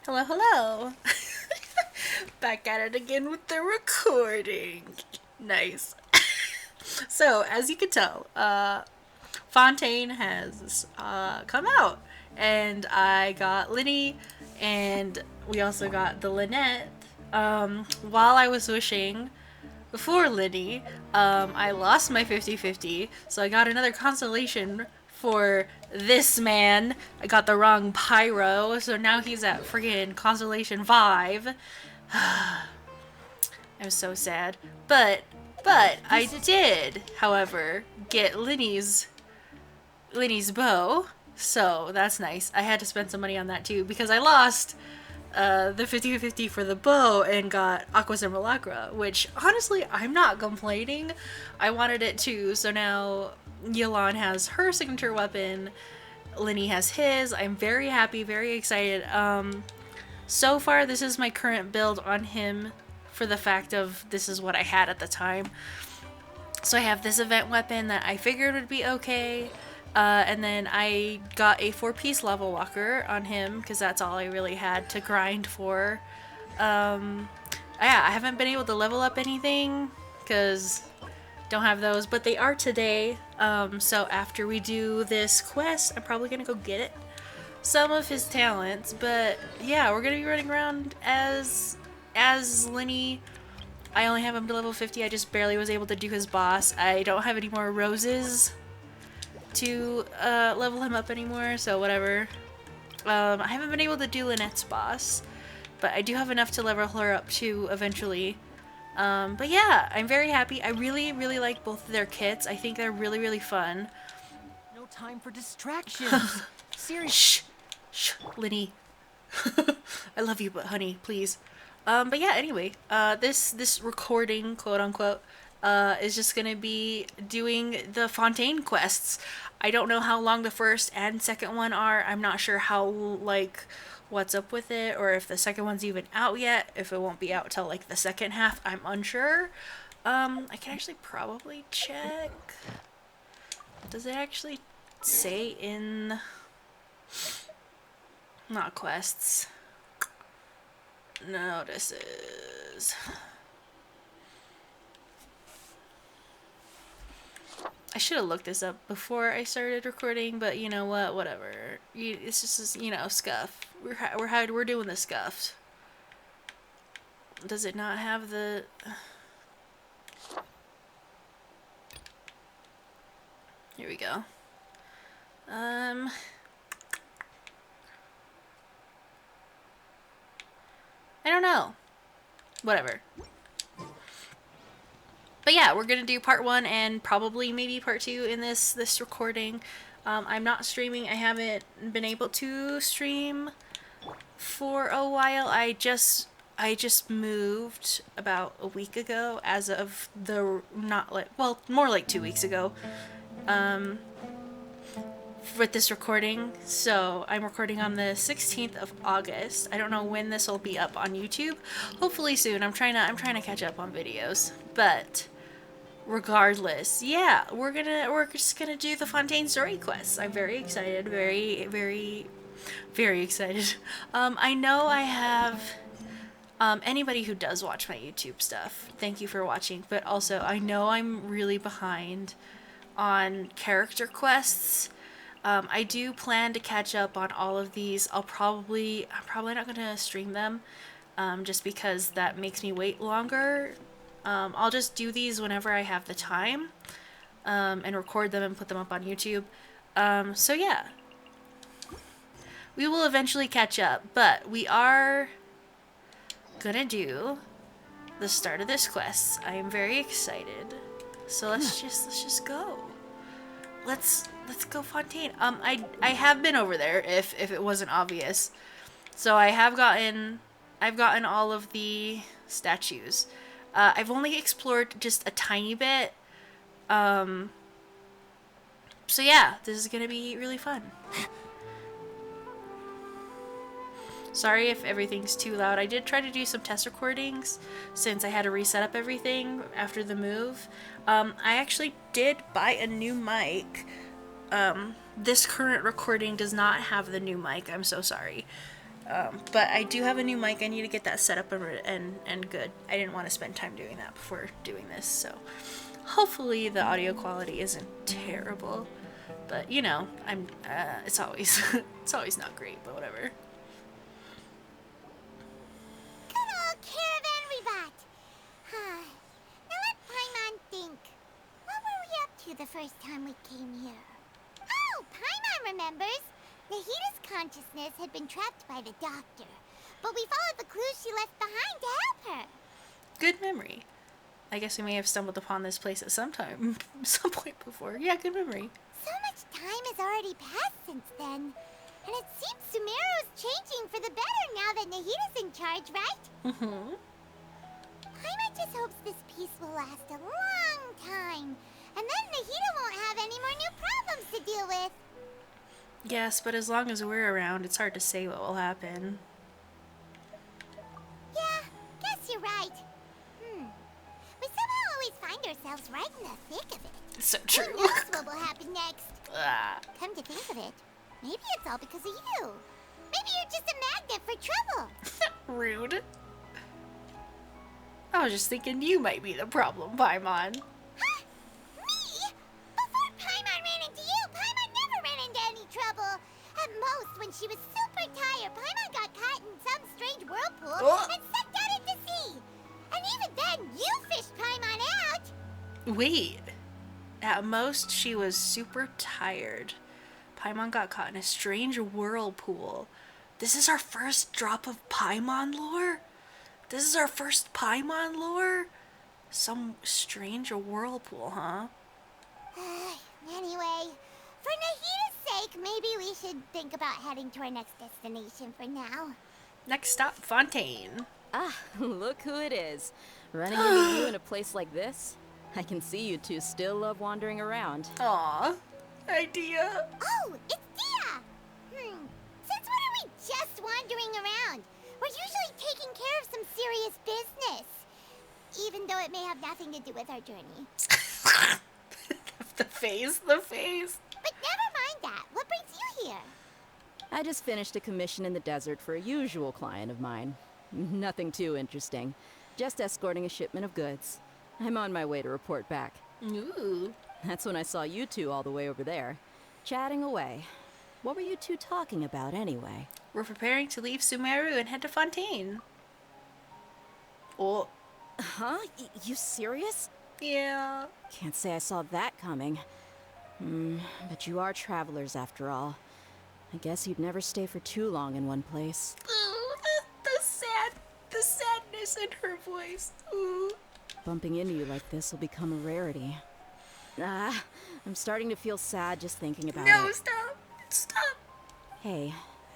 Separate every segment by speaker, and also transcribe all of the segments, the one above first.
Speaker 1: Hello, hello. Back at it again with the recording. Nice. So, as you can tell, Fontaine has come out, and I got Lyney, and we also got the Lynette. While I was wishing before Lyney, I lost my 50-50, so I got another constellation for this man. I got the wrong pyro, so now he's at friggin' constellation 5. I'm so sad. But I did, however, get Lyney's bow, so that's nice. I had to spend some money on that too because I lost the 50-50 for the bow and got Aqua Simulacra, which honestly I'm not complaining. I wanted it too, so now Yelan has her signature weapon, Lyney has his. I'm very happy, very excited. So far this is my current build on him for the fact of this is what I had at the time. So I have this event weapon that I figured would be okay. And then I got a 4-piece level walker on him because that's all I really had to grind for. Yeah, I haven't been able to level up anything because don't have those, but they are today. So after we do this quest, I'm probably gonna go get some of his talents. But yeah, we're gonna be running around as Lyney. I only have him to level 50. I just barely was able to do his boss. I don't have any more roses to level him up anymore, so whatever. I haven't been able to do Lynette's boss, but I do have enough to level her up too eventually. But yeah, I'm very happy. I really, really like both of their kits. I think they're really, really fun.
Speaker 2: No time for distractions. Seriously.
Speaker 1: Shh, Lyney. I love you, but honey, please. But yeah, anyway, this recording, quote unquote, is just gonna be doing the Fontaine quests. I don't know how long the first and second one are. I'm not sure how, like, what's up with it, or if the second one's even out yet, if it won't be out till, like, the second half. I'm unsure. I can actually probably check. Does it actually say in... Not quests. Notices. I should have looked this up before I started recording, but you know what? Whatever. It's just, you know, scuff. We're doing the scuffs. Does it not have the? Here we go. I don't know. Whatever. But yeah, we're gonna do part 1 and probably maybe part 2 in this recording. I'm not streaming. I haven't been able to stream for a while. I just moved about a week ago, as of the more like 2 weeks ago. With this recording, so I'm recording on the 16th of August. I don't know when this will be up on YouTube. Hopefully soon. I'm trying to catch up on videos, but regardless, yeah, we're just gonna do the Fontaine story quests. I'm very excited, very, very, very excited. I know I have anybody who does watch my YouTube stuff, thank you for watching, but also I know I'm really behind on character quests. I do plan to catch up on all of these. I'm probably not gonna stream them, just because that makes me wait longer. I'll just do these whenever I have the time, and record them and put them up on YouTube. So yeah, we will eventually catch up, but we are gonna do the start of this quest. I am very excited. So let's just go. Let's go Fontaine. I have been over there if it wasn't obvious. So I've gotten all of the statues. I've only explored just a tiny bit. So yeah, this is gonna be really fun. Sorry if everything's too loud. I did try to do some test recordings since I had to reset up everything after the move. I actually did buy a new mic. This current recording does not have the new mic. I'm so sorry. But I do have a new mic. I need to get that set up and good. I didn't want to spend time doing that before doing this, so hopefully the audio quality isn't terrible. But you know, it's always it's always not great, but whatever.
Speaker 3: Good old caravan rebat. Now let Paimon think. What were we up to the first time we came here? Oh, Paimon remembers. Nahita's consciousness had been trapped by the doctor, but we followed the clues she left behind to help her.
Speaker 1: Good memory. I guess we may have stumbled upon this place at some point before. Yeah, good memory.
Speaker 3: So much time has already passed since then, and it seems Sumeru's changing for the better now that Nahita's in charge, right?
Speaker 1: Mm-hmm.
Speaker 3: Paimon just hopes this peace will last a long time, and then Nahita won't have any more new problems to deal with.
Speaker 1: Yes, but as long as we're around, it's hard to say what will happen.
Speaker 3: Yeah, guess you're right. We somehow always find ourselves right in the thick of it.
Speaker 1: So true.
Speaker 3: Who knows what will happen next?
Speaker 1: Ah.
Speaker 3: Come to think of it, maybe it's all because of you. Maybe you're just a magnet for trouble.
Speaker 1: Rude. I was just thinking you might be the problem, Paimon.
Speaker 3: Huh? Me? Before Paimon ran into you, Paimon never ran into any trouble. At most, when she was super tired, Paimon got caught in some strange whirlpool and sucked out into sea. And even then, you fished Paimon out.
Speaker 1: Wait. At most, she was super tired. Paimon got caught in a strange whirlpool. This is our first drop of Paimon lore? This is our first Paimon lore? Some strange whirlpool, huh?
Speaker 3: Anyway, for Nahita's sake, maybe we should think about heading to our next destination for now.
Speaker 1: Next stop, Fontaine.
Speaker 4: Ah, look who it is. Running into you in a place like this? I can see you two still love wandering around.
Speaker 1: Aw, idea.
Speaker 3: Oh, it's Dia! Since when are we just wandering around? We're usually taking care of some serious business. Even though it may have nothing to do with our journey.
Speaker 1: The face.
Speaker 3: But never mind that. What brings you here?
Speaker 4: I just finished a commission in the desert for a usual client of mine. Nothing too interesting. Just escorting a shipment of goods. I'm on my way to report back.
Speaker 1: Ooh.
Speaker 4: That's when I saw you two all the way over there, chatting away. What were you two talking about anyway?
Speaker 1: We're preparing to leave Sumeru and head to Fontaine. Oh.
Speaker 4: Huh? You serious?
Speaker 1: Yeah.
Speaker 4: Can't say I saw that coming. But you are travelers after all. I guess you'd never stay for too long in one place.
Speaker 1: Ooh, the sadness in her voice. Ooh.
Speaker 4: Bumping into you like this will become a rarity. I'm starting to feel sad just thinking about it.
Speaker 1: No, stop.
Speaker 4: Hey,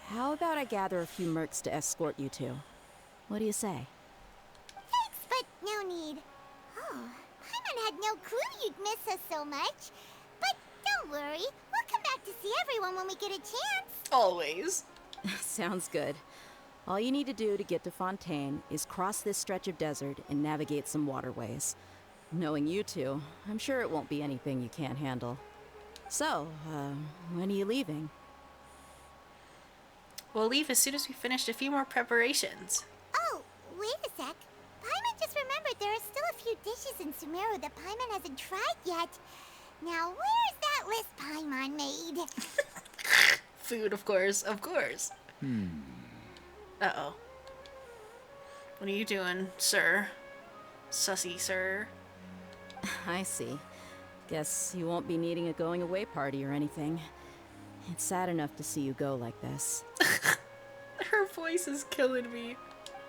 Speaker 4: how about I gather a few mercs to escort you two? What do you say?
Speaker 3: Thanks, but no need. Oh, Paimon had no clue you'd miss us so much. But don't worry, we'll come back to see everyone when we get a chance.
Speaker 1: Always.
Speaker 4: Sounds good. All you need to do to get to Fontaine is cross this stretch of desert and navigate some waterways. Knowing you two, I'm sure it won't be anything you can't handle. So, when are you leaving?
Speaker 1: We'll leave as soon as we finished a few more preparations.
Speaker 3: Oh, wait a sec. Paimon just remembered there are still a few dishes in Sumeru that Paimon hasn't tried yet. Now, where's that list Paimon made?
Speaker 1: Food, of course. Uh-oh. What are you doing, sir? Sussy, sir.
Speaker 4: I see. Guess you won't be needing a going away party or anything. It's sad enough to see you go like this.
Speaker 1: Her voice is killing me.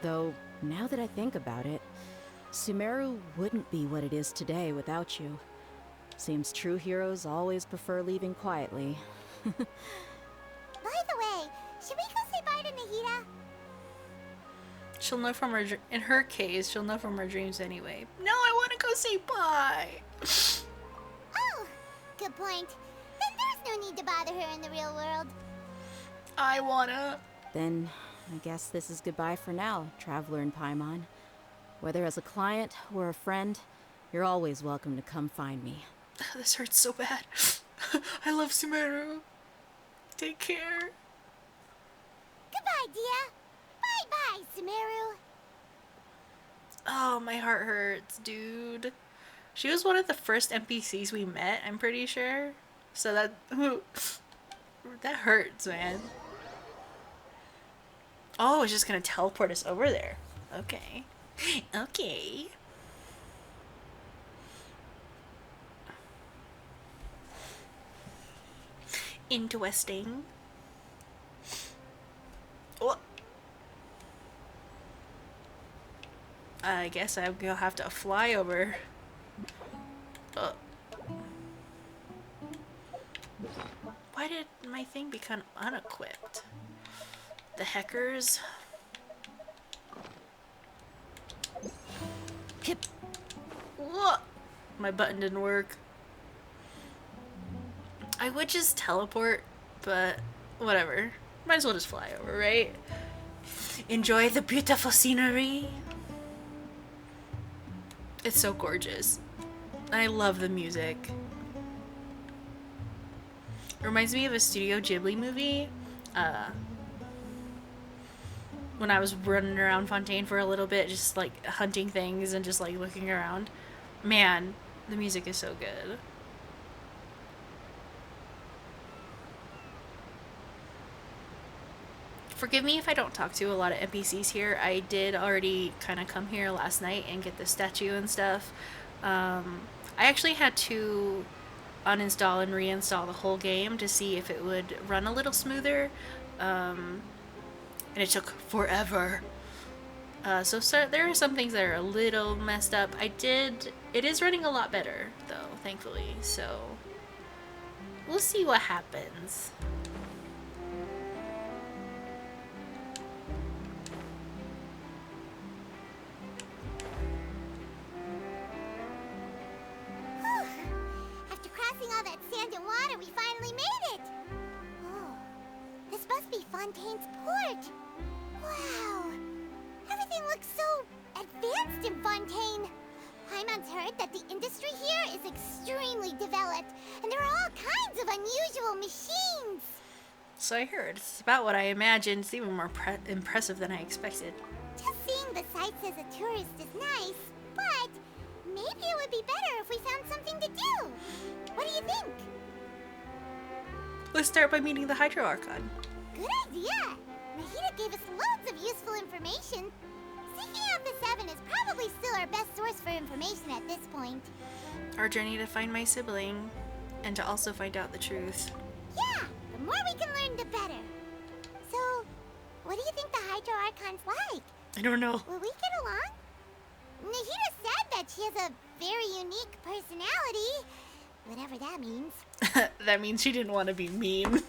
Speaker 4: Though, now that I think about it, Sumeru wouldn't be what it is today without you. Seems true heroes always prefer leaving quietly.
Speaker 3: By the way, should we go say bye to Nahita?
Speaker 1: She'll know from her, in her case, she'll know from her dreams anyway. No, I want to go say bye.
Speaker 3: Oh, good point. Then there's no need to bother her in the real world.
Speaker 1: I wanna.
Speaker 4: Then, I guess this is goodbye for now, Traveler in Paimon. Whether as a client or a friend, you're always welcome to come find me.
Speaker 1: This hurts so bad. I love Sumeru. Take care.
Speaker 3: Goodbye, Dia.
Speaker 1: my heart hurts, dude. She was one of the first NPCs we met, I'm pretty sure. So that hurts, man. Oh, it's just gonna teleport us over there. Okay. Okay. Interesting. Oh. I guess I'll have to fly over. Why did my thing become unequipped? The heckers.
Speaker 2: Hip.
Speaker 1: Whoa! My button didn't work. I would just teleport, but whatever. Might as well just fly over, right? Enjoy the beautiful scenery. It's so gorgeous. I love the music. Reminds me of a Studio Ghibli movie. When I was running around Fontaine for a little bit, just like hunting things and just like looking around. Man, the music is so good. Forgive me if I don't talk to a lot of NPCs here. I did already kind of come here last night and get the statue and stuff. I actually had to uninstall and reinstall the whole game to see if it would run a little smoother. And it took forever. So there are some things that are a little messed up. It is running a lot better though, thankfully. So we'll see what happens.
Speaker 3: After crossing all that sand and water, we finally made it! Oh, this must be Fontaine's port! Wow! Everything looks so advanced in Fontaine! Paimon's heard that the industry here is extremely developed, and there are all kinds of unusual machines!
Speaker 1: So I heard. It's about what I imagined. It's even more impressive than I expected.
Speaker 3: Just seeing the sights as a tourist is nice, but maybe it would be better if we found something to do. What do you think?
Speaker 1: Let's start by meeting the Hydro Archon.
Speaker 3: Good idea! Mahita gave us loads of useful information. Seeking out the Seven is probably still our best source for information at this point.
Speaker 1: Our journey to find my sibling, and to also find out the truth.
Speaker 3: Yeah, the more we can learn, the better. So, what do you think the Hydro Archon's like?
Speaker 1: I don't know.
Speaker 3: Will we get along? Nahida said that she has a very unique personality. Whatever that means.
Speaker 1: That means she didn't want to be mean.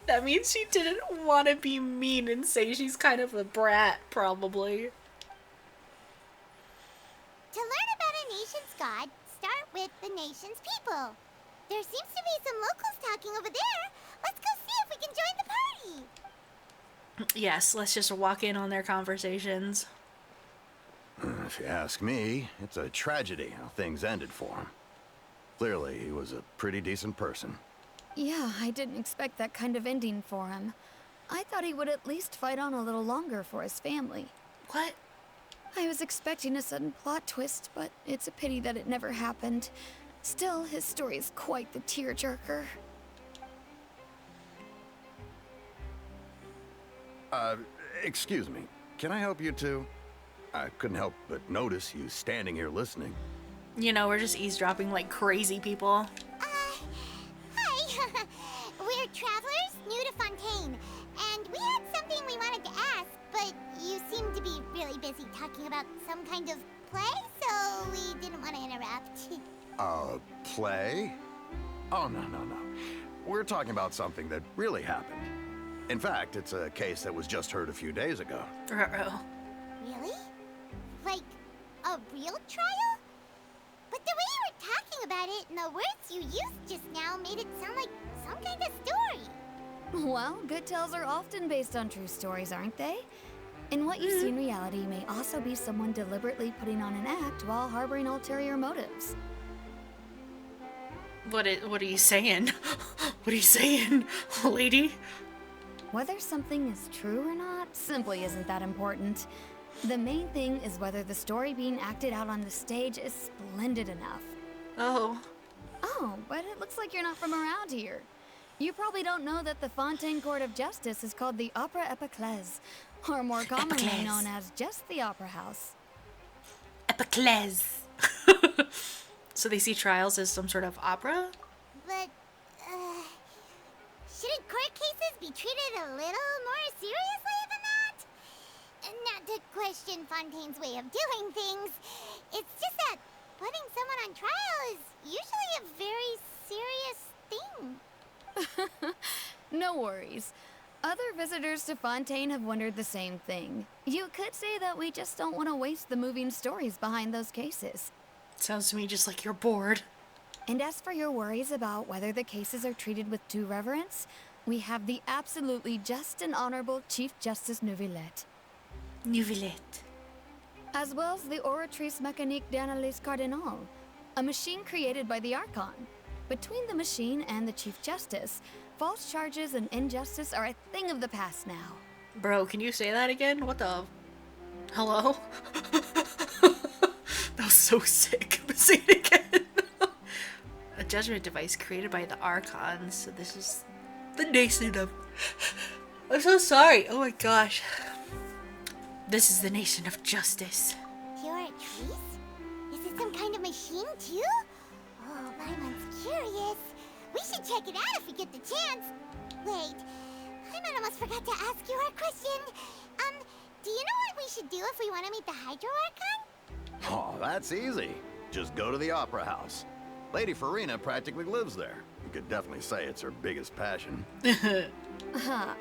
Speaker 1: That means she didn't want to be mean and say she's kind of a brat, probably.
Speaker 3: To learn about a nation's god, start with the nation's people. There seems to be some locals talking over there. Let's go see if we can join the party.
Speaker 1: Yes, let's just walk in on their conversations.
Speaker 5: If you ask me, it's a tragedy how things ended for him. Clearly, he was a pretty decent person.
Speaker 6: Yeah, I didn't expect that kind of ending for him. I thought he would at least fight on a little longer for his family.
Speaker 1: What?
Speaker 6: I was expecting a sudden plot twist, but it's a pity that it never happened. Still, his story is quite the tearjerker.
Speaker 5: Excuse me. Can I help you too? I couldn't help but notice you standing here listening.
Speaker 1: You know, we're just eavesdropping like crazy people.
Speaker 3: Hi. We're travelers new to Fontaine, and we had something we wanted to ask, but you seem to be really busy talking about some kind of play, so we didn't want to interrupt.
Speaker 5: Play? Oh, no. We're talking about something that really happened. In fact, it's a case that was just heard a few days ago.
Speaker 1: Uh-oh.
Speaker 3: Really? Like, a real trial? But the way you were talking about it and the words you used just now made it sound like some kind of story.
Speaker 6: Well, good tales are often based on true stories, aren't they? And what you see in reality may also be someone deliberately putting on an act while harboring ulterior motives.
Speaker 1: What are you saying? What are you saying, lady?
Speaker 6: Whether something is true or not simply isn't that important. The main thing is whether the story being acted out on the stage is splendid enough.
Speaker 1: Oh.
Speaker 6: Oh, but it looks like you're not from around here. You probably don't know that the Fontaine Court of Justice is called the Opera Epiclese, or more commonly
Speaker 1: Epiclese.
Speaker 6: known as just the Opera House.
Speaker 1: Epiclese. So they see trials as some sort of opera?
Speaker 3: But, shouldn't court cases be treated a little more seriously than that? Not to question Fontaine's way of doing things. It's just that putting someone on trial is usually a very serious thing.
Speaker 6: No worries. Other visitors to Fontaine have wondered the same thing. You could say that we just don't want to waste the moving stories behind those cases.
Speaker 1: Sounds to me just like you're bored.
Speaker 6: And as for your worries about whether the cases are treated with due reverence, we have the absolutely just and honorable Chief Justice Neuvillette.
Speaker 1: Neuvillette.
Speaker 6: As well as the Oratrice Mécanique d'Analyse Cardinal, a machine created by the Archon. Between the machine and the Chief Justice, false charges and injustice are a thing of the past now.
Speaker 1: Bro, can you say that again? What the... Hello? That was so sick. Say it again. A judgment device created by the Archon. So this is the nation of... I'm so sorry. Oh my gosh. This is the nation of justice.
Speaker 3: Pure trees? Is it some kind of machine too? Oh, Paimon's curious. We should check it out if we get the chance. Wait, Paimon almost forgot to ask you our question. Do you know what we should do if we want to meet the Hydro Archon?
Speaker 5: Oh, that's easy. Just go to the Opera House. Lady Furina practically lives there. You could definitely say it's her biggest passion.
Speaker 6: Huh.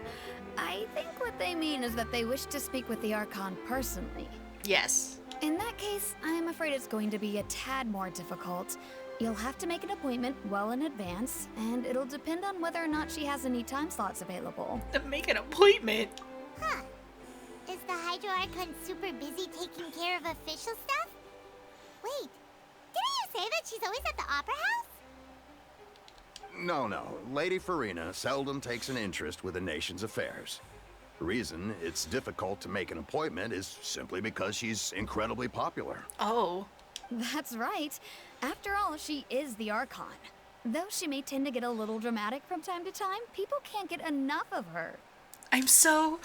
Speaker 6: I think what they mean is that they wish to speak with the Archon personally.
Speaker 1: Yes.
Speaker 6: In that case, I'm afraid it's going to be a tad more difficult. You'll have to make an appointment well in advance, and it'll depend on whether or not she has any time slots available.
Speaker 1: Make an appointment.
Speaker 3: Huh. Is the Hydro Archon super busy taking care of official stuff? Wait, didn't you say that she's always at the Opera House?
Speaker 5: No. Lady Furina seldom takes an interest with the nation's affairs. The reason it's difficult to make an appointment is simply because she's incredibly popular.
Speaker 1: Oh.
Speaker 6: That's right. After all, she is the Archon. Though she may tend to get a little dramatic from time to time, people can't get enough of her.
Speaker 1: I'm so...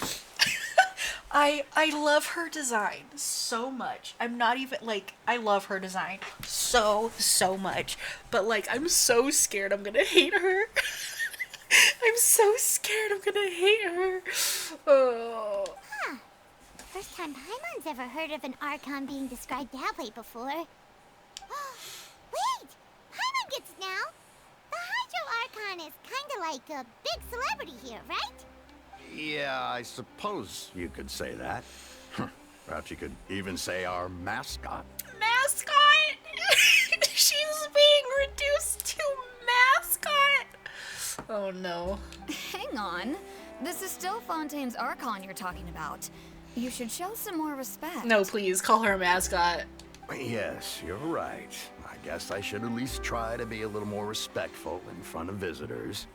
Speaker 1: I love her design so much. I'm not even, like, I love her design so much. But, like, I'm so scared I'm gonna hate her. I'm so scared I'm gonna hate her. Oh.
Speaker 3: Huh. First time Paimon's ever heard of an Archon being described that way before. Wait! Paimon gets it now! The Hydro Archon is kinda like a big celebrity here, right?
Speaker 5: Yeah, I suppose you could say that. Perhaps you could even say our mascot.
Speaker 1: Mascot? She's being reduced to mascot. Oh no.
Speaker 6: Hang on. This is still Fontaine's Archon you're talking about. You should show some more respect.
Speaker 1: No, please, call her a mascot.
Speaker 5: Yes, you're right. I guess I should at least try to be a little more respectful in front of visitors.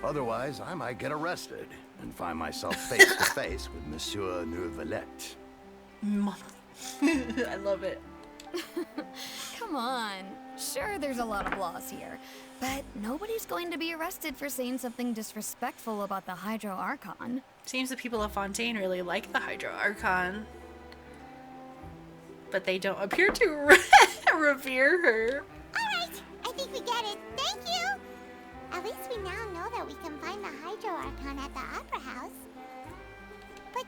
Speaker 5: Otherwise, I might get arrested and find myself face to face with Monsieur Neuvillette.
Speaker 1: I love it.
Speaker 6: Come on. Sure, there's a lot of laws here, but nobody's going to be arrested for saying something disrespectful about the Hydro Archon.
Speaker 1: Seems the people of Fontaine really like the Hydro Archon. But they don't appear to revere her.
Speaker 3: Alright, I think we get it. Thank you! At least we now know that we can find the Hydro Archon at the Opera House. But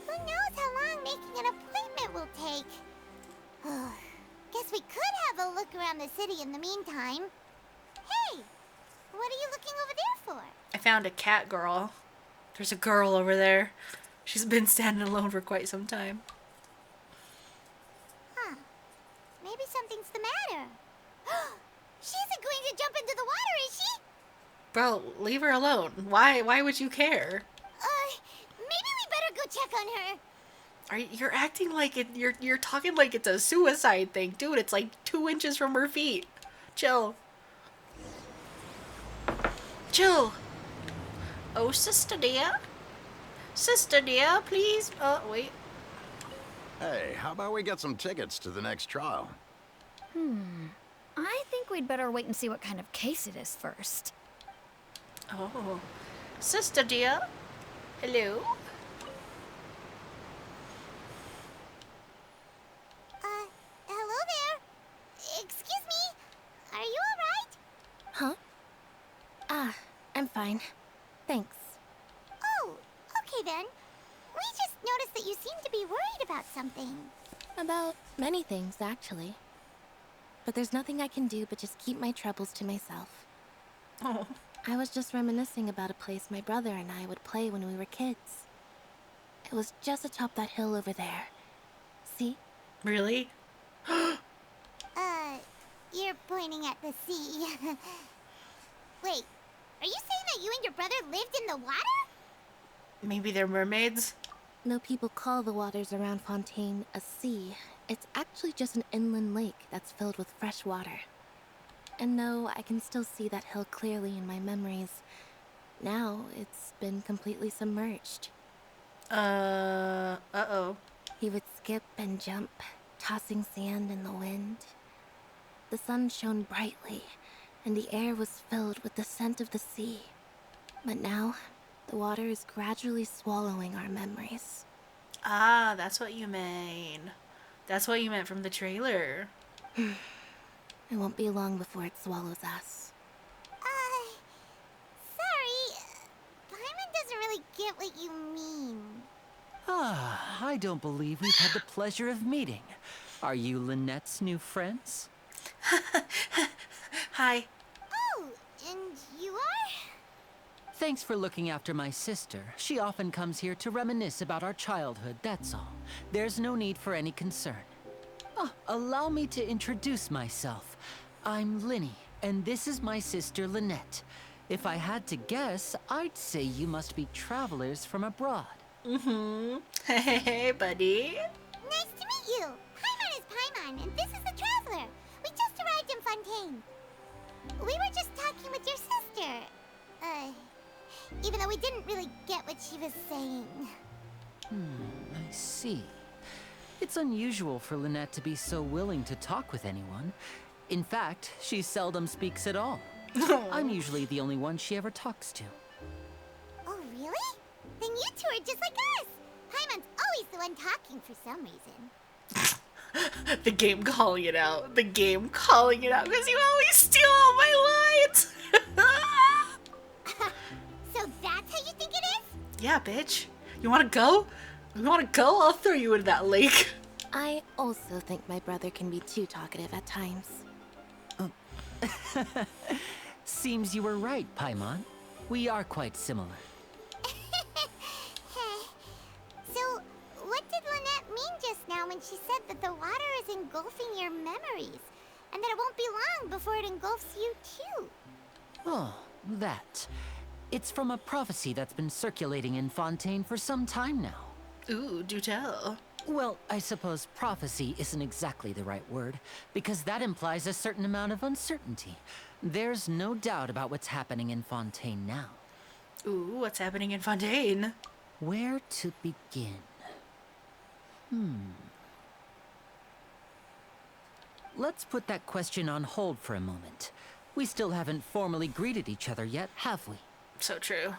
Speaker 3: who knows how long making an appointment will take? Guess we could have a look around the city in the meantime. Hey! What are you looking over there for?
Speaker 1: I found a cat girl. There's a girl over there. She's been standing alone for quite some time.
Speaker 3: Huh. Maybe something's the matter. She isn't going to jump into the water, is she?
Speaker 1: Bro, leave her alone. Why would you care?
Speaker 3: Maybe we better go check on her.
Speaker 1: You're acting like it. You're talking like it's a suicide thing, dude. It's like 2 inches from her feet. Chill. Chill. Oh, sister dear. Sister dear, please. Oh, wait.
Speaker 5: Hey, how about we get some tickets to the next trial?
Speaker 6: I think we'd better wait and see what kind of case it is first.
Speaker 1: Oh. Sister dear. Hello.
Speaker 3: Hello there. Excuse me. Are you alright?
Speaker 7: Huh? Ah, I'm fine. Thanks.
Speaker 3: Oh, okay then. We just noticed that you seem to be worried about something.
Speaker 7: About many things, actually. But there's nothing I can do but just keep my troubles to myself.
Speaker 1: Oh.
Speaker 7: I was just reminiscing about a place my brother and I would play when we were kids. It was just atop that hill over there. See?
Speaker 1: Really?
Speaker 3: You're pointing at the sea. Wait, are you saying that you and your brother lived in the water?
Speaker 1: Maybe they're mermaids?
Speaker 7: No, people call the waters around Fontaine a sea. It's actually just an inland lake that's filled with fresh water. And no, I can still see that hill clearly in my memories. Now, it's been completely submerged.
Speaker 1: Uh-oh.
Speaker 7: He would skip and jump, tossing sand in the wind. The sun shone brightly, and the air was filled with the scent of the sea. But now, the water is gradually swallowing our memories.
Speaker 1: Ah, that's what you mean. That's what you meant from the trailer.
Speaker 7: It won't be long before it swallows us.
Speaker 3: Sorry. Paimon doesn't really get what you mean.
Speaker 2: Ah, I don't believe we've had the pleasure of meeting. Are you Lynette's new friends?
Speaker 1: Hi.
Speaker 3: Oh, and you are?
Speaker 2: Thanks for looking after my sister. She often comes here to reminisce about our childhood, that's all. There's no need for any concern. Oh, allow me to introduce myself. I'm Lyney, and this is my sister Lynette. If I had to guess, I'd say you must be travelers from abroad.
Speaker 1: Mm-hmm. Hey, buddy.
Speaker 3: Nice to meet you. Paimon is Paimon, and this is the Traveler. We just arrived in Fontaine. We were just talking with your sister. Even though we didn't really get what she was saying.
Speaker 2: I see. It's unusual for Lynette to be so willing to talk with anyone. In fact, she seldom speaks at all. I'm usually the only one she ever talks to.
Speaker 3: Oh, really? Then you two are just like us. Paimon's always the one talking for some reason.
Speaker 1: The game calling it out. The game calling it out because you always steal all my lines.
Speaker 3: So that's how you think it is?
Speaker 1: Yeah, bitch. You want to go? You want to go? I'll throw you into that lake.
Speaker 7: I also think my brother can be too talkative at times.
Speaker 2: Seems you were right, Paimon. We are quite similar.
Speaker 3: So, what did Lynette mean just now when she said that the water is engulfing your memories? And that it won't be long before it engulfs you too?
Speaker 2: Oh, that. It's from a prophecy that's been circulating in Fontaine for some time now.
Speaker 1: Ooh, do tell.
Speaker 2: Well, I suppose prophecy isn't exactly the right word, because that implies a certain amount of uncertainty. There's no doubt about what's happening in Fontaine now.
Speaker 1: Ooh, what's happening in Fontaine?
Speaker 2: Where to begin? Let's put that question on hold for a moment. We still haven't formally greeted each other yet, have we?
Speaker 1: So true.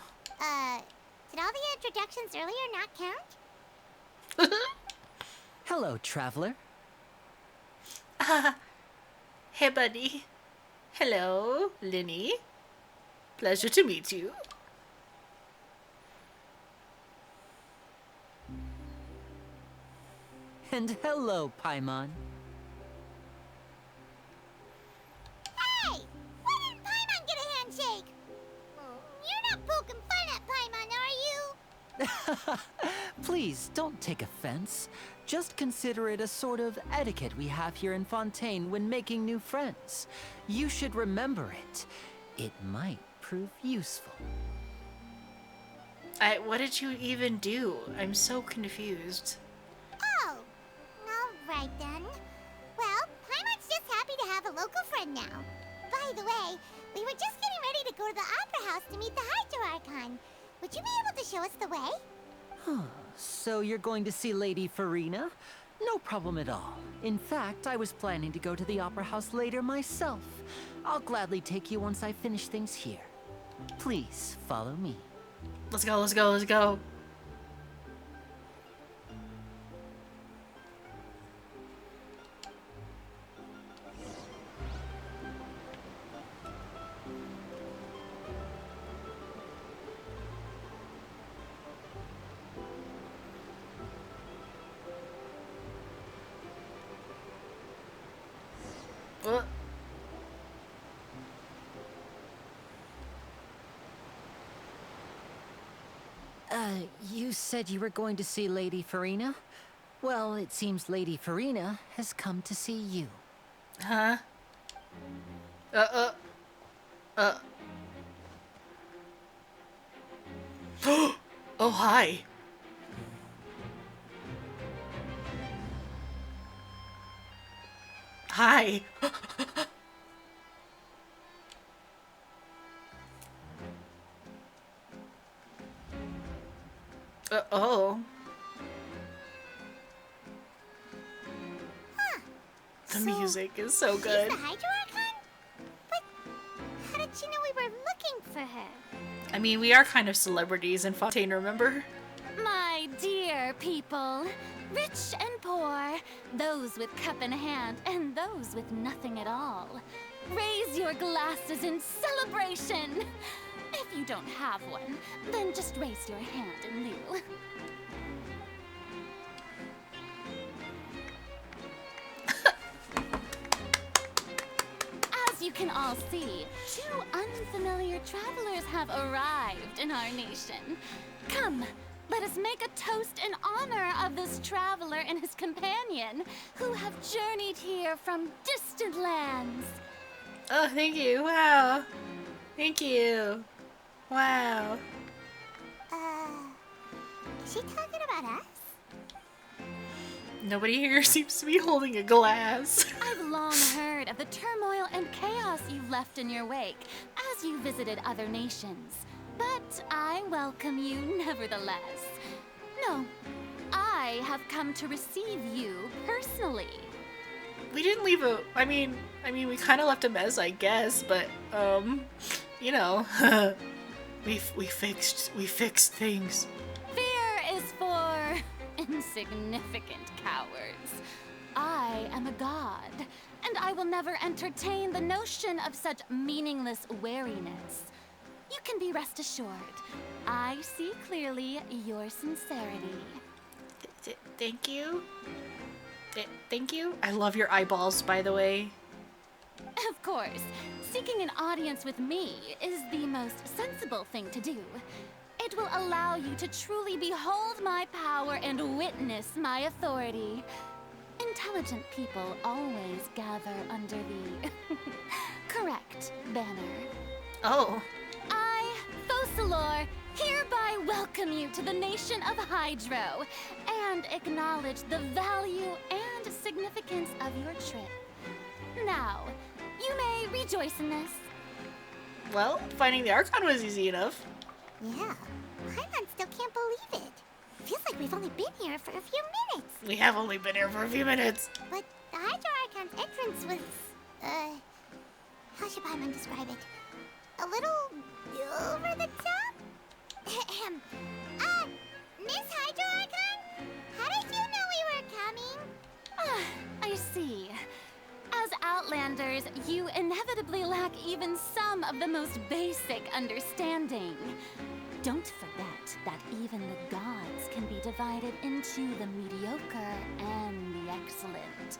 Speaker 3: Did all the introductions earlier not count?
Speaker 2: Hello, traveler.
Speaker 1: Hey, buddy. Hello, Lyney. Pleasure to meet you.
Speaker 2: And hello, Paimon.
Speaker 3: Hey! Why didn't Paimon get a handshake? You're not poking fun at Paimon, are you?
Speaker 2: Please, don't take offense. Just consider it a sort of etiquette we have here in Fontaine when making new friends. You should remember it. It might prove useful.
Speaker 1: What did you even do? I'm so confused.
Speaker 3: Oh, alright then. Well, Paimon's just happy to have a local friend now. By the way, we were just getting ready to go to the Opera House to meet the Hydro Archon. Would you be able to show us the way?
Speaker 2: So you're going to see Lady Furina? No problem at all. In fact, I was planning to go to the Opera House later myself. I'll gladly take you once I finish things here. Please, follow me.
Speaker 1: Let's go, let's go, let's go. What?
Speaker 2: You said you were going to see Lady Furina? Well, it seems Lady Furina has come to see you.
Speaker 1: Huh? Oh, hi. Hi. Oh. The music is so good.
Speaker 3: She's the Hydro Archon? But how did she know we were looking for her?
Speaker 1: I mean, we are kind of celebrities in Fontaine, remember?
Speaker 8: My dear people, rich and poor, those with cup in hand and those with nothing at all, raise your glasses in celebration. If you don't have one, then just raise your hand in lieu. As you can all see, two unfamiliar travelers have arrived in our nation. Come, let us make a toast in honor of this traveler and his companion who have journeyed here from distant lands.
Speaker 1: Oh, thank you. Wow. Thank you. Wow.
Speaker 3: Is she talking about us?
Speaker 1: Nobody here seems to be holding a glass.
Speaker 8: I've long heard of the turmoil and chaos you've left in your wake as you visited other nations. But I welcome you nevertheless. No, I have come to receive you personally.
Speaker 1: We didn't leave a... I mean, we kind of left a mess, I guess, but, you know, we fixed things.
Speaker 8: Fear is for insignificant cowards. I am a god, and I will never entertain the notion of such meaningless wariness. You can be rest assured, I see clearly your sincerity.
Speaker 1: Thank you. Thank you. I love your eyeballs, by the way.
Speaker 8: Of course, seeking an audience with me is the most sensible thing to do. It will allow you to truly behold my power and witness my authority. Intelligent people always gather under the correct banner.
Speaker 1: Oh.
Speaker 8: I, Focalor, hereby welcome you to the nation of Hydro and acknowledge the value and significance of your trip. Now, you may rejoice in this.
Speaker 1: Well, finding the Archon was easy enough.
Speaker 3: Yeah, Paimon still can't believe it. Feels like we've only been here for a few minutes.
Speaker 1: We have only been here for a few minutes.
Speaker 3: But the Hydro Archon's entrance was, how should Paimon describe it? A little over the top? Miss Hydro Archon? How did you know we were coming?
Speaker 8: I see. As Outlanders, you inevitably lack even some of the most basic understanding. Don't forget that even the gods can be divided into the mediocre and the excellent.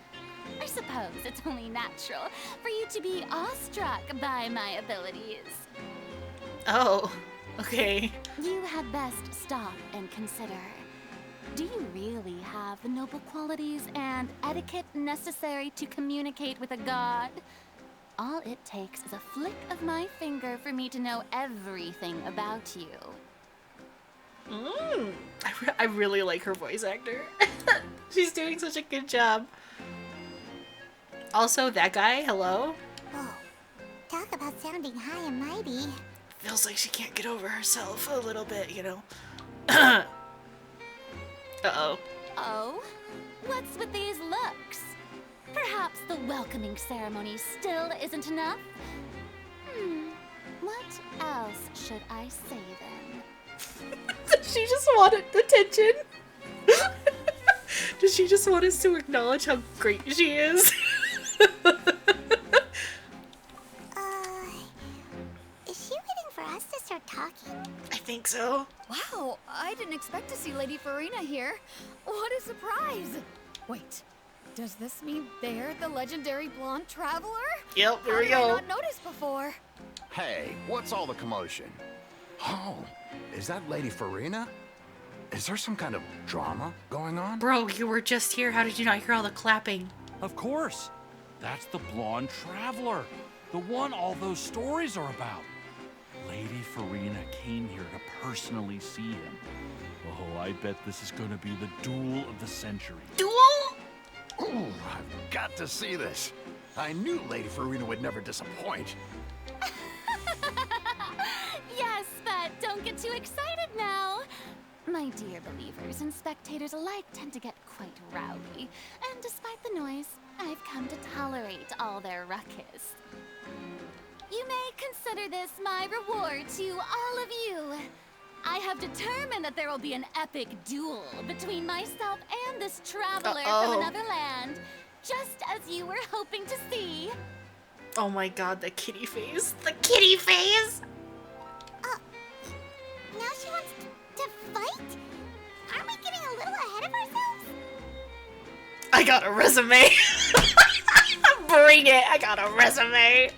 Speaker 8: I suppose it's only natural for you to be awestruck by my abilities.
Speaker 1: Oh, okay.
Speaker 8: You had best stop and consider. Do you really have the noble qualities and etiquette necessary to communicate with a god? All it takes is a flick of my finger for me to know everything about you.
Speaker 1: I really like her voice actor. She's doing such a good job. Also, that guy, hello?
Speaker 3: Oh, talk about sounding high and mighty.
Speaker 1: Feels like she can't get over herself a little bit, you know? Uh-oh.
Speaker 8: Uh-oh. What's with these looks? Perhaps the welcoming ceremony still isn't enough? What else should I say then?
Speaker 1: Does she just want attention? Does she just want us to acknowledge how great she is?
Speaker 3: Is she waiting for us to start talking?
Speaker 1: I think so.
Speaker 6: Wow, I didn't expect to see Lady Furina here. What a surprise! Wait, does this mean they're the legendary blonde traveler?
Speaker 1: Yep, there
Speaker 6: How
Speaker 1: we
Speaker 6: did I
Speaker 1: go.
Speaker 6: not noticed before?
Speaker 5: Hey, what's all the commotion? Oh, is that Lady Furina? Is there some kind of drama going on?
Speaker 1: Bro, you were just here. How did you not hear all the clapping?
Speaker 9: Of course. That's the blonde traveler. The one all those stories are about. Lady Furina came here to personally see him. Oh, I bet this is going to be the duel of the century.
Speaker 1: Duel?
Speaker 5: Ooh, I've got to see this. I knew Lady Furina would never disappoint.
Speaker 8: Yes, but don't get too excited now. My dear believers and spectators alike tend to get quite rowdy, and despite the noise, I've come to tolerate all their ruckus. You may consider this my reward to all of you. I have determined that there will be an epic duel between myself and this traveler from another land, just as you were hoping to see.
Speaker 1: Oh my god, the kitty face. The kitty face!
Speaker 3: Now she wants to fight? Aren't we getting a little ahead of ourselves?
Speaker 1: I got a resume. Bring it. I got a resume.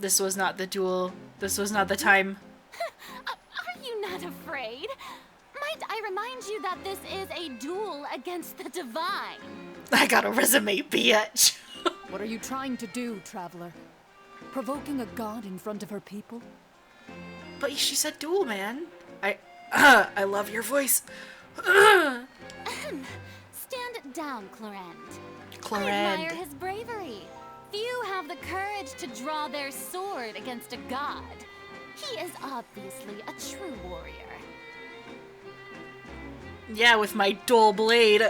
Speaker 1: This was not the duel. This was not the time.
Speaker 8: Are you not afraid? Might I remind you that this is a duel against the divine?
Speaker 1: I got a resume, bitch.
Speaker 10: What are you trying to do, traveler? Provoking a god in front of her people?
Speaker 1: But she said duel, man. I love your voice.
Speaker 8: Stand down, Clorend. I
Speaker 1: Clorend.
Speaker 8: admire his bravery. Few have the courage to draw their sword against a god. He is obviously a true warrior.
Speaker 1: Yeah, with my dull blade.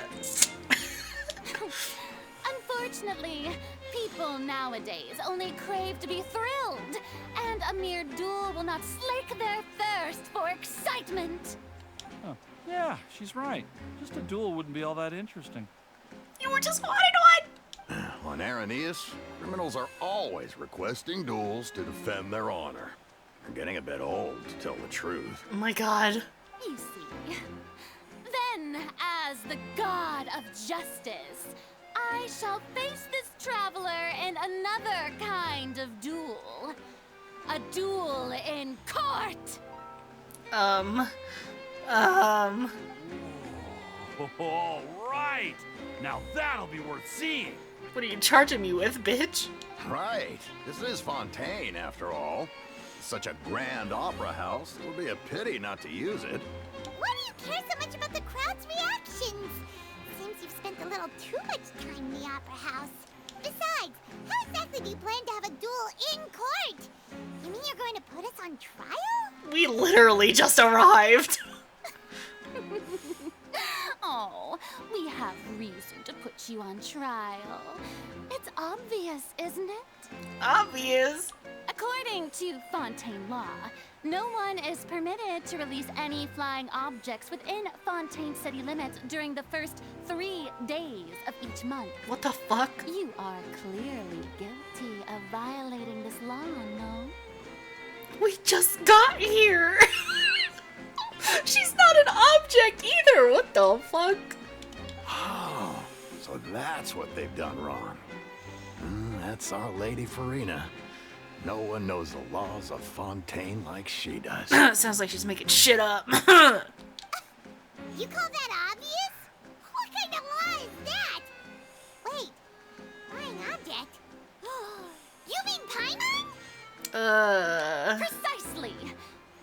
Speaker 8: Unfortunately, people nowadays only crave to be thrilled, and a mere duel will not slake their thirst for excitement.
Speaker 9: Oh, yeah, she's right. Just a duel wouldn't be all that interesting.
Speaker 1: You were just wanted one.
Speaker 5: On Araneus, criminals are always requesting duels to defend their honor. They're getting a bit old, to tell the truth.
Speaker 1: Oh my god.
Speaker 8: You see. Then, as the god of justice, I shall face this traveler in another kind of duel. A duel in court!
Speaker 9: All right. Now that'll be worth seeing.
Speaker 1: What are you charging me with, bitch?
Speaker 5: Right. This is Fontaine, after all. Such a grand opera house, it would be a pity not to use it.
Speaker 3: Why do you care so much about the crowd's reactions? Seems you've spent a little too much time in the opera house. Besides, how exactly do you plan to have a duel in court? You mean you're going to put us on trial?
Speaker 1: We literally just arrived.
Speaker 8: Oh, we have reason to put you on trial. It's obvious, isn't it?
Speaker 1: Obvious.
Speaker 8: According to Fontaine law, no one is permitted to release any flying objects within Fontaine city limits during the first 3 days of each month.
Speaker 1: What the fuck?
Speaker 8: You are clearly guilty of violating this law, no?
Speaker 1: We just got here. She's not an object either. What the fuck?
Speaker 5: Oh, so that's what they've done wrong. That's our Lady Furina. No one knows the laws of Fontaine like she does.
Speaker 1: Sounds like she's making shit up.
Speaker 3: You call that obvious? What kind of law is that? Wait, flying object? You mean Paimon?
Speaker 8: Precisely!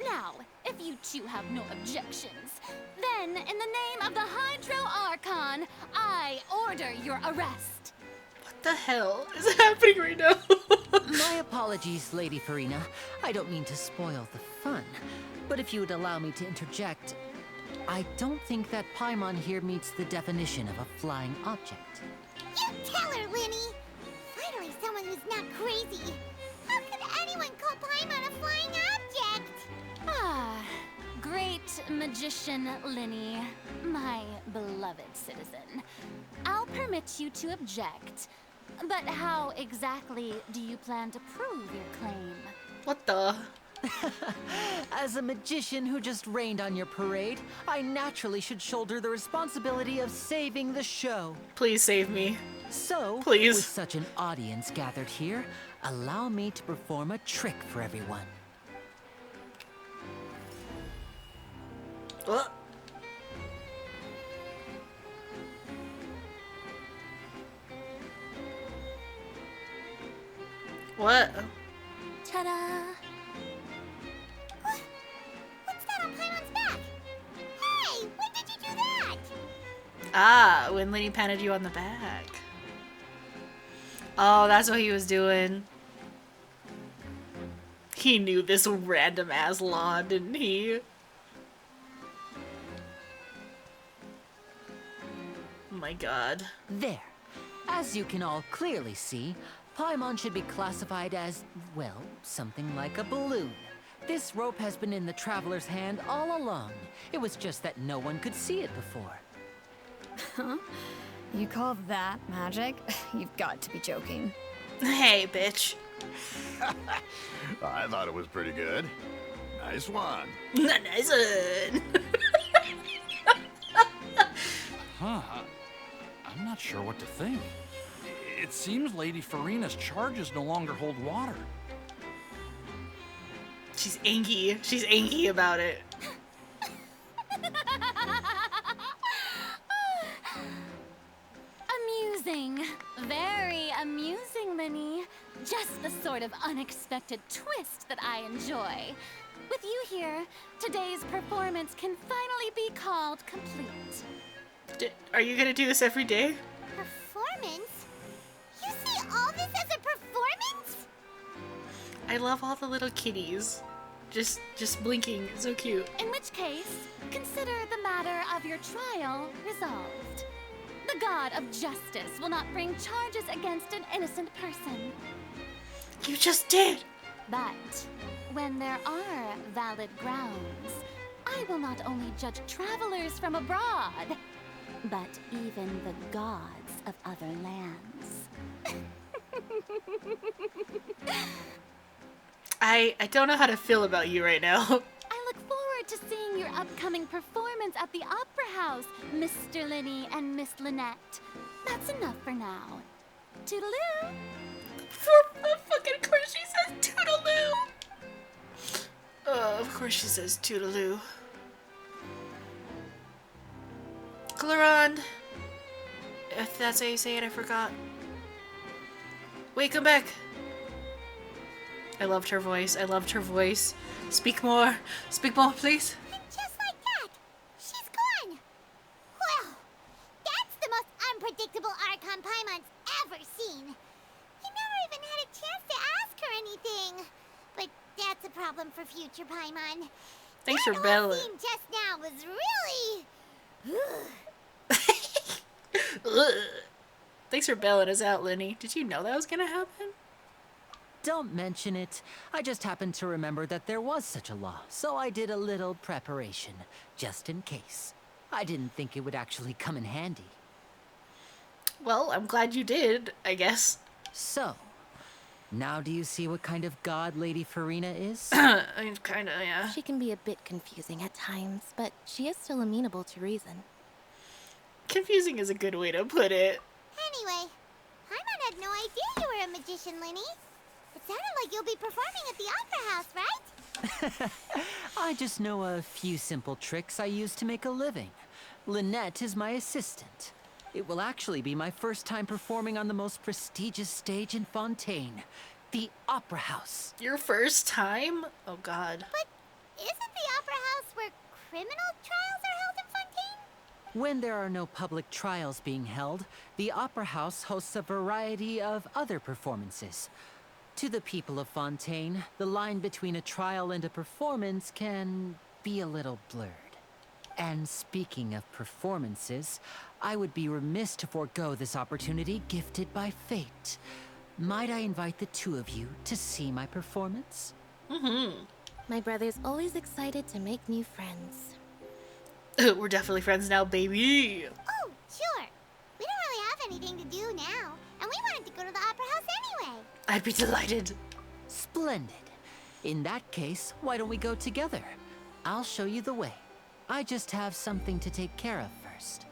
Speaker 8: Now, if you two have no objections, then in the name of the Hydro Archon, I order your arrest.
Speaker 1: the hell is happening right now?
Speaker 2: My apologies, Lady Furina. I don't mean to spoil the fun, but if you would allow me to interject, I don't think that Paimon here meets the definition of a flying object.
Speaker 3: You tell her, Lyney! Finally someone who's not crazy. How could anyone call Paimon a flying object?
Speaker 8: Ah, great magician Lyney, my beloved citizen. I'll permit you to object, but how exactly do you plan to prove your claim?
Speaker 1: What the?
Speaker 2: As a magician who just rained on your parade, I naturally should shoulder the responsibility of saving the show.
Speaker 1: Please save me.
Speaker 2: So,
Speaker 1: Please.
Speaker 2: with such an audience gathered here, allow me to perform a trick for everyone.
Speaker 1: What? What?
Speaker 8: Ta-da!
Speaker 3: What's that on Paimon's back? Hey, when did you do that?
Speaker 1: Ah, when Lyney patted you on the back. Oh, that's what he was doing. He knew this random ass law, didn't he? Oh my god.
Speaker 2: There. As you can all clearly see, Paimon should be classified as, well, something like a balloon. This rope has been in the traveler's hand all along. It was just that no one could see it before.
Speaker 6: Huh? You call that magic? You've got to be joking.
Speaker 1: Hey, bitch.
Speaker 5: I thought it was pretty good. Nice one.
Speaker 1: Nice one.
Speaker 9: Huh. I'm not sure what to think. It seems Lady Furina's charges no longer hold water.
Speaker 1: She's angry. She's angry about it.
Speaker 8: Amusing. Very amusing, Lyney. Just the sort of unexpected twist that I enjoy. With you here, today's performance can finally be called complete.
Speaker 1: Are you gonna do this every day?
Speaker 3: Performance? You see all this as a performance?
Speaker 1: I love all the little kitties. Just blinking. It's so cute.
Speaker 8: In which case, consider the matter of your trial resolved. The god of justice will not bring charges against an innocent person.
Speaker 1: You just did!
Speaker 8: But when there are valid grounds, I will not only judge travelers from abroad, but even the gods of other lands.
Speaker 1: I don't know how to feel about you right now.
Speaker 8: I look forward to seeing your upcoming performance at the Opera House, Mr. Lyney and Miss Lynette. That's enough for now. Toodaloo!
Speaker 1: Fucking course she says toodaloo! Of course she says toodaloo. Clarond. If that's how you say it, I forgot. Wait, come back. I loved her voice. I loved her voice. Speak more. Speak more, please.
Speaker 3: And just like that, she's gone. Well, that's the most unpredictable Archon Paimon's ever seen. He never even had a chance to ask her anything. But that's a problem for future Paimon.
Speaker 1: Thanks
Speaker 3: that
Speaker 1: for bailing.
Speaker 3: scene just now was really...
Speaker 1: Thanks for bailing us out, Lyney. Did you know that was gonna happen?
Speaker 2: Don't mention it. I just happened to remember that there was such a law, so I did a little preparation, just in case. I didn't think it would actually come in handy.
Speaker 1: Well, I'm glad you did, I guess.
Speaker 2: So, now do you see what kind of god Lady Furina is?
Speaker 1: Kinda, yeah.
Speaker 7: She can be a bit confusing at times, but she is still amenable to reason.
Speaker 1: Confusing is a good way to put it.
Speaker 3: Anyway, Paimon had no idea you were a magician, Lyney. It sounded like you'll be performing at the Opera House, right?
Speaker 2: I just know a few simple tricks I use to make a living. Lynette is my assistant. It will actually be my first time performing on the most prestigious stage in Fontaine, the Opera House.
Speaker 1: Your first time? Oh god.
Speaker 3: But isn't the Opera House where criminal trials are held in Fontaine?
Speaker 2: When there are no public trials being held, the Opera House hosts a variety of other performances. To the people of Fontaine, the line between a trial and a performance can be a little blurred. And speaking of performances, I would be remiss to forego this opportunity gifted by fate. Might I invite the two of you to see my performance?
Speaker 7: My brother's always excited to make new friends.
Speaker 1: We're definitely friends now, baby.
Speaker 3: Oh, sure. We don't really have anything to do now, and we wanted to go to the Opera House anyway.
Speaker 1: I'd be delighted.
Speaker 2: Splendid. In that case, why don't we go together? I'll show you the way. I just have something to take care of first.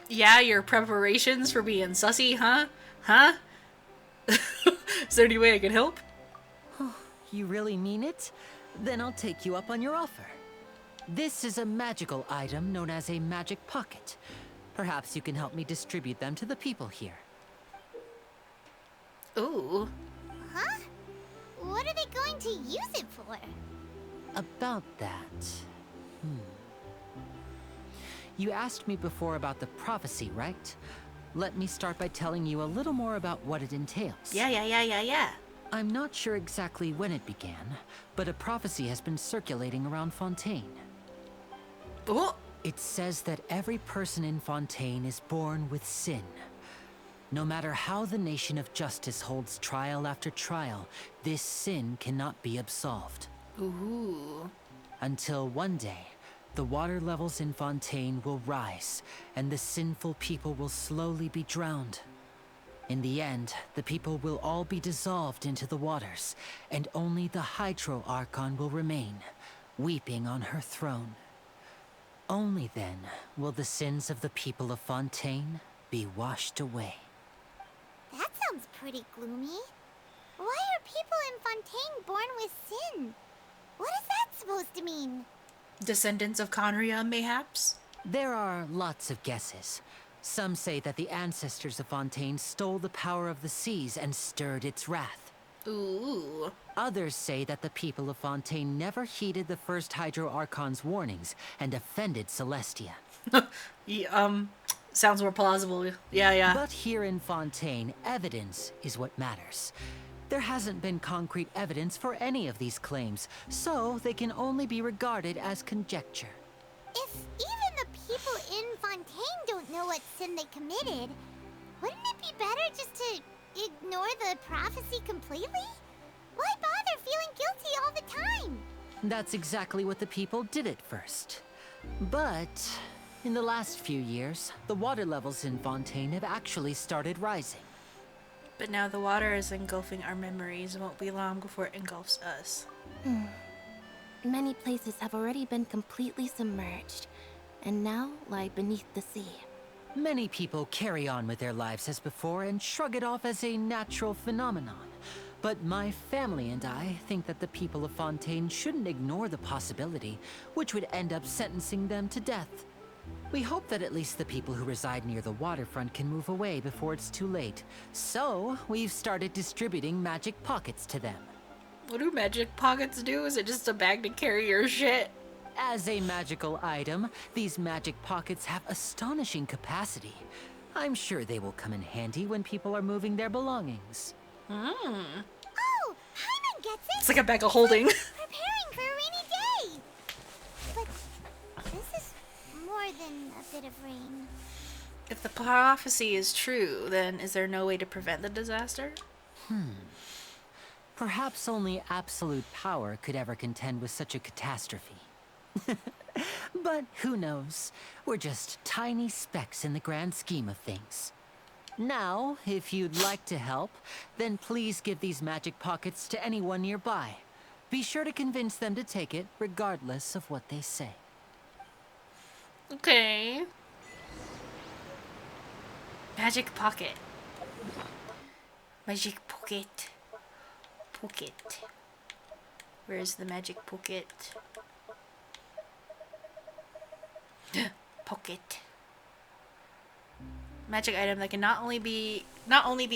Speaker 1: Yeah, your preparations for being sussy, huh? Huh? Is there any way I can help?
Speaker 2: You really mean it? Then I'll take you up on your offer. This is a magical item known as a magic pocket. Perhaps you can help me distribute them to the people here.
Speaker 1: Ooh.
Speaker 3: Huh? What are they going to use it for?
Speaker 2: About that... You asked me before about the prophecy, right? Let me start by telling you a little more about what it entails.
Speaker 1: Yeah.
Speaker 2: I'm not sure exactly when it began, but a prophecy has been circulating around Fontaine.
Speaker 1: Oh.
Speaker 2: It says that every person in Fontaine is born with sin. No matter how the nation of justice holds trial after trial, this sin cannot be absolved.
Speaker 1: Ooh.
Speaker 2: Until one day, the water levels in Fontaine will rise, and the sinful people will slowly be drowned. In the end, the people will all be dissolved into the waters, and only the Hydro Archon will remain, weeping on her throne. Only then will the sins of the people of Fontaine be washed away.
Speaker 3: That sounds pretty gloomy. Why are people in Fontaine born with sin? What is that supposed to mean?
Speaker 1: Descendants of Conria, mayhaps?
Speaker 2: There are lots of guesses. Some say that the ancestors of Fontaine stole the power of the seas and stirred its wrath.
Speaker 1: Ooh.
Speaker 2: Others say that the people of Fontaine never heeded the first Hydro Archon's warnings and offended Celestia.
Speaker 1: Yeah, sounds more plausible. Yeah.
Speaker 2: But here in Fontaine, evidence is what matters. There hasn't been concrete evidence for any of these claims, so they can only be regarded as conjecture.
Speaker 3: If even the people in Fontaine don't know what sin they committed, wouldn't it be better just to ignore the prophecy completely? Why bother feeling guilty all the time?
Speaker 2: That's exactly what the people did at first. But in the last few years, the water levels in Fontaine have actually started rising.
Speaker 1: But now the water is engulfing our memories. It won't be long before it engulfs us.
Speaker 7: Many places have already been completely submerged, and now lie beneath the sea.
Speaker 2: Many people carry on with their lives as before and shrug it off as a natural phenomenon. But my family and I think that the people of Fontaine shouldn't ignore the possibility, which would end up sentencing them to death. We hope that at least the people who reside near the waterfront can move away before it's too late. So, we've started distributing magic pockets to them.
Speaker 1: What do magic pockets do? Is it just a bag to carry your shit?
Speaker 2: As a magical item, these magic pockets have astonishing capacity. I'm sure they will come in handy when people are moving their belongings.
Speaker 3: Oh, Hyman gets it!
Speaker 1: It's like a bag of holding.
Speaker 3: Preparing for a rainy day! But this is more than a bit of rain.
Speaker 1: If the prophecy is true, then is there no way to prevent the disaster?
Speaker 2: Perhaps only absolute power could ever contend with such a catastrophe. But who knows? We're just tiny specks in the grand scheme of things. Now, if you'd like to help, then please give these magic pockets to anyone nearby. Be sure to convince them to take it, regardless of what they say.
Speaker 1: Okay. Magic pocket. Magic pocket. Pocket. Where's the magic pocket? Pocket. Magic item that can not only be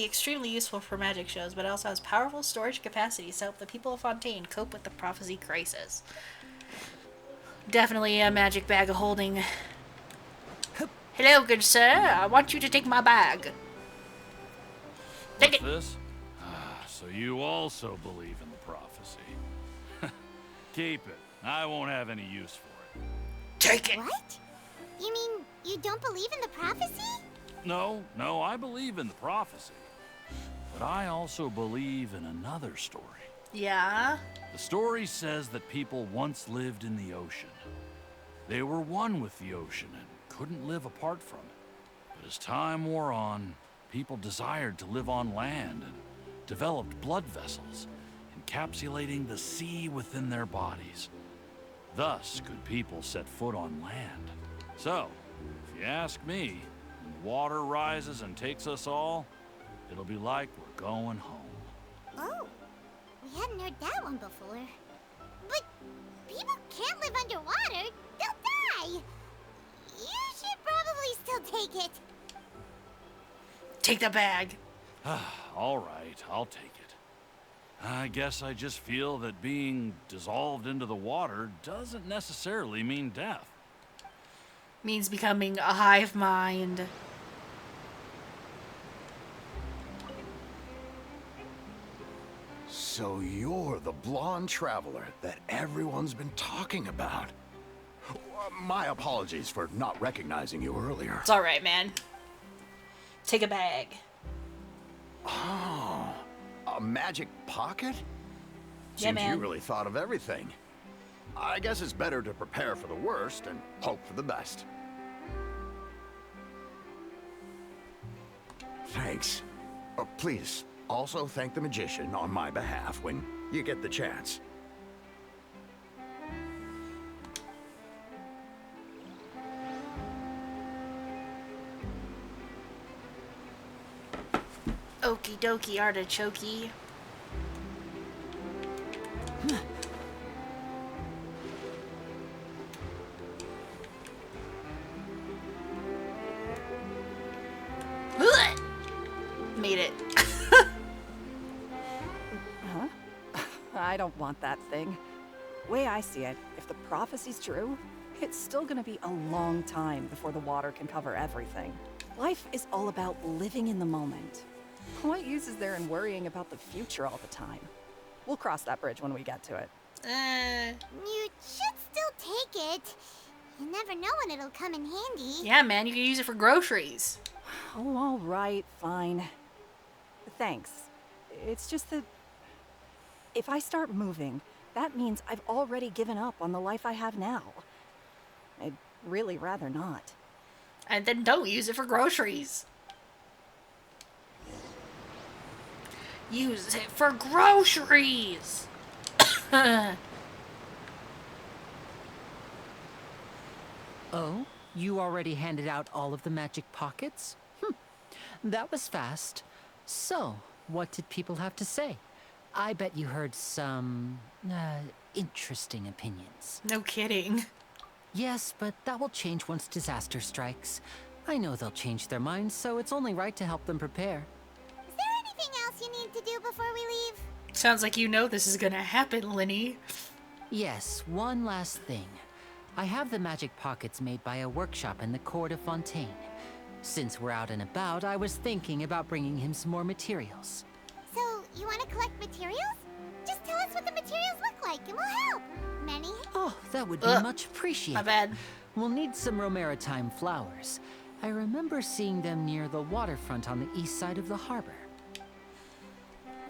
Speaker 1: extremely useful for magic shows, but also has powerful storage capacities to help the people of Fontaine cope with the prophecy crisis. Definitely a magic bag of holding. Hello, good sir. I want you to take my bag. Take
Speaker 9: What's
Speaker 1: it.
Speaker 9: this? So you also believe in the prophecy. Keep it. I won't have any use for it.
Speaker 1: Take it.
Speaker 3: What? You mean you don't believe in the prophecy?
Speaker 9: No, I believe in the prophecy. But I also believe in another story.
Speaker 1: Yeah.
Speaker 9: The story says that people once lived in the ocean. They were one with the ocean and couldn't live apart from it. But as time wore on, people desired to live on land and developed blood vessels, encapsulating the sea within their bodies. Thus could people set foot on land. So, if you ask me, when the water rises and takes us all, it'll be like we're going home.
Speaker 3: Oh, we hadn't heard that one before. But people can't live underwater. They'll die. You should probably still take it.
Speaker 1: Take the bag.
Speaker 9: All right, I'll take it. I guess I just feel that being dissolved into the water doesn't necessarily mean death.
Speaker 1: Means becoming a hive mind.
Speaker 5: So you're the blonde traveler that everyone's been talking about. My apologies for not recognizing you earlier.
Speaker 1: It's alright, man. Take a bag.
Speaker 5: Oh, a magic pocket?
Speaker 1: Yeah,
Speaker 5: Seems
Speaker 1: man.
Speaker 5: you really thought of everything. I guess it's better to prepare for the worst and hope for the best. Thanks. Please, also thank the magician on my behalf when you get the chance.
Speaker 1: Okie dokie artichoke. Made it.
Speaker 11: Huh? I don't want that thing. Way I see it, if the prophecy's true, it's still gonna be a long time before the water can cover everything. Life is all about living in the moment. What use is there in worrying about the future all the time? We'll cross that bridge when we get to it.
Speaker 3: You should still take it. You never know when it'll come in handy.
Speaker 1: Yeah, man, you can use it for groceries.
Speaker 11: Oh, all right, fine. Thanks. It's just that if I start moving, that means I've already given up on the life I have now. I'd really rather not.
Speaker 1: And then don't use it for groceries. Use it for groceries.
Speaker 2: Oh, you already handed out all of the magic pockets? That was fast. So, what did people have to say? I bet you heard some, interesting opinions.
Speaker 1: No kidding.
Speaker 2: Yes, but that will change once disaster strikes. I know they'll change their minds, so it's only right to help them prepare.
Speaker 3: Is there anything else you need to do before we leave?
Speaker 1: Sounds like you know this is gonna happen, Lyney.
Speaker 2: Yes, one last thing. I have the magic pockets made by a workshop in the court of Fontaine. Since we're out and about, I was thinking about bringing him some more materials.
Speaker 3: So, you want to collect materials? Just tell us what the materials look like and we'll help. Many?
Speaker 2: Oh, that would be much appreciated.
Speaker 1: My bad.
Speaker 2: We'll need some Romaritime flowers. I remember seeing them near the waterfront on the east side of the harbor.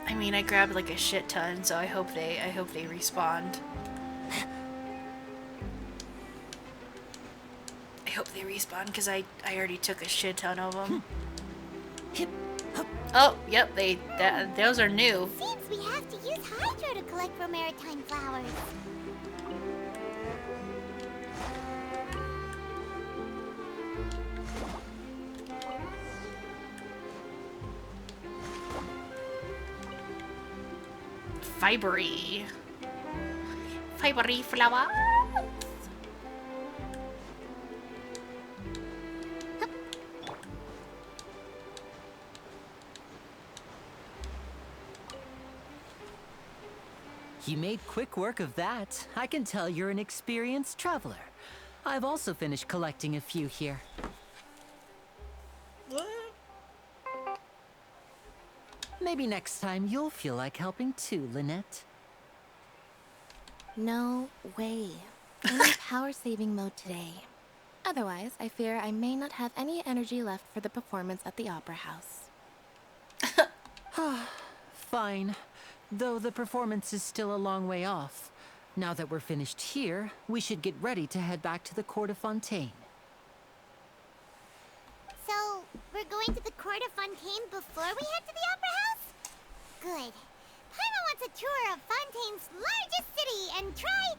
Speaker 1: I mean, I grabbed like a shit ton, so I hope they respond. I hope they respawn because I already took a shit ton of them. Oh, yep, those are new.
Speaker 3: Seems we have to use Hydro to collect Romaritime flowers.
Speaker 1: Fibery flower.
Speaker 2: You made quick work of that. I can tell you're an experienced traveler. I've also finished collecting a few here. Maybe next time you'll feel like helping too, Lynette.
Speaker 7: No way. I'm in power-saving mode today. Otherwise, I fear I may not have any energy left for the performance at the Opera House.
Speaker 2: Fine. Though the performance is still a long way off. Now that we're finished here, we should get ready to head back to the court of Fontaine.
Speaker 3: So, we're going to the court of Fontaine before we head to the Opera House? Good. Paimon wants a tour of Fontaine's largest city and try...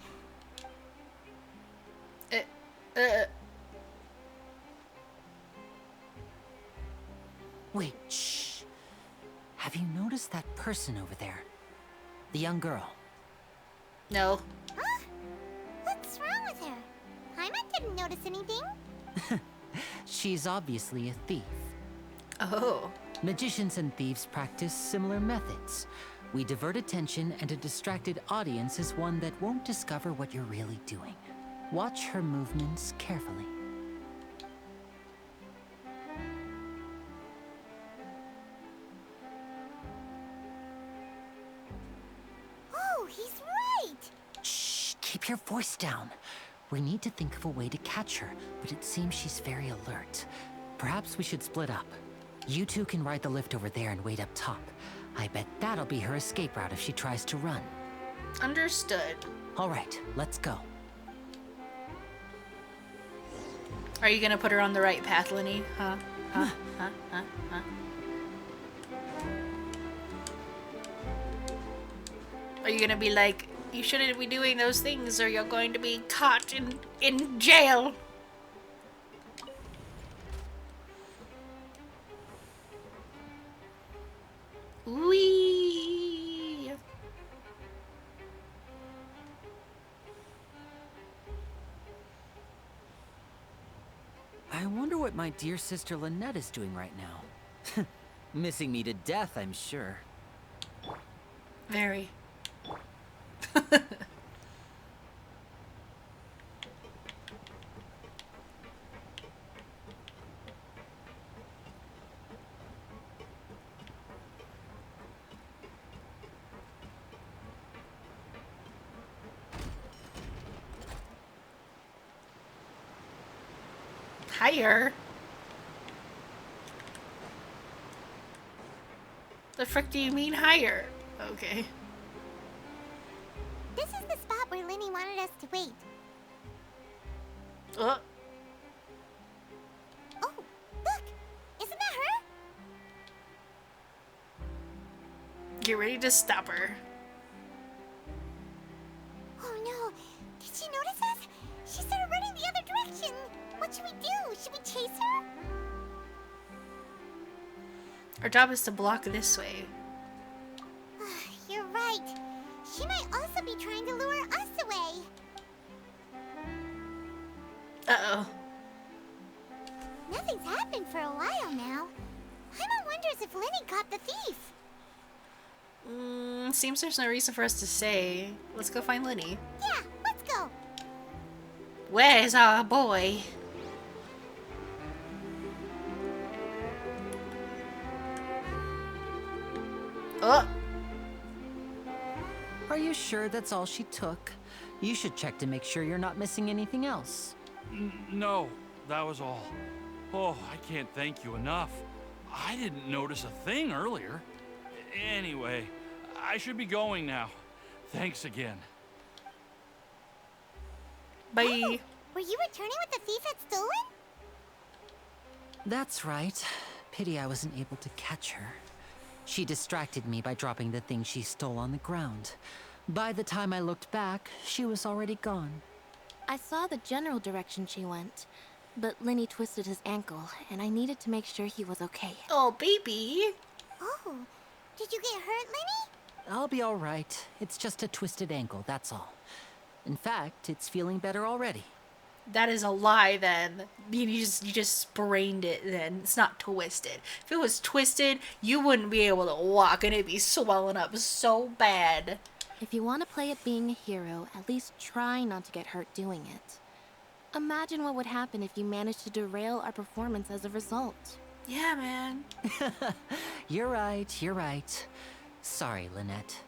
Speaker 2: Wait, shh. Have you noticed that person over there? The young girl.
Speaker 1: No.
Speaker 3: Huh? What's wrong with her? Paimon didn't notice anything.
Speaker 2: She's obviously a thief.
Speaker 1: Oh.
Speaker 2: Magicians and thieves practice similar methods. We divert attention, and a distracted audience is one that won't discover what you're really doing. Watch her movements carefully.
Speaker 3: Oh, he's right!
Speaker 2: Shh, keep your voice down. We need to think of a way to catch her, but it seems she's very alert. Perhaps we should split up. You two can ride the lift over there and wait up top. I bet that'll be her escape route if she tries to run.
Speaker 1: Understood.
Speaker 2: All right, let's go.
Speaker 1: Are you gonna put her on the right path, Lyney? Huh? Huh? Huh? Huh? Huh? Are you gonna be like, you shouldn't be doing those things or you're going to be caught in jail? Wee.
Speaker 2: I wonder what my dear sister Lynette is doing right now. Missing me to death, I'm sure.
Speaker 1: Very. Higher? The frick do you mean higher? Okay.
Speaker 3: This is the spot where Lyney wanted us to wait.
Speaker 1: Oh,
Speaker 3: Oh, look! Isn't that her?
Speaker 1: get ready to stop her.
Speaker 3: Oh no! Did she notice us? She started running the other direction! What should we do? Should we chase her?
Speaker 1: Our job is to block this way.
Speaker 3: You're right. She might also be trying to lure us away.
Speaker 1: Uh-oh.
Speaker 3: Nothing's happened for a while now. Paimon wonders if Lyney caught the thief.
Speaker 1: Seems there's no reason for us to say. Let's go find Lyney.
Speaker 3: Yeah, let's go.
Speaker 1: Where's our boy? Oh!
Speaker 2: Are you sure that's all she took? You should check to make sure you're not missing anything else.
Speaker 9: No, that was all. Oh, I can't thank you enough. I didn't notice a thing earlier. Anyway, I should be going now. Thanks again.
Speaker 1: Bye.
Speaker 3: Oh, were you returning what the thief had stolen?
Speaker 2: That's right. Pity I wasn't able to catch her. She distracted me by dropping the thing she stole on the ground. By the time I looked back, she was already gone.
Speaker 7: I saw the general direction she went, but Lyney twisted his ankle, and I needed to make sure he was okay.
Speaker 1: Oh, baby.
Speaker 3: Oh, did you get hurt, Lyney?
Speaker 2: I'll be all right. It's just a twisted ankle, that's all. In fact, it's feeling better already.
Speaker 1: That is a lie then. You just sprained it then. It's not twisted. If it was twisted, you wouldn't be able to walk and it'd be swelling up so bad.
Speaker 7: If you want to play at being a hero, at least try not to get hurt doing it. Imagine what would happen if you managed to derail our performance as a result.
Speaker 1: Yeah, man.
Speaker 2: You're right, you're right. Sorry, Lynette.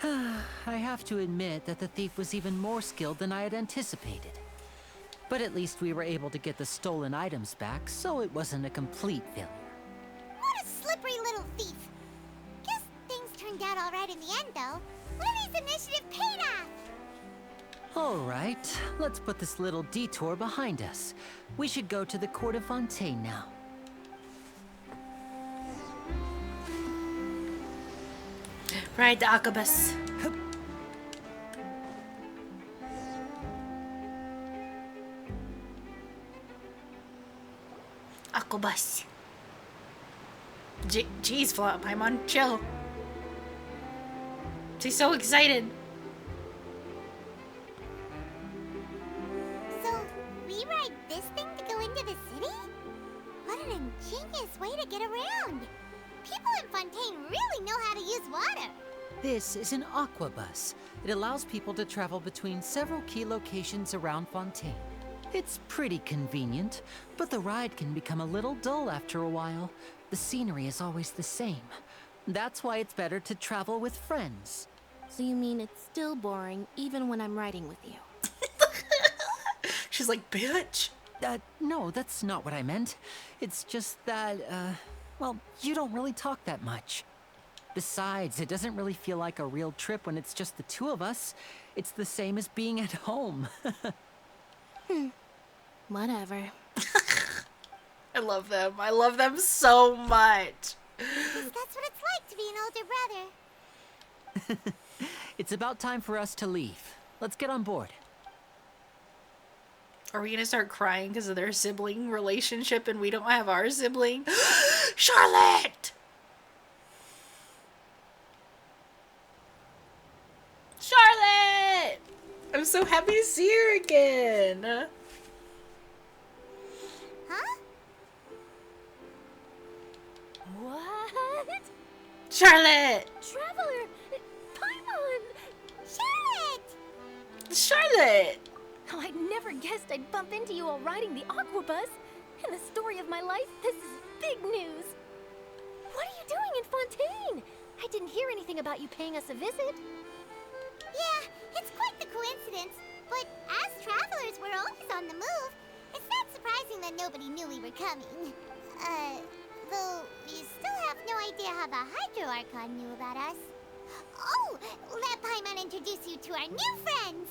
Speaker 2: I have to admit that the thief was even more skilled than I had anticipated. But at least we were able to get the stolen items back, so it wasn't a complete failure.
Speaker 3: What a slippery little thief. Guess things turned out all right in the end, though. Lyney's initiative paid off.
Speaker 2: All right, let's put this little detour behind us. We should go to the court of Fontaine now.
Speaker 1: Ride the Akabas. Akabas. Jeez, Paimon, chill. She's so excited.
Speaker 3: So, we ride this thing to go into the city? What an ingenious way to get around. People in Fontaine really know how to use water.
Speaker 2: This is an aqua bus. It allows people to travel between several key locations around Fontaine. It's pretty convenient, but the ride can become a little dull after a while. The scenery is always the same. That's why it's better to travel with friends.
Speaker 7: So you mean it's still boring even when I'm riding with you?
Speaker 1: She's like, bitch.
Speaker 2: No, that's not what I meant. It's just that, well, you don't really talk that much. Besides, it doesn't really feel like a real trip when it's just the two of us. It's the same as being at home.
Speaker 7: Whatever.
Speaker 1: I love them. I love them so much.
Speaker 3: Guess that's what it's like to be an older brother.
Speaker 2: It's about time for us to leave. Let's get on board.
Speaker 1: Are we gonna start crying because of their sibling relationship and we don't have our sibling? Charlotte! Charlotte! I'm so happy to see her again.
Speaker 3: Huh?
Speaker 8: What?
Speaker 1: Charlotte!
Speaker 8: Traveler! Paimon!
Speaker 3: Charlotte!
Speaker 1: Charlotte!
Speaker 8: Oh, I never guessed I'd bump into you all riding the aqua bus. In the story of my life, this is big news. What are you doing in Fontaine? I didn't hear anything about you paying us a visit.
Speaker 3: Yeah, it's quite the coincidence. But as travelers, we're always on the move. It's not surprising that nobody knew we were coming. Though we still have no idea how the Hydro Archon knew about us. Oh, let Paimon introduce you to our new friends.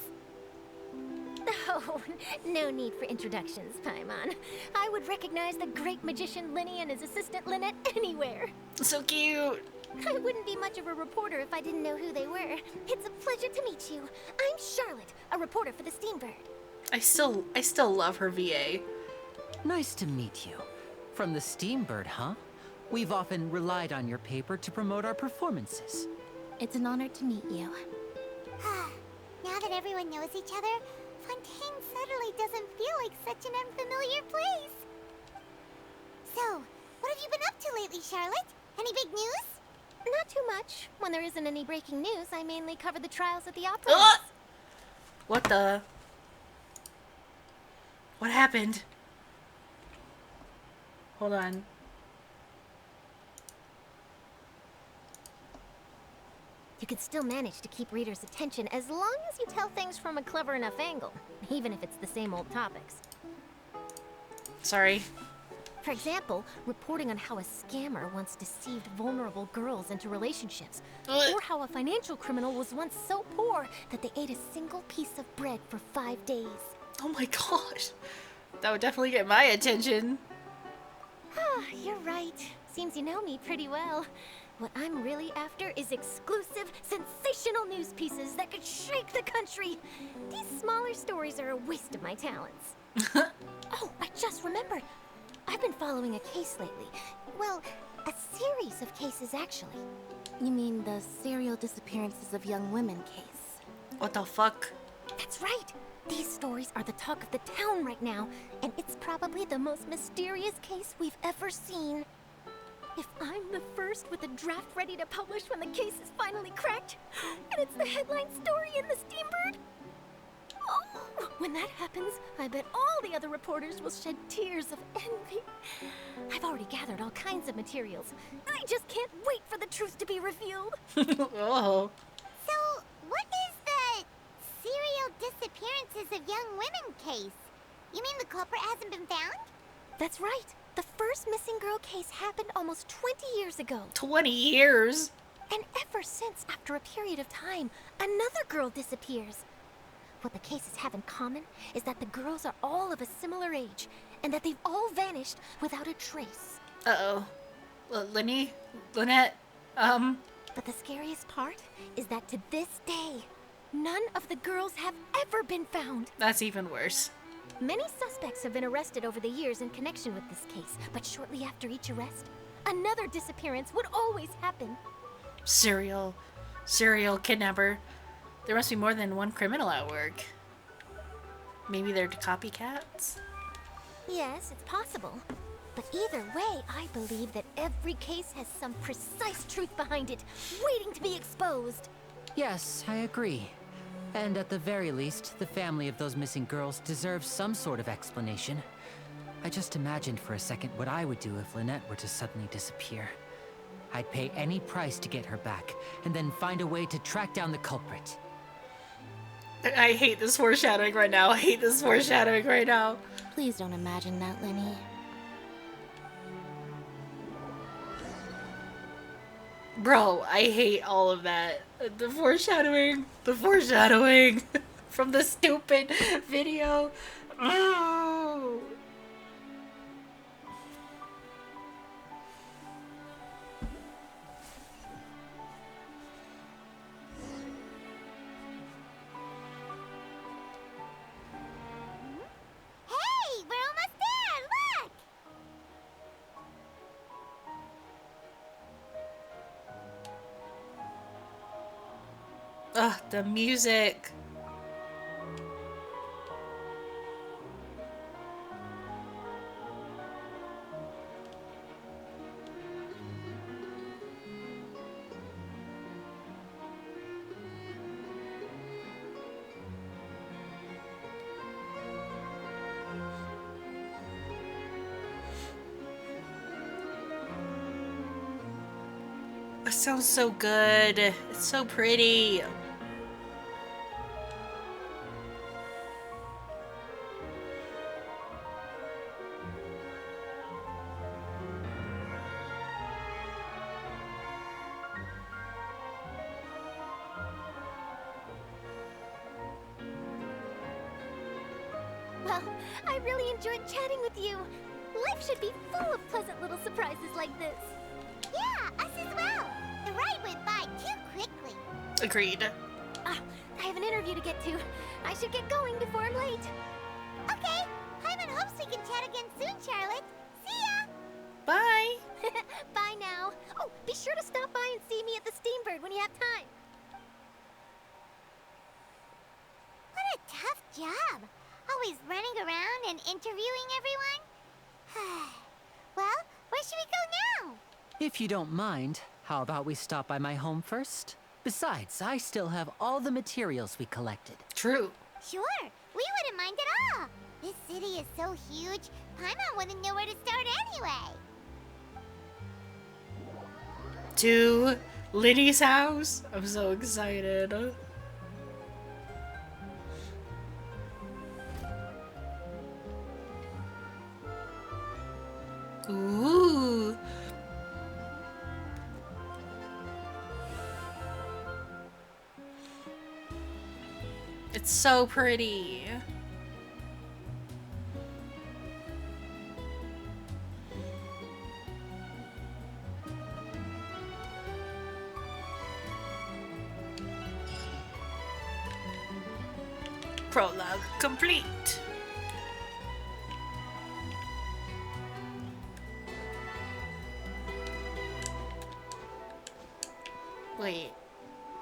Speaker 8: Oh, no need for introductions, Paimon. I would recognize the great magician Lyney and his assistant Lynette anywhere.
Speaker 1: So cute.
Speaker 8: I wouldn't be much of a reporter if I didn't know who they were. It's a pleasure to meet you. I'm Charlotte, a reporter for the Steambird.
Speaker 1: I still love her VA.
Speaker 2: Nice to meet you. From the Steambird, huh? We've often relied on your paper to promote our performances.
Speaker 7: It's an honor to meet you.
Speaker 3: Now that everyone knows each other, Fontaine suddenly doesn't feel like such an unfamiliar place. So, what have you been up to lately, Charlotte? Any big news?
Speaker 8: Not too much. When there isn't any breaking news, I mainly cover the trials at the opera.
Speaker 1: What the? What happened? Hold on.
Speaker 8: You can still manage to keep readers' attention as long as you tell things from a clever enough angle, even if it's the same old topics.
Speaker 1: Sorry.
Speaker 8: For example, reporting on how a scammer once deceived vulnerable girls into relationships, or how a financial criminal was once so poor that they ate a single piece of bread for 5 days.
Speaker 1: Oh my gosh. That would definitely get my attention.
Speaker 8: Ah, you're right. Seems you know me pretty well. What I'm really after is exclusive, sensational news pieces that could shake the country. These smaller stories are a waste of my talents. Oh, I just remembered. I've been following a case lately. Well, a series of cases, actually.
Speaker 7: You mean the serial disappearances of young women case?
Speaker 1: What the fuck?
Speaker 8: That's right. These stories are the talk of the town right now, and it's probably the most mysterious case we've ever seen. If I'm the first with a draft ready to publish when the case is finally cracked, and it's the headline story in the Steambird, oh,
Speaker 7: When that happens, I bet all the other reporters will shed tears of envy. I've already gathered all kinds of materials. I just can't wait for the truth to be revealed.
Speaker 1: Oh.
Speaker 3: So, what is the serial disappearances of young women case? You mean the culprit hasn't been found?
Speaker 7: That's right. The first missing girl case happened almost 20 years ago.
Speaker 1: 20 years?
Speaker 7: And ever since, after a period of time, another girl disappears. What the cases have in common is that the girls are all of a similar age, and that they've all vanished without a trace.
Speaker 1: Uh-oh. Lyney? Lynette?
Speaker 7: But the scariest part is that to this day, none of the girls have ever been found.
Speaker 1: That's even worse.
Speaker 7: Many suspects have been arrested over the years in connection with this case, but shortly after each arrest, another disappearance would always happen.
Speaker 1: Serial kidnapper. There must be more than one criminal at work. Maybe they're copycats?
Speaker 7: Yes, it's possible. But either way, I believe that every case has some precise truth behind it, waiting to be exposed.
Speaker 2: Yes, I agree. And at the very least, the family of those missing girls deserves some sort of explanation. I just imagined for a second what I would do if Lynette were to suddenly disappear. I'd pay any price to get her back, and then find a way to track down the culprit.
Speaker 1: I hate this foreshadowing right now. I hate this foreshadowing right now.
Speaker 7: Please don't imagine that, Lyney.
Speaker 1: Bro, I hate all of that. The foreshadowing from the stupid video. Oh.
Speaker 3: Hey, we're almost there, look!
Speaker 1: Ugh, the music. It sounds so good. It's so pretty.
Speaker 7: Well, I really enjoyed chatting with you. Life should be full of pleasant little surprises like this.
Speaker 3: Yeah, us as well. The ride went by too quickly.
Speaker 1: Agreed.
Speaker 7: Ah, I have an interview to get to. I should get going before I'm late.
Speaker 3: Okay, Paimon hopes we can chat again soon, Charlotte. See ya!
Speaker 1: Bye.
Speaker 7: Bye now. Oh, be sure to stop by and see me at the Steambird when you have time.
Speaker 3: What a tough job. Always running around and interviewing everyone. Well, where should we go now?
Speaker 2: If you don't mind, how about we stop by my home first? Besides, I still have all the materials we collected.
Speaker 1: True.
Speaker 3: Sure, we wouldn't mind at all. This city is so huge, Paimon wouldn't know where to start anyway.
Speaker 1: To Lyney's house. I'm so excited. Ooh. It's so pretty. Prologue complete. Wait,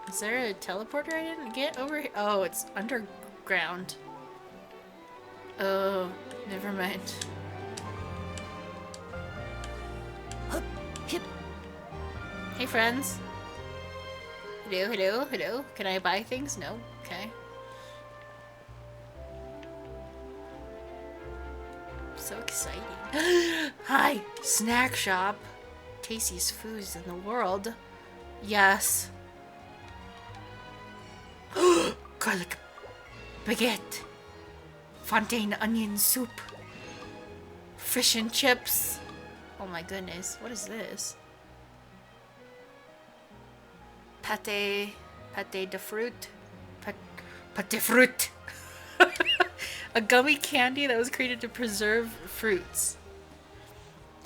Speaker 1: is there a teleporter I didn't get over here? Oh, it's underground. Oh, never mind. Hey friends. Hello, hello, hello. Can I buy things? No? Okay. exciting. Hi, snack shop. Tastiest foods in the world. Yes. Garlic baguette. Fontaine onion soup. Fish and chips. Oh my goodness, what is this? Pate de fruit. Pate fruit. A gummy candy that was created to preserve fruits.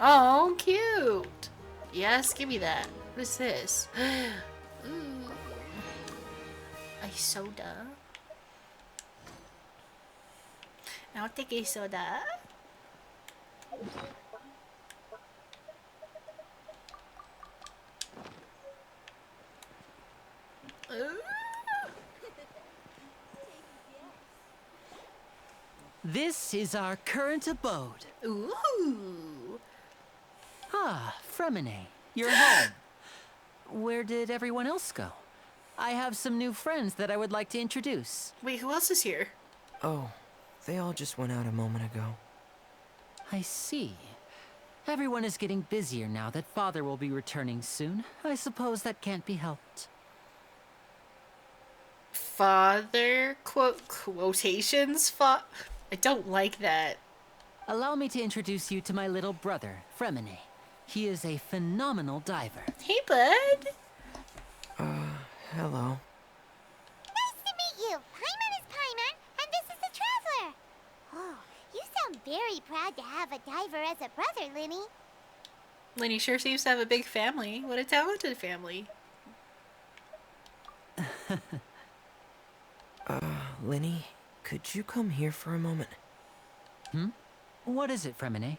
Speaker 1: Oh, cute. Yes, give me that. What is this? Ooh. A soda. I'll take a soda.
Speaker 2: This is our current abode.
Speaker 1: Ooh.
Speaker 2: Ah, Fremine, you're home. Where did everyone else go? I have some new friends that I would like to introduce.
Speaker 1: Wait, who else is here?
Speaker 12: Oh, they all just went out a moment ago.
Speaker 2: I see. Everyone is getting busier now that Father will be returning soon. I suppose that can't be helped.
Speaker 1: Father? Quotations? I don't like that.
Speaker 2: Allow me to introduce you to my little brother, Fremine. He is a phenomenal diver.
Speaker 1: Hey, bud.
Speaker 12: Hello.
Speaker 3: Nice to meet you. Paimon is Paimon, and this is the Traveler. Oh, you sound very proud to have a diver as a brother, Lyney.
Speaker 1: Lyney sure seems to have a big family. What a talented family.
Speaker 12: Lyney, could you come here for a moment?
Speaker 2: What is it, Fremine?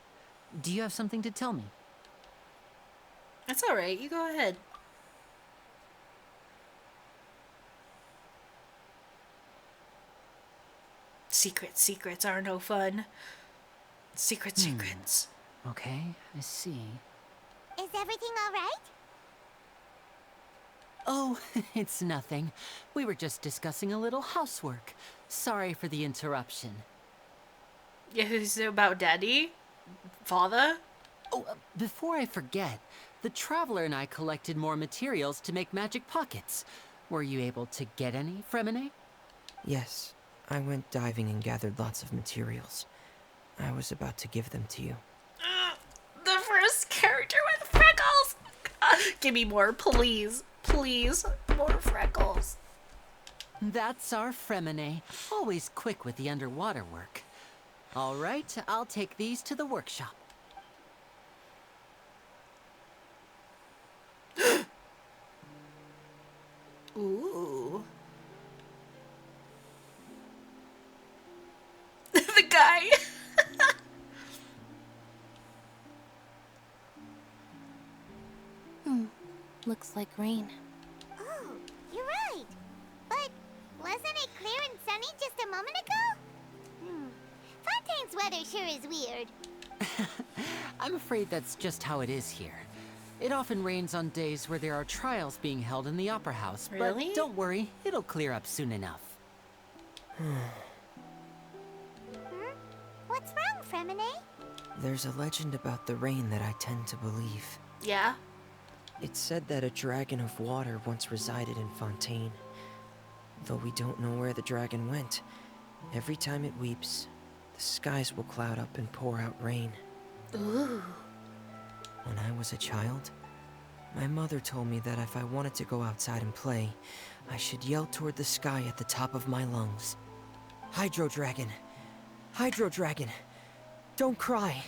Speaker 2: Do you have something to tell me?
Speaker 1: That's alright, you go ahead. Secrets are no fun. Secrets.
Speaker 2: Okay, I see.
Speaker 3: Is everything all right?
Speaker 2: Oh, it's nothing. We were just discussing a little housework. Sorry for the interruption.
Speaker 1: Is it about Daddy? Father?
Speaker 2: Oh, before I forget, the Traveler and I collected more materials to make magic pockets. Were you able to get any, Fremine?
Speaker 12: Yes, I went diving and gathered lots of materials. I was about to give them to you.
Speaker 1: The first character with freckles! Give me more, please. Please, more freckles.
Speaker 2: That's our Fremine. Always quick with the underwater work. All right, I'll take these to the workshop.
Speaker 1: Ooh. The guy.
Speaker 7: Looks like rain.
Speaker 3: Oh, you're right. But wasn't it clear and sunny just a moment ago? Fontaine's weather sure is weird.
Speaker 2: I'm afraid that's just how it is here. It often rains on days where there are trials being held in the Opera House,
Speaker 1: Really?
Speaker 2: but don't worry, it'll clear up soon enough.
Speaker 3: What's wrong, Fremine?
Speaker 12: There's a legend about the rain that I tend to believe.
Speaker 1: Yeah?
Speaker 12: It's said that a dragon of water once resided in Fontaine. Though we don't know where the dragon went, every time it weeps, the skies will cloud up and pour out rain.
Speaker 1: Ooh.
Speaker 12: When I was a child, my mother told me that if I wanted to go outside and play, I should yell toward the sky at the top of my lungs. Hydro Dragon! Hydro Dragon! Don't cry!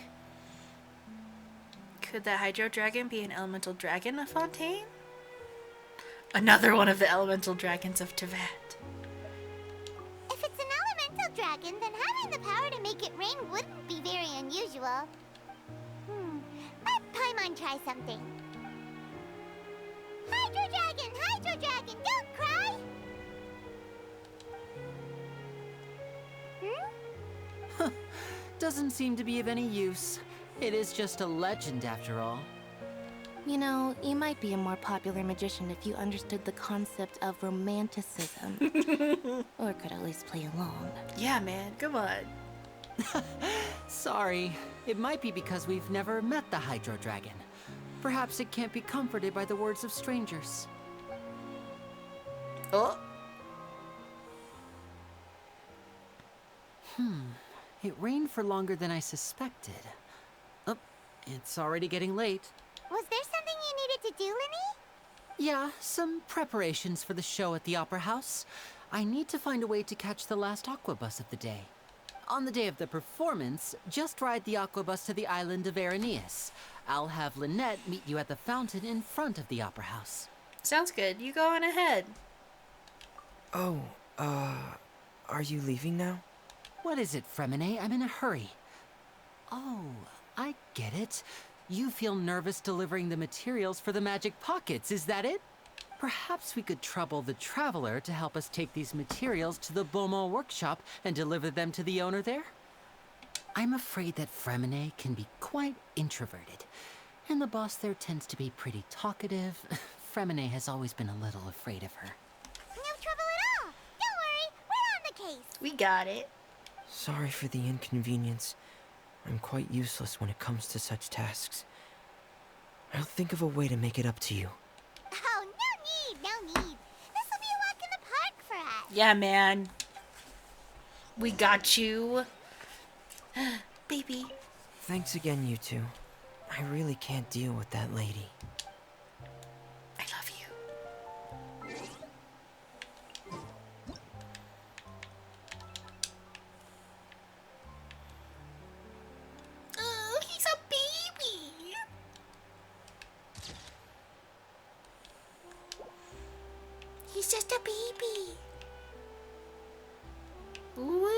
Speaker 1: Could the Hydro Dragon be an elemental dragon of Fontaine? Another one of the elemental dragons of Tevat.
Speaker 3: If it's an elemental dragon, then having the power to make it rain wouldn't be very unusual. Let Paimon try something. Hydro Dragon, don't cry!
Speaker 2: Doesn't seem to be of any use. It is just a legend after all.
Speaker 7: You know, you might be a more popular magician if you understood the concept of romanticism. Or could at least play along.
Speaker 1: Yeah, man, come on.
Speaker 2: Sorry. It might be because we've never met the Hydro Dragon. Perhaps it can't be comforted by the words of strangers.
Speaker 1: Oh.
Speaker 2: It rained for longer than I suspected. Oh, it's already getting late.
Speaker 3: Was there something you needed to do, Lyney?
Speaker 2: Yeah, some preparations for the show at the Opera House. I need to find a way to catch the last aqua bus of the day. On the day of the performance, just ride the aqua bus to the island of Araneus. I'll have Lynette meet you at the fountain in front of the Opera House.
Speaker 1: Sounds good. You go on ahead.
Speaker 12: Oh, are you leaving now?
Speaker 2: What is it, Fremine? I'm in a hurry. Oh, I get it. You feel nervous delivering the materials for the magic pockets, is that it? Perhaps we could trouble the Traveler to help us take these materials to the Beaumont workshop and deliver them to the owner there? I'm afraid that Fremine can be quite introverted, and the boss there tends to be pretty talkative. Fremine has always been a little afraid of her.
Speaker 3: No trouble at all. Don't worry, we're on the case.
Speaker 1: We got it.
Speaker 12: Sorry for the inconvenience. I'm quite useless when it comes to such tasks. I'll think of a way to make it up to you.
Speaker 3: Oh, no need. This will be a walk in the park for us.
Speaker 1: Yeah, man. We got you. Baby.
Speaker 12: Thanks again, you two. I really can't deal with that lady.
Speaker 1: I love you. Oh, he's a baby. He's just a baby. Woo.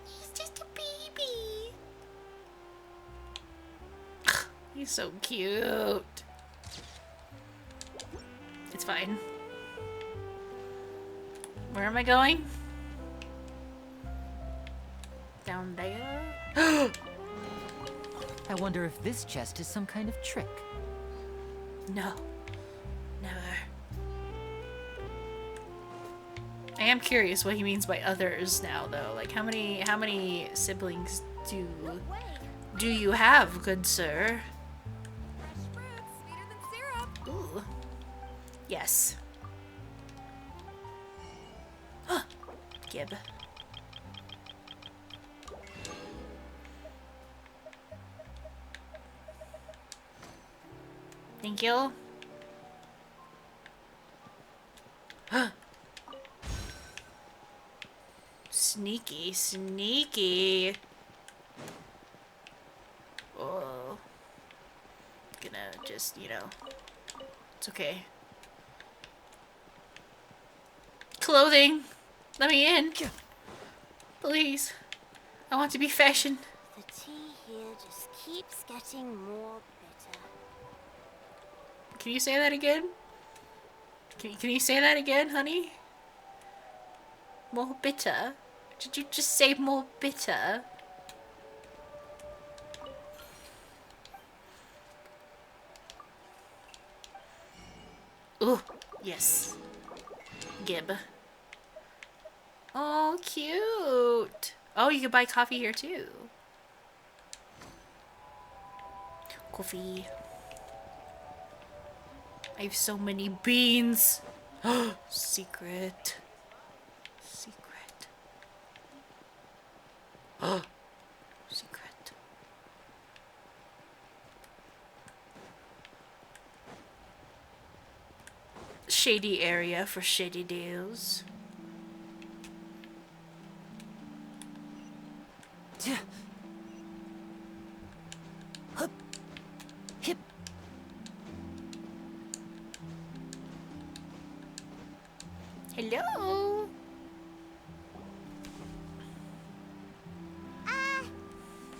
Speaker 1: He's just a baby. He's so cute. It's fine. Where am I going? Down there?
Speaker 2: I wonder if this chest is some kind of trick.
Speaker 1: No. Never. I am curious what he means by others now, though. Like, how many siblings do you have, good sir? Ooh. Yes. Huh. Gib. Thank you. Sneaky, sneaky. Oh. Gonna just, it's okay. Clothing. Let me in. Please. I want to be fashion.
Speaker 3: The tea here just keeps getting more bitter.
Speaker 1: Can you say that again? Can you say that again, honey? More bitter? Did you just say more bitter? Ooh, yes. Gib. Oh, cute. Oh, you can buy coffee here too. Coffee. I have so many beans. Secret. Secret. Secret. Shady area for shady deals. Hello.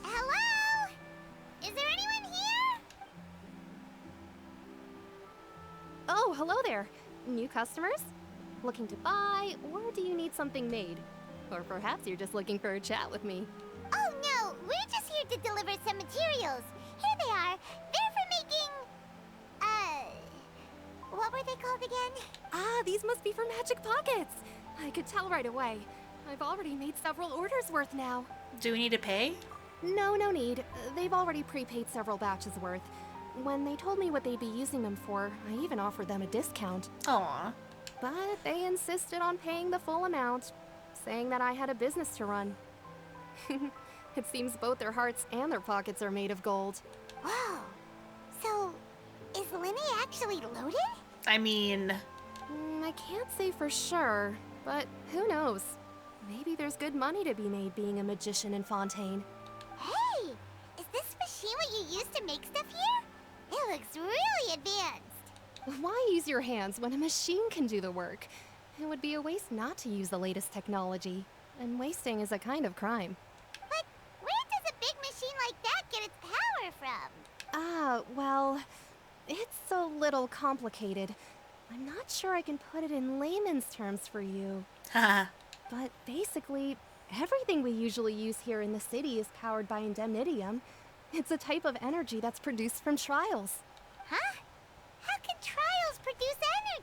Speaker 3: Hello? Is there anyone here?
Speaker 13: Oh, hello there. New customers? Looking to buy, or do you need something made? Or perhaps you're just looking for a chat with me.
Speaker 3: Oh no, we're just here to deliver some materials. Here they they are. They're for making... what were they called again?
Speaker 13: Ah, these must be for magic pockets. I could tell right away. I've already made several orders worth now.
Speaker 1: Do we need to pay?
Speaker 13: No need. They've already prepaid several batches worth. When they told me what they'd be using them for, I even offered them a discount.
Speaker 1: Aw.
Speaker 13: But they insisted on paying the full amount, saying that I had a business to run. It seems both their hearts and their pockets are made of gold.
Speaker 3: Whoa. So, is Lyney actually loaded?
Speaker 1: I mean...
Speaker 13: I can't say for sure, but who knows? Maybe there's good money to be made being a magician in Fontaine.
Speaker 3: Hey! Is this machine what you use to make stuff here? It looks really advanced.
Speaker 13: Why use your hands when a machine can do the work? It would be a waste not to use the latest technology, and wasting is a kind of crime.
Speaker 3: But where does a big machine like that get its power from?
Speaker 13: Well, it's a little complicated. I'm not sure I can put it in layman's terms for you.
Speaker 1: Haha.
Speaker 13: But basically, everything we usually use here in the city is powered by indemnitium. It's a type of energy that's produced from trials.
Speaker 3: Huh? How can trials produce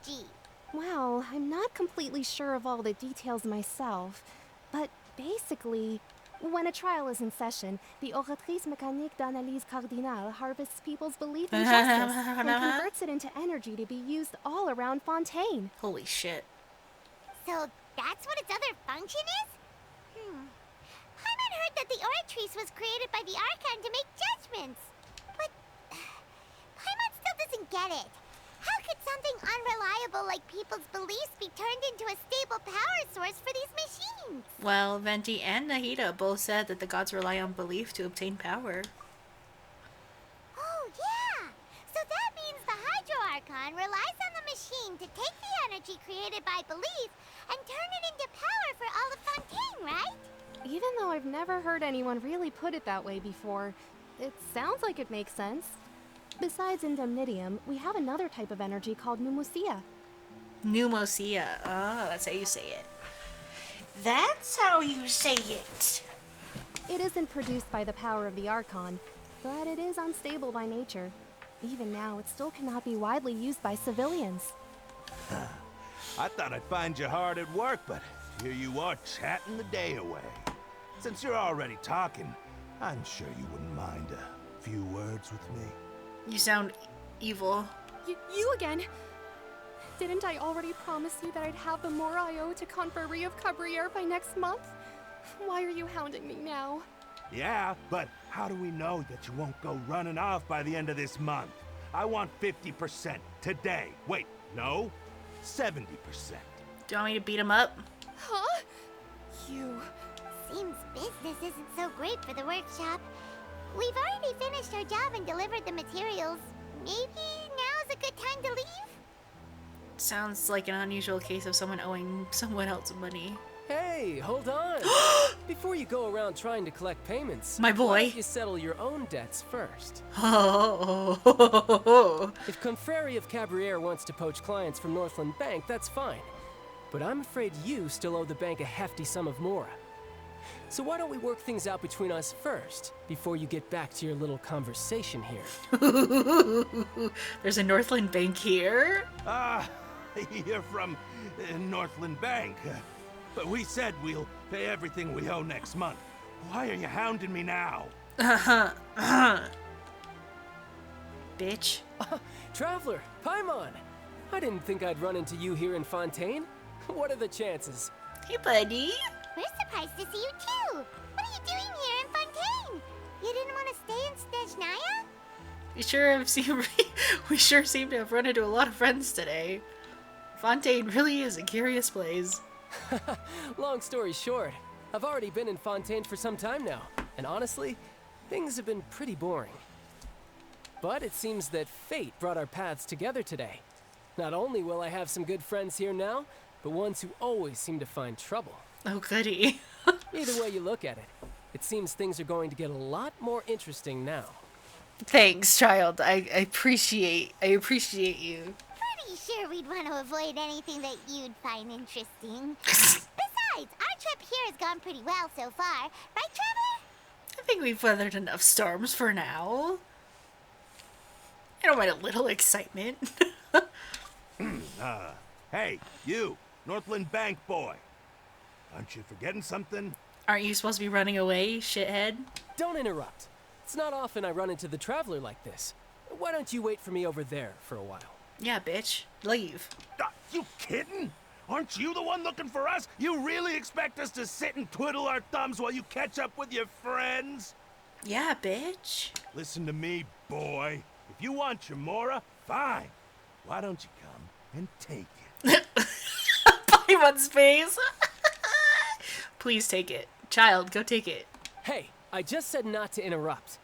Speaker 3: energy?
Speaker 13: Well, I'm not completely sure of all the details myself, but basically, when a trial is in session, the Oratrice Mécanique d'Analyse Cardinale harvests people's belief in justice and converts it into energy to be used all around Fontaine.
Speaker 1: Holy shit.
Speaker 3: So that's what its other function is? Paimon heard that the Oratrice was created by the Archon to make judgments. But Paimon still doesn't get it. How could something unreliable like people's beliefs be turned into a stable power source for these machines?
Speaker 1: Well, Venti and Nahida both said that the gods rely on belief to obtain power.
Speaker 3: Oh, yeah! So that means the Hydro Archon relies on the machine to take the energy created by belief and turn it into power for all of Fontaine, right?
Speaker 13: Even though I've never heard anyone really put it that way before, it sounds like it makes sense. Besides indemnitium, we have another type of energy called pneumosia.
Speaker 1: Pneumosia. Oh, that's how you say it. That's how you say it.
Speaker 13: It isn't produced by the power of the Archon, but it is unstable by nature. Even now, it still cannot be widely used by civilians.
Speaker 14: I thought I'd find you hard at work, but here you are chatting the day away. Since you're already talking, I'm sure you wouldn't mind a few words with me.
Speaker 1: You sound evil.
Speaker 13: You again? Didn't I already promise you that I'd have the more I owe to Confrérie of Cabriere by next month? Why are you hounding me now?
Speaker 14: Yeah, but how do we know that you won't go running off by the end of this month? I want 50% today. Wait, no, 70%.
Speaker 1: Do you want me to beat him up?
Speaker 13: Huh? You...
Speaker 3: Seems business isn't so great for the workshop. We've already finished our job and delivered the materials. Maybe now's a good time to leave?
Speaker 1: Sounds like an unusual case of someone owing someone else money.
Speaker 15: Hey, hold on! Before you go around trying to collect payments,
Speaker 1: my boy,
Speaker 15: why don't you settle your own debts first?
Speaker 1: Oh.
Speaker 15: If Confrérie of Cabriere wants to poach clients from Northland Bank, that's fine. But I'm afraid you still owe the bank a hefty sum of mora. So why don't we work things out between us first, before you get back to your little conversation here?
Speaker 1: There's a Northland Bank here?
Speaker 14: You're from Northland Bank. But we said we'll pay everything we owe next month. Why are you hounding me now?
Speaker 1: Bitch.
Speaker 15: Traveler, Paimon! I didn't think I'd run into you here in Fontaine. What are the chances?
Speaker 1: Hey, buddy.
Speaker 3: We're surprised to see you too. What are you doing here in Fontaine? You didn't want to stay in Snezhnaya?
Speaker 1: We sure seem to have run into a lot of friends today. Fontaine really is a curious place.
Speaker 15: Long story short, I've already been in Fontaine for some time now, and honestly, things have been pretty boring. But it seems that fate brought our paths together today. Not only will I have some good friends here now, but ones who always seem to find trouble.
Speaker 1: Oh, goody.
Speaker 15: Either way you look at it, it seems things are going to get a lot more interesting now.
Speaker 1: Thanks, child. I appreciate you.
Speaker 3: Pretty sure we'd want to avoid anything that you'd find interesting. Besides, our trip here has gone pretty well so far. Right, Traveler?
Speaker 1: I think we've weathered enough storms for now. don't mind a little excitement.
Speaker 14: Hey, you, Northland Bank boy. Aren't you forgetting something?
Speaker 1: Aren't you supposed to be running away, shithead?
Speaker 15: Don't interrupt. It's not often I run into the Traveler like this. Why don't you wait for me over there for a while?
Speaker 1: Yeah, bitch. Leave.
Speaker 14: You kidding? Aren't you the one looking for us? You really expect us to sit and twiddle our thumbs while you catch up with your friends?
Speaker 1: Yeah, bitch.
Speaker 14: Listen to me, boy. If you want your Mora, fine. Why don't you come and take it?
Speaker 1: Paimon's face. Please take it. Child, go take it.
Speaker 15: Hey, I just said not to interrupt.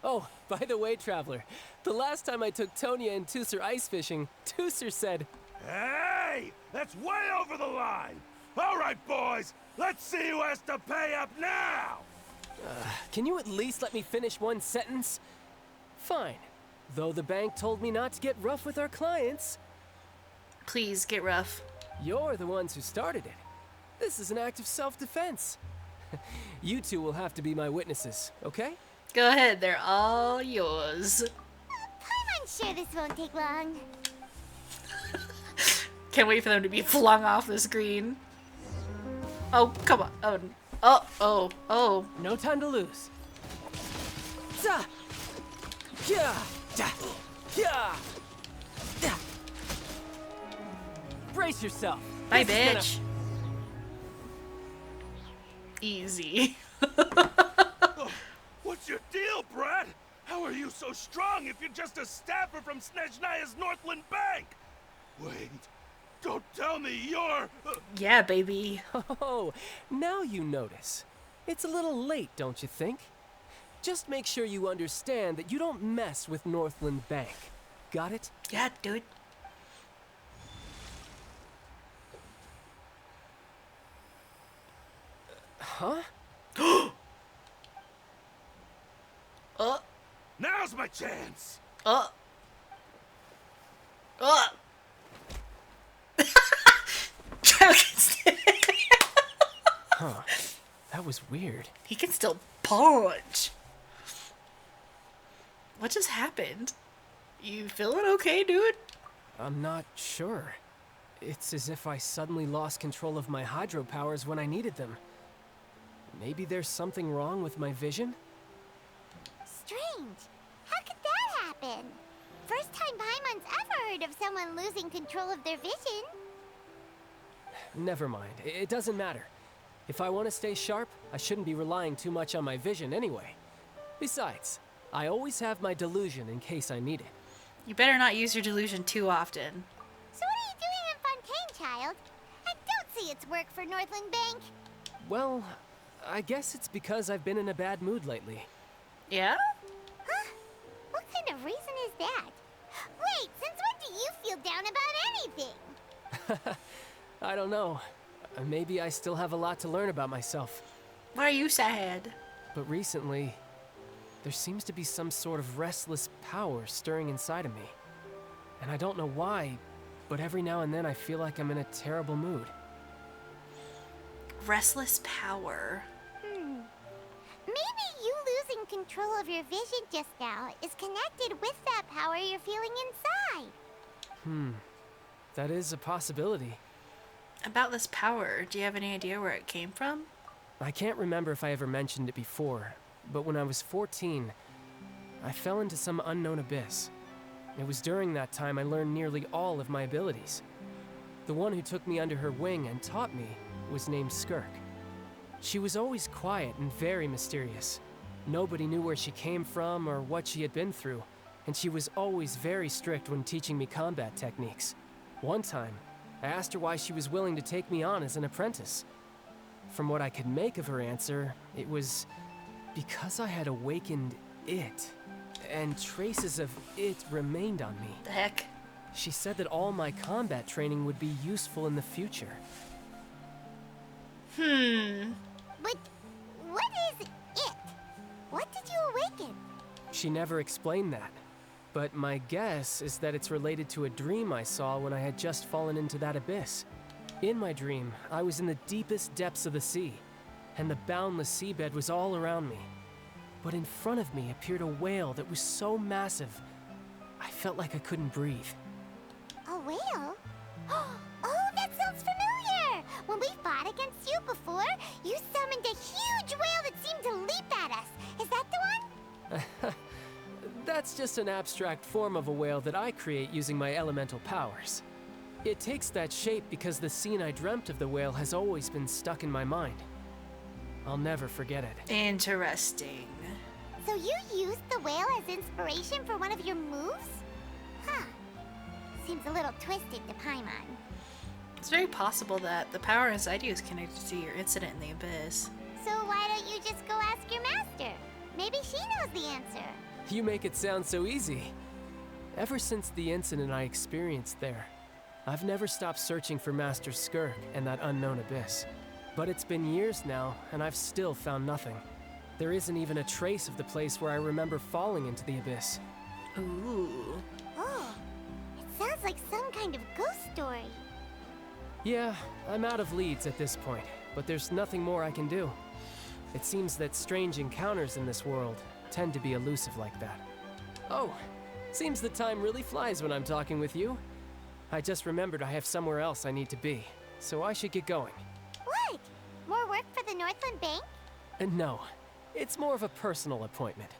Speaker 15: Oh, by the way, Traveler, the last time I took Tonya and Tusser ice fishing, Tusser said,
Speaker 14: Hey! That's way over the line! All right, boys, let's see who has to pay up now!
Speaker 15: Can you at least let me finish one sentence? Fine. Though the bank told me not to get rough with our clients.
Speaker 1: Please, get rough.
Speaker 15: You're the ones who started it. This is an act of self-defense. You two will have to be my witnesses, okay?
Speaker 1: Go ahead, they're all yours.
Speaker 3: I'm sure this won't take long.
Speaker 1: Can't wait for them to be flung off the screen. Oh, come on. Oh.
Speaker 15: No time to lose. Za! Yeah! Da! Yeah! Da! Brace yourself.
Speaker 1: Bye,
Speaker 15: This is
Speaker 1: bitch. Easy.
Speaker 14: What's your deal, Brad? How are you so strong if you're just a staffer from Snezhnaya's Northland Bank? Wait, don't tell me you're...
Speaker 1: Yeah, baby.
Speaker 15: Oh, now you notice. It's a little late, don't you think? Just make sure you understand that you don't mess with Northland Bank. Got it?
Speaker 1: Yeah, dude.
Speaker 15: Huh?
Speaker 14: Now's my chance!
Speaker 1: Huh.
Speaker 15: That was weird.
Speaker 1: He can still punch. What just happened? You feeling okay, dude?
Speaker 15: I'm not sure. It's as if I suddenly lost control of my hydro powers when I needed them. Maybe there's something wrong with my vision?
Speaker 3: Strange. How could that happen? First time Paimon's ever heard of someone losing control of their vision.
Speaker 15: Never mind. It doesn't matter. If I want to stay sharp, I shouldn't be relying too much on my vision anyway. Besides, I always have my delusion in case I need it.
Speaker 1: You better not use your delusion too often.
Speaker 3: So what are you doing in Fontaine, child? I don't see its work for Northland Bank.
Speaker 15: Well, I guess it's because I've been in a bad mood lately.
Speaker 1: Yeah?
Speaker 3: Huh? What kind of reason is that? Wait, since when do you feel down about anything?
Speaker 15: I don't know. Maybe I still have a lot to learn about myself.
Speaker 1: Why are you sad?
Speaker 15: But recently, there seems to be some sort of restless power stirring inside of me. And I don't know why, but every now and then I feel like I'm in a terrible mood.
Speaker 1: Restless power.
Speaker 3: Maybe you losing control of your vision just now is connected with that power you're feeling inside.
Speaker 15: That is a possibility.
Speaker 1: About this power, do you have any idea where it came from?
Speaker 15: I can't remember if I ever mentioned it before, but when I was 14, I fell into some unknown abyss. It was during that time I learned nearly all of my abilities. The one who took me under her wing and taught me was named Skirk. She was always quiet and very mysterious. Nobody knew where she came from or what she had been through, and she was always very strict when teaching me combat techniques. One time, I asked her why she was willing to take me on as an apprentice. From what I could make of her answer, it was because I had awakened it, and traces of it remained on me.
Speaker 1: The heck?
Speaker 15: She said that all my combat training would be useful in the future.
Speaker 3: But what is it? What did you awaken?
Speaker 15: She never explained that, but my guess is that it's related to a dream I saw when I had just fallen into that abyss. In my dream, I was in the deepest depths of the sea, and the boundless seabed was all around me. But in front of me appeared a whale that was so massive, I felt like I couldn't breathe.
Speaker 3: A whale? Oh, that sounds familiar! When we fought against you before, you summoned a huge whale that seemed to leap at us. Is that the one?
Speaker 15: That's just an abstract form of a whale that I create using my elemental powers. It takes that shape because the scene I dreamt of the whale has always been stuck in my mind. I'll never forget it.
Speaker 1: Interesting.
Speaker 3: So you used the whale as inspiration for one of your moves? Huh. Seems a little twisted to Paimon.
Speaker 1: It's very possible that the power inside you is connected to your incident in the abyss.
Speaker 3: So why don't you just go ask your master? Maybe she knows the answer.
Speaker 15: You make it sound so easy. Ever since the incident I experienced there, I've never stopped searching for Master Skirk and that unknown abyss. But it's been years now, and I've still found nothing. There isn't even a trace of the place where I remember falling into the abyss.
Speaker 1: Ooh.
Speaker 3: Oh, it sounds like some kind of ghost story.
Speaker 15: Yeah, I'm out of leads at this point, but there's nothing more I can do. It seems that strange encounters in this world tend to be elusive like that. Oh, seems the time really flies when I'm talking with you. I just remembered I have somewhere else I need to be, so I should get going.
Speaker 3: What? More work for the Northland Bank?
Speaker 15: No, it's more of a personal appointment.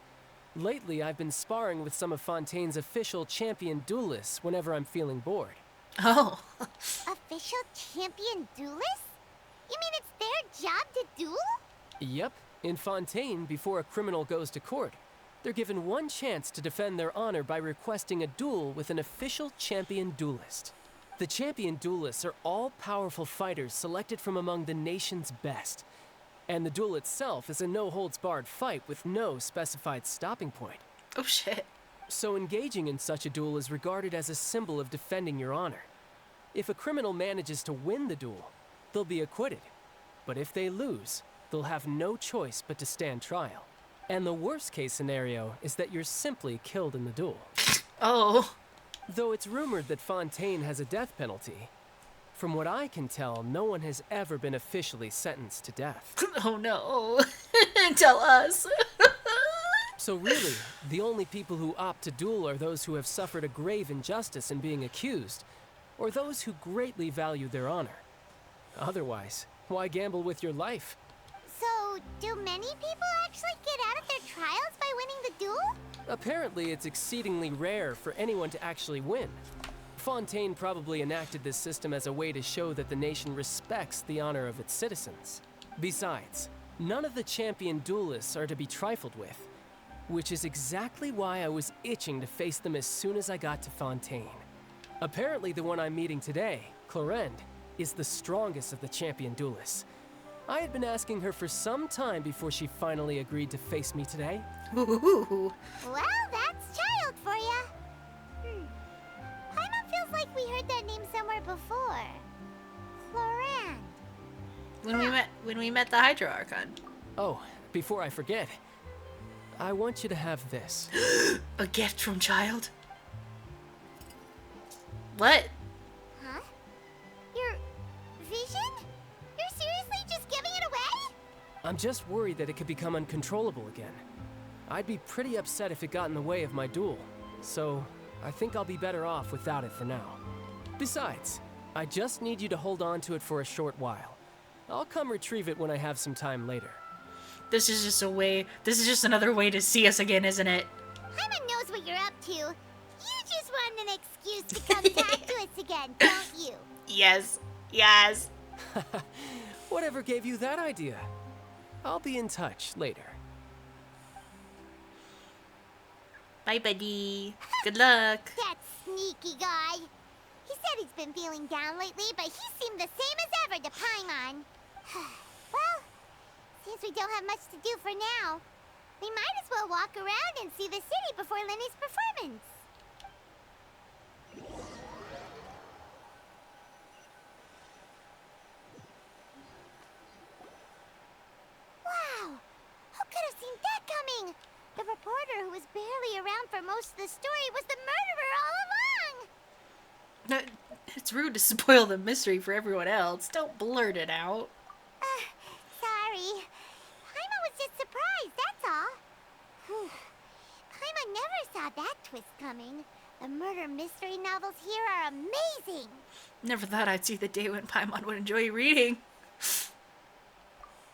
Speaker 15: Lately, I've been sparring with some of Fontaine's official champion duelists whenever I'm feeling bored.
Speaker 1: Oh.
Speaker 3: Official champion duelists? You mean it's their job to duel?
Speaker 15: Yep, in Fontaine, before a criminal goes to court, they're given one chance to defend their honor by requesting a duel with an official champion duelist. The champion duelists are all-powerful fighters selected from among the nation's best. And the duel itself is a no-holds-barred fight with no specified stopping point.
Speaker 1: Oh shit.
Speaker 15: So engaging in such a duel is regarded as a symbol of defending your honor. If a criminal manages to win the duel, they'll be acquitted. But if they lose, they'll have no choice but to stand trial. And the worst-case scenario is that you're simply killed in the duel.
Speaker 1: Oh.
Speaker 15: Though it's rumored that Fontaine has a death penalty, from what I can tell, no one has ever been officially sentenced to death.
Speaker 1: Oh no. Tell us.
Speaker 15: So really, the only people who opt to duel are those who have suffered a grave injustice in being accused, or those who greatly value their honor. Otherwise, why gamble with your life?
Speaker 3: So, do many people actually get out of their trials by winning the duel?
Speaker 15: Apparently, it's exceedingly rare for anyone to actually win. Fontaine probably enacted this system as a way to show that the nation respects the honor of its citizens. Besides, none of the champion duelists are to be trifled with, which is exactly why I was itching to face them as soon as I got to Fontaine. Apparently, the one I'm meeting today, Clorinde, is the strongest of the champion duelists. I had been asking her for some time before she finally agreed to face me today.
Speaker 1: Ooh.
Speaker 3: Well, that's child for ya. Paimon feels like we heard that name somewhere before. Clorinde.
Speaker 1: When we met the Hydro Archon.
Speaker 15: Oh, before I forget, I want you to have this.
Speaker 1: A gift from child? What?
Speaker 3: Huh? Your vision? You're seriously just giving it away?
Speaker 15: I'm just worried that it could become uncontrollable again. I'd be pretty upset if it got in the way of my duel, so I think I'll be better off without it for now. Besides, I just need you to hold on to it for a short while. I'll come retrieve it when I have some time later.
Speaker 1: This is just another way to see us again, isn't it?
Speaker 3: Paimon knows what you're up to. You just want an excuse to come talk to us again, don't you?
Speaker 1: Yes. Yes.
Speaker 15: Whatever gave you that idea? I'll be in touch later.
Speaker 1: Bye, buddy. Good luck.
Speaker 3: That sneaky guy. He said he's been feeling down lately, but he seemed the same as ever to Paimon. Well, since we don't have much to do for now, we might as well walk around and see the city before Lyney's performance. Wow! Who could have seen that coming? The reporter who was barely around for most of the story was the murderer all along!
Speaker 1: It's rude to spoil the mystery for everyone else. Don't blurt it out.
Speaker 3: Sorry. Paimon was just surprised, that's all. Paimon never saw that twist coming. The murder mystery novels here are amazing!
Speaker 1: Never thought I'd see the day when Paimon would enjoy reading.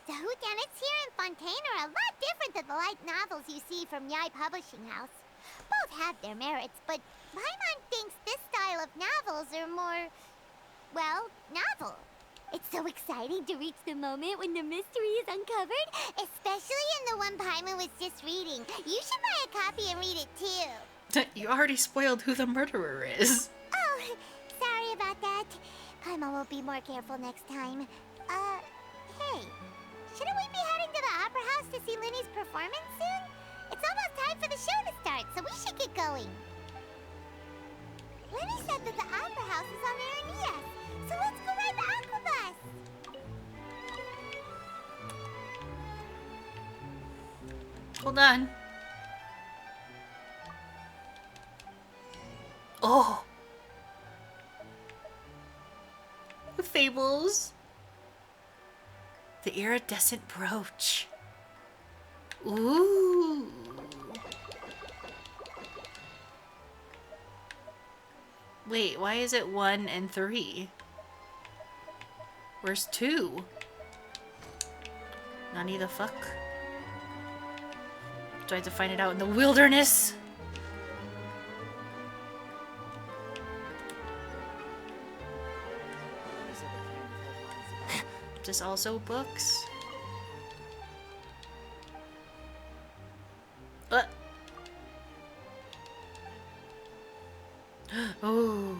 Speaker 3: The whodunits here in Fontaine are a lot different than the light novels you see from Yai Publishing House. Both have their merits, but Paimon thinks this style of novels are more, well, novel. It's so exciting to reach the moment when the mystery is uncovered, especially in the one Paimon was just reading. You should buy a copy and read it too.
Speaker 1: You already spoiled who the murderer is.
Speaker 3: Oh, sorry about that. Paimon will be more careful next time. Hey, shouldn't we be heading to the Opera House to see Lyney's performance soon? It's almost time for the show to start, so we should get going. Lyney said that the Opera House is on Aranias, so let's go ride the Aquabus!
Speaker 1: Hold on. Oh! Fables. The iridescent brooch. Ooh. Wait, why is it 1 and 3? Where's 2? Nani the fuck? Do I have to find it out in the wilderness? Just also books? Oh.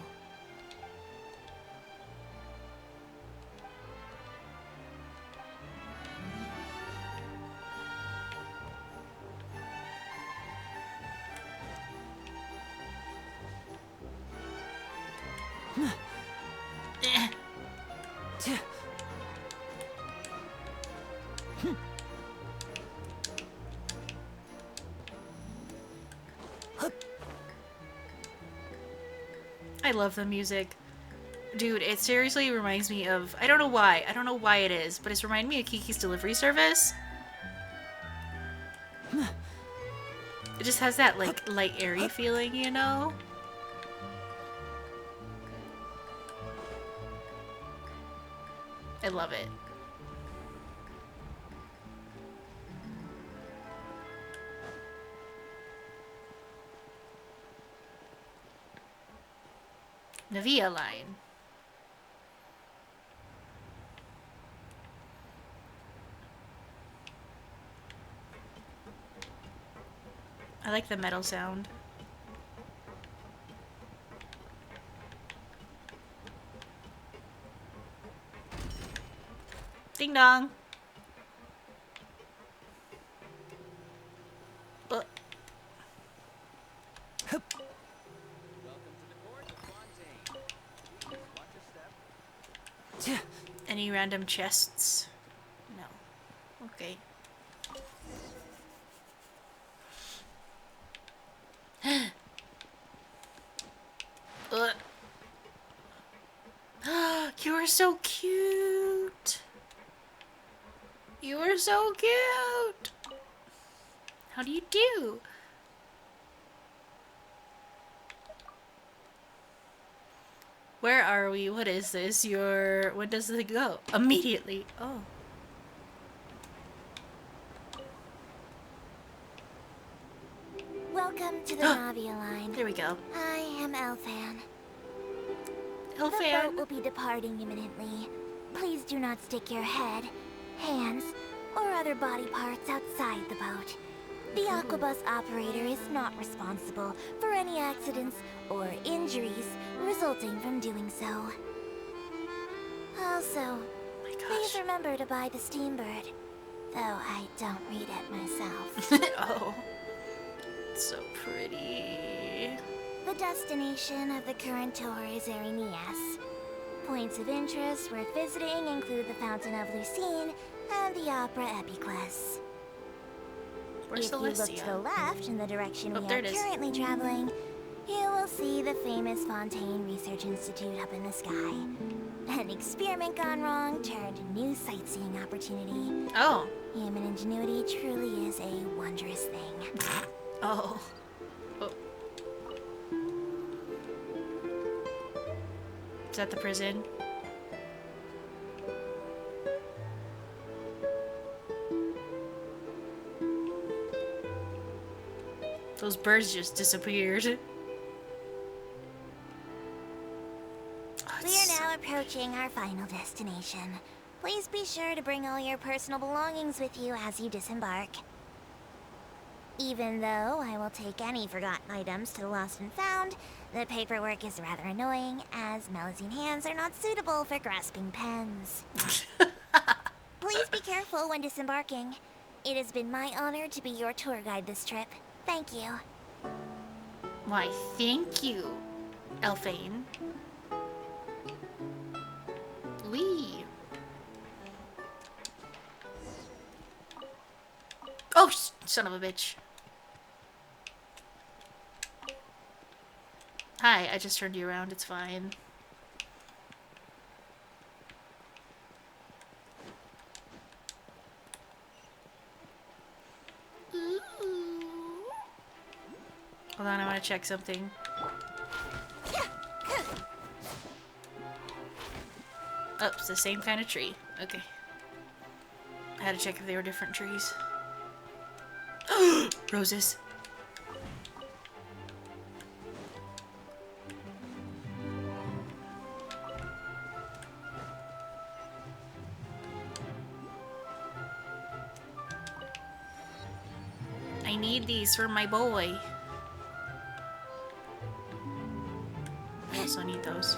Speaker 1: I love the music. Dude, it seriously reminds me of... I don't know why it is, but it's reminding me of Kiki's Delivery Service. It just has that, like, light, airy feeling, you know? I love it. Navia line. I like the metal sound. Ding dong. Any random chests? No. Okay. You are so cute. You are so cute. How do you do? Where are we? What is this? When does it go? Immediately. Oh.
Speaker 3: Welcome to the Navia line.
Speaker 1: There we go.
Speaker 3: I am Elfan.
Speaker 1: Elfan.
Speaker 3: The boat will be departing imminently. Please do not stick your head, hands, or other body parts outside the boat. The Aquabus operator is not responsible for any accidents or injuries resulting from doing so. Also, please remember to buy the Steambird, though I don't read it myself.
Speaker 1: Oh, so pretty.
Speaker 3: The destination of the current tour is Aranias. Points of interest worth visiting include the Fountain of Lucine and the Opera Epiclese.
Speaker 1: Where's
Speaker 3: if you look to the left in the direction we are currently traveling, you will see the famous Fontaine Research Institute up in the sky. An experiment gone wrong turned a new sightseeing opportunity.
Speaker 1: Oh.
Speaker 3: Human ingenuity truly is a wondrous thing.
Speaker 1: Oh. Is that the prison? Those birds just disappeared.
Speaker 3: We are now approaching our final destination. Please be sure to bring all your personal belongings with you as you disembark. Even though I will take any forgotten items to the lost and found, the paperwork is rather annoying, as Melusine hands are not suitable for grasping pens. Please be careful when disembarking. It has been my honor to be your tour guide this trip. Thank you.
Speaker 1: Why, thank you, Elfane. Wee. Oh, son of a bitch. Hi, I just turned you around. It's fine. Ooh. Hold on, I want to check something. Oh, it's the same kind of tree. Okay. I had to check if they were different trees. Roses. I need these for my boy. I also need those.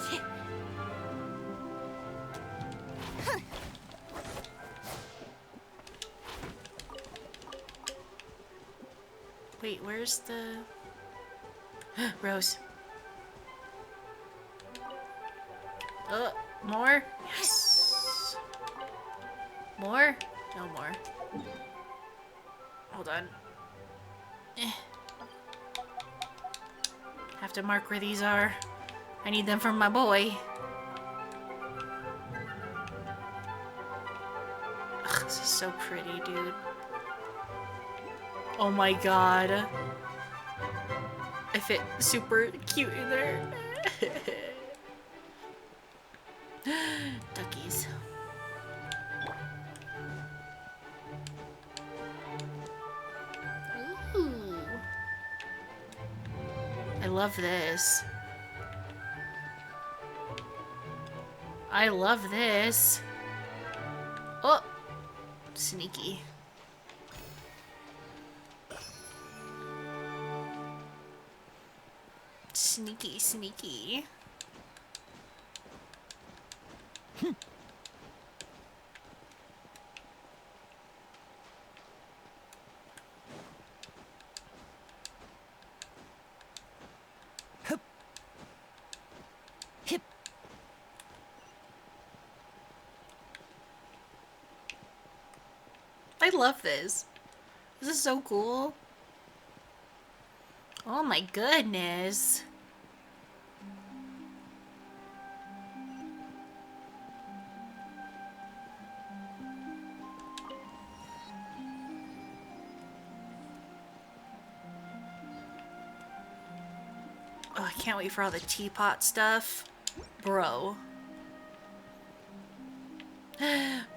Speaker 1: Wait, where's the... Rose. More? Yes. More? No more. Hold on. Have to mark where these are. I need them for my boy. Ugh, this is so pretty, dude. Oh my god. I fit super cute in there. Duckies. Ooh. I love this. I love this. Oh, sneaky. Sneaky, sneaky. I love this. This is so cool. Oh my goodness. Oh, I can't wait for all the teapot stuff. Bro.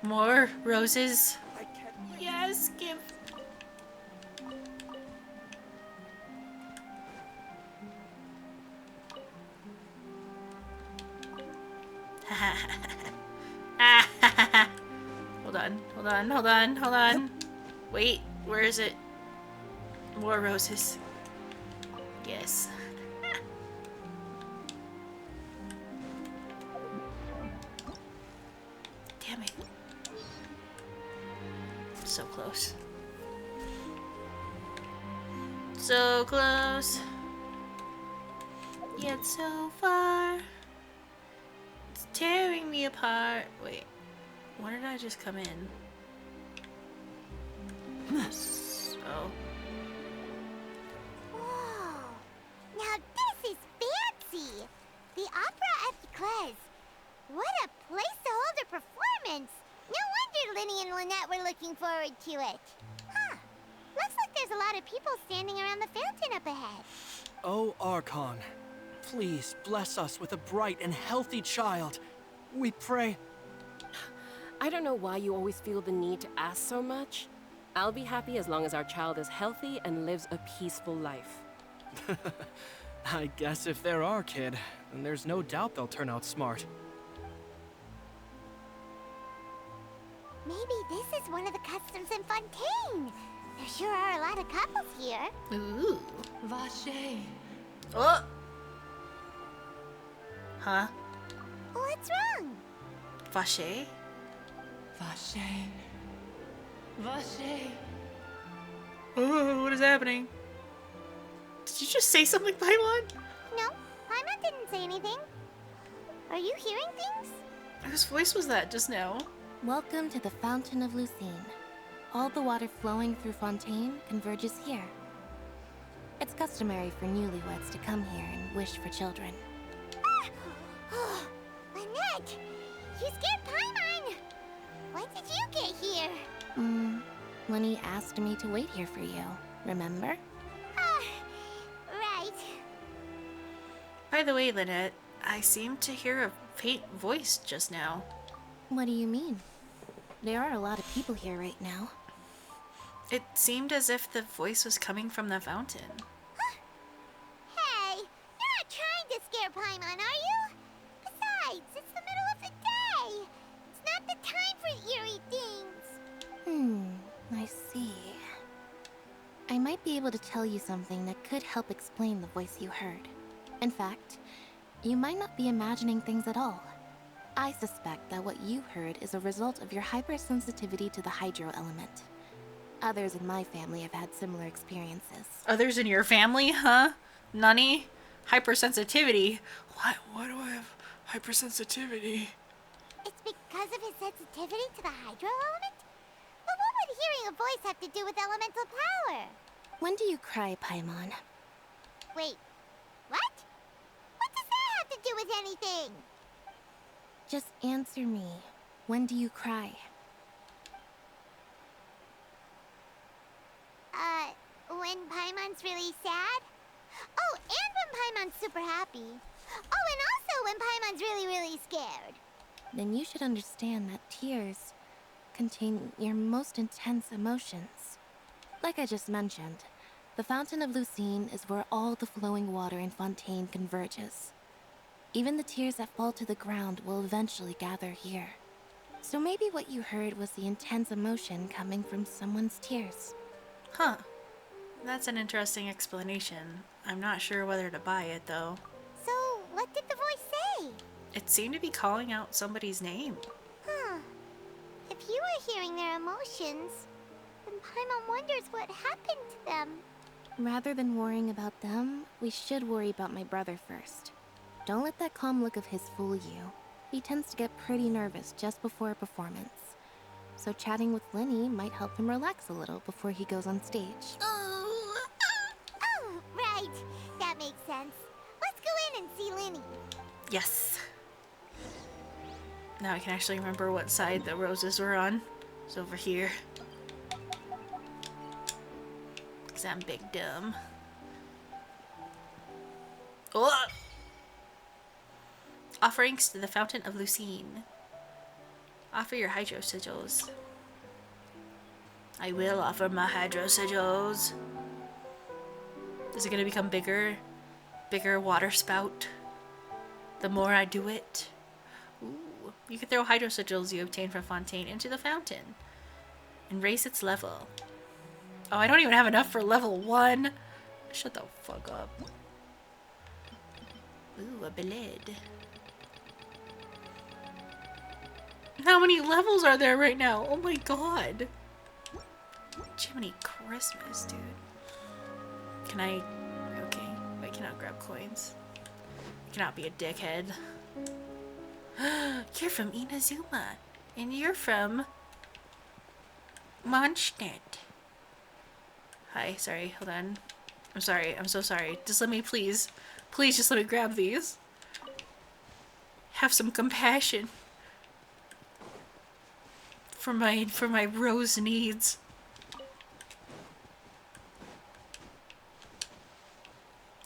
Speaker 1: More roses. Yes, give. Hold on, hold on, hold on, hold on. Wait, where is it? More roses. Yes. Damn it. So close. So close. Yet so far. It's tearing me apart. Wait. Where did I just come in? Oh.
Speaker 3: Whoa! Now this is fancy! The Opera Epiclese. What a place to hold a performance! No wonder Lyney and Lynette were looking forward to it. Huh. Looks like there's a lot of people standing around the fountain up ahead.
Speaker 15: Oh, Archon.
Speaker 16: Please bless us with a bright and healthy child. We pray.
Speaker 17: I don't know why you always feel the need to ask so much. I'll be happy as long as our child is healthy and lives a peaceful life.
Speaker 16: I guess if they're our kid, then there's no doubt they'll turn out smart.
Speaker 3: Maybe this is one of the customs in Fontaine. There sure are a lot of couples here.
Speaker 1: Ooh.
Speaker 10: Vache.
Speaker 1: Oh. Huh?
Speaker 3: What's wrong?
Speaker 1: Vache?
Speaker 10: Vache. Vache.
Speaker 1: Oh, what is happening? Did you just say something, Paimon?
Speaker 3: No, Paimon didn't say anything. Are you hearing things?
Speaker 1: Whose voice was that just now?
Speaker 7: Welcome to the Fountain of Lucine. All the water flowing through Fontaine converges here. It's customary for newlyweds to come here and wish for children.
Speaker 3: Ah! Lynette! You scared Paimon! When did you get here?
Speaker 7: Lyney asked me to wait here for you, remember?
Speaker 3: Right.
Speaker 1: By the way, Lynette, I seemed to hear a faint voice just now.
Speaker 7: What do you mean? There are a lot of people here right now.
Speaker 1: It seemed as if the voice was coming from the fountain.
Speaker 3: Hey, you're not trying to scare Paimon, are you? Besides, it's the middle of the day. It's not the time for eerie things.
Speaker 7: I see. I might be able to tell you something that could help explain the voice you heard. In fact, you might not be imagining things at all. I suspect that what you heard is a result of your hypersensitivity to the hydro element. Others in my family have had similar experiences.
Speaker 1: Others in your family, huh? Nani? Hypersensitivity? Why do I have hypersensitivity?
Speaker 3: It's because of his sensitivity to the hydro element? But what would hearing a voice have to do with elemental power?
Speaker 7: When do you cry, Paimon?
Speaker 3: Wait, what? What does that have to do with anything?
Speaker 7: Just answer me. When do you cry?
Speaker 3: When Paimon's really sad? Oh, and when Paimon's super happy. Oh, and also when Paimon's really, really scared.
Speaker 7: Then you should understand that tears contain your most intense emotions. Like I just mentioned, the Fountain of Lucine is where all the flowing water in Fontaine converges. Even the tears that fall to the ground will eventually gather here. So maybe what you heard was the intense emotion coming from someone's tears.
Speaker 1: Huh. That's an interesting explanation. I'm not sure whether to buy it, though.
Speaker 3: So, what did the voice say?
Speaker 1: It seemed to be calling out somebody's name.
Speaker 3: Huh. If you were hearing their emotions, then Paimon wonders what happened to them.
Speaker 7: Rather than worrying about them, we should worry about my brother first. Don't let that calm look of his fool you. He tends to get pretty nervous just before a performance. So chatting with Lyney might help him relax a little before he goes on stage.
Speaker 3: Oh, right. That makes sense. Let's go in and see Lyney.
Speaker 1: Yes. Now I can actually remember what side the roses were on. It's over here. Because I'm big dumb. Oh! Offerings to the Fountain of Lucine. Offer your hydro sigils. I will offer my hydro sigils. Is it gonna become bigger? Bigger water spout? The more I do it? Ooh. You can throw hydro sigils you obtain from Fontaine into the fountain and raise its level. Oh, I don't even have enough for level 1. Shut the fuck up. Ooh, a blade. How many levels are there right now? Oh my god. Jiminy Christmas, dude. Can I... Okay, I cannot grab coins. I cannot be a dickhead. You're from Inazuma. And you're from... Mondstadt. Hi, sorry, hold on. I'm sorry, I'm so sorry. Just let me please just let me grab these. Have some compassion. For my rose needs.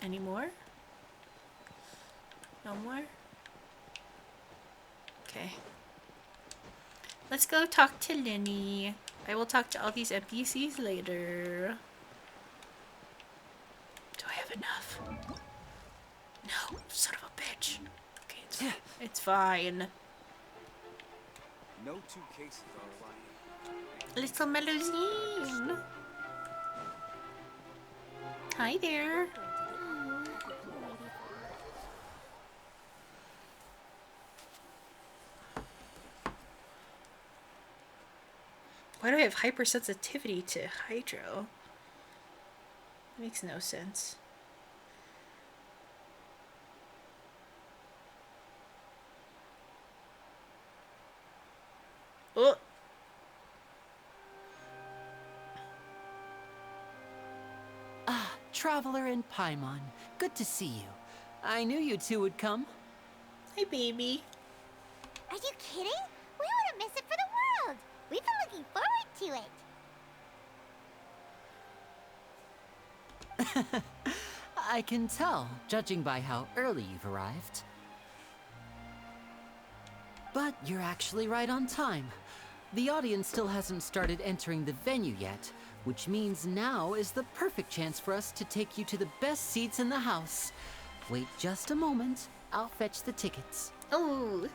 Speaker 1: Any more? No more? Okay. Let's go talk to Lyney. I will talk to all these NPCs later. Do I have enough? No, son of a bitch. Okay, it's fine.
Speaker 18: No two cases are alike.
Speaker 1: Little Melusine. Hi there. Why do I have hypersensitivity to hydro? Makes no sense. Oh.
Speaker 2: Ah, Traveler and Paimon. Good to see you. I knew you two would come.
Speaker 1: Hey, baby.
Speaker 3: Are you kidding? We wouldn't miss it for the world. We've been looking forward to it.
Speaker 2: I can tell, judging by how early you've arrived. But you're actually right on time. The audience still hasn't started entering the venue yet, which means now is the perfect chance for us to take you to the best seats in the house. Wait just a moment. I'll fetch the tickets.
Speaker 1: Oh.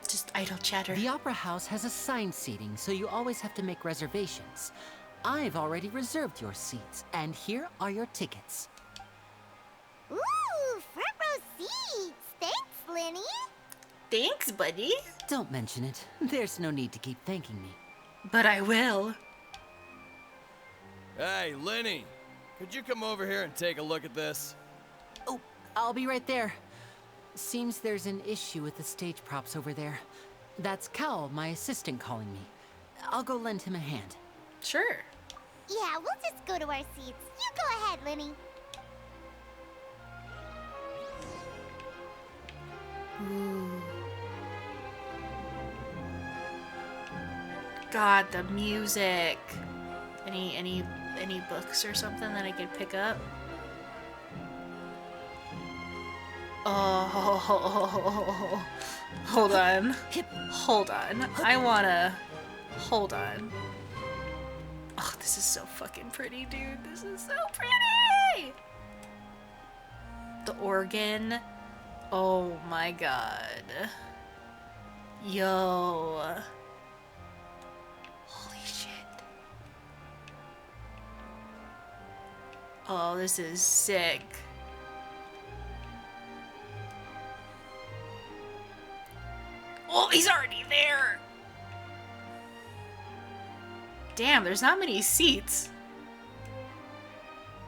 Speaker 1: Just idle chatter.
Speaker 2: The Opera House has assigned seating, so you always have to make reservations. I've already reserved your seats, and here are your tickets.
Speaker 3: Ooh, front row seats. Thanks, Lyney.
Speaker 1: Thanks, buddy.
Speaker 2: Don't mention it. There's no need to keep thanking me.
Speaker 1: But I will.
Speaker 18: Hey, Lyney, could you come over here and take a look at this?
Speaker 2: Oh, I'll be right there. Seems there's an issue with the stage props over there. That's Cal, my assistant, calling me. I'll go lend him a hand.
Speaker 1: Sure.
Speaker 3: Yeah, we'll just go to our seats. You go ahead, Lyney.
Speaker 1: Ooh. God, the music. Any books or something that I could pick up? Oh, hold on. Hold on. I wanna. Hold on. Oh, this is so fucking pretty, dude. This is so pretty! The organ. Oh my god. Yo. Holy shit. Oh, this is sick. Oh, he's already there! Damn, there's not many seats.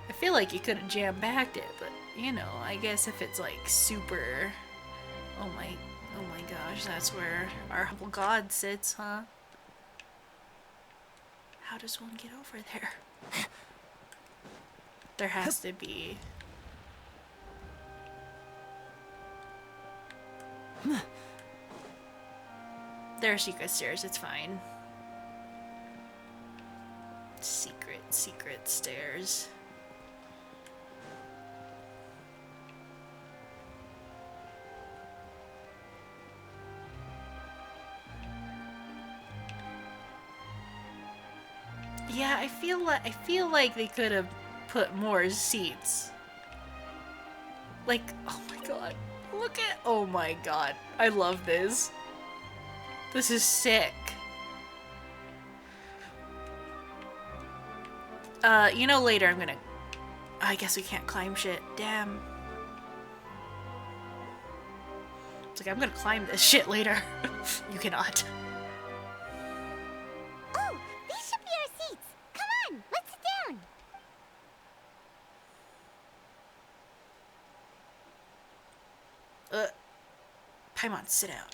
Speaker 1: I feel like you could have jam-packed it, but, you know, I guess if it's, like, super... Oh my gosh, that's where our humble god sits, huh? How does one get over there? There has to be... There are secret stairs, it's fine. Secret stairs. Yeah, I feel like they could have put more seats. Like, oh my god. Look at, oh my god. I love this. This is sick. You know, later I'm gonna... I guess we can't climb shit. Damn. It's like, I'm gonna climb this shit later. You cannot.
Speaker 3: Oh, these should be our seats. Come on, let's sit down.
Speaker 1: Paimon, sit down.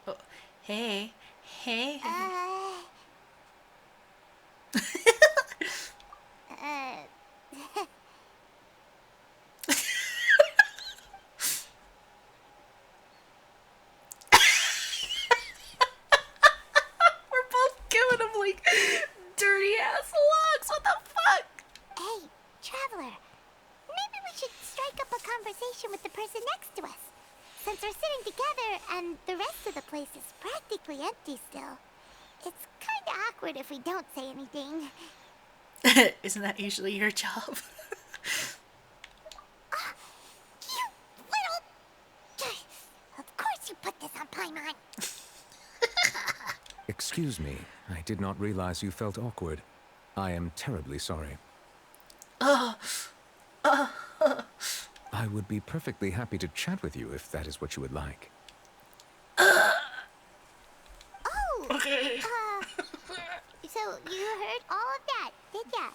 Speaker 1: Oh, hey. Hey. We're both giving
Speaker 3: conversation with the person next to us. Since we're sitting together and the rest of the place is practically empty still, it's kinda awkward if we don't say anything.
Speaker 1: Isn't that usually your job?
Speaker 3: You little... Of course you put this on Paimon.
Speaker 19: Excuse me, I did not realize you felt awkward. I am terribly sorry. I would be perfectly happy to chat with you if that is what you would like.
Speaker 3: Oh!
Speaker 1: Okay.
Speaker 3: So you heard all of that, did ya?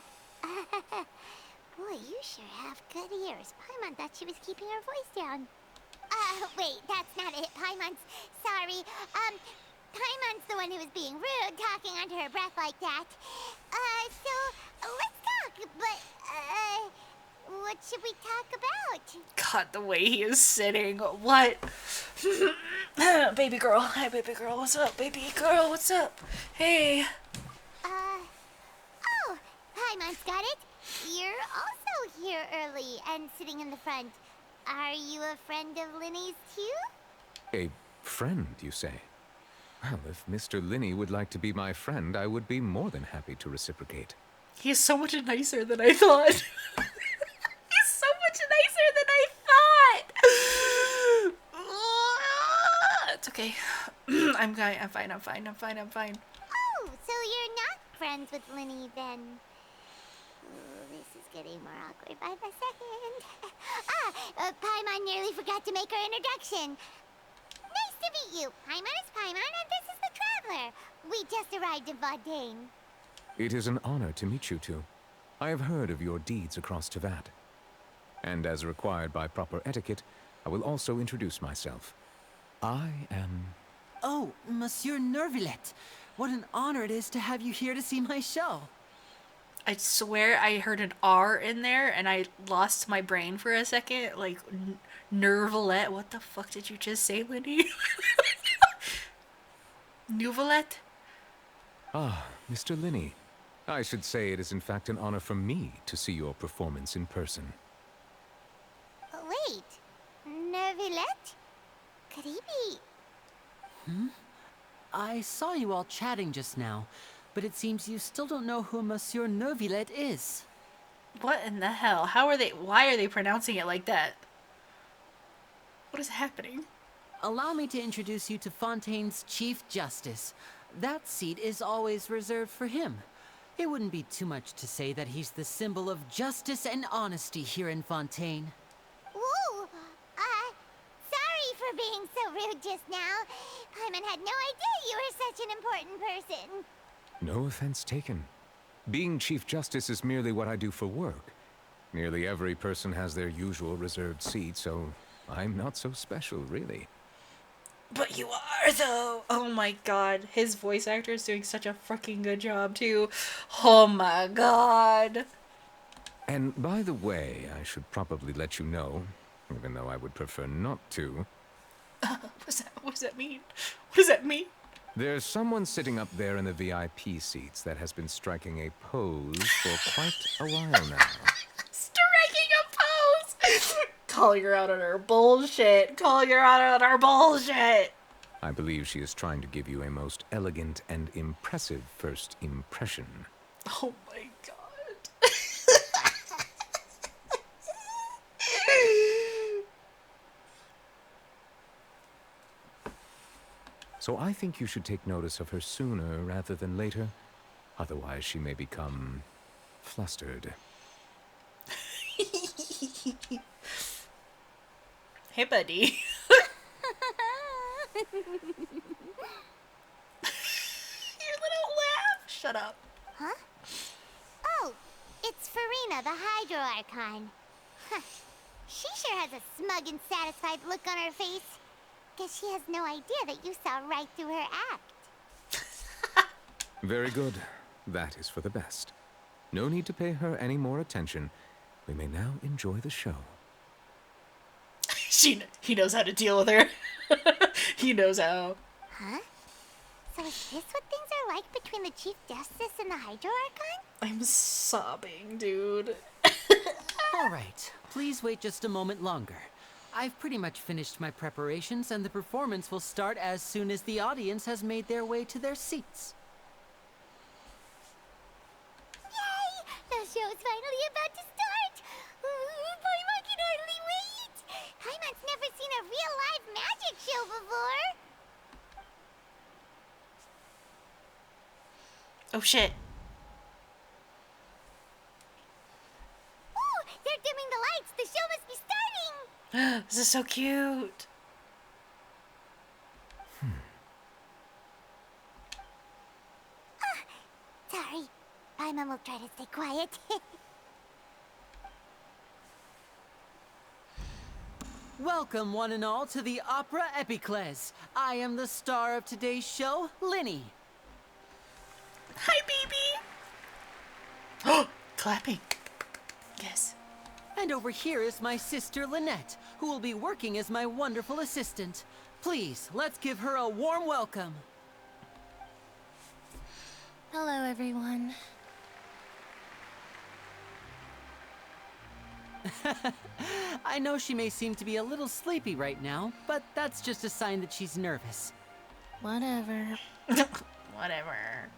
Speaker 3: Boy, you sure have good ears. Paimon thought she was keeping her voice down. Wait, that's not it. Paimon's... Sorry. Paimon's the one who was being rude, talking under her breath like that. So, let's talk, but, what should we talk about?
Speaker 1: God, the way he is sitting. What? Baby girl. Hi, baby girl. What's up, baby girl? What's up? Hey.
Speaker 3: Oh, Paimon's got it. You're also here early and sitting in the front. Are you a friend of Lyney's too?
Speaker 19: A friend, you say? Well, if Mr. Lyney would like to be my friend, I would be more than happy to reciprocate.
Speaker 1: He is so much nicer than I thought. He's so much nicer than I thought. It's okay. I'm fine.
Speaker 3: Oh, so you're not friends with Lyney then? Ooh, this is getting more awkward by the second. Paimon nearly forgot to make her introduction. Nice to meet you. Paimon is Paimon and this is the Traveler. We just arrived in Fontaine.
Speaker 19: It is an honor to meet you two. I have heard of your deeds across Tevat. And as required by proper etiquette, I will also introduce myself. I am...
Speaker 2: Oh, Monsieur Noirceur. What an honor it is to have you here to see my show.
Speaker 1: I swear I heard an R in there and I lost my brain for a second. Like, Noirceur. What the fuck did you just say, Lyney? Noirceur?
Speaker 19: Ah, Mr. Lyney. I should say it is in fact an honor for me to see your performance in person.
Speaker 3: Wait, Noirceur? Could he be...
Speaker 2: I saw you all chatting just now, but it seems you still don't know who Monsieur Noirceur is.
Speaker 1: What in the hell? Why are they pronouncing it like that? What is happening?
Speaker 2: Allow me to introduce you to Fontaine's Chief Justice. That seat is always reserved for him. It wouldn't be too much to say that he's the symbol of justice and honesty here in Fontaine.
Speaker 3: Whoa! Sorry for being so rude just now. Paimon had no idea you were such an important person.
Speaker 19: No offense taken. Being Chief Justice is merely what I do for work. Nearly every person has their usual reserved seat, so I'm not so special, really.
Speaker 1: But you are, though. Oh my god. His voice actor is doing such a fucking good job, too. Oh my god.
Speaker 19: And by the way, I should probably let you know, even though I would prefer not to.
Speaker 1: What does that mean? What does that mean?
Speaker 19: There's someone sitting up there in the VIP seats that has been striking a pose for quite a while now.
Speaker 1: Striking a pose! Calling her out on her bullshit. Calling her out on her bullshit.
Speaker 19: I believe she is trying to give you a most elegant and impressive first impression.
Speaker 1: Oh my god.
Speaker 19: So I think you should take notice of her sooner rather than later. Otherwise she may become flustered.
Speaker 1: Hey, buddy. Your little laugh. Shut up.
Speaker 3: Huh? Oh, it's Furina, the Hydro Archon. Huh. She sure has a smug and satisfied look on her face. Guess she has no idea that you saw right through her act.
Speaker 19: Very good. That is for the best. No need to pay her any more attention. We may now enjoy the show.
Speaker 1: He knows how to deal with her. He knows how.
Speaker 3: Huh? So is this what things are like between the Chief Justice and the Hydro Archon?
Speaker 1: I'm sobbing, dude.
Speaker 2: All right, please wait just a moment longer. I've pretty much finished my preparations, and the performance will start as soon as the audience has made their way to their seats.
Speaker 3: Yay! The show's finally about to start! Paimon can hardly wait! Paimon's never seen a real live magic show before!
Speaker 1: Oh shit.
Speaker 3: Ooh! They're dimming the lights! The show must be starting!
Speaker 1: This is so cute.
Speaker 3: Sorry. Paimon will try to stay quiet.
Speaker 2: Welcome, one and all, to the Opera Epiclese. I am the star of today's show, Lyney.
Speaker 1: Hi, baby. Oh, clapping. Yes.
Speaker 2: And over here is my sister, Lynette, who will be working as my wonderful assistant. Please, let's give her a warm welcome.
Speaker 7: Hello, everyone.
Speaker 2: I know she may seem to be a little sleepy right now, but that's just a sign that she's nervous.
Speaker 7: Whatever.
Speaker 1: Whatever.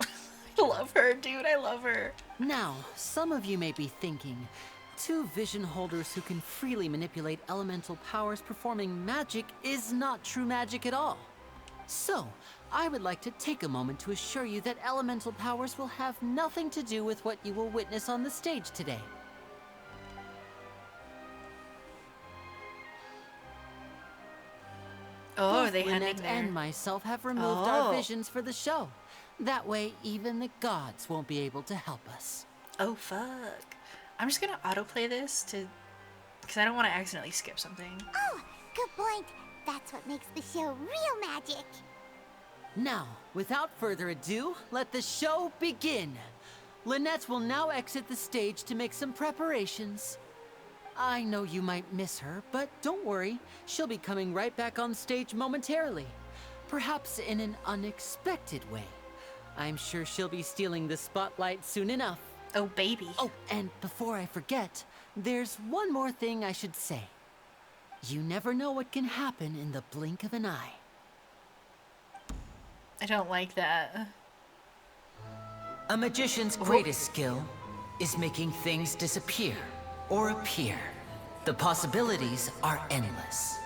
Speaker 1: I love her, dude. I love her.
Speaker 2: Now, some of you may be thinking, two vision holders who can freely manipulate elemental powers performing magic is not true magic at all. So, I would like to take a moment to assure you that elemental powers will have nothing to do with what you will witness on the stage today.
Speaker 1: Oh,
Speaker 2: Both
Speaker 1: they had
Speaker 2: Lynette
Speaker 1: it there.
Speaker 2: and myself have removed our visions for the show. That way, even the gods won't be able to help us.
Speaker 1: Oh, fuck. I'm just gonna autoplay this because I don't want to accidentally skip something.
Speaker 3: Oh, good point. That's what makes the show real magic.
Speaker 2: Now, without further ado, let the show begin. Lynette will now exit the stage to make some preparations. I know you might miss her, but don't worry. She'll be coming right back on stage momentarily. Perhaps in an unexpected way. I'm sure she'll be stealing the spotlight soon enough.
Speaker 1: Oh, baby.
Speaker 2: Oh, and before I forget, there's one more thing I should say. You never know what can happen in the blink of an eye.
Speaker 1: I don't like that.
Speaker 2: A magician's greatest skill is making things disappear or appear. The possibilities are endless.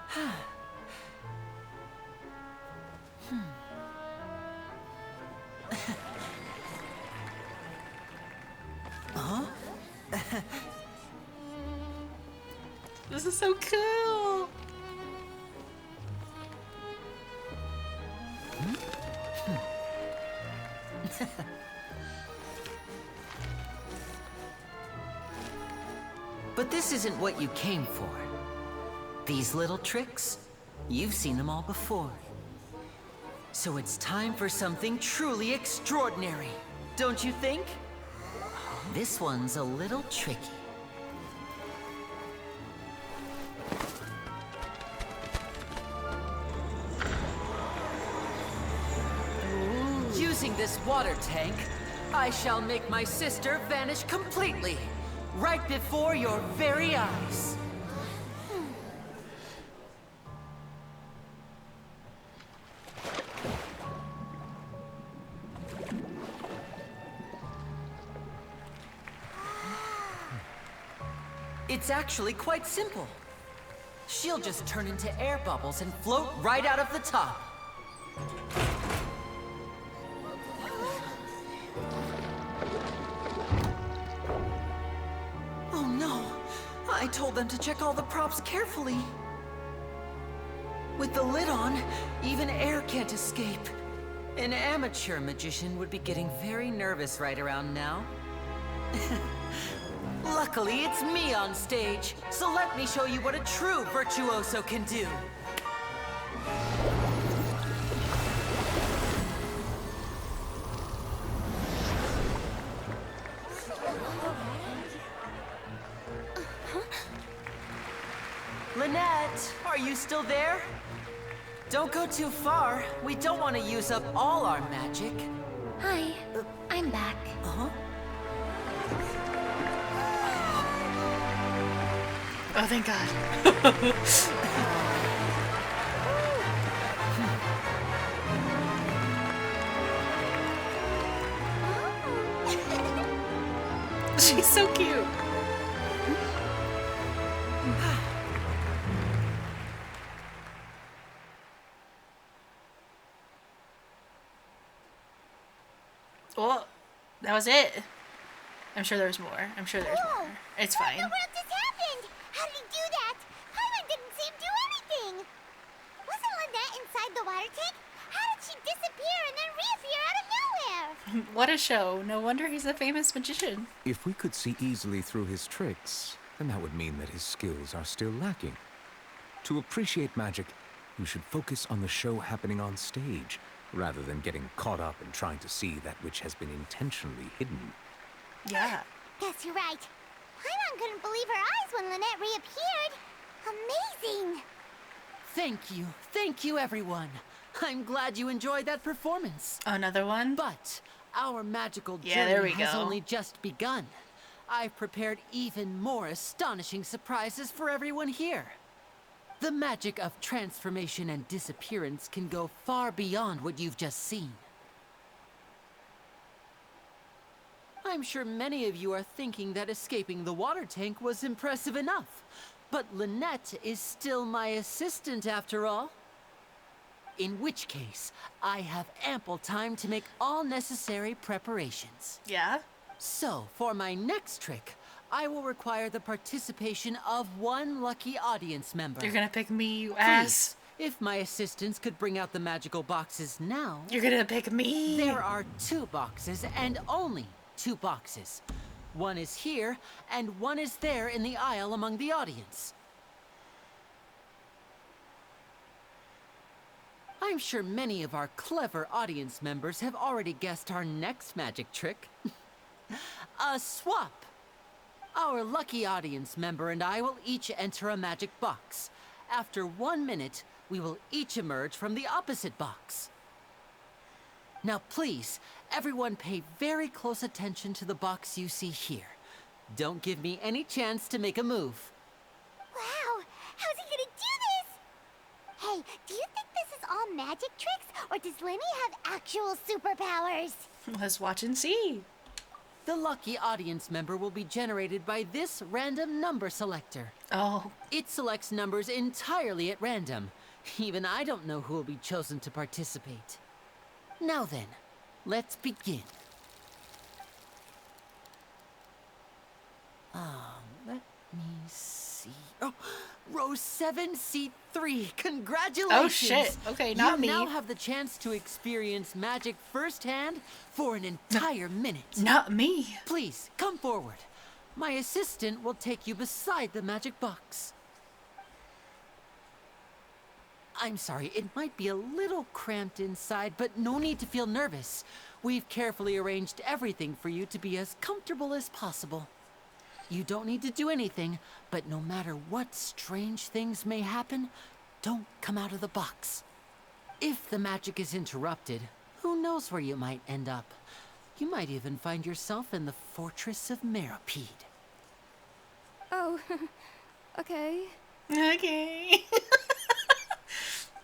Speaker 2: Huh?
Speaker 1: This is so cool.
Speaker 2: But this isn't what you came for. These little tricks, you've seen them all before. So it's time for something truly extraordinary, don't you think? This one's a little tricky. Using this water tank, I shall make my sister vanish completely, right before your very eyes. It's actually quite simple. She'll just turn into air bubbles and float right out of the top. Oh no! I told them to check all the props carefully. With the lid on, even air can't escape. An amateur magician would be getting very nervous right around now. Luckily, it's me on stage, so let me show you what a true virtuoso can do. Lynette, are you still there? Don't go too far. We don't want to use up all our magic.
Speaker 7: Hi, I'm back.
Speaker 2: Uh-huh.
Speaker 1: Oh, thank God. She's so cute. Well, that was it. I'm sure there's more. I'm sure there's more. It's fine.
Speaker 3: What in the world just happened? How did he do that? Paimon didn't see him do anything. Wasn't Lynette inside the water tank? How did she disappear and then reappear out of nowhere?
Speaker 1: What a show. No wonder he's a famous magician.
Speaker 19: If we could see easily through his tricks, then that would mean that his skills are still lacking. To appreciate magic, you should focus on the show happening on stage, rather than getting caught up in trying to see that which has been intentionally hidden.
Speaker 1: Yeah.
Speaker 3: Guess you're right. Paimon couldn't believe her eyes when Lynette reappeared. Amazing.
Speaker 2: Thank you, everyone. I'm glad you enjoyed that performance.
Speaker 1: Another one?
Speaker 2: But our magical
Speaker 1: there
Speaker 2: journey
Speaker 1: we
Speaker 2: has
Speaker 1: go.
Speaker 2: only just begun. I've prepared even more astonishing surprises for everyone here. The magic of transformation and disappearance can go far beyond what you've just seen. I'm sure many of you are thinking that escaping the water tank was impressive enough. But Lynette is still my assistant after all. In which case, I have ample time to make all necessary preparations.
Speaker 1: Yeah?
Speaker 2: So, for my next trick, I will require the participation of one lucky audience member.
Speaker 1: You're gonna pick me, you ass.
Speaker 2: Please, if my assistants could bring out the magical boxes now.
Speaker 1: You're gonna pick me.
Speaker 2: There are 2 boxes, and only 2 boxes. One is here, and one is there in the aisle among the audience. I'm sure many of our clever audience members have already guessed our next magic trick. A swap. Our lucky audience member and I will each enter a magic box. After 1 minute, we will each emerge from the opposite box. Now please, everyone pay very close attention to the box you see here. Don't give me any chance to make a move.
Speaker 3: Wow, how's he gonna do this? Hey, do you think this is all magic tricks, or does Lyney have actual superpowers?
Speaker 1: Let's watch and see.
Speaker 2: The lucky audience member will be generated by this random number selector.
Speaker 1: Oh.
Speaker 2: It selects numbers entirely at random. Even I don't know who will be chosen to participate. Now then, let's begin. Let me see. Oh, row 7, seat 3. Congratulations!
Speaker 1: Oh shit. Okay, not me.
Speaker 2: You now have the chance to experience magic firsthand for an entire minute.
Speaker 1: Not me.
Speaker 2: Please, come forward. My assistant will take you beside the magic box. I'm sorry, it might be a little cramped inside, but no need to feel nervous. We've carefully arranged everything for you to be as comfortable as possible. You don't need to do anything, but no matter what strange things may happen, don't come out of the box. If the magic is interrupted, who knows where you might end up? You might even find yourself in the Fortress of Meropide.
Speaker 6: Oh, okay.
Speaker 1: Okay.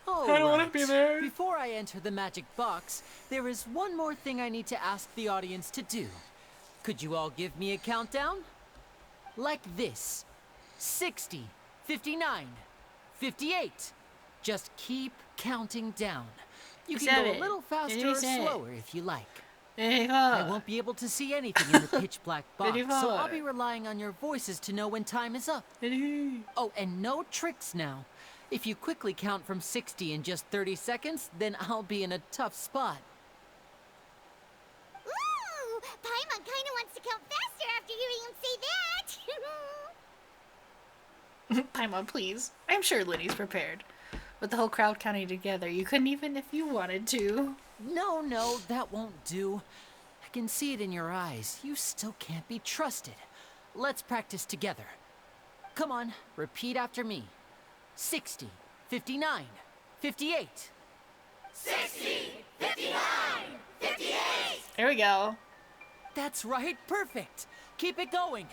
Speaker 2: I
Speaker 1: don't want to be there.
Speaker 2: Before I enter the magic box, there is one more thing I need to ask the audience to do. Could you all give me a countdown? Like this. 60, 59, 58. Just keep counting down. You can go a little faster or slower if you like. I won't be able to see anything in the pitch black box, so I'll be relying on your voices to know when time is up. Oh, and no tricks now. If you quickly count from 60 in just 30 seconds, then I'll be in a tough spot.
Speaker 3: Ooh, Paimon kinda wants to count faster after hearing him say that.
Speaker 1: Paimon, please. I'm sure Lyney's prepared. With the whole crowd counting together, you couldn't even if you wanted to.
Speaker 2: No, that won't do. I can see it in your eyes. You still can't be trusted. Let's practice together. Come on, repeat after me. 60, 59, 58.
Speaker 3: 60, 59, 58.
Speaker 1: There we go.
Speaker 2: That's right, perfect. Keep it going.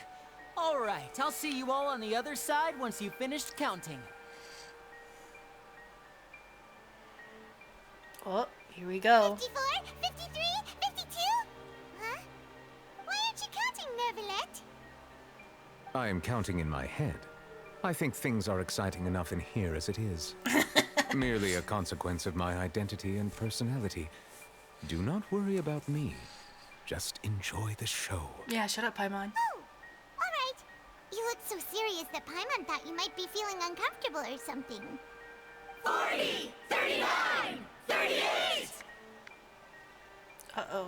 Speaker 2: All right, I'll see you all on the other side once you've finished counting.
Speaker 1: Oh, here we go.
Speaker 3: 54, 53, 52? Huh? Why aren't you counting, Nervalette?
Speaker 19: I am counting in my head. I think things are exciting enough in here as it is. Merely a consequence of my identity and personality. Do not worry about me. Just enjoy the show.
Speaker 1: Yeah, shut up, Paimon.
Speaker 3: Oh, alright. You look so serious that Paimon thought you might be feeling uncomfortable or something.
Speaker 20: 40, 39, 38!
Speaker 1: Uh-oh.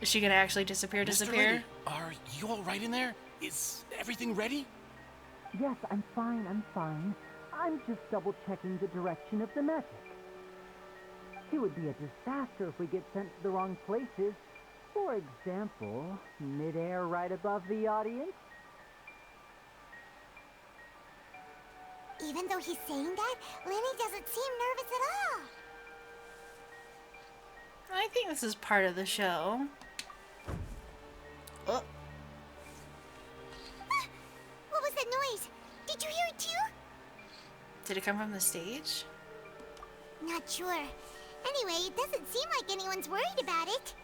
Speaker 1: Is she gonna actually disappear?
Speaker 9: Mr. Lyney, are you all right in there? Is everything ready?
Speaker 2: Yes, I'm fine, I'm just double-checking the direction of the magic. It would be a disaster if we get sent to the wrong places. For example, mid-air right above the audience.
Speaker 3: Even though he's saying that, Lyney doesn't seem nervous at all.
Speaker 1: I think this is part of the show. Oh.
Speaker 3: What was that noise? Did you hear it too?
Speaker 1: Did it come from the stage?
Speaker 3: Not sure. Anyway, it doesn't seem like anyone's worried about it.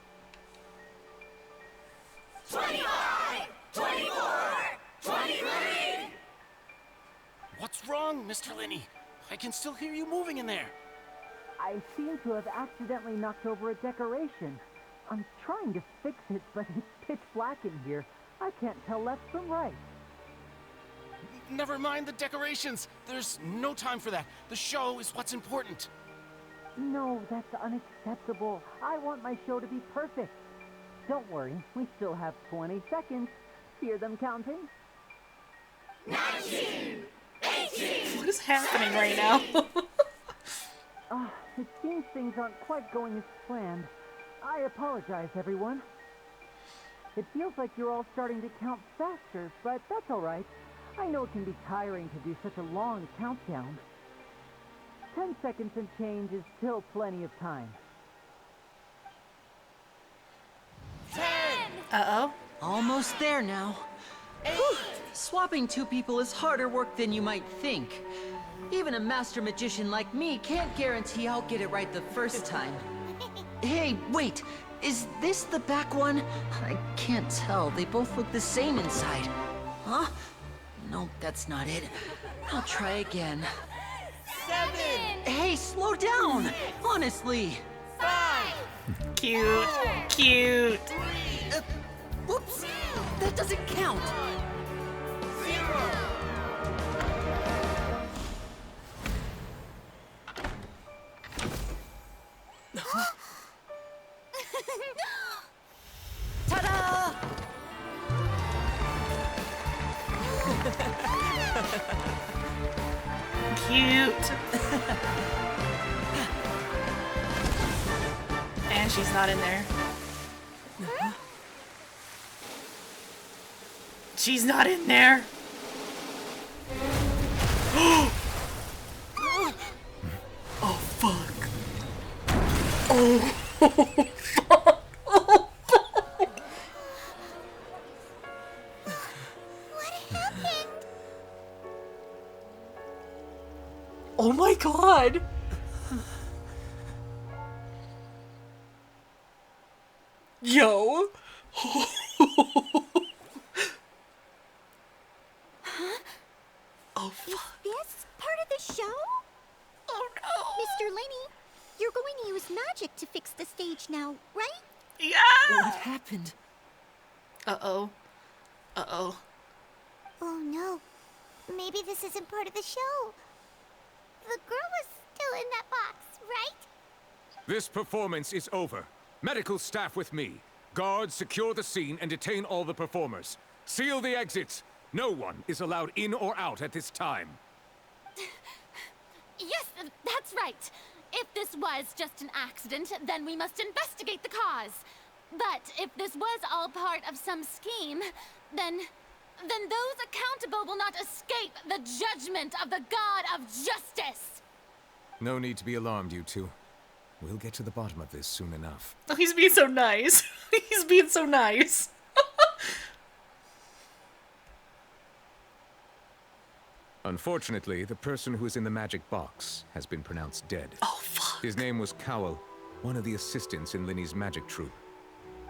Speaker 20: 25, 24, 23!
Speaker 9: What's wrong, Mr. Lyney? I can still hear you moving in there.
Speaker 2: I seem to have accidentally knocked over a decoration. I'm trying to fix it, but it's pitch black in here. I can't tell left from right.
Speaker 9: Never mind the decorations. There's no time for that. The show is what's important.
Speaker 2: No, that's unacceptable. I want my show to be perfect. Don't worry, we still have 20 seconds. Hear them counting?
Speaker 20: 19, 18!
Speaker 1: What is happening right now?
Speaker 2: It seems things aren't quite going as planned. I apologize, everyone. It feels like you're all starting to count faster, but that's all right. I know it can be tiring to do such a long countdown. 10 seconds and change is still plenty of time.
Speaker 20: 10!
Speaker 1: Uh-oh.
Speaker 2: Almost there now. Whew. Swapping two people is harder work than you might think. Even a master magician like me can't guarantee I'll get it right the first time. Hey, wait! Is this the back one? I can't tell. They both look the same inside. Huh? Nope, that's not it. I'll try again.
Speaker 20: 7!
Speaker 2: Hey, slow down! Honestly!
Speaker 20: 5!
Speaker 1: Cute. Cute.
Speaker 2: Whoops! That doesn't count!
Speaker 20: 0!
Speaker 2: Ta-da!
Speaker 1: Cute. And she's not in there. She's not in there. Oh, fuck. Oh, fuck. Oh, fuck.
Speaker 3: What happened?
Speaker 1: Oh my god. Yo. Oh, fuck.
Speaker 3: Is this part of the show?
Speaker 1: Oh, no.
Speaker 3: Mr. Lyney, you're going to use magic to fix the stage now, right?
Speaker 1: Yeah.
Speaker 2: What happened?
Speaker 1: Uh-oh. Uh-oh.
Speaker 3: Oh no. Maybe this isn't part of the show. The girl was still in that box, right?
Speaker 19: This performance is over. Medical staff with me. Guards, secure the scene and detain all the performers. Seal the exits. No one is allowed in or out at this time.
Speaker 8: Yes, that's right. If this was just an accident, then we must investigate the cause. But if this was all part of some scheme, then those accountable will not escape the judgment of the God of Justice.
Speaker 19: No need to be alarmed, you two. We'll get to the bottom of this soon enough.
Speaker 1: Oh, he's being so nice. He's being so nice.
Speaker 19: Unfortunately, the person who is in the magic box has been pronounced dead.
Speaker 1: Oh, fuck.
Speaker 19: His name was Cowell, one of the assistants in Lyney's magic troupe.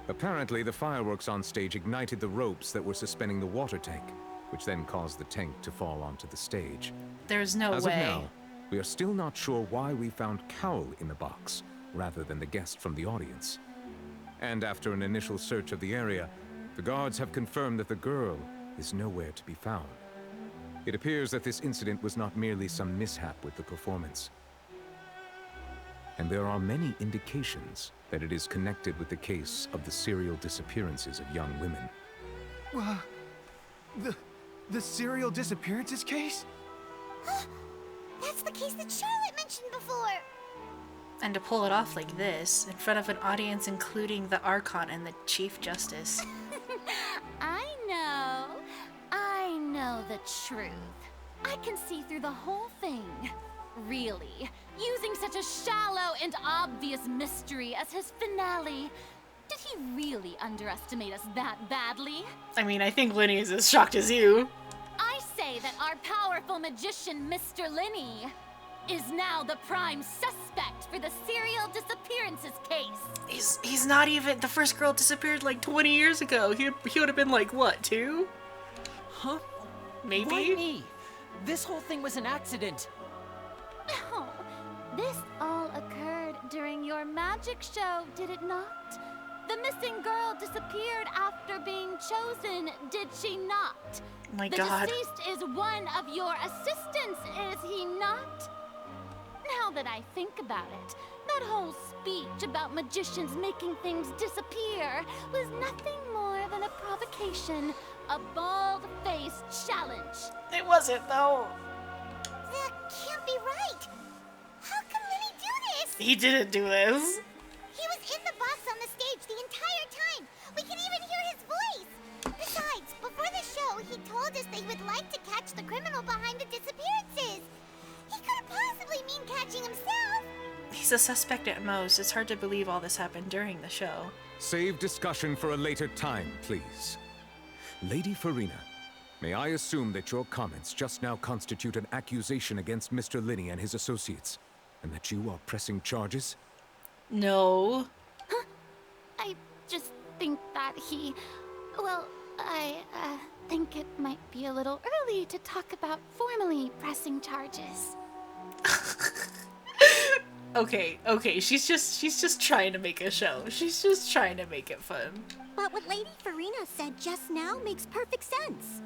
Speaker 19: Apparently, the fireworks on stage ignited the ropes that were suspending the water tank, which then caused the tank to fall onto the stage.
Speaker 1: There's no
Speaker 19: As
Speaker 1: way.
Speaker 19: of now, we are still not sure why we found Cowell in the box, rather than the guest from the audience. And after an initial search of the area, the guards have confirmed that the girl is nowhere to be found. It appears that this incident was not merely some mishap with the performance. And there are many indications that it is connected with the case of the serial disappearances of young women.
Speaker 21: The serial disappearances case?
Speaker 3: That's the case that Charlotte mentioned before.
Speaker 1: And to pull it off like this, in front of an audience including the Archon and the Chief Justice.
Speaker 8: I know the truth. I can see through the whole thing. Really, using such a shallow and obvious mystery as his finale. Did he really underestimate us that badly?
Speaker 1: I mean, I think Lyney is as shocked as you.
Speaker 8: I say that our powerful magician, Mr. Lyney, is now the prime suspect for the serial disappearances case.
Speaker 1: He's not even... The first girl disappeared like 20 years ago. He would have been like, what, 2?
Speaker 2: Huh?
Speaker 1: Maybe?
Speaker 2: Why me? This whole thing was an accident.
Speaker 8: Oh, this all occurred during your magic show, did it not? The missing girl disappeared after being chosen, did she not?
Speaker 1: My God.
Speaker 8: The deceased is one of your assistants, is he not? Now that I think about it, that whole speech about magicians making things disappear was nothing more than a provocation, a bald-faced challenge.
Speaker 1: It wasn't, though.
Speaker 3: That can't be right. How can Lyney do this?
Speaker 1: He didn't do this.
Speaker 3: He was in the box on the stage the entire time. We can even hear his voice. Besides, before the show, he told us they would like to catch the criminal behind the disappearances. He couldn't possibly mean catching himself.
Speaker 1: He's a suspect at most. It's hard to believe all this happened during the show.
Speaker 19: Save discussion for a later time, please. Lady Furina, may I assume that your comments just now constitute an accusation against Mr. Lyney and his associates, and that you are pressing charges?
Speaker 1: No.
Speaker 8: I just think that he... Well, I think it might be a little early to talk about formally pressing charges.
Speaker 1: Okay, she's just trying to make a show. She's just trying to make it fun.
Speaker 3: But what Lady Furina said just now makes perfect sense.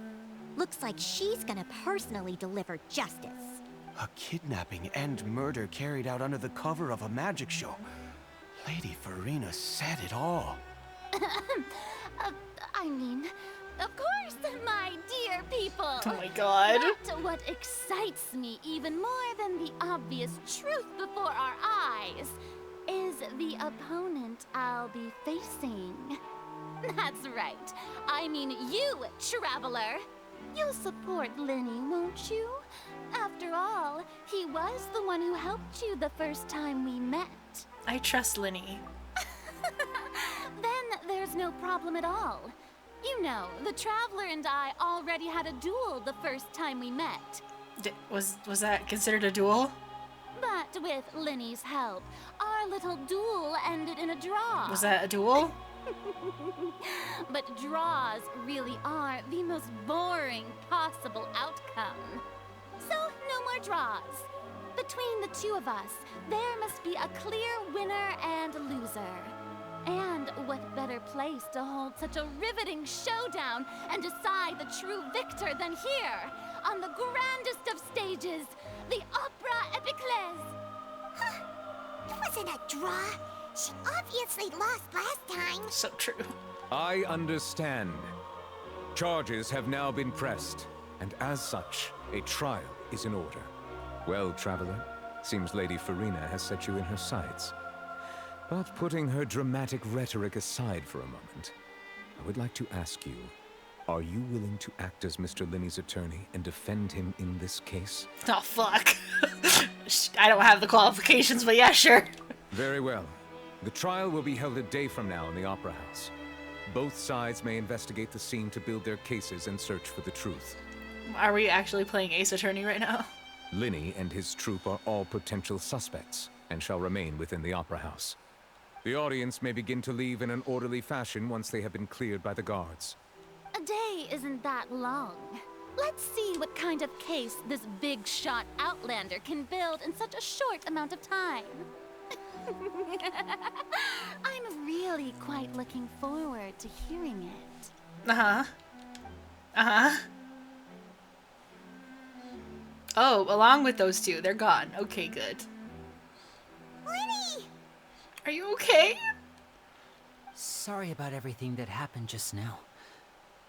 Speaker 3: Looks like she's gonna personally deliver justice.
Speaker 21: A kidnapping and murder carried out under the cover of a magic show. Lady Furina said it all.
Speaker 8: I mean, of course, my dear people.
Speaker 1: Oh my God.
Speaker 8: But what excites me even more than the obvious truth before our eyes is the opponent I'll be facing. That's right. I mean you, Traveler. You'll support Lyney, won't you? After all, he was the one who helped you the first time we met.
Speaker 1: I trust Lyney.
Speaker 8: Then there's no problem at all. You know, the Traveler and I already had a duel the first time we met.
Speaker 1: Was that considered a duel?
Speaker 8: But with Lyney's help, our little duel ended in a draw.
Speaker 1: Was that a duel?
Speaker 8: But draws really are the most boring possible outcome. So, no more draws. Between the two of us, there must be a clear winner and loser. And what better place to hold such a riveting showdown and decide the true victor than here, on the grandest of stages, the Opera Epiclese.
Speaker 3: It wasn't a draw. She obviously lost last time.
Speaker 1: So true.
Speaker 19: I understand. Charges have now been pressed, and as such, a trial is in order. Well, Traveler, seems Lady Furina has set you in her sights. But putting her dramatic rhetoric aside for a moment, I would like to ask you, are you willing to act as Mr. Lyney's attorney and defend him in this case?
Speaker 1: Oh, fuck. I don't have the qualifications, but yeah, sure.
Speaker 19: Very well. The trial will be held a day from now in the Opera House. Both sides may investigate the scene to build their cases and search for the truth.
Speaker 1: Are we actually playing Ace Attorney right now?
Speaker 19: Lyney and his troop are all potential suspects and shall remain within the Opera House. The audience may begin to leave in an orderly fashion once they have been cleared by the guards.
Speaker 8: A day isn't that long. Let's see what kind of case this big shot Outlander can build in such a short amount of time. I'm really quite looking forward to hearing it.
Speaker 1: Uh-huh. Uh-huh. Oh, along with those two. They're gone. Okay, good.
Speaker 3: Lyney!
Speaker 1: Are you okay?
Speaker 2: Sorry about everything that happened just now.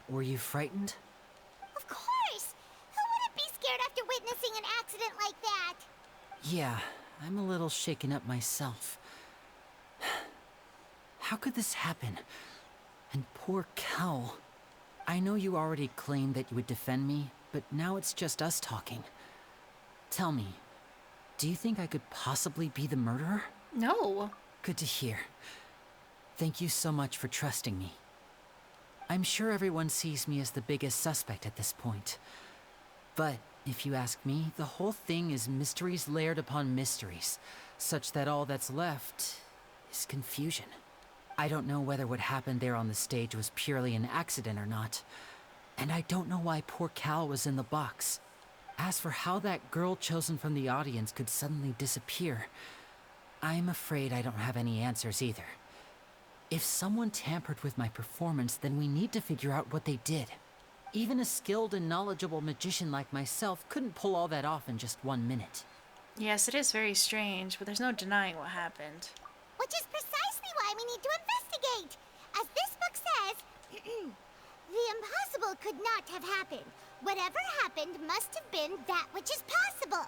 Speaker 2: Were you frightened?
Speaker 3: Of course! Who wouldn't be scared after witnessing an accident like that?
Speaker 2: Yeah, I'm a little shaken up myself. How could this happen? And poor Cal. I know you already claimed that you would defend me, but now it's just us talking. Tell me, do you think I could possibly be the murderer?
Speaker 1: No.
Speaker 2: Good to hear. Thank you so much for trusting me. I'm sure everyone sees me as the biggest suspect at this point. But if you ask me, the whole thing is mysteries layered upon mysteries, such that all that's left is confusion. I don't know whether what happened there on the stage was purely an accident or not. And I don't know why poor Cal was in the box. As for how that girl chosen from the audience could suddenly disappear, I'm afraid I don't have any answers either. If someone tampered with my performance, then we need to figure out what they did. Even a skilled and knowledgeable magician like myself couldn't pull all that off in just 1 minute.
Speaker 1: Yes, it is very strange, but there's no denying what happened.
Speaker 3: Which is precisely why we need to investigate. As this book says, the impossible could not have happened. Whatever happened must have been that which is possible.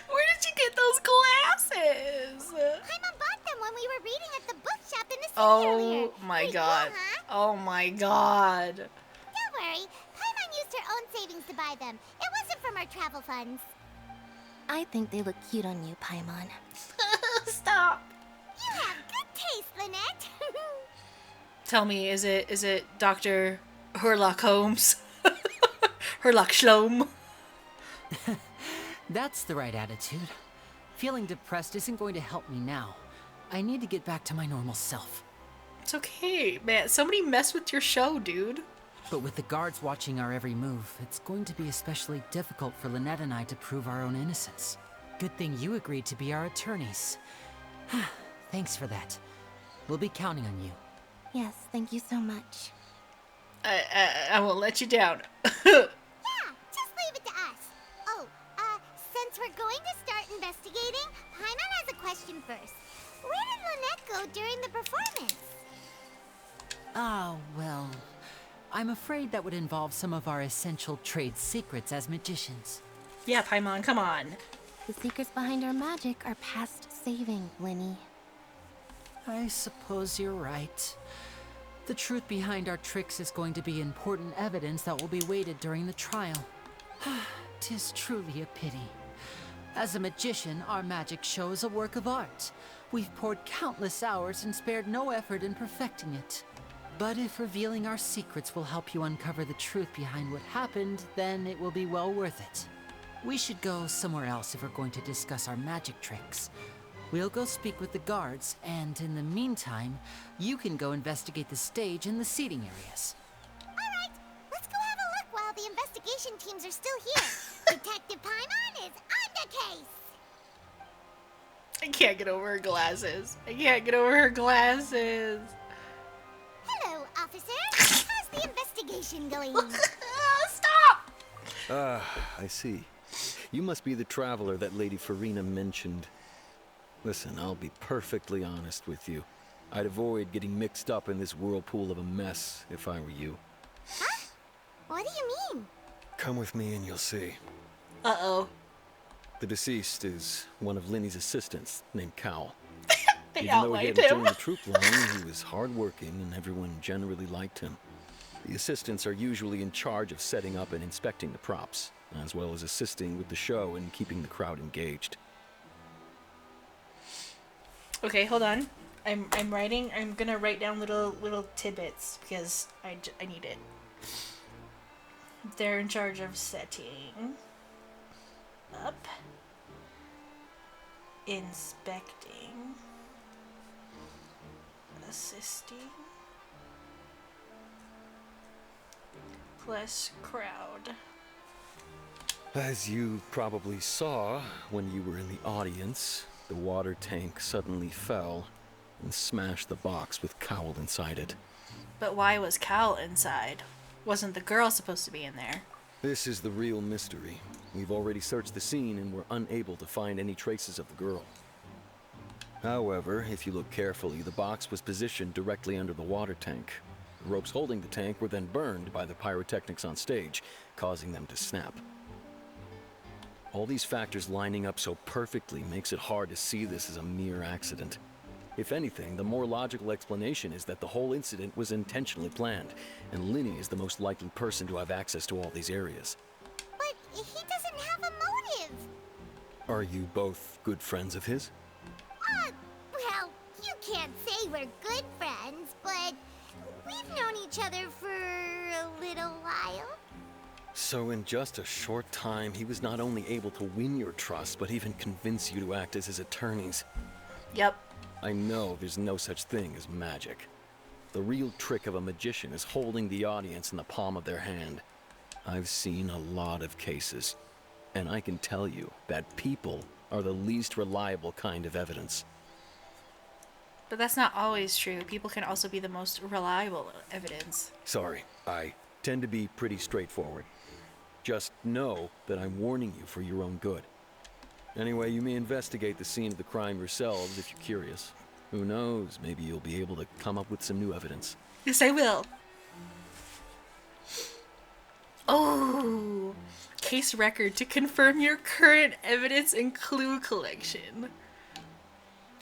Speaker 1: Where did you get those glasses?
Speaker 3: Paimon bought them when we were reading at the bookshop in the city
Speaker 1: Oh
Speaker 3: earlier.
Speaker 1: my
Speaker 3: Pretty
Speaker 1: god.
Speaker 3: cool, huh?
Speaker 1: Oh my god.
Speaker 3: Don't worry. Paimon used her own savings to buy them. It wasn't from our travel funds.
Speaker 7: I think they look cute on you, Paimon.
Speaker 1: Stop.
Speaker 3: You have good taste, Lynette.
Speaker 1: Tell me, is it Dr. Herlock Holmes? Herlock Shlom?
Speaker 2: That's the right attitude. Feeling depressed isn't going to help me now. I need to get back to my normal self.
Speaker 1: It's okay, man. Somebody messed with your show, dude.
Speaker 2: But with the guards watching our every move, it's going to be especially difficult for Lynette and I to prove our own innocence. Good thing you agreed to be our attorneys. Thanks for that. We'll be counting on you.
Speaker 7: Yes, thank you so much.
Speaker 1: I won't let you down.
Speaker 3: Yeah, just leave it to us. Oh, since we're going to start investigating, Paimon has a question first. Where did Lynette go during the performance?
Speaker 2: Ah, well, I'm afraid that would involve some of our essential trade secrets as magicians.
Speaker 1: Yeah, Paimon, come on.
Speaker 7: The secrets behind our magic are past saving, Lyney.
Speaker 2: I suppose you're right. The truth behind our tricks is going to be important evidence that will be weighted during the trial. 'Tis truly a pity. As a magician, our magic show is a work of art. We've poured countless hours and spared no effort in perfecting it. But if revealing our secrets will help you uncover the truth behind what happened, then it will be well worth it. We should go somewhere else if we're going to discuss our magic tricks. We'll go speak with the guards, and in the meantime, you can go investigate the stage and the seating areas.
Speaker 3: Alright, let's go have a look while the investigation teams are still here. Detective Paimon is on the case!
Speaker 1: I can't get over her glasses. I can't get over her glasses.
Speaker 3: Hello, officer. How's the investigation going?
Speaker 1: Stop!
Speaker 4: I see. You must be the traveler that Lady Furina mentioned. Listen, I'll be perfectly honest with you. I'd avoid getting mixed up in this whirlpool of a mess if I were you.
Speaker 3: Huh? What do you mean?
Speaker 4: Come with me and you'll see.
Speaker 1: Uh-oh.
Speaker 4: The deceased is one of Lyney's assistants named Cal.
Speaker 1: They
Speaker 4: Even though he
Speaker 1: outlined
Speaker 4: hadn't
Speaker 1: him.
Speaker 4: joined the troop long, he was hardworking and everyone generally liked him. The assistants are usually in charge of setting up and inspecting the props, as well as assisting with the show and keeping the crowd engaged.
Speaker 1: Okay, hold on. I'm writing. I'm gonna write down little tidbits because I need it. They're in charge of setting up, inspecting, assisting, plus crowd.
Speaker 4: As you probably saw when you were in the audience, the water tank suddenly fell and smashed the box with Cowl inside it.
Speaker 1: But why was Cowl inside? Wasn't the girl supposed to be in there?
Speaker 4: This is the real mystery. We've already searched the scene and were unable to find any traces of the girl. However, if you look carefully, the box was positioned directly under the water tank. The ropes holding the tank were then burned by the pyrotechnics on stage, causing them to snap. All these factors lining up so perfectly makes it hard to see this as a mere accident. If anything, the more logical explanation is that the whole incident was intentionally planned, and Lyney is the most likely person to have access to all these areas.
Speaker 3: But he doesn't have a motive.
Speaker 4: Are you both good friends of his?
Speaker 3: Well, you can't say we're good friends, but we've known each other for a little while.
Speaker 4: So in just a short time, he was not only able to win your trust, but even convince you to act as his attorneys.
Speaker 1: Yep.
Speaker 4: I know there's no such thing as magic. The real trick of a magician is holding the audience in the palm of their hand. I've seen a lot of cases, and I can tell you that people are the least reliable kind of evidence.
Speaker 1: But that's not always true. People can also be the most reliable evidence.
Speaker 4: Sorry, I tend to be pretty straightforward. Just know that I'm warning you for your own good. Anyway, you may investigate the scene of the crime yourselves if you're curious. Who knows, maybe you'll be able to come up with some new evidence.
Speaker 1: Yes, I will. Oh, case record to confirm your current evidence and clue collection.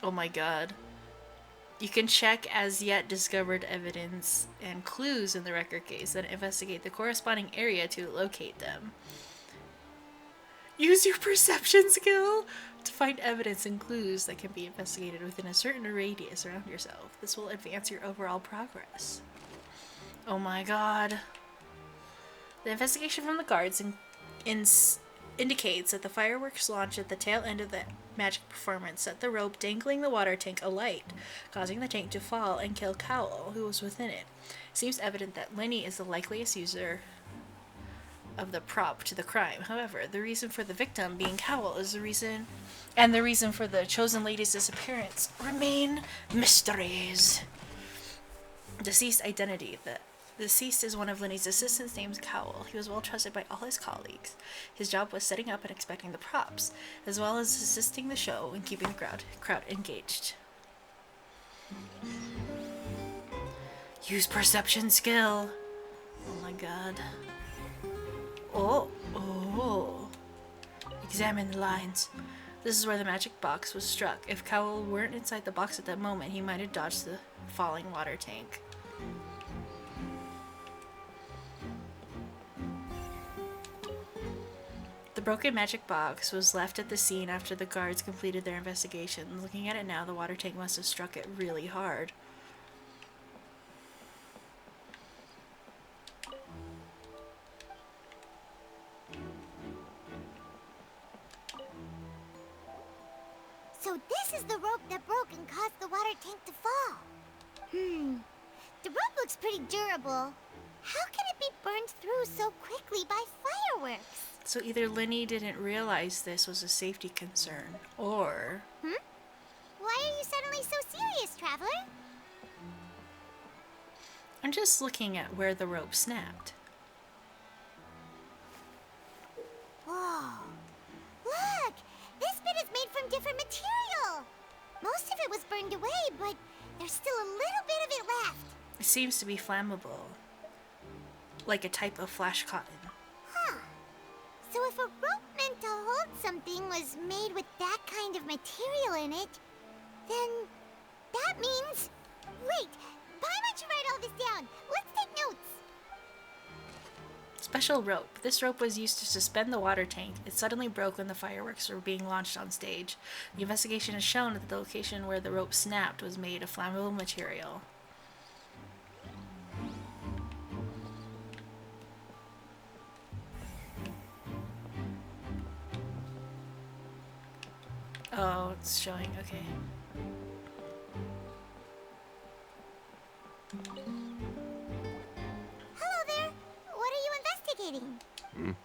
Speaker 1: Oh my god. You can check as yet discovered evidence and clues in the record case and investigate the corresponding area to locate them. Use your perception skill to find evidence and clues that can be investigated within a certain radius around yourself. This will advance your overall progress. Oh my god. The investigation from the guards indicates that the fireworks launched at the tail end of the magic performance set the rope dangling the water tank alight, causing the tank to fall and kill Cowl, who was within it. It seems evident that Lyney is the likeliest user of the prop to the crime. However, the reason for the victim being Cowl is the reason for the chosen lady's disappearance remain mysteries. Deceased identity. The deceased is one of Lyney's assistants named Cowl. He was well trusted by all his colleagues. His job was setting up and inspecting the props, as well as assisting the show and keeping the crowd engaged. Use perception skill. Oh my god. Oh. Examine the lines. This is where the magic box was struck. If Cowl weren't inside the box at that moment, he might have dodged the falling water tank. The broken magic box was left at the scene after the guards completed their investigation. Looking at it now, the water tank must have struck it really hard.
Speaker 3: So this is the rope that broke and caused the water tank to fall. The rope looks pretty durable. How can it be burned through so quickly by fireworks?
Speaker 1: So either Lyney didn't realize this was a safety concern, or...
Speaker 3: Why are you suddenly so serious, Traveler?
Speaker 1: I'm just looking at where the rope snapped.
Speaker 3: Whoa. Look! This bit is made from different material! Most of it was burned away, but there's still a little bit of it left.
Speaker 1: It seems to be flammable. Like a type of flash cotton.
Speaker 3: So if a rope meant to hold something was made with that kind of material in it, then that means... Wait, why don't you write all this down? Let's take notes.
Speaker 1: Special rope. This rope was used to suspend the water tank. It suddenly broke when the fireworks were being launched on stage. The investigation has shown that the location where the rope snapped was made of flammable material. Oh, it's showing. Okay.
Speaker 3: Hello there. What are you investigating?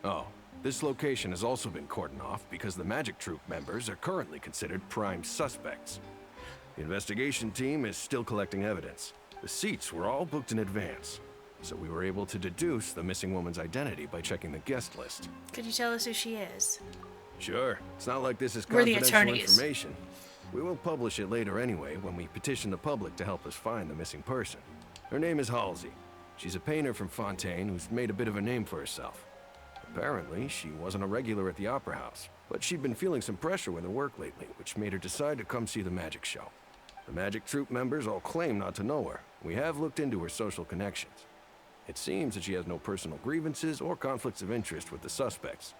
Speaker 21: Oh, this location has also been cordoned off because the Magic Troop members are currently considered prime suspects. The investigation team is still collecting evidence. The seats were all booked in advance, so we were able to deduce the missing woman's identity by checking the guest list.
Speaker 1: Could you tell us who she is?
Speaker 21: Sure, it's not like this is
Speaker 1: We're the
Speaker 21: confidential
Speaker 1: attorneys.
Speaker 21: information. We will publish it later anyway when we petition the public to help us find the missing person. Her name is Halsey. She's a painter from Fontaine who's made a bit of a name for herself. Apparently, she wasn't a regular at the Opera House, but she'd been feeling some pressure with her work lately, which made her decide to come see the magic show. The Magic Troop members all claim not to know her. We have looked into her social connections. It seems that she has no personal grievances or conflicts of interest with the suspects.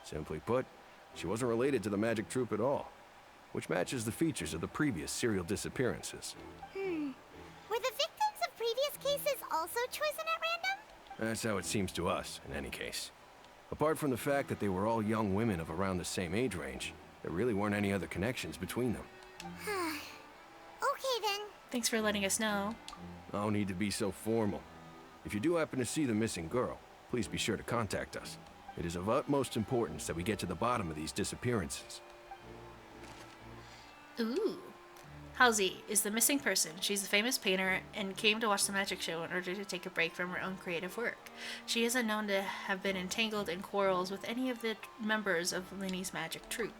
Speaker 21: Simply put, she wasn't related to the Magic Troop at all, which matches the features of the previous serial disappearances.
Speaker 3: Were the victims of previous cases also chosen at random?
Speaker 21: That's how it seems to us, in any case. Apart from the fact that they were all young women of around the same age range, there really weren't any other connections between them.
Speaker 3: Okay then.
Speaker 1: Thanks for letting us know.
Speaker 21: No need to be so formal. If you do happen to see the missing girl, please be sure to contact us. It is of utmost importance that we get to the bottom of these disappearances.
Speaker 1: Ooh. Halsey is the missing person. She's a famous painter and came to watch the magic show in order to take a break from her own creative work. She isn't known to have been entangled in quarrels with any of the members of Lyney's magic troupe.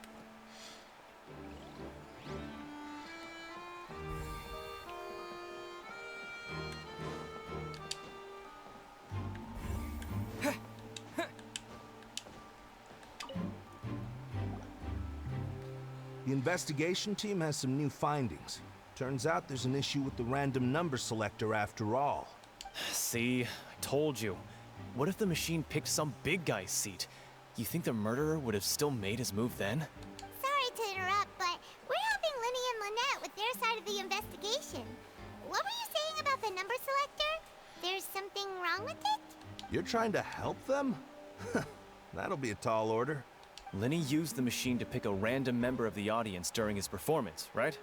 Speaker 14: The investigation team has some new findings. Turns out there's an issue with the random number selector after all.
Speaker 5: See, I told you. What if the machine picked some big guy's seat? You think the murderer would have still made his move then?
Speaker 3: Sorry to interrupt, but we're helping Lyney and Lynette with their side of the investigation. What were you saying about the number selector? There's something wrong with it?
Speaker 14: You're trying to help them? That'll be a tall order.
Speaker 5: Lyney used the machine to pick a random member of the audience during his performance, right?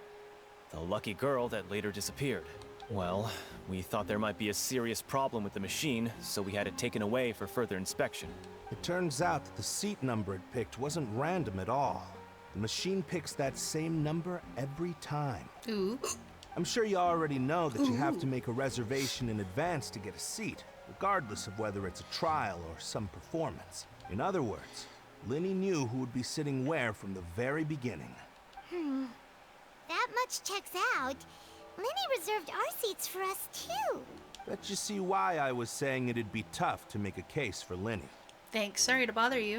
Speaker 5: The lucky girl that later disappeared. Well, we thought there might be a serious problem with the machine, so we had it taken away for further inspection.
Speaker 14: It turns out that the seat number it picked wasn't random at all. The machine picks that same number every time.
Speaker 1: Ooh.
Speaker 14: I'm sure you already know that you have to make a reservation in advance to get a seat, regardless of whether it's a trial or some performance. In other words, Lyney knew who would be sitting where from the very beginning.
Speaker 3: That much checks out. Lyney reserved our seats for us too.
Speaker 14: That you see why I was saying it'd be tough to make a case for Lyney.
Speaker 1: Thanks. Sorry to bother you.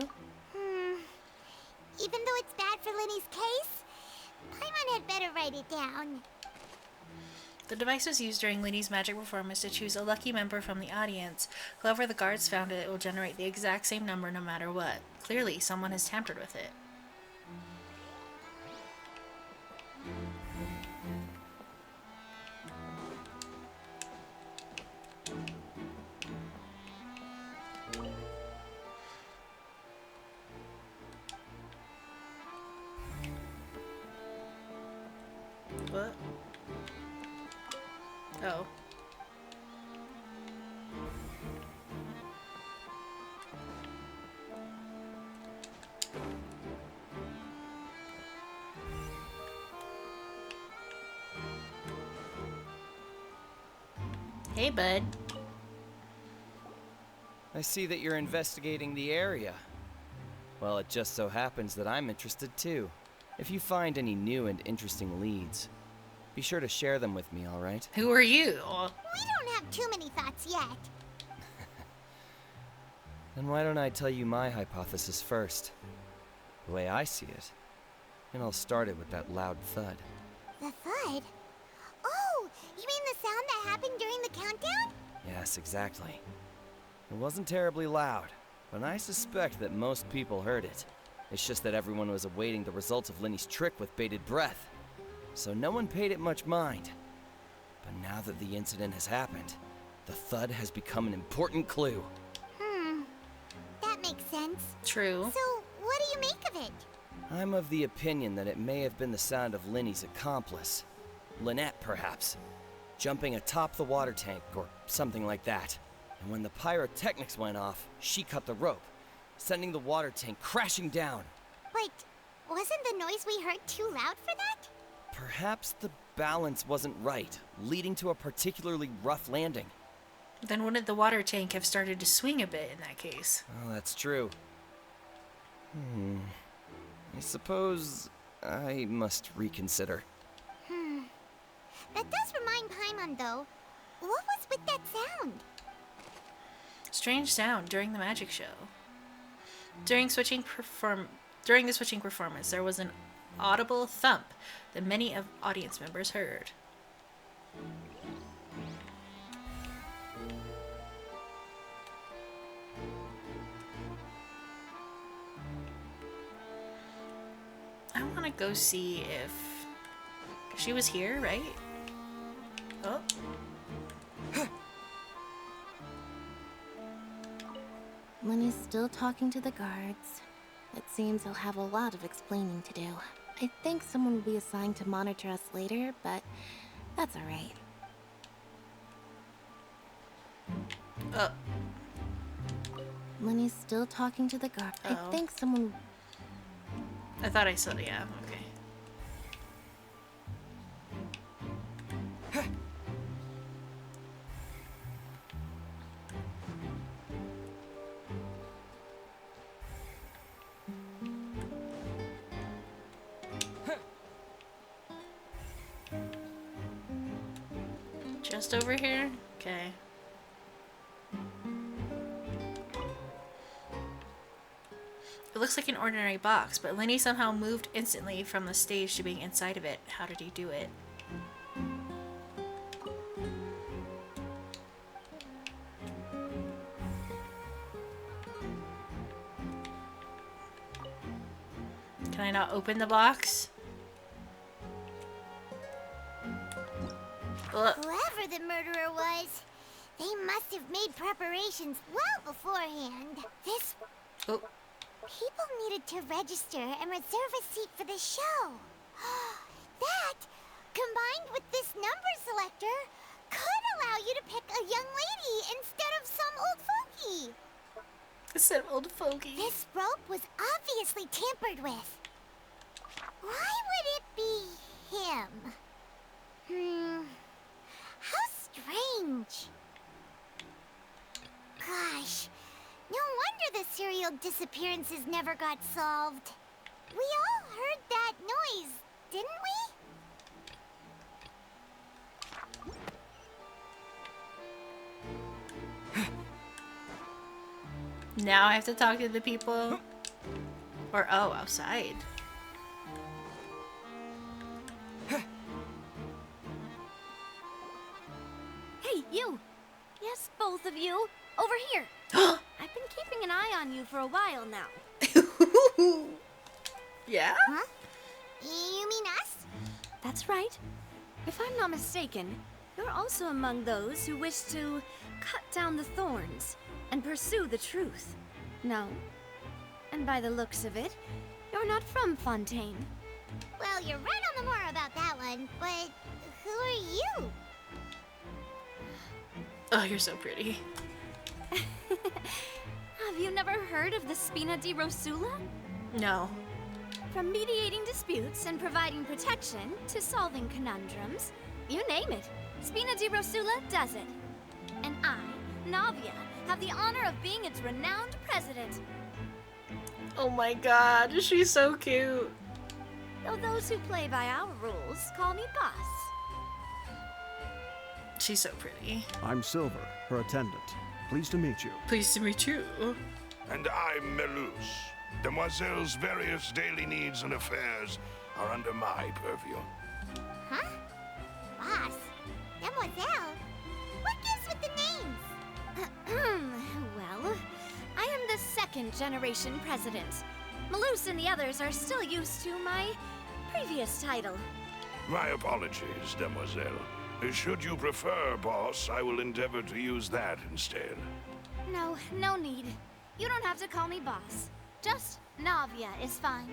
Speaker 3: Even though it's bad for Lyney's case, Paimon had better write it down.
Speaker 1: The device was used during Lyney's magic performance to choose a lucky member from the audience. However the guards found it, it will generate the exact same number no matter what. Clearly, someone has tampered with it. What? Oh. Hey, bud.
Speaker 18: I see that you're investigating the area. Well, it just so happens that I'm interested too. If you find any new and interesting leads, be sure to share them with me, all right?
Speaker 1: Who are you?
Speaker 3: We don't have too many thoughts yet.
Speaker 18: Then why don't I tell you my hypothesis first? The way I see it. And I'll start it with that loud thud.
Speaker 3: The thud? Oh, you mean the sound that happened during the countdown?
Speaker 18: Yes, exactly. It wasn't terribly loud, but I suspect that most people heard it. It's just that everyone was awaiting the results of Lyney's trick with bated breath, so no one paid it much mind. But now that the incident has happened, the thud has become an important clue.
Speaker 3: That makes sense.
Speaker 1: True.
Speaker 3: So, what do you make of it?
Speaker 18: I'm of the opinion that it may have been the sound of Lyney's accomplice. Lynette, perhaps. Jumping atop the water tank, or something like that. And when the pyrotechnics went off, she cut the rope, sending the water tank crashing down.
Speaker 3: But wasn't the noise we heard too loud for that?
Speaker 18: Perhaps the balance wasn't right, leading to a particularly rough landing.
Speaker 1: Then wouldn't the water tank have started to swing a bit in that case?
Speaker 18: Oh, that's true. I suppose I must reconsider.
Speaker 3: That does remind Paimon, though. What was with that sound?
Speaker 1: Strange sound during the magic show. During the switching performance, there was an audible thump that many of audience members heard. I want to go see if she was here, right? Oh.
Speaker 7: Lyney's still talking to the guards. It seems he'll have a lot of explaining to do. I think someone will be assigned to monitor us later, but that's alright. Lyney's still talking to the guard. I think someone...
Speaker 1: I thought I saw, yeah, okay. Just over here? Okay. It looks like an ordinary box, but Lyney somehow moved instantly from the stage to being inside of it. How did he do it? Can I not open the box?
Speaker 3: Whoever the murderer was, they must have made preparations well beforehand. People needed to register and reserve a seat for the show. That, combined with this number selector, could allow you to pick a young lady instead of some old fogey.
Speaker 1: Instead of old fogey.
Speaker 3: This rope was obviously tampered with. Why would it be him? How strange. Gosh, no wonder the serial disappearances never got solved. We all heard that noise, didn't
Speaker 1: we? Now I have to talk to the people? Or, oh, outside.
Speaker 11: Hey, you! Yes, both of you. Over here. I've been keeping an eye on you for a while now.
Speaker 1: Yeah?
Speaker 3: Huh? You mean us?
Speaker 11: That's right. If I'm not mistaken, you're also among those who wish to cut down the thorns and pursue the truth. No? And by the looks of it, you're not from Fontaine.
Speaker 3: Well, you're right on the mark about that one, but who are you?
Speaker 1: Oh, you're so pretty.
Speaker 11: Have you never heard of the Spina di Rosula?
Speaker 1: No.
Speaker 11: From mediating disputes and providing protection to solving conundrums, you name it, Spina di Rosula does it. And I, Navia, have the honor of being its renowned president.
Speaker 1: Oh my god, she's so cute.
Speaker 11: Though those who play by our rules call me boss.
Speaker 1: She's so pretty.
Speaker 22: I'm Silver, her attendant. Pleased to meet you.
Speaker 1: Pleased to meet you.
Speaker 23: And I'm Melus. Demoiselle's various daily needs and affairs are under my purview.
Speaker 3: Huh? Boss? Demoiselle? What gives with the names?
Speaker 11: Well, I am the second generation president. Melus and the others are still used to my previous title.
Speaker 23: My apologies, Demoiselle. Should you prefer, boss, I will endeavor to use that instead.
Speaker 11: No need. You don't have to call me boss. Just Navia is fine.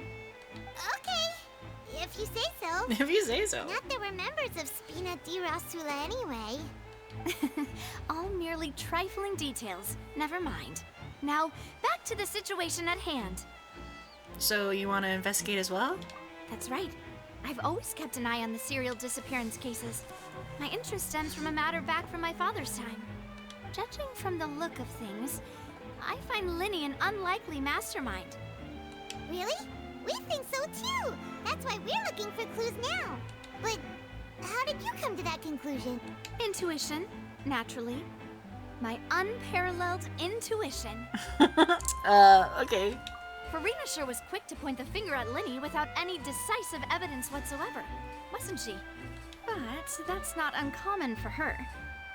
Speaker 3: Okay, if you say so.
Speaker 1: If you say so.
Speaker 3: Not that we're members of Spina di Rasula anyway.
Speaker 11: All merely trifling details. Never mind. Now, back to the situation at hand.
Speaker 1: So you want to investigate as well?
Speaker 11: That's right. I've always kept an eye on the serial disappearance cases. My interest stems from a matter back from my father's time. Judging from the look of things, I find Lyney an unlikely mastermind.
Speaker 3: Really? We think so too. That's why we're looking for clues now. But how did you come to that conclusion?
Speaker 11: Intuition, naturally. My unparalleled intuition.
Speaker 1: Okay.
Speaker 11: Furina sure was quick to point the finger at Lyney without any decisive evidence whatsoever, wasn't she? But that's not uncommon for her.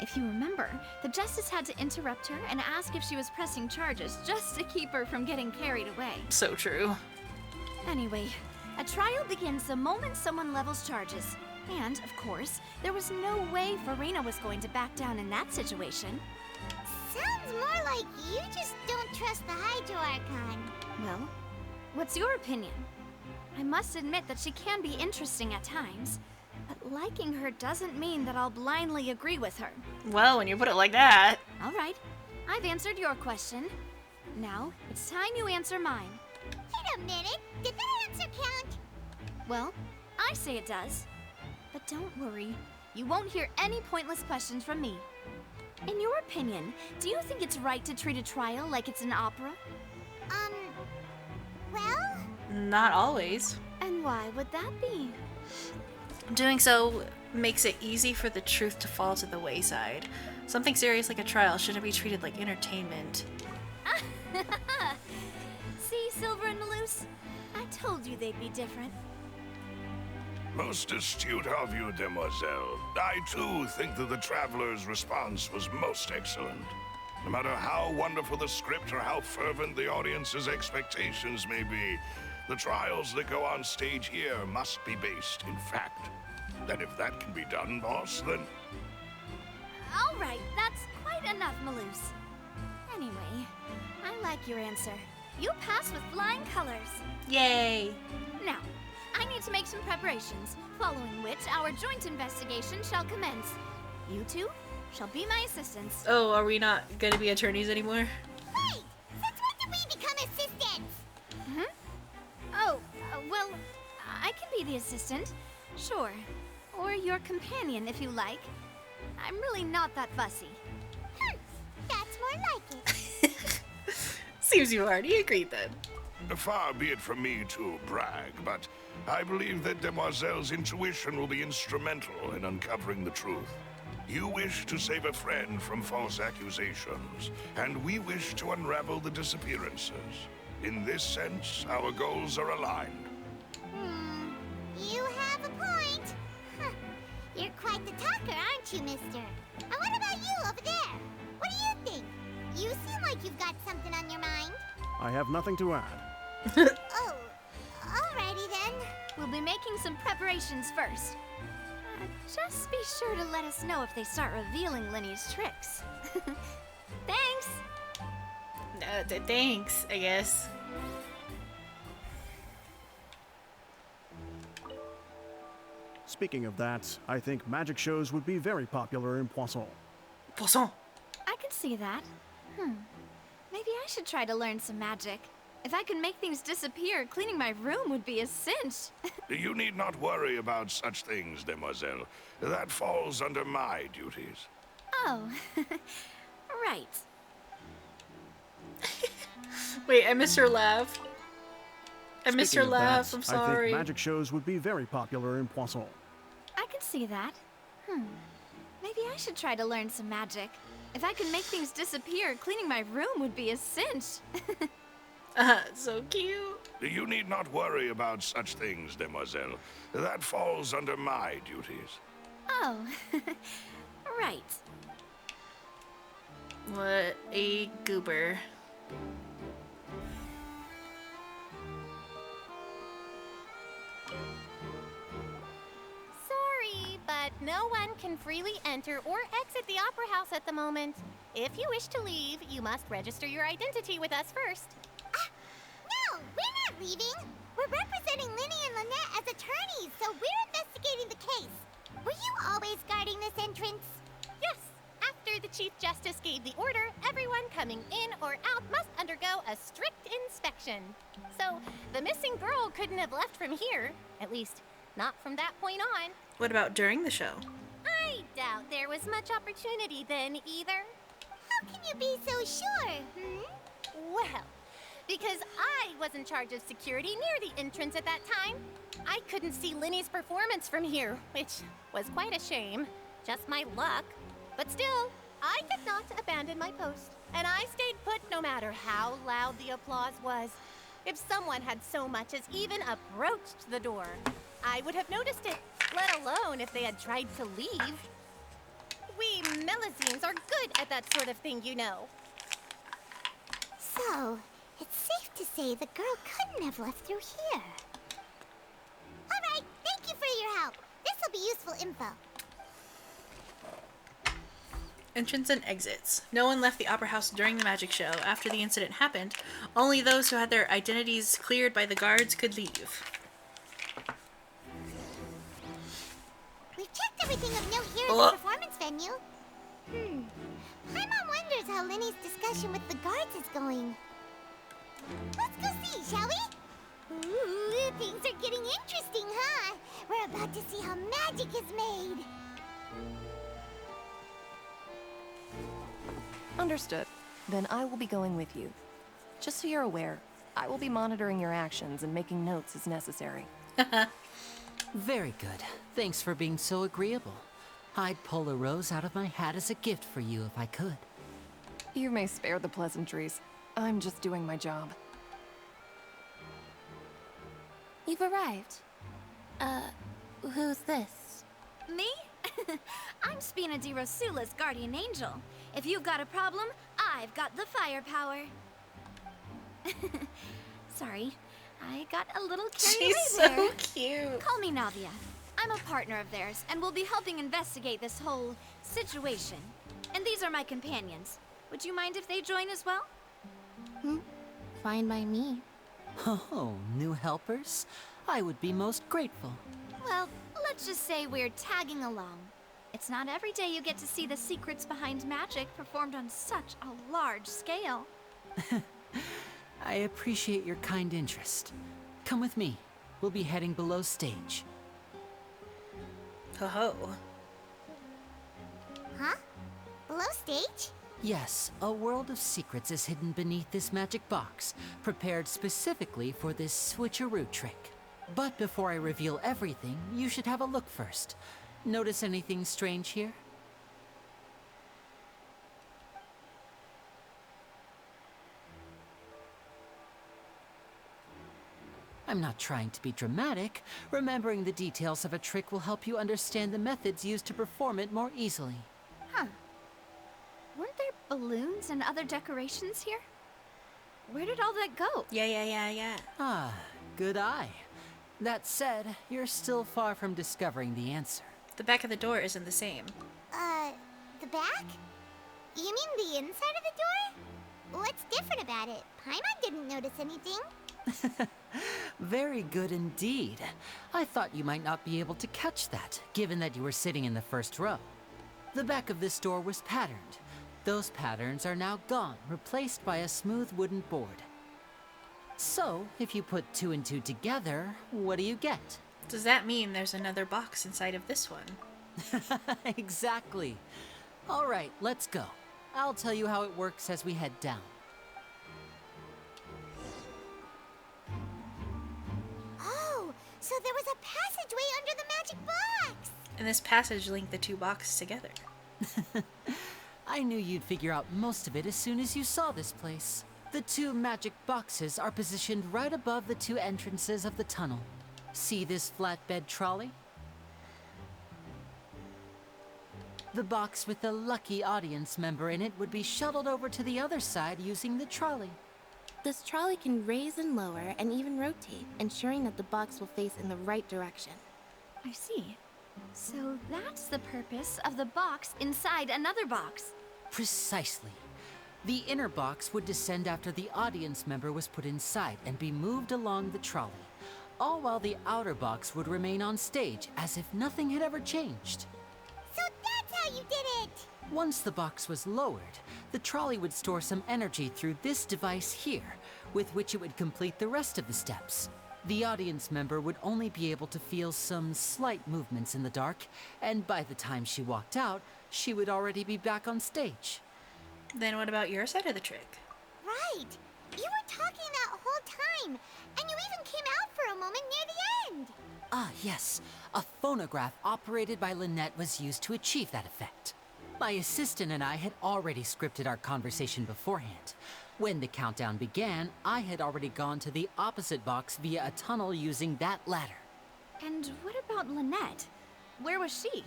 Speaker 11: If you remember, the Justice had to interrupt her and ask if she was pressing charges just to keep her from getting carried away.
Speaker 1: So true.
Speaker 11: Anyway, a trial begins the moment someone levels charges. And, of course, there was no way Furina was going to back down in that situation.
Speaker 3: Sounds more like you just don't trust the Hydro Archon.
Speaker 11: Well, what's your opinion? I must admit that she can be interesting at times, but liking her doesn't mean that I'll blindly agree with her.
Speaker 1: Well, when you put it like that.
Speaker 11: All right, I've answered your question. Now, it's time you answer mine.
Speaker 3: Wait a minute, did that answer count?
Speaker 11: Well, I say it does. But don't worry, you won't hear any pointless questions from me. In your opinion, do you think it's right to treat a trial like it's an opera?
Speaker 3: Well?
Speaker 1: Not always.
Speaker 11: And why would that be?
Speaker 1: Doing so makes it easy for the truth to fall to the wayside. Something serious like a trial shouldn't be treated like entertainment.
Speaker 11: See, Silver and Malus? I told you they'd be different.
Speaker 23: Most astute of you, demoiselle. I too think that the Traveler's response was most excellent. No matter how wonderful the script or how fervent the audience's expectations may be, the trials that go on stage here must be based in fact. And if that can be done, boss, then...
Speaker 11: All right, that's quite enough, Malus. Anyway, I like your answer. You pass with flying colors.
Speaker 1: Yay!
Speaker 11: Now, I need to make some preparations, following which our joint investigation shall commence. You two shall be my assistants.
Speaker 1: Oh, are we not gonna be attorneys anymore?
Speaker 3: Wait! Since when did we become assistants?
Speaker 11: Oh, well, I can be the assistant. Sure. Or your companion, if you like. I'm really not that fussy.
Speaker 3: That's more like it.
Speaker 1: Seems you already agreed then.
Speaker 23: Far be it from me to brag, but I believe that Demoiselle's intuition will be instrumental in uncovering the truth. You wish to save a friend from false accusations, and we wish to unravel the disappearances. In this sense, our goals are aligned.
Speaker 3: You have a point. You're quite the talker, aren't you, mister? And what about you over there? What do you think? You seem like you've got something on your mind.
Speaker 22: I have nothing to add.
Speaker 3: Oh, alrighty then.
Speaker 11: We'll be making some preparations first. Just be sure to let us know if they start revealing Lyney's tricks. Thanks!
Speaker 1: Thanks, I guess.
Speaker 22: Speaking of that, I think magic shows would be very popular in Poisson.
Speaker 1: Poisson!
Speaker 11: I can see that. Maybe I should try to learn some magic. If I could make things disappear, cleaning my room would be a cinch.
Speaker 23: You need not worry about such things, demoiselle. That falls under my duties.
Speaker 11: Oh, right.
Speaker 1: Wait, I missed her laugh. I missed her
Speaker 22: Speaking of
Speaker 1: laugh,
Speaker 22: that,
Speaker 1: I'm
Speaker 22: I
Speaker 1: sorry.
Speaker 22: think magic shows would be very popular in Poisson.
Speaker 11: I can see that. Maybe I should try to learn some magic. If I could make things disappear, cleaning my room would be a cinch.
Speaker 1: So cute.
Speaker 23: You need not worry about such things, demoiselle. That falls under my duties.
Speaker 11: Oh, right.
Speaker 1: What a goober.
Speaker 12: Sorry, but no one can freely enter or exit the Opera House at the moment. If you wish to leave, you must register your identity with us first.
Speaker 3: No, we're not leaving. We're We're representing Lyney and Lynette as attorneys, so we're investigating the case. Were you always guarding this entrance?
Speaker 12: Yes. After the Chief Justice gave the order, everyone coming in or out must undergo a strict inspection. So, the missing girl couldn't have left from here. At least, not from that point on.
Speaker 1: What about during the show?
Speaker 12: I doubt there was much opportunity then either.
Speaker 3: How can you be so sure,
Speaker 12: Well, because I was in charge of security near the entrance at that time. I couldn't see Lyney's performance from here, which was quite a shame. Just my luck. But still, I did not abandon my post, and I stayed put no matter how loud the applause was. If someone had so much as even approached the door, I would have noticed it, let alone if they had tried to leave. We Melazines are good at that sort of thing, you know.
Speaker 3: So, it's safe to say the girl couldn't have left through here. Alright, thank you for your help. This'll be useful info.
Speaker 1: Entrance and exits. No one left the Opera House during the magic show. After the incident happened, only those who had their identities cleared by the guards could leave.
Speaker 3: We've checked everything of note here at the performance venue. Paimon wonders how Lyney's discussion with the guards is going. Let's go see, shall we? Ooh, things are getting interesting, huh? We're about to see how magic is made.
Speaker 13: Understood. Then I will be going with you. Just so you're aware, I will be monitoring your actions and making notes as necessary.
Speaker 2: Very good. Thanks for being so agreeable. I'd pull a rose out of my hat as a gift for you if I could.
Speaker 13: You may spare the pleasantries. I'm just doing my job.
Speaker 7: You've arrived. Who's this?
Speaker 11: Me? I'm Spina di Rosula's guardian angel. If you've got a problem, I've got the firepower. Sorry, I got a little carried
Speaker 1: She's
Speaker 11: away
Speaker 1: so
Speaker 11: there.
Speaker 1: cute.
Speaker 11: Call me Navia. I'm a partner of theirs, and will be helping investigate this whole situation. And these are my companions. Would you mind if they join as well?
Speaker 7: Fine by me.
Speaker 2: Oh, new helpers? I would be most grateful.
Speaker 11: Well, let's just say we're tagging along. It's not every day you get to see the secrets behind magic performed on such a large scale.
Speaker 2: I appreciate your kind interest. Come with me. We'll be heading below stage.
Speaker 1: Ho-ho.
Speaker 3: Huh? Below stage?
Speaker 2: Yes, a world of secrets is hidden beneath this magic box, prepared specifically for this switcheroo trick. But before I reveal everything, you should have a look first. Notice anything strange here? I'm not trying to be dramatic. Remembering the details of a trick will help you understand the methods used to perform it more easily.
Speaker 11: Huh. Weren't there balloons and other decorations here? Where did all that go?
Speaker 1: Yeah.
Speaker 2: Ah, good eye. That said, you're still far from discovering the answer.
Speaker 1: The back of the door isn't the same.
Speaker 3: The back? You mean the inside of the door? What's different about it? Paimon didn't notice anything.
Speaker 2: Very good indeed. I thought you might not be able to catch that, given that you were sitting in the first row. The back of this door was patterned. Those patterns are now gone, replaced by a smooth wooden board. So, if you put 2 and 2 together, what do you get?
Speaker 1: Does that mean there's another box inside of this one?
Speaker 2: Exactly. All right, let's go. I'll tell you how it works as we head down.
Speaker 3: Oh, so there was a passageway under the magic box!
Speaker 1: And this passage linked the two boxes together.
Speaker 2: I knew you'd figure out most of it as soon as you saw this place. The 2 magic boxes are positioned right above the 2 entrances of the tunnel. See this flatbed trolley? The box with the lucky audience member in it would be shuttled over to the other side using the trolley.
Speaker 7: This trolley can raise and lower and even rotate, ensuring that the box will face in the right direction.
Speaker 11: I see. So that's the purpose of the box inside another box.
Speaker 2: Precisely. The inner box would descend after the audience member was put inside and be moved along the trolley, all while the outer box would remain on stage as if nothing had ever changed.
Speaker 3: So that's how you did it!
Speaker 2: Once the box was lowered, the trolley would store some energy through this device here, with which it would complete the rest of the steps. The audience member would only be able to feel some slight movements in the dark, and by the time she walked out, she would already be back on stage.
Speaker 1: Then what about your side of the trick?
Speaker 3: Right! You were talking that whole time, and you even came out for a moment near the end!
Speaker 2: Ah, yes. A phonograph operated by Lynette was used to achieve that effect. My assistant and I had already scripted our conversation beforehand. When the countdown began, I had already gone to the opposite box via a tunnel using that ladder.
Speaker 11: And what about Lynette? Where was she?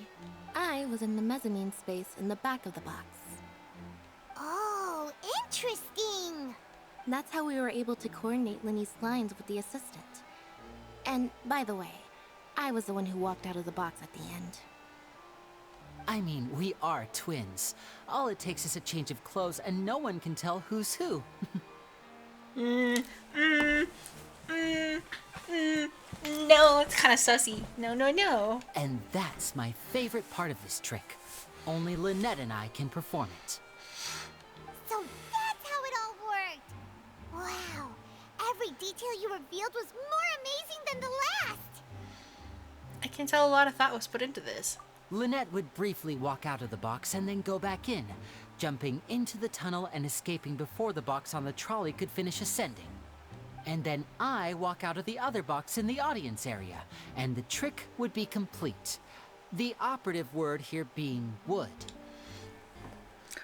Speaker 7: I was in the mezzanine space in the back of the box.
Speaker 3: Oh, interesting!
Speaker 7: That's how we were able to coordinate Lyney's lines with the assistant. And, by the way, I was the one who walked out of the box at the end.
Speaker 2: I mean, we are twins. All it takes is a change of clothes and no one can tell who's who.
Speaker 1: No, it's kind of sussy. No.
Speaker 2: And that's my favorite part of this trick. Only Lynette and I can perform it.
Speaker 3: So that's how it all worked! Wow, every detail you revealed was more amazing than the last!
Speaker 1: I can tell a lot of thought was put into this.
Speaker 2: Lynette would briefly walk out of the box and then go back in, jumping into the tunnel and escaping before the box on the trolley could finish ascending. And then I walk out of the other box in the audience area, and the trick would be complete. The operative word here being would.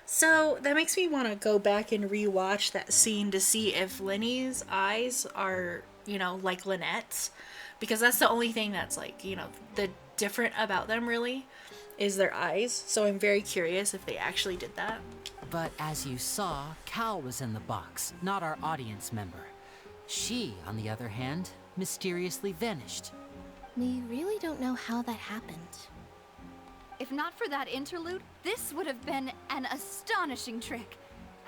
Speaker 1: So that makes me want to go back and rewatch that scene to see if Lyney's eyes are, like Lynette's. Because that's the only thing that's the different about them really is their eyes. So I'm very curious if they actually did that.
Speaker 2: But as you saw, Cal was in the box, not our audience member. She, on the other hand, mysteriously vanished.
Speaker 7: We really don't know how that happened.
Speaker 11: If not for that interlude, this would have been an astonishing trick.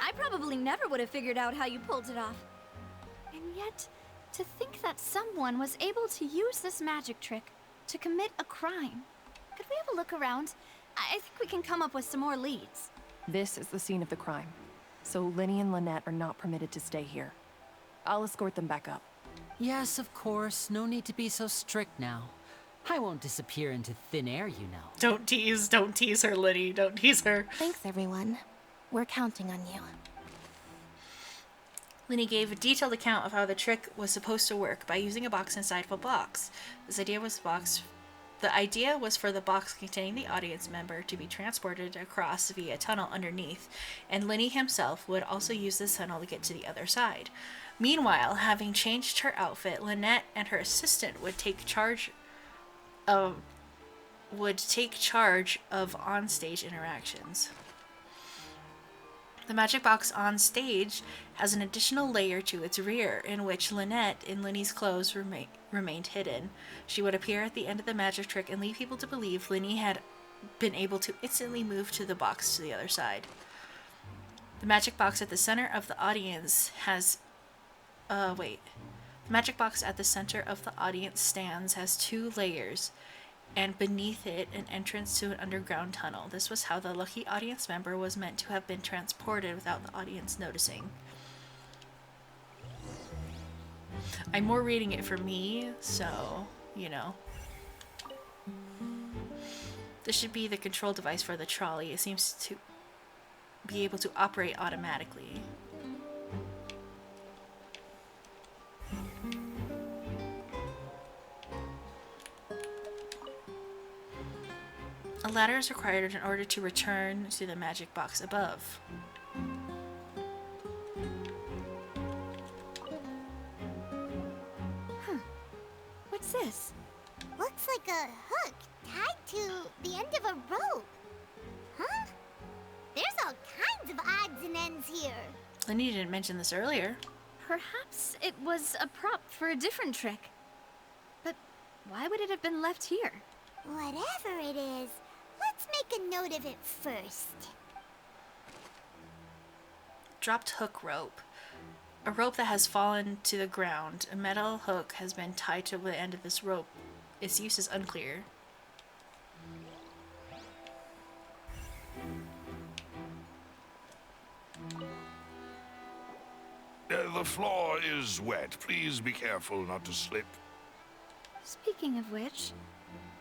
Speaker 11: I probably never would have figured out how you pulled it off. And yet, to think that someone was able to use this magic trick to commit a crime. Could we have a look around? I think we can come up with some more leads.
Speaker 13: This is the scene of the crime, so Lyney and Lynette are not permitted to stay here. I'll escort them back up.
Speaker 2: Yes, of course. No need to be so strict now. I won't disappear into thin air, you know.
Speaker 1: Don't tease her, Lyney. Don't tease her.
Speaker 7: Thanks, everyone. We're counting on you.
Speaker 1: Lyney gave a detailed account of how the trick was supposed to work by using a box inside of a box. The idea was for the box containing the audience member to be transported across via a tunnel underneath, and Lyney himself would also use this tunnel to get to the other side. Meanwhile, having changed her outfit, Lynette and her assistant would take charge of on-stage interactions. The magic box on stage has an additional layer to its rear, in which Lynette, in Lyney's clothes, remained hidden. She would appear at the end of the magic trick and lead people to believe Lyney had been able to instantly move to the box to the other side. The magic box at the center of the audience The magic box at the center of the audience stands has 2 layers, and beneath it an entrance to an underground tunnel. This was how the lucky audience member was meant to have been transported without the audience noticing. I'm more reading it for me, so, This should be the control device for the trolley. It seems to be able to operate automatically. A ladder is required in order to return to the magic box above.
Speaker 11: What's this?
Speaker 3: Looks like a hook tied to the end of a rope. Huh? There's all kinds of odds and ends here.
Speaker 1: Lyney didn't mention this earlier.
Speaker 11: Perhaps it was a prop for a different trick. But why would it have been left here?
Speaker 3: Whatever it is, let's make a note of it first.
Speaker 1: Dropped hook rope. A rope that has fallen to the ground. A metal hook has been tied to the end of this rope. Its use is unclear.
Speaker 23: The floor is wet. Please be careful not to slip.
Speaker 11: Speaking of which,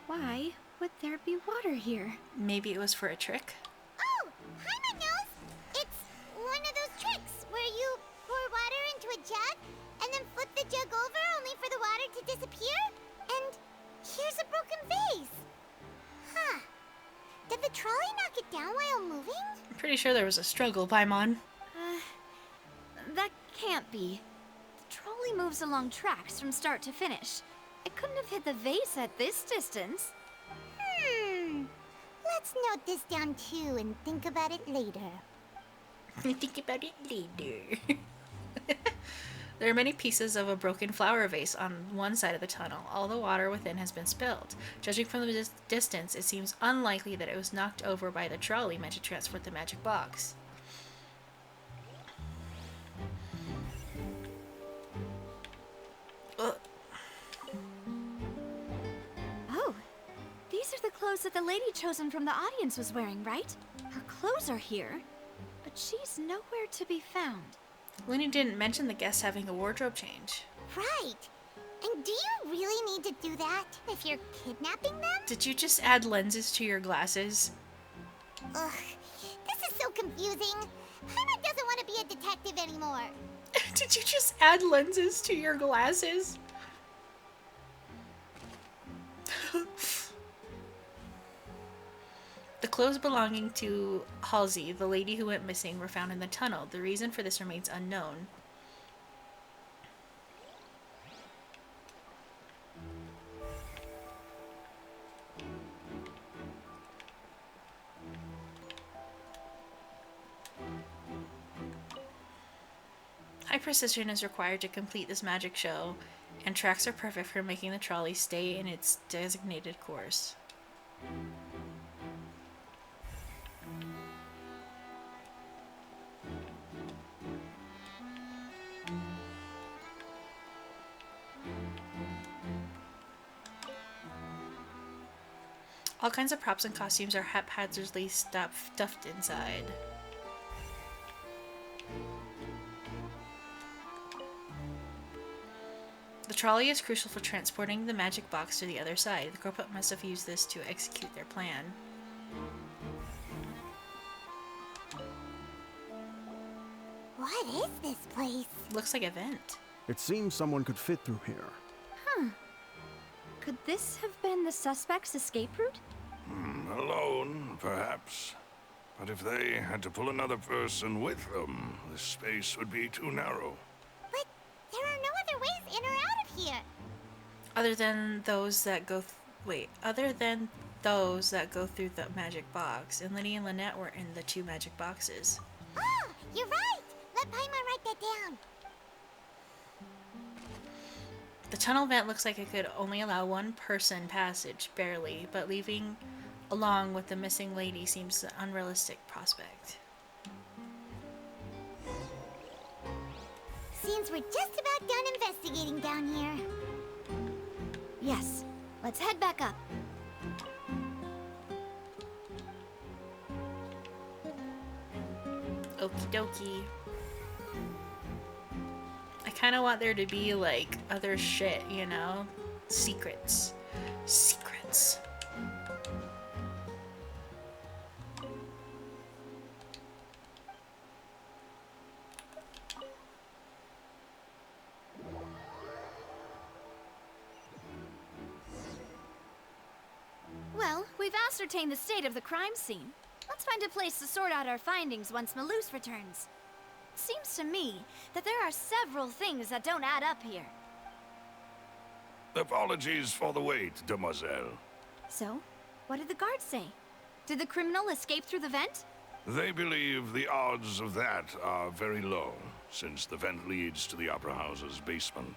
Speaker 11: why would there be water here?
Speaker 1: Maybe it was for a trick?
Speaker 3: Oh, Paimon knows! It's one of those tricks where you pour water into a jug and then flip the jug over only for the water to disappear. And here's a broken vase. Huh. Did the trolley knock it down while moving?
Speaker 1: I'm pretty sure there was a struggle, Paimon.
Speaker 11: That can't be. The trolley moves along tracks from start to finish. It couldn't have hit the vase at this distance.
Speaker 3: Let's note this down too and think about it later.
Speaker 1: Think about it later. There are many pieces of a broken flower vase on one side of the tunnel. All the water within has been spilled. Judging from the distance, it seems unlikely that it was knocked over by the trolley meant to transport the magic box.
Speaker 11: Oh, these are the clothes that the lady chosen from the audience was wearing, right? Her clothes are here, but she's nowhere to be found.
Speaker 1: Lyney didn't mention the guests having a wardrobe change.
Speaker 3: Right. And do you really need to do that if you're kidnapping them?
Speaker 1: Did you just add lenses to your glasses?
Speaker 3: Ugh, this is so confusing. Paimon doesn't want to be a detective anymore.
Speaker 1: Did you just add lenses to your glasses? The clothes belonging to Halsey, the lady who went missing, were found in the tunnel. The reason for this remains unknown. High precision is required to complete this magic show, and tracks are perfect for making the trolley stay in its designated course. All kinds of props and costumes are haphazardly stuffed inside. The trolley is crucial for transporting the magic box to the other side. The group must have used this to execute their plan.
Speaker 3: What is this place?
Speaker 1: Looks like a vent.
Speaker 22: It seems someone could fit through here.
Speaker 11: Huh. Could this have been the suspect's escape route?
Speaker 23: Alone, perhaps. But if they had to pull another person with them, the space would be too narrow.
Speaker 3: But there are no other ways in or out of here.
Speaker 1: Other than those that go through the magic box, and Lyney and Lynette were in the two magic boxes.
Speaker 3: Ah, you're right. Let Paimon write that down.
Speaker 1: The tunnel vent looks like it could only allow one person passage, barely, but leaving along with the missing lady seems an unrealistic prospect.
Speaker 3: Seems we're just about done investigating down here.
Speaker 11: Yes, let's head back up.
Speaker 1: Okie dokie. I kind of want there to be like other shit, you know? Secrets. Secrets.
Speaker 11: Well, we've ascertained the state of the crime scene. Let's find a place to sort out our findings once Malus returns. It seems to me that there are several things that don't add up here.
Speaker 23: Apologies for the wait, demoiselle.
Speaker 11: So, what did the guards say? Did the criminal escape through the vent?
Speaker 23: They believe the odds of that are very low, since the vent leads to the Opera House's basement.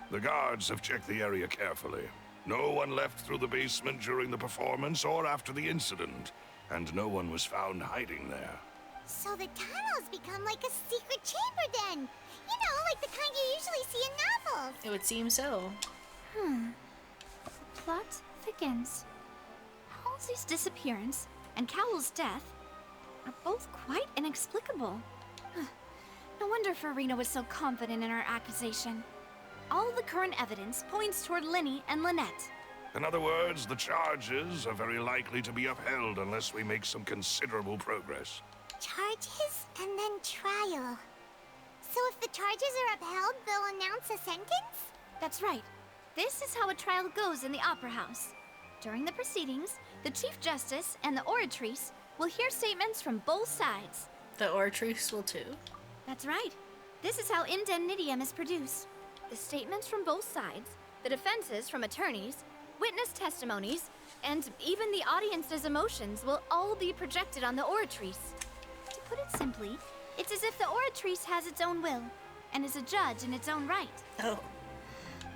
Speaker 23: The guards have checked the area carefully. No one left through the basement during the performance or after the incident, and no one was found hiding there.
Speaker 3: So the tunnel's become like a secret chamber then. You know, like the kind you usually see in novels.
Speaker 1: It would seem so.
Speaker 11: The plot thickens. Halsey's disappearance and Cowell's death are both quite inexplicable. No wonder Furina was so confident in her accusation. All the current evidence points toward Lyney and Lynette.
Speaker 23: In other words, the charges are very likely to be upheld unless we make some considerable progress.
Speaker 3: Charges and then trial. So if the charges are upheld, they'll announce a sentence?
Speaker 11: That's right. This is how a trial goes in the Opera House. During the proceedings, the Chief Justice and the Oratrice will hear statements from both sides.
Speaker 1: The Oratrice will too?
Speaker 11: That's right. This is how indemnitium is produced. The statements from both sides, the defenses from attorneys, witness testimonies, and even the audience's emotions will all be projected on the Oratrice. To put it simply, it's as if the Oratrice has its own will, and is a judge in its own right.
Speaker 1: Oh.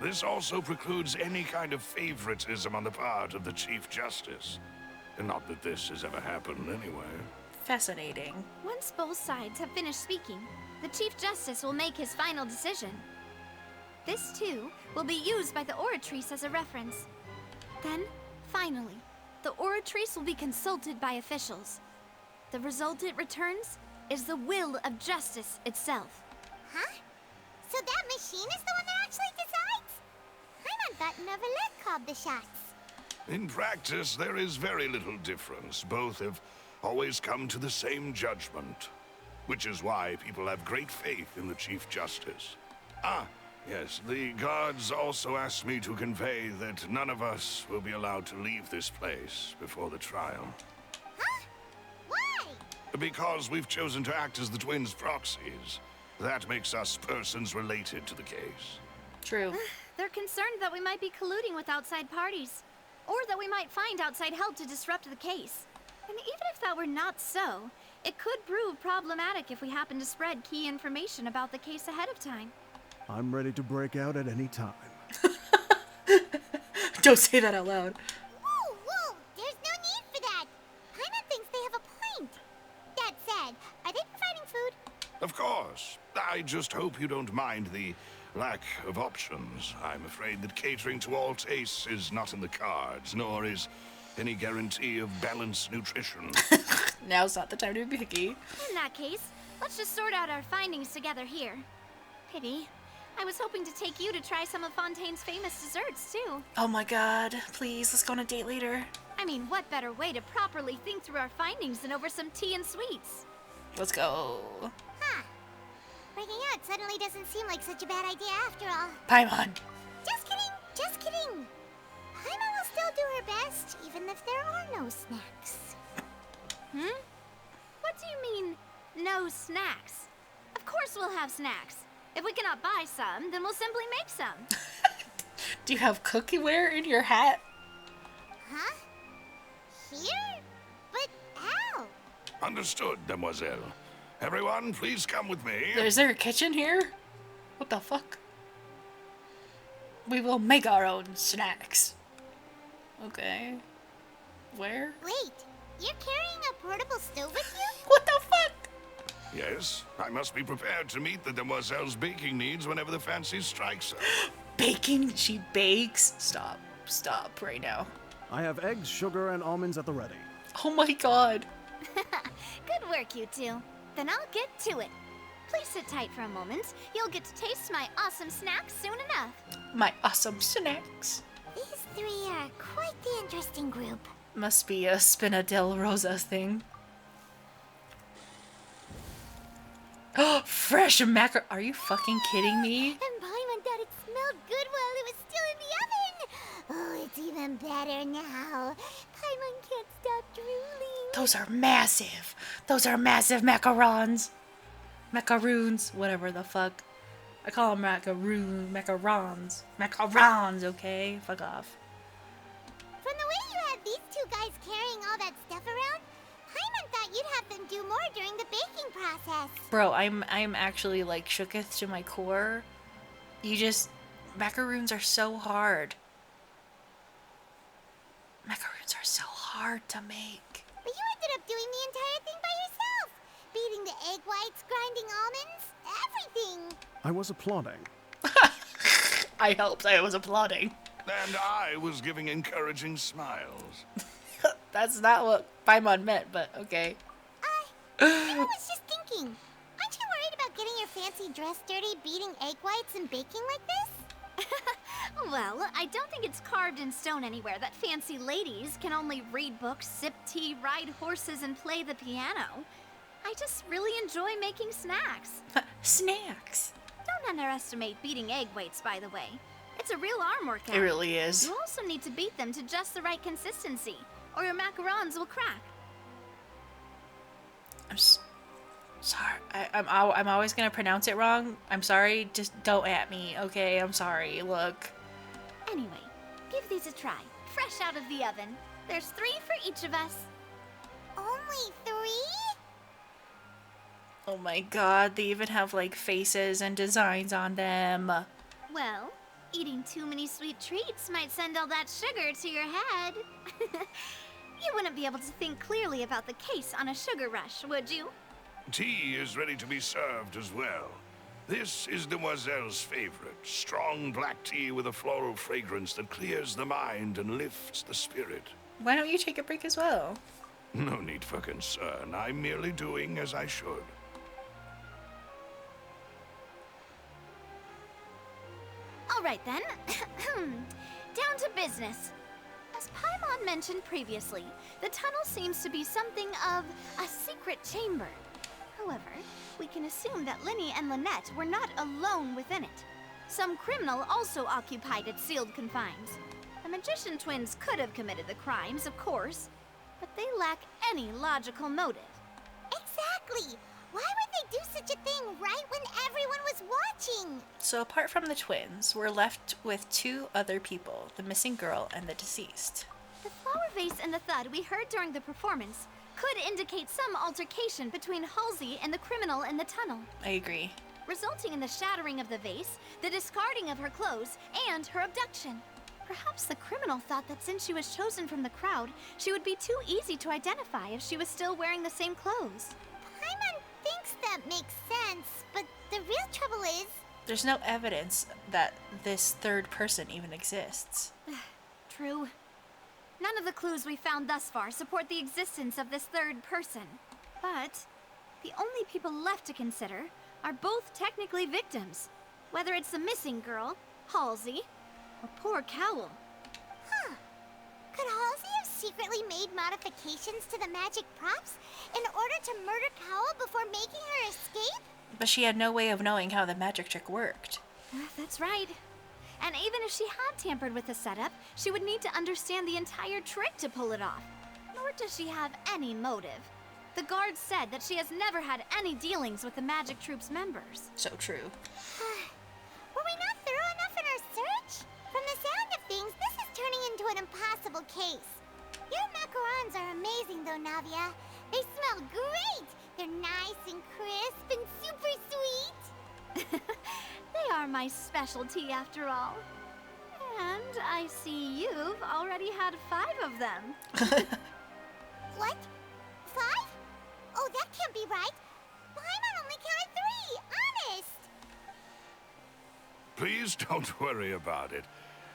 Speaker 23: This also precludes any kind of favoritism on the part of the Chief Justice. And not that this has ever happened anyway.
Speaker 1: Fascinating.
Speaker 11: Once both sides have finished speaking, the Chief Justice will make his final decision. This, too, will be used by the Oratrice as a reference. Then, finally, the Oratrice will be consulted by officials. The result it returns is the will of justice itself.
Speaker 3: Huh? So that machine is the one that actually decides? Paimon thought Novelette called the shots.
Speaker 23: In practice, there is very little difference. Both have always come to the same judgment. Which is why people have great faith in the Chief Justice. Ah, yes, the guards also asked me to convey that none of us will be allowed to leave this place before the trial.
Speaker 3: Huh? Why?
Speaker 23: Because we've chosen to act as the twins' proxies. That makes us persons related to the case.
Speaker 1: True.
Speaker 11: They're concerned that we might be colluding with outside parties, or that we might find outside help to disrupt the case. And even if that were not so, it could prove problematic if we happen to spread key information about the case ahead of time.
Speaker 22: I'm ready to break out at any time.
Speaker 1: Don't say that out loud.
Speaker 3: Whoa, whoa! There's no need for that! Paimon thinks they have a point. That said, are they providing food?
Speaker 23: Of course. I just hope you don't mind the lack of options. I'm afraid that catering to all tastes is not in the cards, nor is any guarantee of balanced nutrition.
Speaker 1: Now's not the time to be picky.
Speaker 11: In that case, let's just sort out our findings together here. Pity. I was hoping to take you to try some of Fontaine's famous desserts, too.
Speaker 1: Oh my god, please, let's go on a date later.
Speaker 11: I mean, what better way to properly think through our findings than over some tea and sweets?
Speaker 1: Let's go.
Speaker 3: Huh. Breaking out suddenly doesn't seem like such a bad idea after all.
Speaker 1: Paimon.
Speaker 3: Just kidding, just kidding. Paimon will still do her best, even if there are no snacks.
Speaker 11: What do you mean, no snacks? Of course we'll have snacks. If we cannot buy some, then we'll simply make some.
Speaker 1: Do you have cookieware in your hat?
Speaker 3: Huh? Here? But how?
Speaker 23: Understood, demoiselle. Everyone, please come with me.
Speaker 1: Is there a kitchen here? What the fuck? We will make our own snacks. Okay. Where?
Speaker 3: Wait, you're carrying a portable stove with you?
Speaker 1: What the fuck?
Speaker 23: Yes, I must be prepared to meet the demoiselle's baking needs whenever the fancy strikes her.
Speaker 1: Baking? She bakes? Stop. Stop right now.
Speaker 22: I have eggs, sugar, and almonds at the ready.
Speaker 1: Oh my god.
Speaker 11: Good work, you two. Then I'll get to it. Please sit tight for a moment. You'll get to taste my awesome snacks soon enough.
Speaker 1: My awesome snacks.
Speaker 3: These three are quite the interesting group.
Speaker 1: Must be a Spina del Rosa thing. Oh, fresh mackerel. Are you fucking kidding me?
Speaker 3: And Paimon thought it smelled good while it was still in the oven. Oh, it's even better now. Paimon can't stop drooling.
Speaker 1: Those are massive. Those are massive macarons. Macaroons. Whatever the fuck. I call them macarons. Macarons, okay? Fuck off.
Speaker 3: From the way you had these two guys carrying all that stuff around, Paimon thought you'd have them do more during the baking process.
Speaker 1: Bro, I'm actually like shooketh to my core. Macaroons are so hard. Macaroons are so hard to make.
Speaker 3: But you ended up doing the entire thing by yourself. Beating the egg whites, grinding almonds, everything.
Speaker 22: I was applauding.
Speaker 1: I helped. I was applauding.
Speaker 23: And I was giving encouraging smiles.
Speaker 1: That's not what Paimon meant, but okay.
Speaker 3: I was just thinking. Aren't you worried about getting your fancy dress dirty, beating egg whites and baking like this?
Speaker 11: Well, I don't think it's carved in stone anywhere that fancy ladies can only read books, sip tea, ride horses, and play the piano. I just really enjoy making snacks.
Speaker 1: Snacks?
Speaker 11: Don't underestimate beating egg whites, by the way. It's a real arm workout.
Speaker 1: It really is.
Speaker 11: You also need to beat them to just the right consistency, or your macarons will crack.
Speaker 1: I'm sorry. I'm always gonna pronounce it wrong. I'm sorry. Just don't at me, okay? I'm sorry. Look.
Speaker 11: Anyway, give these a try. Fresh out of the oven. There's 3 for each of us.
Speaker 3: Only 3?
Speaker 1: Oh my god, they even have like faces and designs on them.
Speaker 11: Well, eating too many sweet treats might send all that sugar to your head. You wouldn't be able to think clearly about the case on a sugar rush, would you?
Speaker 23: Tea is ready to be served as well. This is Demoiselle's favorite, strong black tea with a floral fragrance that clears the mind and lifts the spirit.
Speaker 1: Why don't you take a break as well?
Speaker 23: No need for concern. I'm merely doing as I should.
Speaker 11: All right then. Down to business. As Paimon mentioned previously, the tunnel seems to be something of a secret chamber. However, we can assume that Lyney and Lynette were not alone within it. Some criminal also occupied its sealed confines. The magician twins could have committed the crimes, of course, but they lack any logical motive.
Speaker 3: Exactly! Why would they do such a thing right when everyone was watching?
Speaker 1: So apart from the twins, we're left with 2 other people, the missing girl and the deceased.
Speaker 11: The flower vase and the thud we heard during the performance could indicate some altercation between Halsey and the criminal in the tunnel.
Speaker 1: I agree.
Speaker 11: Resulting in the shattering of the vase, the discarding of her clothes, and her abduction. Perhaps the criminal thought that since she was chosen from the crowd, she would be too easy to identify if she was still wearing the same clothes.
Speaker 3: Paimon thinks that makes sense, but the real trouble is...
Speaker 1: There's no evidence that this third person even exists.
Speaker 11: True. None of the clues we found thus far support the existence of this third person. But the only people left to consider are both technically victims. Whether it's the missing girl, Halsey, or poor Cowl.
Speaker 3: Huh. Could Halsey have secretly made modifications to the magic props in order to murder Cowl before making her escape?
Speaker 1: But she had no way of knowing how the magic trick worked.
Speaker 11: That's right. And even if she had tampered with the setup, she would need to understand the entire trick to pull it off. Nor does she have any motive. The guards said that she has never had any dealings with the magic troop's members.
Speaker 1: So true.
Speaker 3: Were we not thorough enough in our search? From the sound of things, this is turning into an impossible case. Your macarons are amazing though, Navia. They smell great! They're nice and crisp and super sweet!
Speaker 11: They are my specialty after all. And I see you've already had 5 of them.
Speaker 3: What? 5? Oh, that can't be right. Paimon only counted 3, honest!
Speaker 23: Please don't worry about it.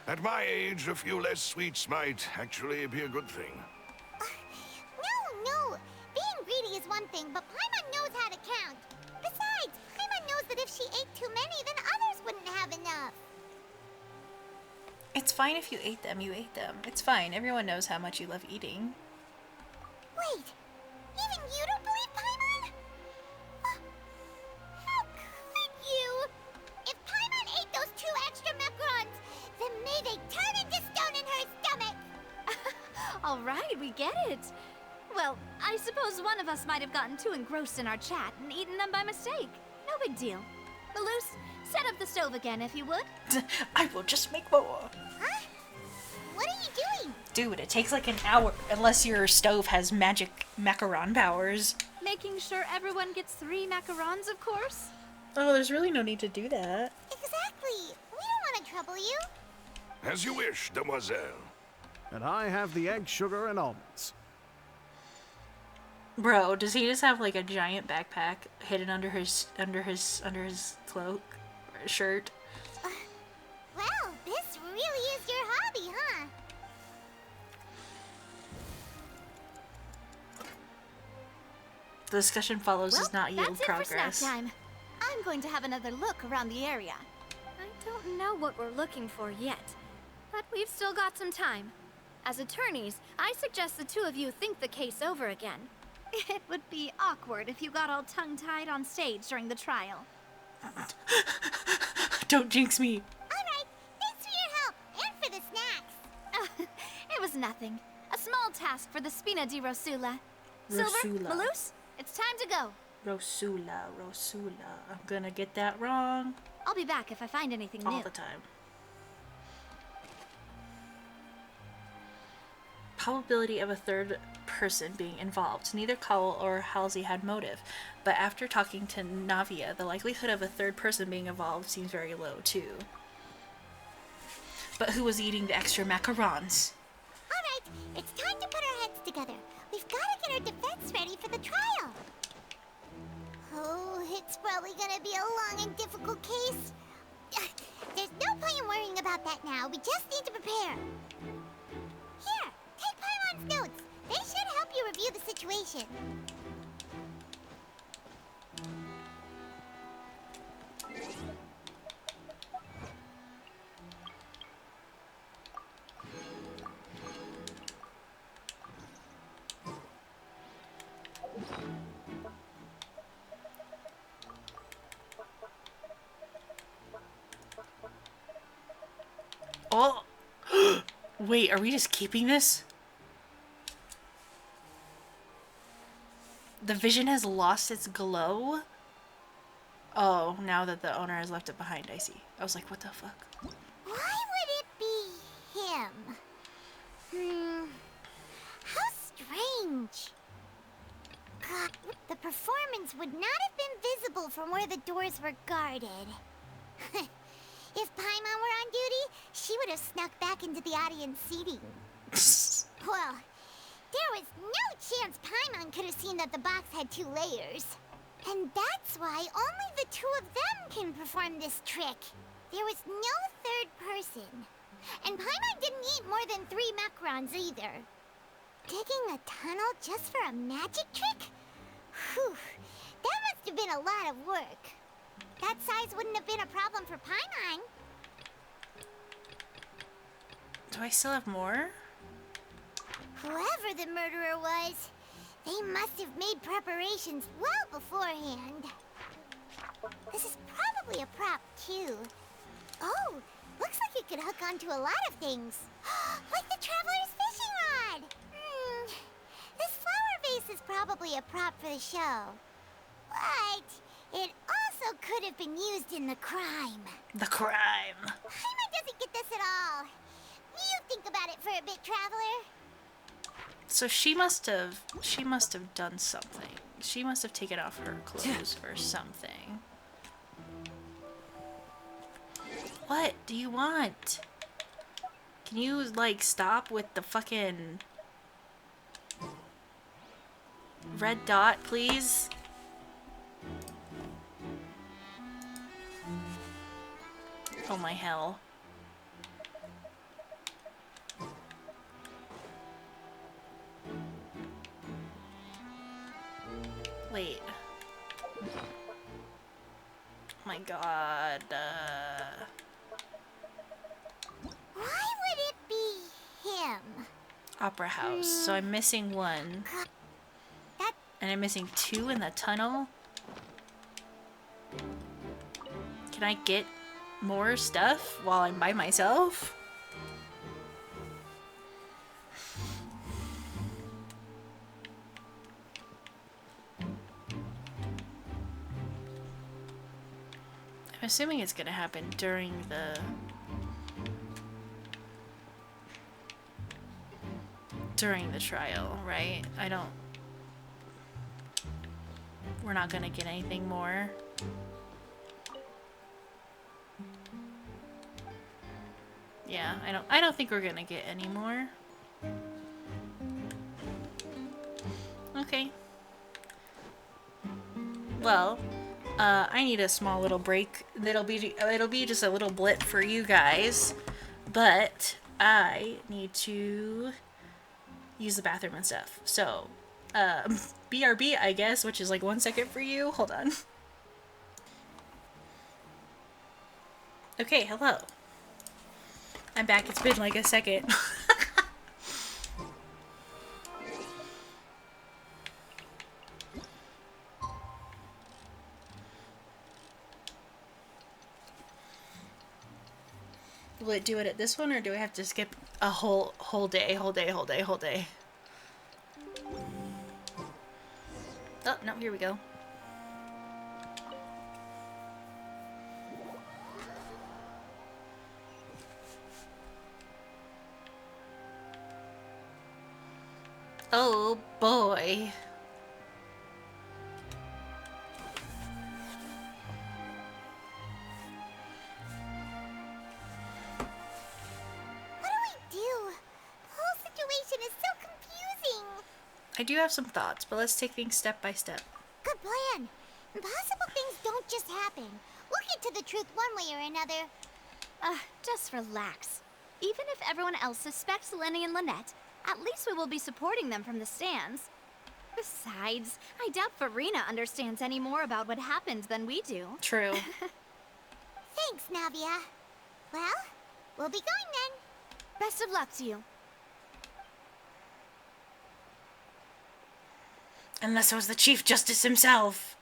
Speaker 23: At my age, a few less sweets might actually be a good thing.
Speaker 3: No. Being greedy is one thing, but Paimon knows how to count. Besides, Paimon knows that if she ate too many, then others wouldn't have enough.
Speaker 1: It's fine if you ate them, It's fine. Everyone knows how much you love eating.
Speaker 3: Wait, even you don't believe Paimon? How could you? If Paimon ate those 2 extra macarons, then may they turn into stone in her stomach!
Speaker 11: All right, we get it. Well, I suppose one of us might have gotten too engrossed in our chat and eaten them by mistake. No big deal. Malus, set up the stove again if you would.
Speaker 1: I will just make more.
Speaker 3: Huh? What are you doing?
Speaker 1: Dude, it takes like an hour, unless your stove has magic macaron powers.
Speaker 11: Making sure everyone gets 3 macarons, of course.
Speaker 1: Oh, there's really no need to do that.
Speaker 3: Exactly. We don't want to trouble you.
Speaker 23: As you wish, Demoiselle.
Speaker 22: And I have the egg, sugar, and almonds.
Speaker 1: Bro, does he just have like a giant backpack hidden under his cloak or shirt?
Speaker 3: Well, this really is your hobby, huh?
Speaker 1: The discussion follows
Speaker 11: Well,
Speaker 1: does not yield
Speaker 11: that's
Speaker 1: progress.
Speaker 11: it for snack time. I'm going to have another look around the area. I don't know what we're looking for yet, but we've still got some time. As attorneys, I suggest the two of you think the case over again. It would be awkward if you got all tongue-tied on stage during the trial.
Speaker 1: Don't jinx me.
Speaker 3: Alright, thanks for your help, and for the snacks.
Speaker 11: It was nothing. A small task for the Spina di Rosula. Silver,
Speaker 1: Rosula.
Speaker 11: Malus, it's time to go.
Speaker 1: Rosula. I'm gonna get that wrong.
Speaker 11: I'll be back if I find anything new.
Speaker 1: All the time. Probability of a third person being involved. Neither Cowell or Halsey had motive, but after talking to Navia, the likelihood of a third person being involved seems very low too. But who was eating the extra macarons?
Speaker 3: Alright, it's time to put our heads together. We've got to get our defense ready for the trial. Oh, it's probably gonna be a long and difficult case. There's no point in worrying about that now. We just need to prepare. Here, take Paimon's notes. They should help you review the situation.
Speaker 1: Oh! Wait, are we just keeping this? The vision has lost its glow? Oh, now that the owner has left it behind, I see. I was like, what the fuck?
Speaker 3: Why would it be him? How strange. God, the performance would not have been visible from where the doors were guarded. If Paimon were on duty, she would have snuck back into the audience seating. Well, there was no chance Paimon could have seen that the box had 2 layers. And that's why only the 2 of them can perform this trick. There was no third person. And Paimon didn't eat more than 3 macarons either. Digging a tunnel just for a magic trick? Whew, that must have been a lot of work. That size wouldn't have been a problem for Paimon.
Speaker 1: Do I still have more?
Speaker 3: Whoever the murderer was, they must have made preparations well beforehand. This is probably a prop, too. Oh, looks like it could hook onto a lot of things. Like the Traveler's fishing rod! This flower vase is probably a prop for the show. But it also could have been used in the crime.
Speaker 1: The crime.
Speaker 3: Paimon doesn't get this at all. You think about it for a bit, Traveler.
Speaker 1: So she must have done something. She must have taken off her clothes or something. What do you want? Can you, like, stop with the fucking red dot, please? Oh my hell. Wait. Oh my god.
Speaker 3: Why would it be him?
Speaker 1: Opera House. So I'm missing 1. And I'm missing 2 in the tunnel. Can I get more stuff while I'm by myself? I'm assuming it's gonna happen during the trial, right? We're not gonna get anything more. Yeah, I don't think we're gonna get any more. Okay. well, I need a small little break. It'll be just a little blip for you guys, but I need to use the bathroom and stuff. So, BRB, I guess, which is like 1 second for you. Hold on. Okay, hello. I'm back. It's been like a second. Will it do it at this one, or do I have to skip a whole day? Oh, no, here we go. Oh boy. I do have some thoughts, but let's take things step by step.
Speaker 3: Good plan. Impossible things don't just happen. We'll get to the truth one way or another.
Speaker 11: Just relax. Even if everyone else suspects Lyney and Lynette, at least we will be supporting them from the stands. Besides, I doubt Furina understands any more about what happened than we do.
Speaker 1: True.
Speaker 3: Thanks, Navia. Well, we'll be going then.
Speaker 11: Best of luck to you.
Speaker 1: Unless it was the Chief Justice himself.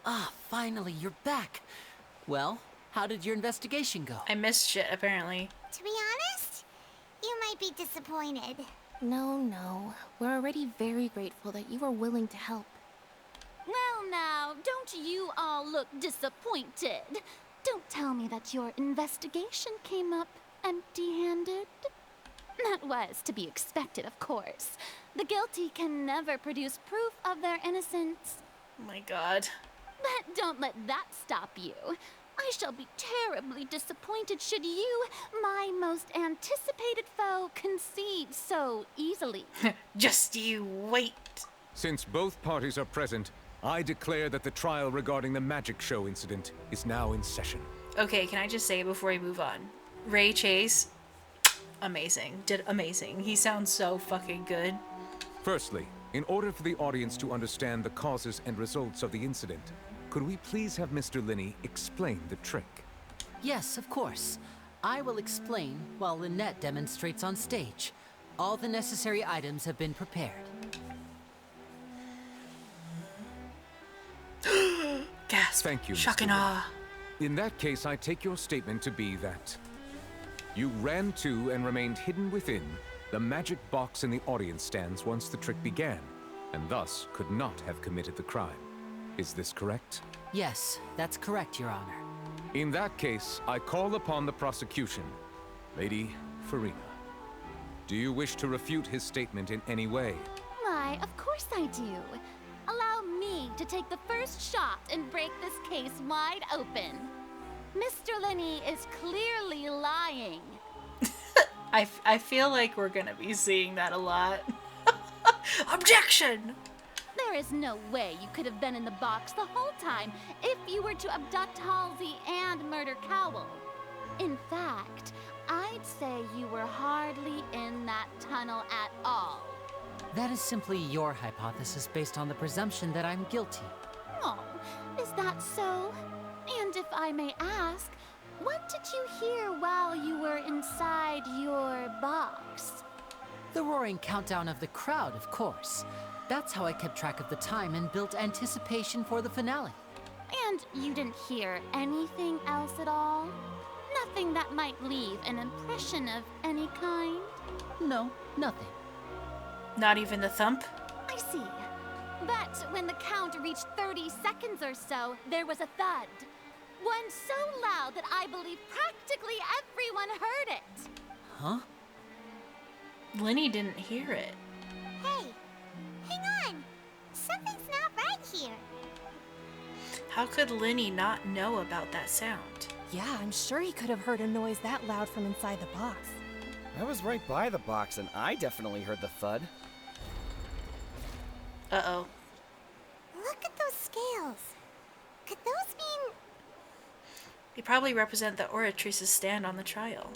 Speaker 2: Ah, finally, you're back. Well, how did your investigation go?
Speaker 1: I missed shit, apparently.
Speaker 3: To be honest, you might be disappointed.
Speaker 7: No. We're already very grateful that you were willing to help.
Speaker 8: Well now, don't you all look disappointed. Don't tell me that your investigation came up empty-handed. That was to be expected, of course. The guilty can never produce proof of their innocence.
Speaker 1: Oh my god.
Speaker 8: But don't let that stop you. I shall be terribly disappointed should you, my most anticipated foe, concede so easily.
Speaker 1: Just you wait.
Speaker 19: Since both parties are present, I declare that the trial regarding the magic show incident is now in session.
Speaker 1: Okay, can I just say before we move on? Ray Chase, amazing. Did amazing. He sounds so fucking good.
Speaker 19: Firstly, in order for the audience to understand the causes and results of the incident, could we please have Mr. Lyney explain the trick?
Speaker 2: Yes, of course. I will explain while Lynette demonstrates on stage. All the necessary items have been prepared.
Speaker 1: Gasp.
Speaker 19: Thank you,
Speaker 1: Shock
Speaker 19: Mr.
Speaker 1: and awe.
Speaker 19: In that case, I take your statement to be that you ran to and remained hidden within the magic box in the audience stands once the trick began, and thus could not have committed the crime. Is this correct?
Speaker 2: Yes, that's correct, Your Honor.
Speaker 19: In that case, I call upon the prosecution. Lady Furina, do you wish to refute his statement in any way?
Speaker 8: Why, of course I do. Allow me to take the first shot and break this case wide open. Mr. Lyney is clearly lying.
Speaker 1: I feel like we're gonna be seeing that a lot. Objection!
Speaker 8: There is no way you could have been in the box the whole time if you were to abduct Halsey and murder Cowell. In fact, I'd say you were hardly in that tunnel at all.
Speaker 2: That is simply your hypothesis based on the presumption that I'm guilty.
Speaker 8: Oh, is that so? And if I may ask, what did you hear while you were inside your box?
Speaker 2: The roaring countdown of the crowd, of course. That's how I kept track of the time and built anticipation for the finale.
Speaker 8: And you didn't hear anything else at all? Nothing that might leave an impression of any kind?
Speaker 2: No, nothing.
Speaker 1: Not even the thump?
Speaker 8: I see. But when the count reached 30 seconds or so, there was a thud. One so loud that I believe practically everyone heard it.
Speaker 2: Huh?
Speaker 1: Lyney didn't hear it.
Speaker 3: Hey, hang on. Something's not right here.
Speaker 1: How could Lyney not know about that sound?
Speaker 13: Yeah, I'm sure he could have heard a noise that loud from inside the box.
Speaker 18: I was right by the box and I definitely heard the thud.
Speaker 1: Uh-oh.
Speaker 3: Look at those scales. Could those mean...
Speaker 1: They probably represent the Oratrice's stand on the trial.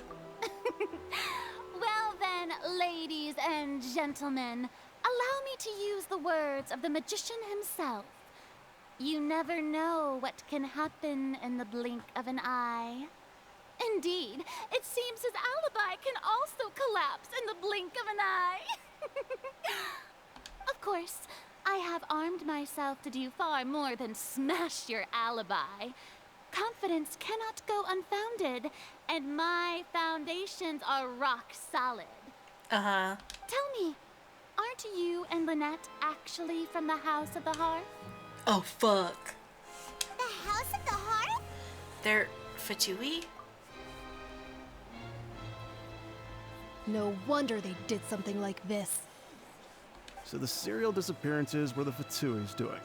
Speaker 8: Well then, ladies and gentlemen, allow me to use the words of the magician himself. You never know what can happen in the blink of an eye. Indeed, it seems his alibi can also collapse in the blink of an eye. Of course, I have armed myself to do far more than smash your alibi. Confidence cannot go unfounded, and my foundations are rock solid.
Speaker 1: Uh-huh.
Speaker 8: Tell me, aren't you and Lynette actually from the House of the Hearth?
Speaker 1: Oh, fuck.
Speaker 3: The House of the Hearth?
Speaker 1: They're Fatui?
Speaker 10: No wonder they did something like this.
Speaker 22: So the serial disappearances were the Fatui's doing.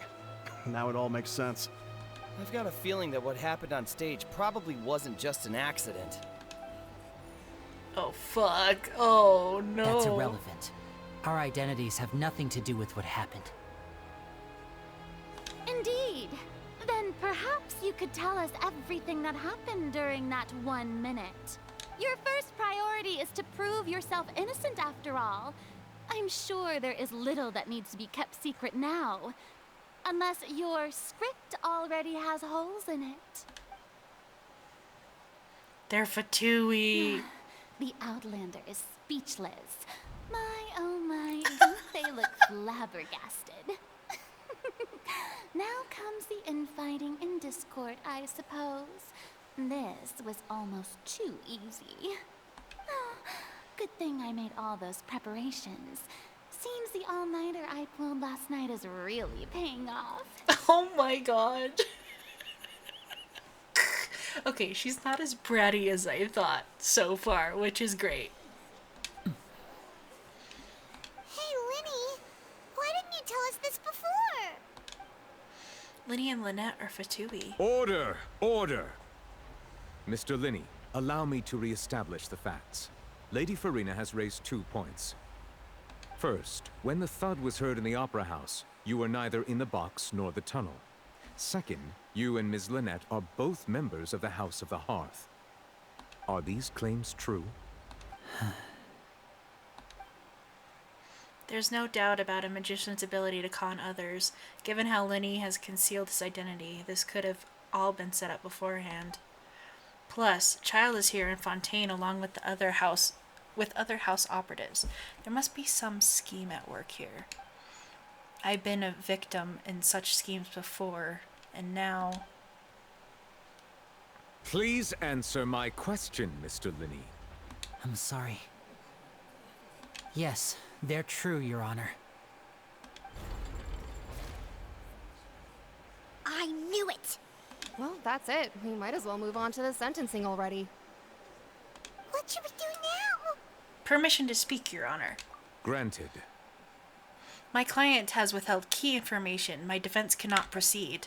Speaker 22: Now it all makes sense.
Speaker 18: I've got a feeling that what happened on stage probably wasn't just an accident.
Speaker 1: Oh, fuck. Oh, no.
Speaker 2: That's irrelevant. Our identities have nothing to do with what happened.
Speaker 8: Indeed. Then perhaps you could tell us everything that happened during that 1 minute. Your first priority is to prove yourself innocent after all. I'm sure there is little that needs to be kept secret now. Unless your script already has holes in it.
Speaker 1: They're Fatui.
Speaker 8: The Outlander is speechless. My, oh my, don't they look flabbergasted? Now comes the infighting and discord, I suppose. This was almost too easy. Oh, good thing I made all those preparations. Seems the all-nighter I pulled last night is really paying off.
Speaker 1: Oh my god. Okay, she's not as bratty as I thought so far, which is great.
Speaker 3: Hey, Lyney, why didn't you tell us this before?
Speaker 1: Lyney and Lynette are Fatui.
Speaker 19: Order! Order! Mr. Lyney, allow me to re-establish the facts. Lady Furina has raised 2 points. First, when the thud was heard in the Opera House, you were neither in the box nor the tunnel. Second, you and Ms. Lynette are both members of the House of the Hearth. Are these claims true?
Speaker 1: There's no doubt about a magician's ability to con others. Given how Lyney has concealed his identity, this could have all been set up beforehand. Plus, Child is here in Fontaine along with the other house operatives. There must be some scheme at work here. I've been a victim in such schemes before, and now...
Speaker 19: Please answer my question, Mr. Lyney.
Speaker 2: I'm sorry. Yes, they're true, Your Honor.
Speaker 3: I knew it!
Speaker 15: Well, that's it. We might as well move on to the sentencing already.
Speaker 3: What should we do now?
Speaker 1: Permission to speak, Your Honor.
Speaker 19: Granted.
Speaker 1: My client has withheld key information. My defense cannot proceed.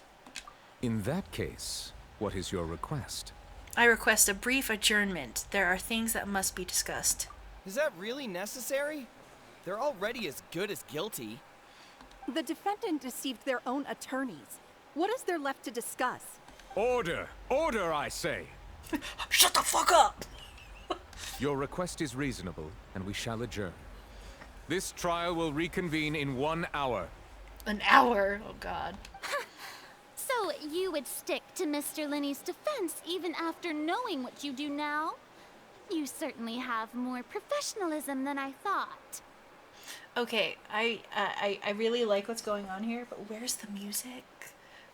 Speaker 19: In that case, what is your request?
Speaker 1: I request a brief adjournment. There are things that must be discussed.
Speaker 18: Is that really necessary? They're already as good as guilty.
Speaker 10: The defendant deceived their own attorneys. What is there left to discuss?
Speaker 19: Order! Order, I say!
Speaker 1: Shut the fuck up!
Speaker 19: Your request is reasonable, and we shall adjourn. This trial will reconvene in 1 hour.
Speaker 1: An hour? Oh god.
Speaker 8: So you would stick to Mr. Lyney's defense even after knowing what you do now? You certainly have more professionalism than I thought.
Speaker 1: Okay, I really like what's going on here, but where's the music?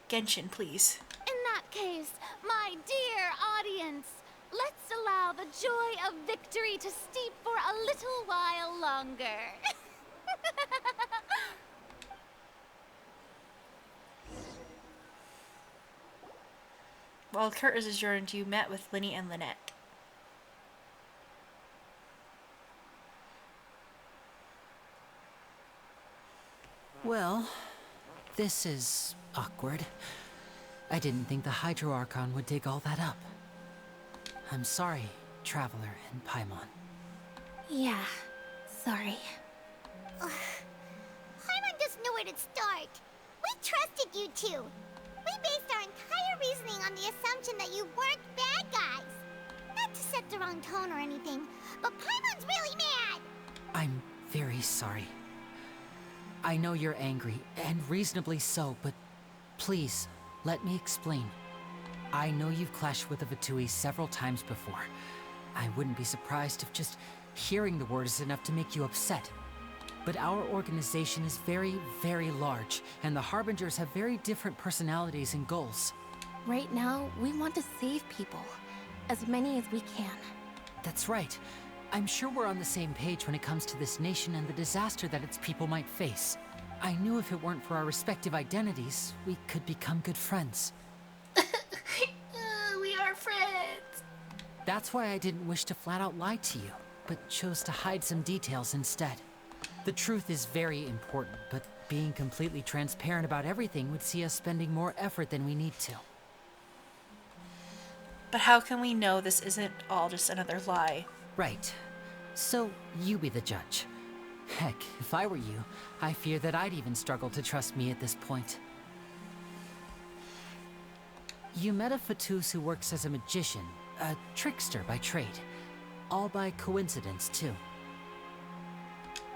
Speaker 1: Genshin, please.
Speaker 8: In that case, my dear audience, let's allow the joy of victory to steep for a little while longer.
Speaker 1: While Kurt is adjourned, you met with Lyney and Lynette.
Speaker 2: Well, this is awkward. I didn't think the Hydro Archon would dig all that up. I'm sorry, Traveler and Paimon.
Speaker 7: Yeah, sorry.
Speaker 3: Paimon doesn't know where to start. We trusted you two. We based our entire reasoning on the assumption that you weren't bad guys. Not to set the wrong tone or anything, but Paimon's really mad.
Speaker 2: I'm very sorry. I know you're angry, and reasonably so, but please, let me explain. I know you've clashed with the Fatui several times before. I wouldn't be surprised if just hearing the word is enough to make you upset. But our organization is very, very large, and the Harbingers have very different personalities and goals.
Speaker 7: Right now, we want to save people. As many as we can.
Speaker 2: That's right. I'm sure we're on the same page when it comes to this nation and the disaster that its people might face. I knew if it weren't for our respective identities, we could become good friends.
Speaker 1: We are friends.
Speaker 2: That's why I didn't wish to flat out lie to you, but chose to hide some details instead. The truth is very important, but being completely transparent about everything would see us spending more effort than we need to.
Speaker 1: But how can we know this isn't all just another lie?
Speaker 2: Right. So, you be the judge. Heck, if I were you, I fear that I'd even struggle to trust me at this point. You met a Fatus who works as a magician, a trickster by trade. All by coincidence, too.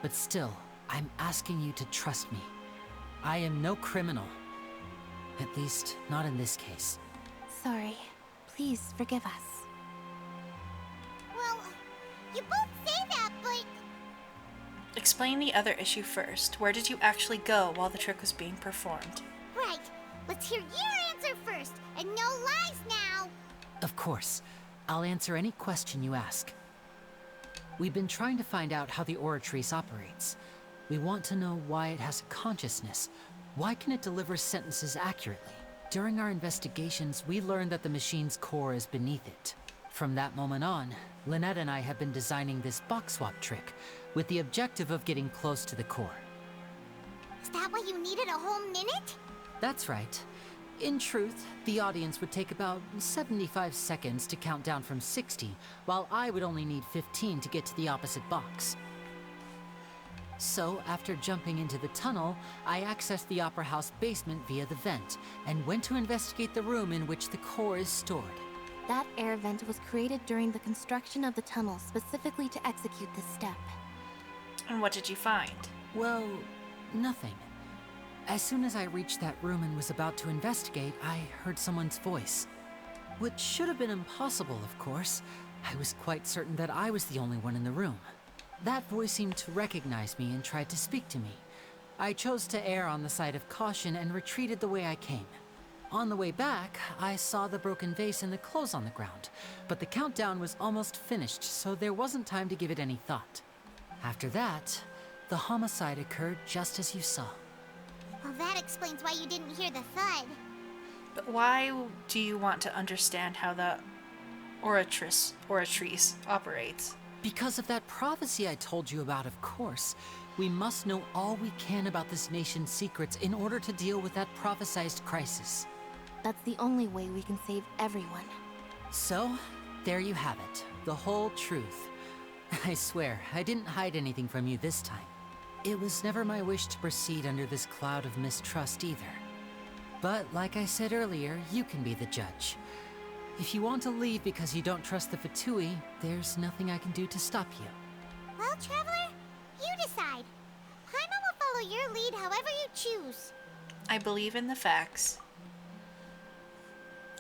Speaker 2: But still, I'm asking you to trust me. I am no criminal. At least, not in this case.
Speaker 7: Sorry. Please forgive us.
Speaker 3: Well, you both say that, but...
Speaker 1: Explain the other issue first. Where did you actually go while the trick was being performed?
Speaker 3: Right. Let's hear your answer first, and no lies now.
Speaker 2: Of course. I'll answer any question you ask. We've been trying to find out how the Oratrice operates. We want to know why it has a consciousness. Why can it deliver sentences accurately? During our investigations, we learned that the machine's core is beneath it. From that moment on, Lynette and I have been designing this box swap trick, with the objective of getting close to the core.
Speaker 3: Is that why you needed a whole minute?
Speaker 2: That's right. In truth, the audience would take about 75 seconds to count down from 60, while I would only need 15 to get to the opposite box. So, after jumping into the tunnel, I accessed the Opera House basement via the vent, and went to investigate the room in which the core is stored.
Speaker 7: That air vent was created during the construction of the tunnel specifically to execute this step.
Speaker 1: And what did you find?
Speaker 2: Well, nothing. As soon as I reached that room and was about to investigate, I heard someone's voice. Which should have been impossible, of course. I was quite certain that I was the only one in the room. That voice seemed to recognize me and tried to speak to me. I chose to err on the side of caution and retreated the way I came. On the way back, I saw the broken vase and the clothes on the ground, but the countdown was almost finished, so there wasn't time to give it any thought. After that, the homicide occurred just as you saw.
Speaker 3: Well, that explains why you didn't hear the thud.
Speaker 1: But why do you want to understand how the Oratrice operates?
Speaker 2: Because of that prophecy I told you about, of course. We must know all we can about this nation's secrets in order to deal with that prophesized crisis.
Speaker 7: That's the only way we can save everyone.
Speaker 2: So, there you have it. The whole truth. I swear, I didn't hide anything from you this time. It was never my wish to proceed under this cloud of mistrust either. But, like I said earlier, you can be the judge. If you want to leave because you don't trust the Fatui, there's nothing I can do to stop you.
Speaker 3: Well, Traveler, you decide. Paimon will follow your lead however you choose.
Speaker 1: I believe in the facts.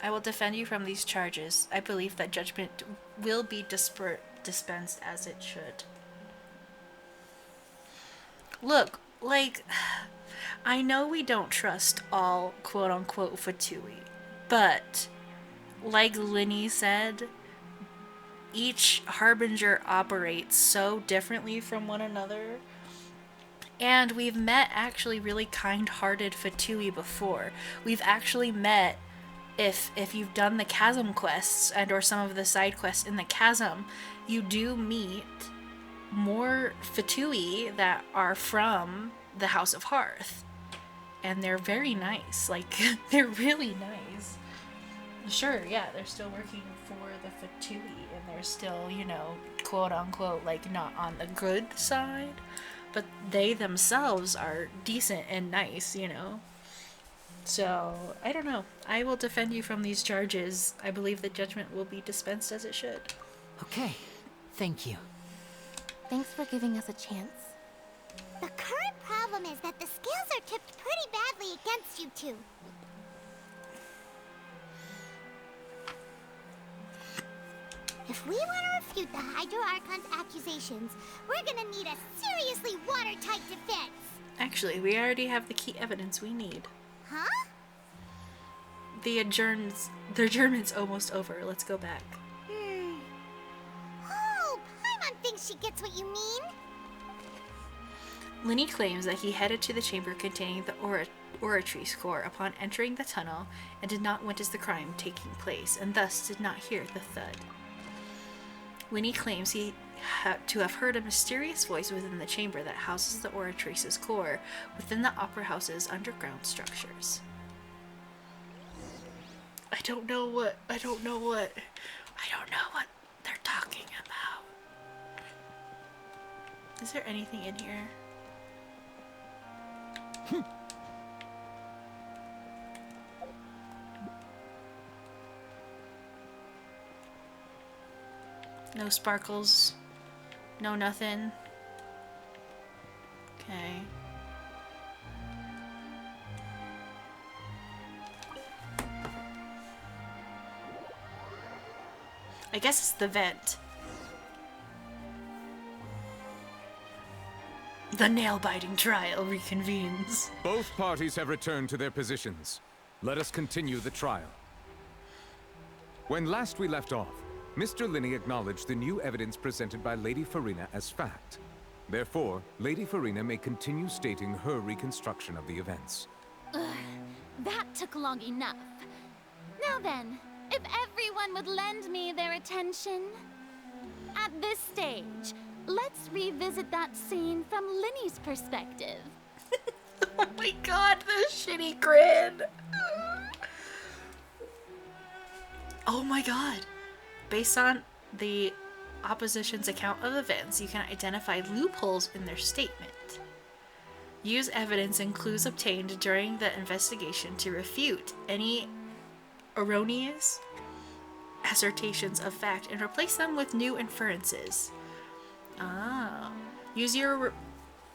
Speaker 1: I will defend you from these charges. I believe that judgment will be dispensed as it should. Look, like, I know we don't trust all quote-unquote Fatui, but like Lyney said, each Harbinger operates so differently from one another. And we've met actually really kind-hearted Fatui before. We've actually met, if you've done the Chasm quests and or some of the side quests in the Chasm, you do meet more Fatui that are from the House of Hearth. And they're very nice. Like, they're really nice. Sure, yeah, they're still working for the Fatui, and they're still, you know, quote unquote, like, not on the good side, but they themselves are decent and nice, you know? So, I don't know. I will defend you from these charges. I believe the judgment will be dispensed as it should.
Speaker 2: Okay, thank you.
Speaker 7: Thanks for giving us a chance.
Speaker 3: The current problem is that the scales are tipped pretty badly against you two. If we want to refute the Hydro Archon's accusations, we're gonna need a seriously watertight defense.
Speaker 1: Actually, we already have the key evidence we need.
Speaker 3: Huh?
Speaker 1: The adjournment's almost over. Let's go back.
Speaker 3: Oh, Paimon thinks she gets what you mean.
Speaker 1: Lyney claims that he headed to the chamber containing the oratory score upon entering the tunnel and did not witness the crime taking place, and thus did not hear the thud. Lyney claims he to have heard a mysterious voice within the chamber that houses the oratrice's core within the opera house's underground structures. I don't know what they're talking about. Is there anything in here? No sparkles. No nothing. Okay. I guess it's the vent. The nail-biting trial reconvenes.
Speaker 19: Both parties have returned to their positions. Let us continue the trial. When last we left off, Mr. Lyney acknowledged the new evidence presented by Lady Furina as fact. Therefore, Lady Furina may continue stating her reconstruction of the events.
Speaker 8: Ugh, that took long enough. Now then, if everyone would lend me their attention. At this stage, let's revisit that scene from Lyney's perspective.
Speaker 1: Oh my god, the shitty grin! Oh my god! Based on the opposition's account of events, you can identify loopholes in their statement. Use evidence and clues obtained during the investigation to refute any erroneous assertions of fact and replace them with new inferences. Use your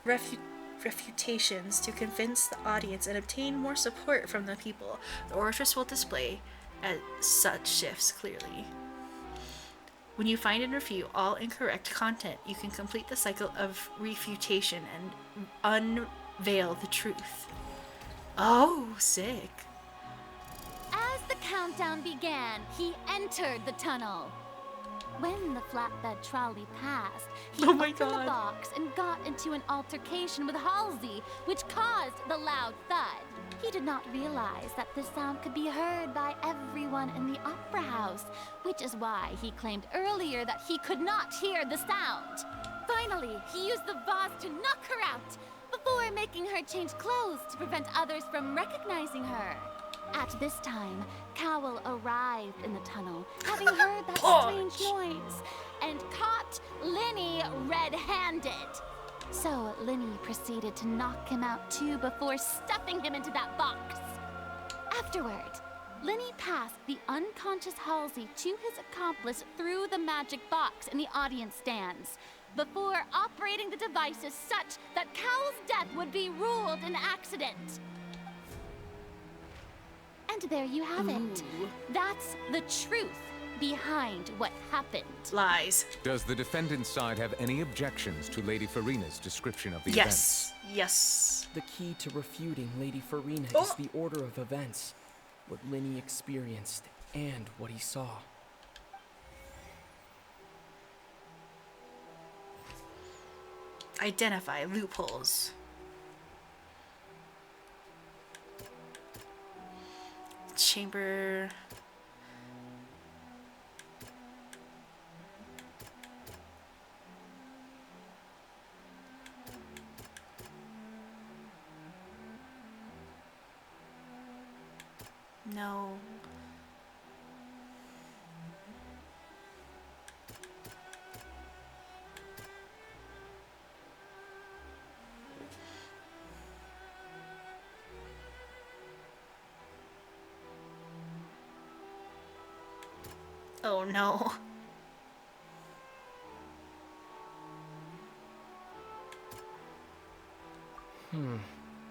Speaker 1: refutations to convince the audience and obtain more support from the people. The oratress will display as such shifts clearly. When you find and refute all incorrect content, you can complete the cycle of refutation and unveil the truth. Oh, sick.
Speaker 8: As the countdown began, he entered the tunnel. When the flatbed trolley passed, he opened the box and got into an altercation with Halsey, which caused the loud thud. He did not realize that the sound could be heard by everyone in the opera house, which is why he claimed earlier that he could not hear the sound. Finally, he used the vase to knock her out, before making her change clothes to prevent others from recognizing her. At this time, Cowell arrived in the tunnel, having heard that strange noise, and caught Lyney red-handed. So Lyney proceeded to knock him out too before stuffing him into that box. Afterward, Lyney passed the unconscious Halsey to his accomplice through the magic box in the audience stands, before operating the devices such that Cowell's death would be ruled an accident. And there you have it. That's the truth behind what happened.
Speaker 1: Lies.
Speaker 19: Does the defendant's side have any objections to Lady Furina's description of the events?
Speaker 1: Yes.
Speaker 6: The key to refuting Lady Furina is the order of events, what Lyney experienced, and what he saw.
Speaker 1: Identify loopholes. Chamber. No. Oh no.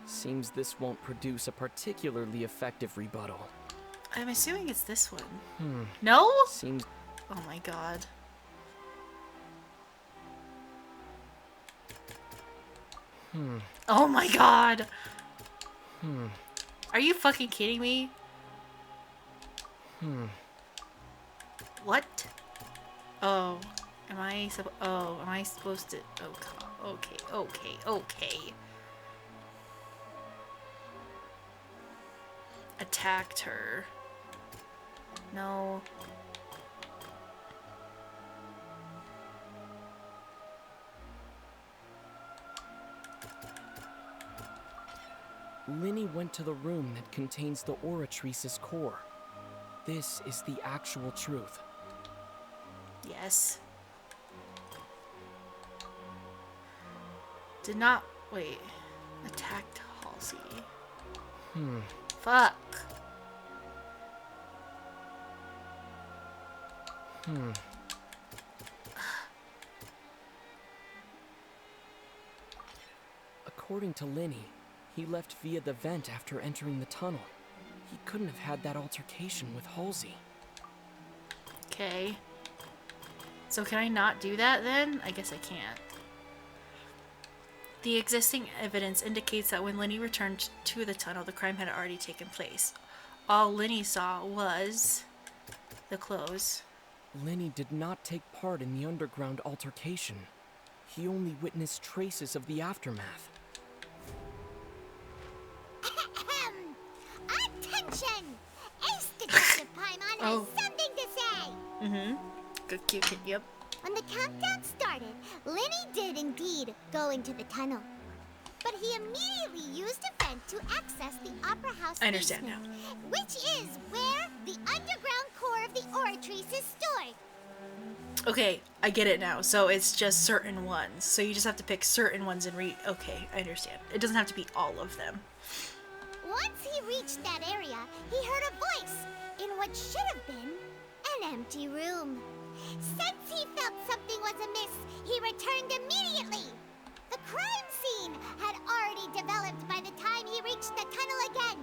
Speaker 6: Seems this won't produce a particularly effective rebuttal.
Speaker 1: I'm assuming it's this one. No?
Speaker 6: Seems...
Speaker 1: Oh my god. Oh my god! Are you fucking kidding me? What? Oh. Am I supposed to... Oh, okay. Attacked her. No.
Speaker 6: Lyney went to the room that contains the Oratrice's core. This is the actual truth.
Speaker 1: Yes. Did not... Wait. Attacked Halsey. Fuck.
Speaker 6: According to Lyney, he left via the vent after entering the tunnel. He couldn't have had that altercation with Halsey.
Speaker 1: Okay. So can I not do that then? I guess I can't. The existing evidence indicates that when Lyney returned to the tunnel, the crime had already taken place. All Lyney saw was the clothes.
Speaker 6: Lyney did not take part in the underground altercation. He only witnessed traces of the aftermath.
Speaker 3: Attention! Ace Detective Paimon has something to say!
Speaker 1: Good cute, yep.
Speaker 3: When the countdown started, Lyney did indeed go into the tunnel. But he immediately used a vent to access the Opera House
Speaker 1: I understand
Speaker 3: basement,
Speaker 1: now.
Speaker 3: which is where the underground core of the Oratrice is stored.
Speaker 1: Okay, I get it now. So it's just certain ones. So you just have to pick certain ones and read. Okay, I understand. It doesn't have to be all of them.
Speaker 3: Once he reached that area, he heard a voice in what should have been an empty room. Since he felt something was amiss, he returned immediately. The crime scene had already developed by the time he reached the tunnel again,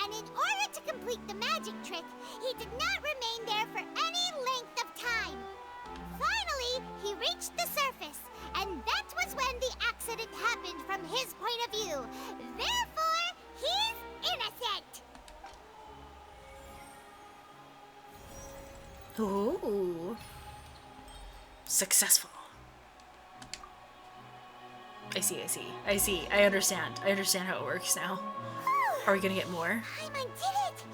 Speaker 3: and in order to complete the magic trick, he did not remain there for any length of time. Finally, he reached the surface, and that was when the accident happened from his point of view. Therefore, he's innocent.
Speaker 1: Ooh. Successful. I see. I understand. I understand how it works now. Are we gonna get more?
Speaker 3: Paimon did it!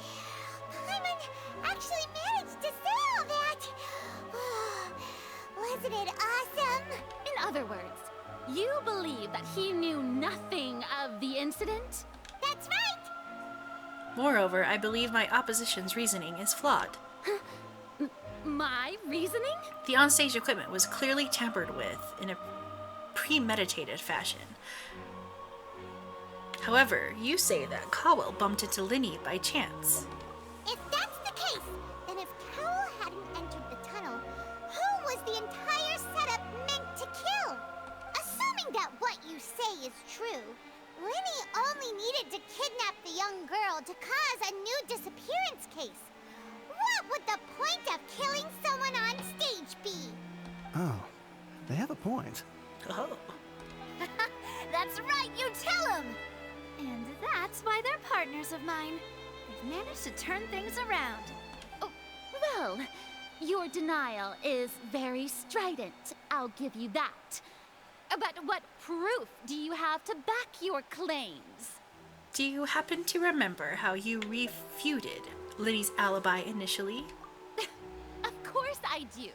Speaker 3: Paimon actually managed to say all that! Wasn't it awesome?
Speaker 8: In other words, you believe that he knew nothing of the incident?
Speaker 3: That's right!
Speaker 1: Moreover, I believe my opposition's reasoning is flawed.
Speaker 8: My reasoning?
Speaker 1: The onstage equipment was clearly tampered with in a premeditated fashion. However, you say that Cowell bumped into Lyney by chance.
Speaker 3: If that's the case, then if Cowell hadn't entered the tunnel, who was the entire setup meant to kill? Assuming that what you say is true, Lyney only needed to kidnap the young girl to cause a new disappearance case. What would the point of killing someone on stage be?
Speaker 22: Oh, they have a point.
Speaker 1: Oh.
Speaker 11: That's right, you tell him! And that's why they're partners of mine. They've managed to turn things around.
Speaker 8: Oh, well, your denial is very strident, I'll give you that. But what proof do you have to back your claims?
Speaker 1: Do you happen to remember how you refuted Lyney's alibi initially?
Speaker 8: Of course I do.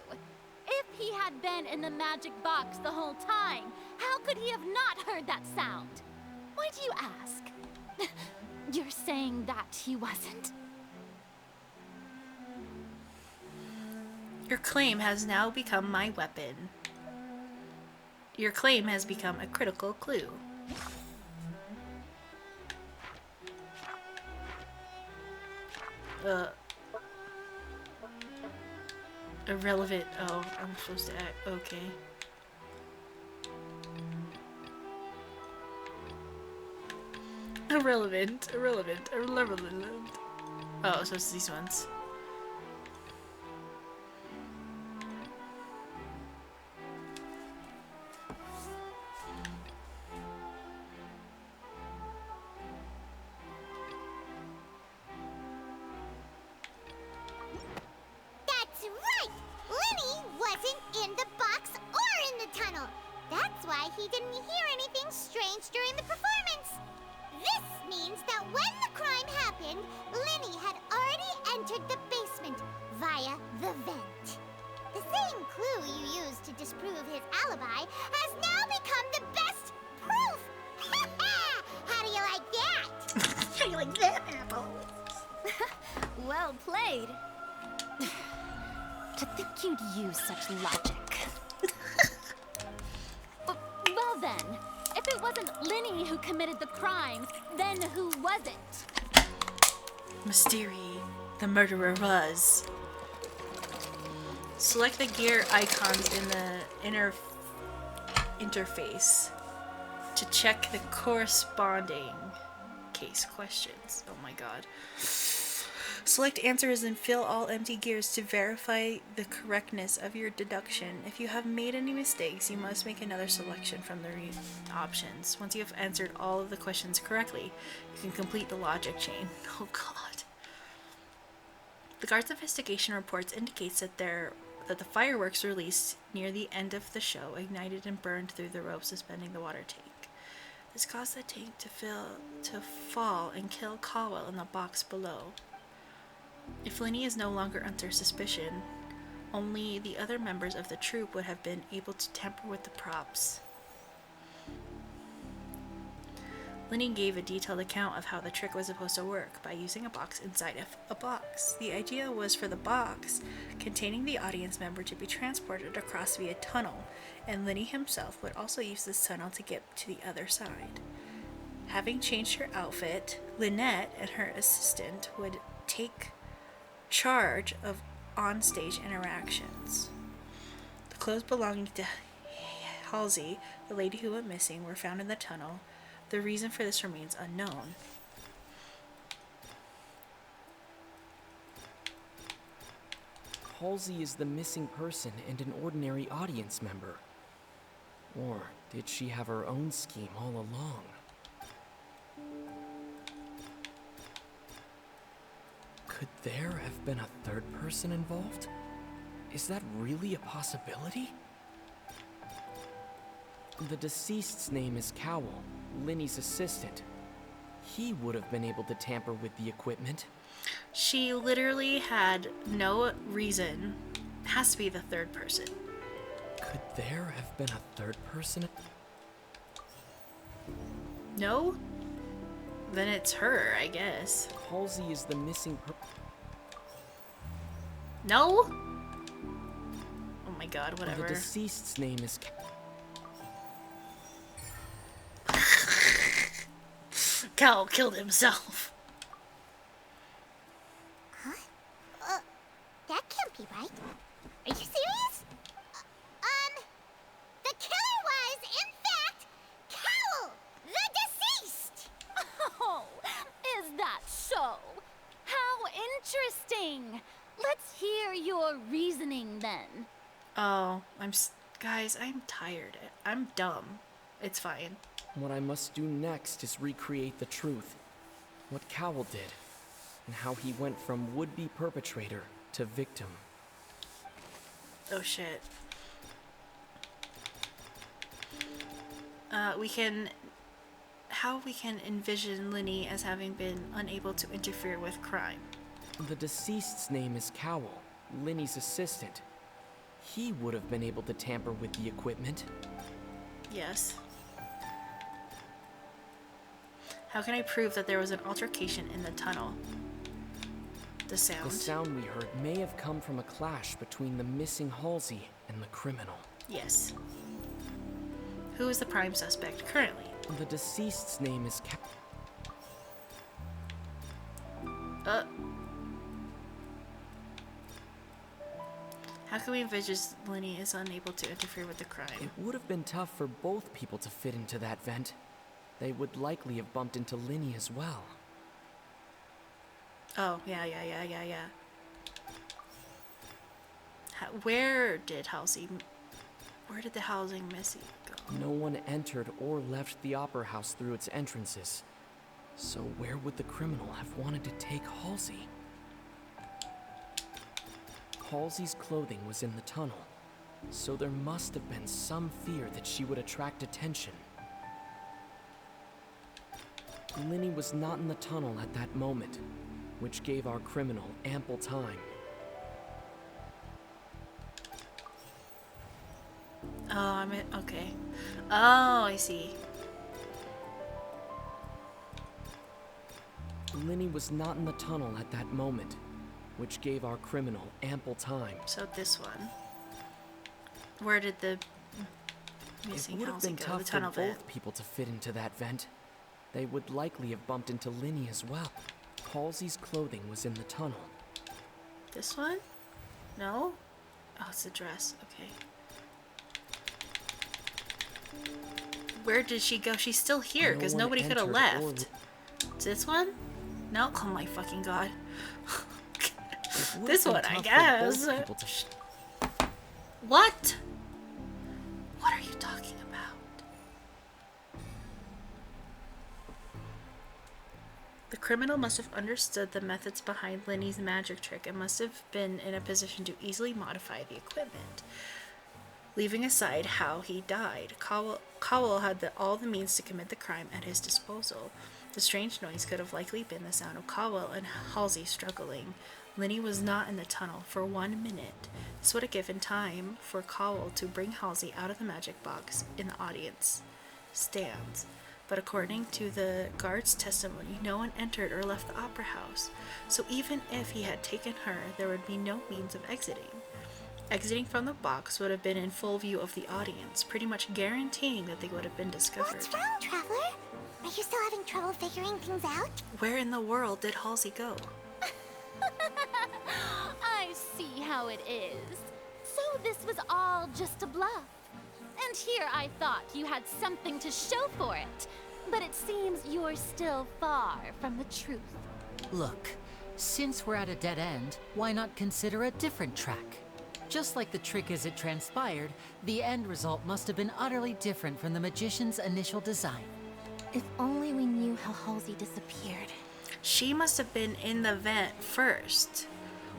Speaker 8: If he had been in the magic box the whole time, how could he have not heard that sound? Why do you ask? You're saying that he wasn't?
Speaker 1: Your claim has now become my weapon. Your claim has become a critical clue. Irrelevant. Oh, I'm supposed to act. Okay. Irrelevant. Oh, so it's these ones.
Speaker 3: That's right! Lyney wasn't in the box or in the tunnel. That's why he didn't hear anything strange during the performance. This means that when the crime happened, Lyney had already entered the basement via the vent. The same clue you used to disprove his alibi has now become the best proof! How do you like that?
Speaker 1: How do you like that, Apple?
Speaker 11: Well played.
Speaker 8: To think you'd use such logic. Well then, if it wasn't Lyney who committed the crimes, then who was it?
Speaker 1: Mystery. The murderer was. Select the gear icons in the interface to check the corresponding case questions. Oh my god. Select answers and fill all empty gears to verify the correctness of your deduction. If you have made any mistakes, you must make another selection from the options. Once you have answered all of the questions correctly, you can complete the logic chain. Oh god. The guard's investigation reports indicates that the fireworks released near the end of the show ignited and burned through the rope suspending the water tank. This caused the tank to fall and kill Caldwell in the box below. If Lyney is no longer under suspicion, only the other members of the troupe would have been able to tamper with the props. Lyney gave a detailed account of how the trick was supposed to work by using a box inside of a box. The idea was for the box containing the audience member to be transported across via tunnel, and Lyney himself would also use this tunnel to get to the other side. Having changed her outfit, Lynette and her assistant would take charge of on-stage interactions. The clothes belonging to Halsey, the lady who went missing, were found in the tunnel. The reason for this remains unknown.
Speaker 6: Halsey is the missing person and an ordinary audience member. Or did she have her own scheme all along? Could there have been a third person involved? Is that really a possibility? The deceased's name is Cowell, Lyney's assistant. He would have been able to tamper with the equipment.
Speaker 1: She literally had no reason. Has to be the third person.
Speaker 6: Could there have been a third person?
Speaker 1: No? Then it's her, I guess.
Speaker 6: Halsey is the missing
Speaker 1: No? Oh my god, whatever.
Speaker 6: The deceased's name is
Speaker 1: Cal killed himself.
Speaker 3: Huh? That can't be right. Are you serious? The killer was, in fact, Cowell, the deceased!
Speaker 8: Oh, is that so? How interesting. Let's hear your reasoning then.
Speaker 1: Oh, guys, I'm tired. I'm dumb. It's fine.
Speaker 6: What I must do next is recreate the truth. What Cowell did, and how he went from would-be perpetrator to victim.
Speaker 1: Oh shit. How we can envision Lyney as having been unable to interfere with crime.
Speaker 6: The deceased's name is Cowell, Lyney's assistant. He would have been able to tamper with the equipment.
Speaker 1: Yes. How can I prove that there was an altercation in the tunnel? The sound.
Speaker 6: The sound we heard may have come from a clash between the missing Halsey and the criminal.
Speaker 1: Yes. Who is the prime suspect currently?
Speaker 6: The deceased's name is
Speaker 1: How can we envisage Lyney is unable to interfere with the crime?
Speaker 6: It would have been tough for both people to fit into that vent. They would likely have bumped into Lyney as well.
Speaker 1: Oh, yeah. Where did the housing Missy go?
Speaker 6: No one entered or left the Opera House through its entrances. So where would the criminal have wanted to take Halsey? Halsey's clothing was in the tunnel, so there must have been some fear that she would attract attention. Lyney was not in the tunnel at that moment, which gave our criminal ample time.
Speaker 1: Oh, okay. Oh, I see.
Speaker 6: Lyney was not in the tunnel at that moment, which gave our criminal ample time.
Speaker 1: So this one. Where did the missing housing go? The tunnel
Speaker 6: vent. It would have been tough for
Speaker 1: vent.
Speaker 6: both people to fit into that vent. They would likely have bumped into Lyney as well. Halsey's clothing was in the tunnel.
Speaker 1: This one? No? Oh, it's the dress. Okay. Where did she go? She's still here because
Speaker 6: No one
Speaker 1: nobody could have
Speaker 6: entered or
Speaker 1: left. This one? No? Oh my fucking god. This one, I guess. What? What are you talking about? The criminal must have understood the methods behind Lyney's magic trick and must have been in a position to easily modify the equipment. Leaving aside how he died, Cowell had all the means to commit the crime at his disposal. The strange noise could have likely been the sound of Cowell and Halsey struggling. Lyney was not in the tunnel for 1 minute. This would have given time for Cowell to bring Halsey out of the magic box in the audience stands. But according to the guard's testimony, no one entered or left the opera house. So even if he had taken her, there would be no means of exiting. Exiting from the box would have been in full view of the audience, pretty much guaranteeing that they would have been discovered.
Speaker 3: What's wrong, Traveler? Are you still having trouble figuring things out?
Speaker 1: Where in the world did Halsey go?
Speaker 8: I see how it is. So this was all just a bluff. And here I thought you had something to show for it. But it seems you're still far from the truth.
Speaker 2: Look, since we're at a dead end, why not consider a different track? Just like the trick as it transpired, the end result must have been utterly different from the magician's initial design.
Speaker 7: If only we knew how Halsey disappeared.
Speaker 1: She must have been in the vent first.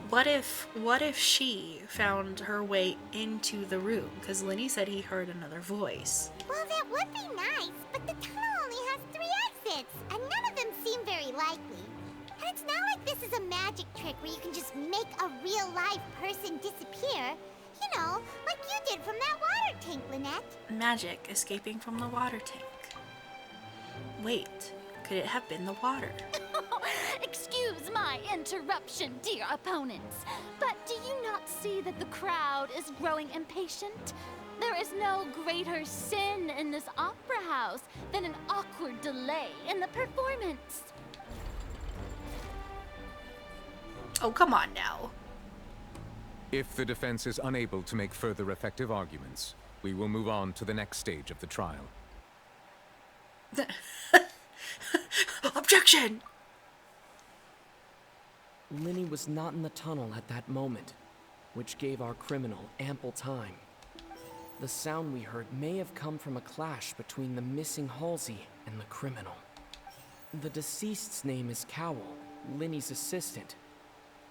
Speaker 1: What if she found her way into the room? Because Lyney said he heard another voice.
Speaker 3: Well, that would be nice, but the tunnel only has 3 exits, and none of them seem very likely. And it's not like this is a magic trick where you can just make a real-life person disappear. You know, like you did from that water tank, Lynette.
Speaker 1: Magic escaping from the water tank. Wait, could it have been the water?
Speaker 8: Excuse my interruption, dear opponents, but do you not see that the crowd is growing impatient? There is no greater sin in this opera house than an awkward delay in the performance.
Speaker 1: Oh, come on now.
Speaker 19: If the defense is unable to make further effective arguments, we will move on to the next stage of the trial.
Speaker 1: Objection!
Speaker 6: Lyney was not in the tunnel at that moment, which gave our criminal ample time. The sound we heard may have come from a clash between the missing Halsey and the criminal. The deceased's name is Cowell, Lyney's assistant.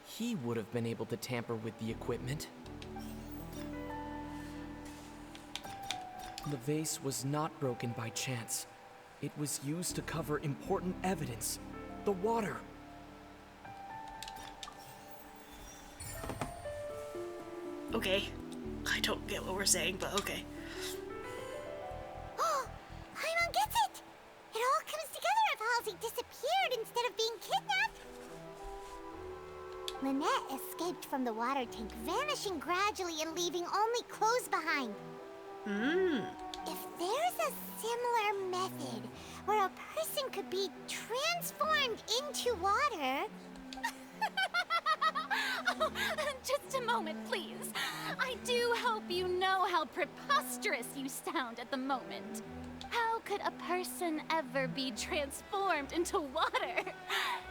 Speaker 6: He would have been able to tamper with the equipment. The vase was not broken by chance. It was used to cover important evidence. The water.
Speaker 1: Okay. I don't get what we're saying, but okay.
Speaker 3: Oh, Paimon gets it! It all comes together if Halsey disappeared instead of being kidnapped. Lynette escaped from the water tank, vanishing gradually and leaving only clothes behind. If there's a similar method where a person could be transformed into water...
Speaker 8: Just a moment, please. I do hope you know how preposterous you sound at the moment. How could a person ever be transformed into water?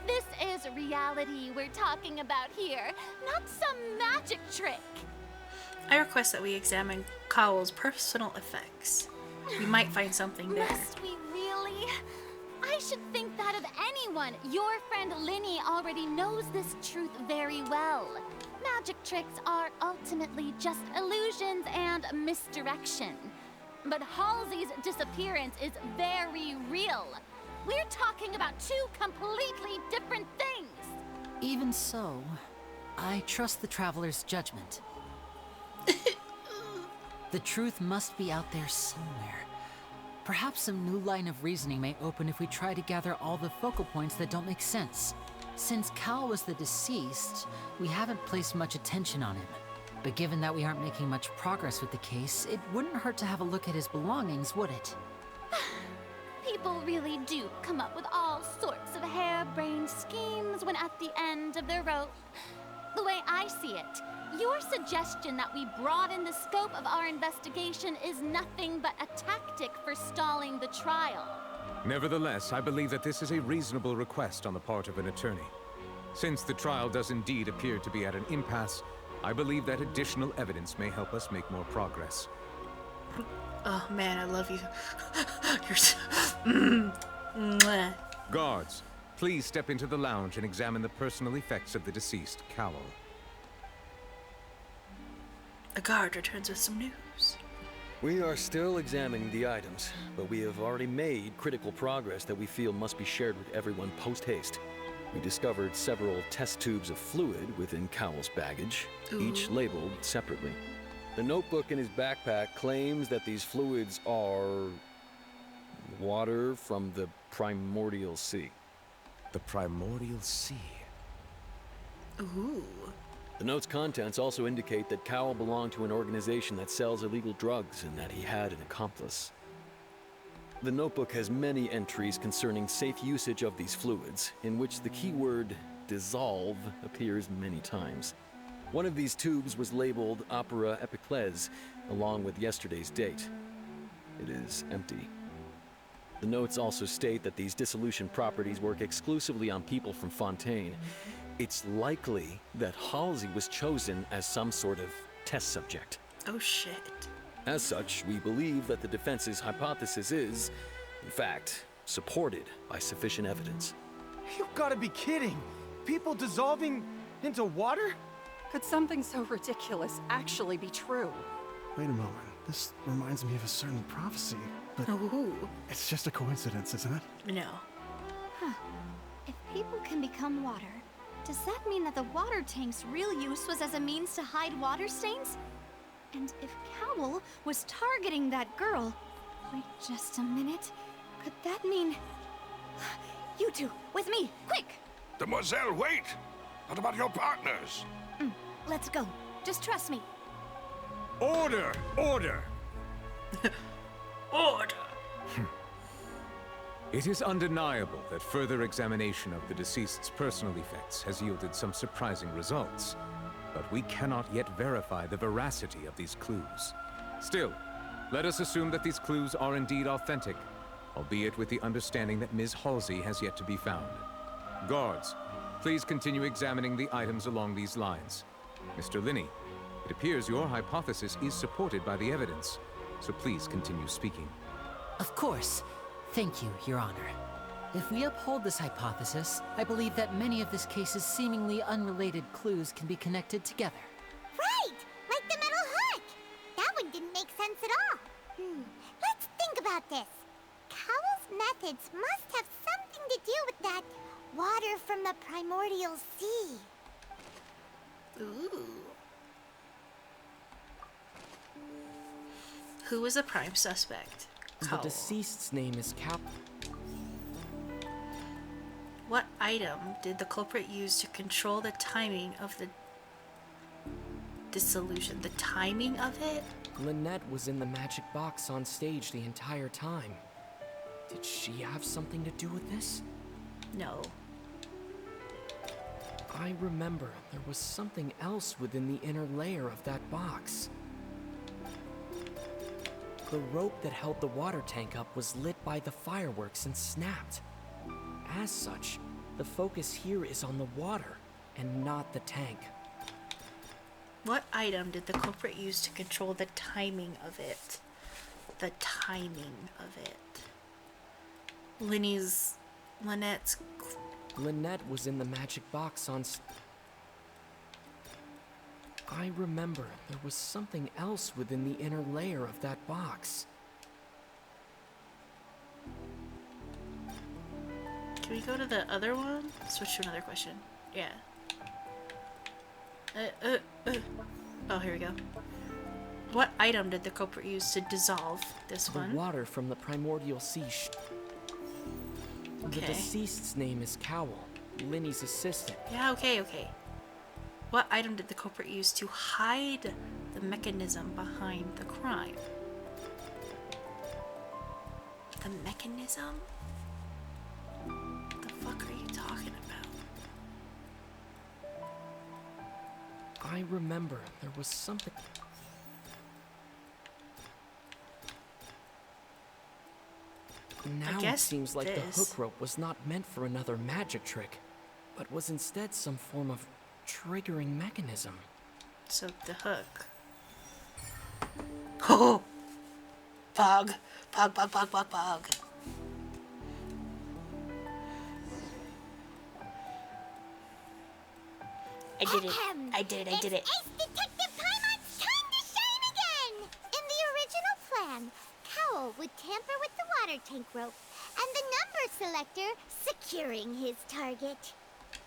Speaker 8: This is reality we're talking about here, not some magic trick.
Speaker 1: I request that we examine Cowell's personal effects. We might find something there.
Speaker 8: Must we really? I should think that of anyone. Your friend Lyney already knows this truth very well. Magic tricks are ultimately just illusions and misdirection. But Halsey's disappearance is very real. We're talking about two completely different things.
Speaker 2: Even so, I trust the Traveler's judgment. The truth must be out there somewhere. Perhaps some new line of reasoning may open if we try to gather all the focal points that don't make sense. Since Cal was the deceased, we haven't placed much attention on him. But given that we aren't making much progress with the case, it wouldn't hurt to have a look at his belongings, would it?
Speaker 8: People really do come up with all sorts of harebrained schemes when at the end of their rope. The way I see it, your suggestion that we broaden the scope of our investigation is nothing but a tactic for stalling the trial.
Speaker 19: Nevertheless, I believe that this is a reasonable request on the part of an attorney. Since the trial does indeed appear to be at an impasse, I believe that additional evidence may help us make more progress.
Speaker 1: Oh man, I love you. You're so... Mwah.
Speaker 19: Guards, please step into the lounge and examine the personal effects of the deceased, Cowell.
Speaker 1: A guard returns with some news.
Speaker 4: We are still examining the items, but we have already made critical progress that we feel must be shared with everyone post-haste. We discovered several test tubes of fluid within Cowell's baggage, each labeled separately. The notebook in his backpack claims that these fluids are... water from the primordial sea.
Speaker 19: The primordial sea?
Speaker 1: Ooh.
Speaker 4: The note's contents also indicate that Cowell belonged to an organization that sells illegal drugs and that he had an accomplice. The notebook has many entries concerning safe usage of these fluids, in which the keyword dissolve appears many times. One of these tubes was labeled Opera Epiclese, along with yesterday's date. It is empty. The notes also state that these dissolution properties work exclusively on people from Fontaine. It's likely that Halsey was chosen as some sort of test subject.
Speaker 1: Oh shit.
Speaker 4: As such, we believe that the defense's hypothesis is, in fact, supported by sufficient evidence.
Speaker 9: You've got to be kidding! People dissolving into water?
Speaker 16: Could something so ridiculous actually be true?
Speaker 22: Wait a moment. This reminds me of a certain prophecy, but it's just a coincidence, isn't it?
Speaker 1: No.
Speaker 11: Huh. If people can become water, does that mean that the water tank's real use was as a means to hide water stains? And if Cowell was targeting that girl... Wait just a minute. Could that mean... You two, with me, quick!
Speaker 23: Demoiselle, wait! What about your partners?
Speaker 11: Let's go. Just trust me.
Speaker 19: Order! Order!
Speaker 1: Order!
Speaker 19: It is undeniable that further examination of the deceased's personal effects has yielded some surprising results, but we cannot yet verify the veracity of these clues. Still, let us assume that these clues are indeed authentic, albeit with the understanding that Ms. Halsey has yet to be found. Guards, please continue examining the items along these lines. Mr. Lyney, it appears your hypothesis is supported by the evidence, so please continue speaking.
Speaker 2: Of course. Thank you, Your Honor. If we uphold this hypothesis, I believe that many of this case's seemingly unrelated clues can be connected together.
Speaker 3: Right! Like the metal hook! That one didn't make sense at all. Let's think about this. Cowell's methods must have something to do with that water from the primordial sea.
Speaker 1: Ooh. Who was the prime suspect?
Speaker 6: The deceased's name is Cap.
Speaker 1: What item did the culprit use to control the timing of the dissolution? The timing of it?
Speaker 6: Lynette was in the magic box on stage the entire time. Did she have something to do with this?
Speaker 1: No.
Speaker 6: I remember there was something else within the inner layer of that box. The rope that held the water tank up was lit by the fireworks and snapped. As such, the focus here is on the water and not the tank.
Speaker 1: What item did the culprit use to control the timing of it? The timing of it. Lynette's...
Speaker 6: Lynette was in the magic box on... I remember there was something else within the inner layer of that box.
Speaker 1: Can we go to the other one? Switch to another question. Yeah. Oh, here we go. What item did the culprit use to dissolve this one?
Speaker 6: The water from the primordial sea. The deceased's name is Cowell, Lyney's assistant.
Speaker 1: Yeah, okay. What item did the culprit use to hide the mechanism behind the crime? The mechanism? What the fuck are you talking about?
Speaker 6: I remember there was something... Now it seems like the hook rope was not meant for another magic trick, but was instead some form of triggering mechanism.
Speaker 1: So the hook. Oh! Pog. I did it.
Speaker 3: It's Ace Detective Paimon's time to shine again! In the original plan, Cowell would tamper with the water tank rope and the number selector securing his target.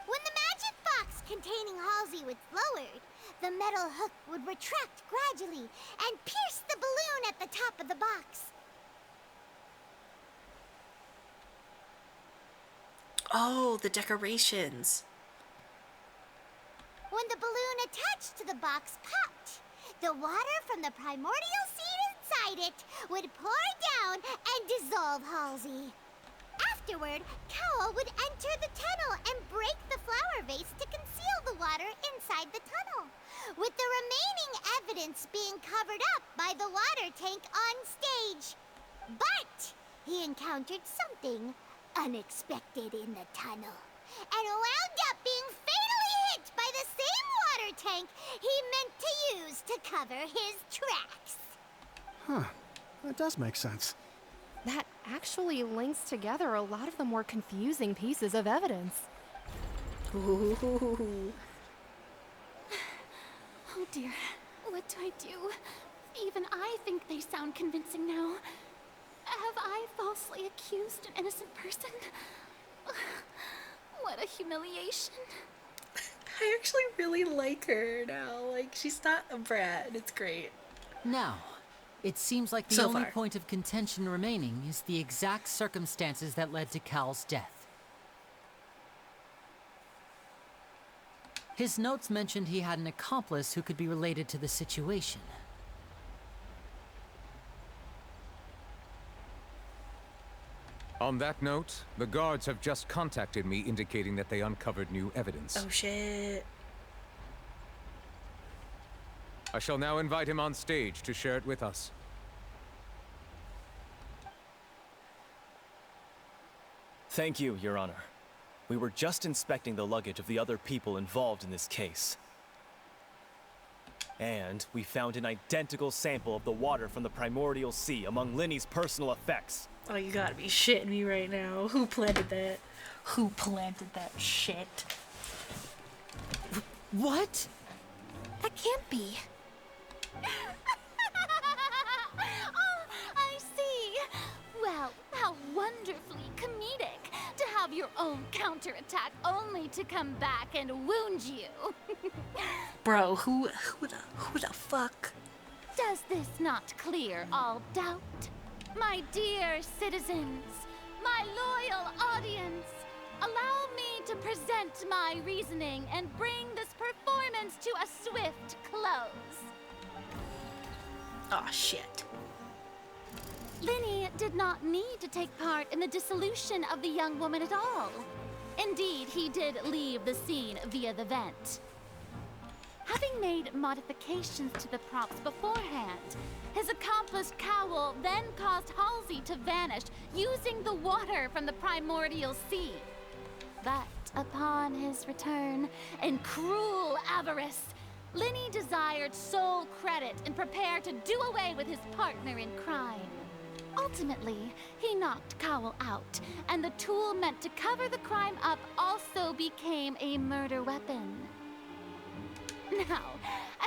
Speaker 3: When the magic box containing Halsey was lowered, the metal hook would retract gradually and pierce the balloon at the top of the box.
Speaker 1: Oh, the decorations.
Speaker 3: When the balloon attached to the box popped, the water from the primordial seed inside it would pour down and dissolve Halsey. Afterward, Cowell would enter the tunnel and break the flower vase to conceal the water inside the tunnel, with the remaining evidence being covered up by the water tank on stage. But he encountered something unexpected in the tunnel, and wound up being fatally hit by the same water tank he meant to use to cover his tracks.
Speaker 22: Huh. That does make sense.
Speaker 15: That actually links together a lot of the more confusing pieces of evidence.
Speaker 1: Ooh.
Speaker 8: Oh dear, what do I do? Even I think they sound convincing now. Have I falsely accused an innocent person? What a humiliation.
Speaker 1: I actually really like her now. Like, she's not a brat. It's great.
Speaker 2: Now, it seems like the only point of contention remaining is the exact circumstances that led to Cal's death. His notes mentioned he had an accomplice who could be related to the situation.
Speaker 19: On that note, the guards have just contacted me indicating that they uncovered new evidence.
Speaker 1: Oh shit.
Speaker 19: I shall now invite him on stage to share it with us.
Speaker 5: Thank you, Your Honor. We were just inspecting the luggage of the other people involved in this case. And we found an identical sample of the water from the primordial sea among Lyney's personal effects.
Speaker 1: Oh, you gotta be shitting me right now. Who planted that? Who planted that shit?
Speaker 2: What?
Speaker 7: That can't be.
Speaker 8: Oh, I see. Well, how wonderfully comedic to have your own counterattack only to come back and wound you.
Speaker 1: Bro, who the fuck?
Speaker 8: Does this not clear all doubt? My dear citizens, my loyal audience, allow me to present my reasoning and bring this performance to a swift close.
Speaker 1: Oh shit.
Speaker 8: Lyney did not need to take part in the dissolution of the young woman at all. Indeed, he did leave the scene via the vent. Having made modifications to the props beforehand, his accomplice Cowl then caused Halsey to vanish using the water from the primordial sea. But upon his return, in cruel avarice, Lyney desired sole credit and prepared to do away with his partner in crime. Ultimately, he knocked Cowl out, and the tool meant to cover the crime up also became a murder weapon. Now,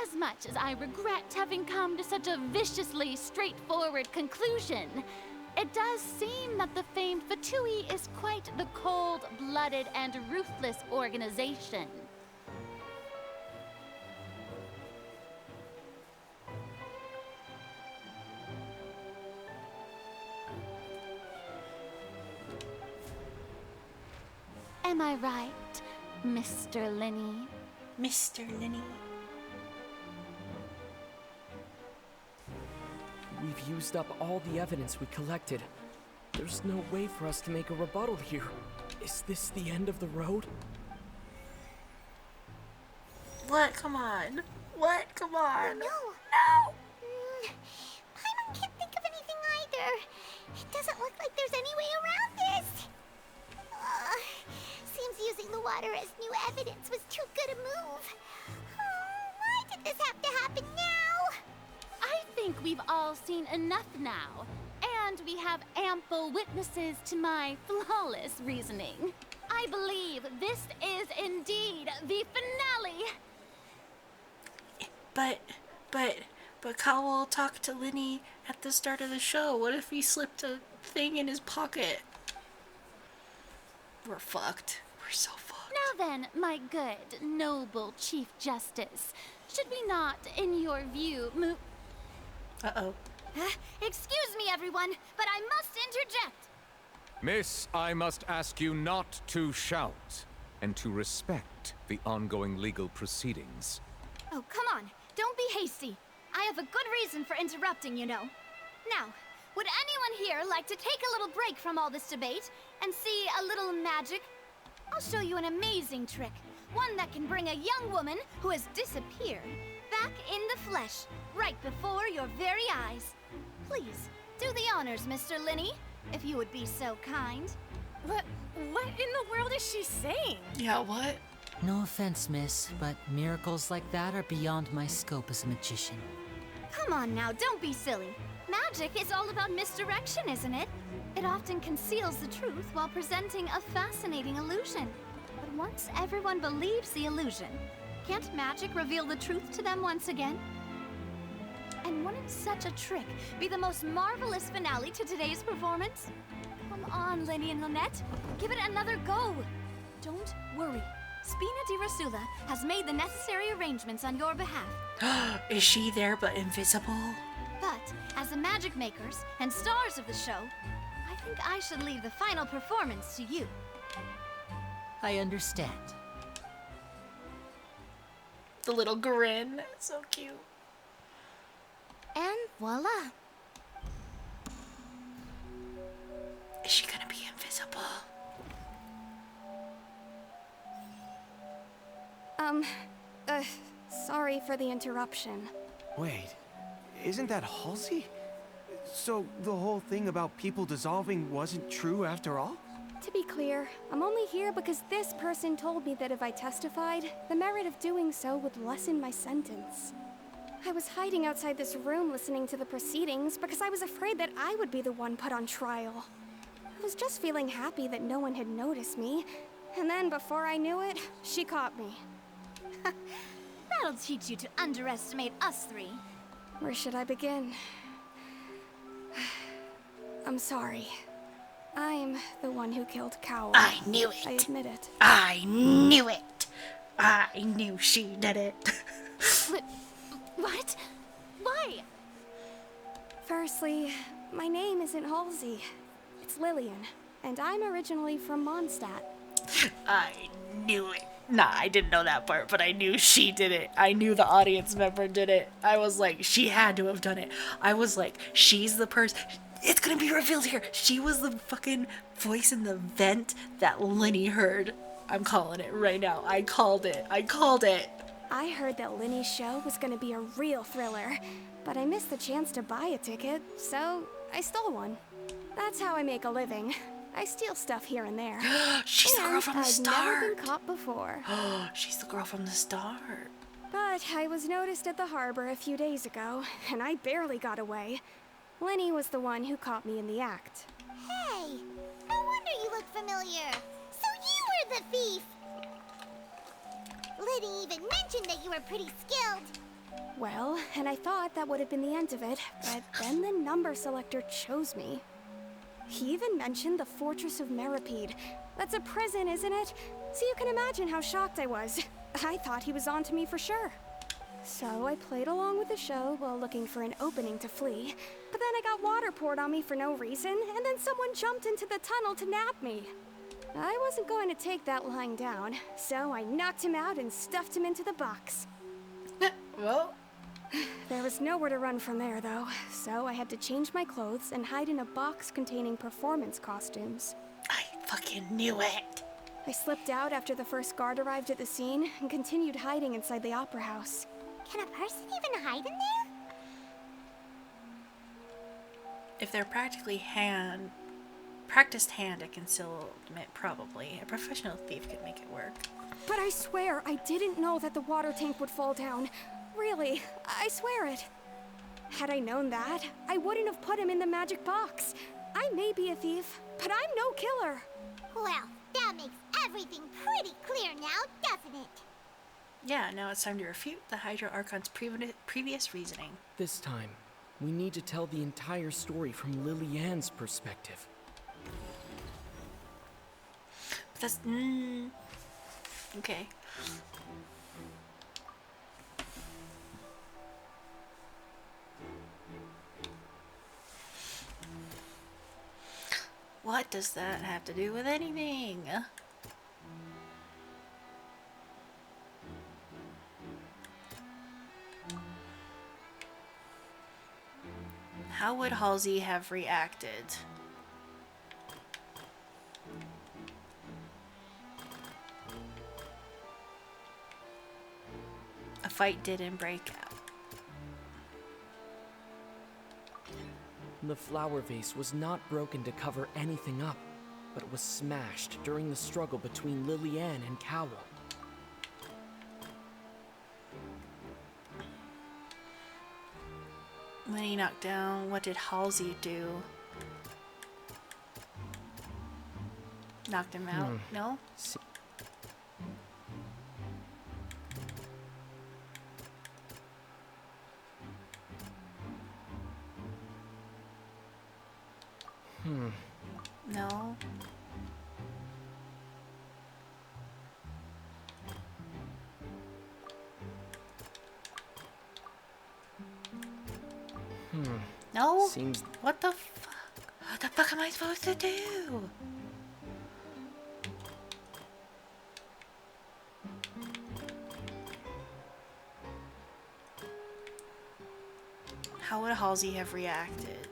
Speaker 8: as much as I regret having come to such a viciously straightforward conclusion, it does seem that the famed Fatui is quite the cold-blooded and ruthless organization. Am I right, Mr. Lyney?
Speaker 1: Mr. Lyney.
Speaker 6: We've used up all the evidence we collected. There's no way for us to make a rebuttal here. Is this the end of the road?
Speaker 1: What? Come on. What? Come on.
Speaker 3: No.
Speaker 1: No!
Speaker 3: Paimon can't think of anything either. It doesn't look like there's any way around this. Seems using the water as new evidence was too good a move. Why did this have to happen now?
Speaker 8: I think we've all seen enough now, and we have ample witnesses to my flawless reasoning. I believe this is indeed the finale.
Speaker 1: But Cowell talked to Lyney at the start of the show. What if he slipped a thing in his pocket? We're fucked. We're so fucked.
Speaker 8: Now then, my good, noble Chief Justice, should we not, in your view, move...
Speaker 1: Uh-oh.
Speaker 11: Excuse me, everyone, but I must interject.
Speaker 19: Miss, I must ask you not to shout, and to respect the ongoing legal proceedings.
Speaker 11: Oh, come on. Don't be hasty. I have a good reason for interrupting, you know. Now, would anyone here like to take a little break from all this debate and see a little magic? I'll show you an amazing trick. One that can bring a young woman who has disappeared back in the flesh, right before your very eyes. Please, do the honors, Mr. Lyney, if you would be so kind.
Speaker 12: What in the world is she saying?
Speaker 1: Yeah, what?
Speaker 2: No offense, miss, but miracles like that are beyond my scope as a magician.
Speaker 11: Come on now, don't be silly. Magic is all about misdirection, isn't it? It often conceals the truth while presenting a fascinating illusion. But once everyone believes the illusion, can't magic reveal the truth to them once again? And wouldn't such a trick be the most marvelous finale to today's performance? Come on, Lyney and Lynette, give it another go. Don't worry. Spina di Rasula has made the necessary arrangements on your behalf.
Speaker 1: Is she there but invisible?
Speaker 11: But, as the magic makers and stars of the show, I think I should leave the final performance to you.
Speaker 2: I understand.
Speaker 1: The little grin. So cute.
Speaker 3: And voila.
Speaker 1: Is she gonna be invisible?
Speaker 15: Sorry for the interruption.
Speaker 9: Wait, isn't that Halsey? So the whole thing about people dissolving wasn't true after all?
Speaker 15: To be clear, I'm only here because this person told me that if I testified, the merit of doing so would lessen my sentence. I was hiding outside this room listening to the proceedings because I was afraid that I would be the one put on trial. I was just feeling happy that no one had noticed me, and then before I knew it, she caught me.
Speaker 11: That'll teach you to underestimate us three.
Speaker 15: Where should I begin? I'm sorry. I'm the one who killed Cowl.
Speaker 1: I knew it.
Speaker 15: I admit it.
Speaker 1: I knew it. I knew she did it.
Speaker 11: What? Why?
Speaker 15: Firstly, my name isn't Halsey. It's Lillian, and I'm originally from Mondstadt.
Speaker 1: I knew it. Nah, I didn't know that part, but I knew she did it. I knew the audience member did it. I was like, she had to have done it. I was like, she's the person. It's gonna be revealed here. She was the fucking voice in the vent that Lyney heard. I'm calling it right now. I called it. I called it.
Speaker 15: I heard that Lyney's show was gonna be a real thriller, but I missed the chance to buy a ticket, so I stole one. That's how I make a living. I steal stuff here and there.
Speaker 1: She's the girl from the start.
Speaker 15: I've never been caught before.
Speaker 1: She's the girl from the start.
Speaker 15: But I was noticed at the harbor a few days ago, and I barely got away. Lyney was the one who caught me in the act.
Speaker 3: Hey, no wonder you look familiar. So you were the thief. Lyney even mentioned that you were pretty skilled.
Speaker 15: Well, and I thought that would have been the end of it, but then the number selector chose me. He even mentioned the Fortress of Meripede. That's a prison, isn't it? So you can imagine how shocked I was. I thought he was on to me for sure. So I played along with the show while looking for an opening to flee. But then I got water poured on me for no reason, and then someone jumped into the tunnel to nab me. I wasn't going to take that lying down, so I knocked him out and stuffed him into the box.
Speaker 1: Well,
Speaker 15: there was nowhere to run from there, though, so I had to change my clothes and hide in a box containing performance costumes.
Speaker 1: I fucking knew it.
Speaker 15: I slipped out after the first guard arrived at the scene and continued hiding inside the opera house.
Speaker 3: Can a person even hide in there?
Speaker 1: If they're practiced hand at concealment, probably. A professional thief could make it work.
Speaker 15: But I swear, I didn't know that the water tank would fall down. Really, I swear it. Had I known that, I wouldn't have put him in the magic box. I may be a thief, but I'm no killer.
Speaker 3: Well, that makes everything pretty clear now, doesn't it?
Speaker 1: Yeah, now it's time to refute the Hydra Archon's previous reasoning.
Speaker 6: This time, we need to tell the entire story from Lily Ann's perspective.
Speaker 1: That's... okay. What does that have to do with anything? How would Halsey have reacted? A fight didn't break out.
Speaker 6: The flower vase was not broken to cover anything up, but was smashed during the struggle between Lily Ann and Cowell.
Speaker 1: When he knocked down, what did Halsey do? Knocked him out? No? No. No?
Speaker 6: Seems...
Speaker 1: What the fuck? What the fuck am I supposed to do? How would Halsey have reacted?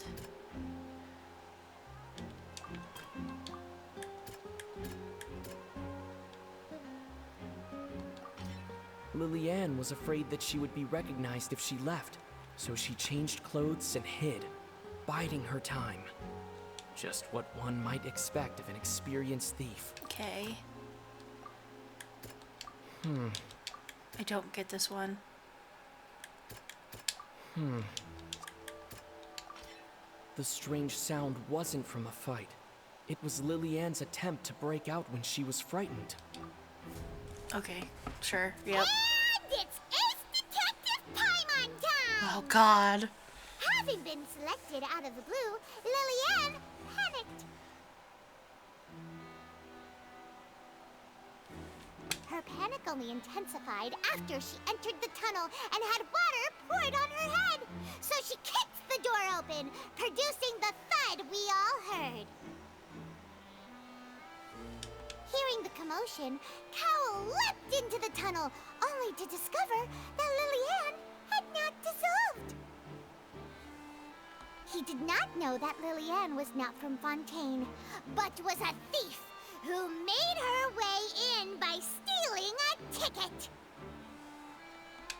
Speaker 6: Lily Ann was afraid that she would be recognized if she left, so she changed clothes and hid, biding her time. Just what one might expect of an experienced thief.
Speaker 1: Okay. I don't get this one.
Speaker 6: The strange sound wasn't from a fight. It was Lily Ann's attempt to break out when she was frightened.
Speaker 1: Okay, sure, yep.
Speaker 3: And it's Ace Detective Paimon time!
Speaker 1: Oh god.
Speaker 3: Having been selected out of the blue, Lily Ann panicked. Her panic only intensified after she entered the tunnel and had water poured on her head. So she kicked the door open, producing the thud we all heard. Hearing the commotion, Cowell leapt into the tunnel, only to discover that Lily Ann had not dissolved. He did not know that Lillian was not from Fontaine, but was a thief who made her way in by stealing a ticket.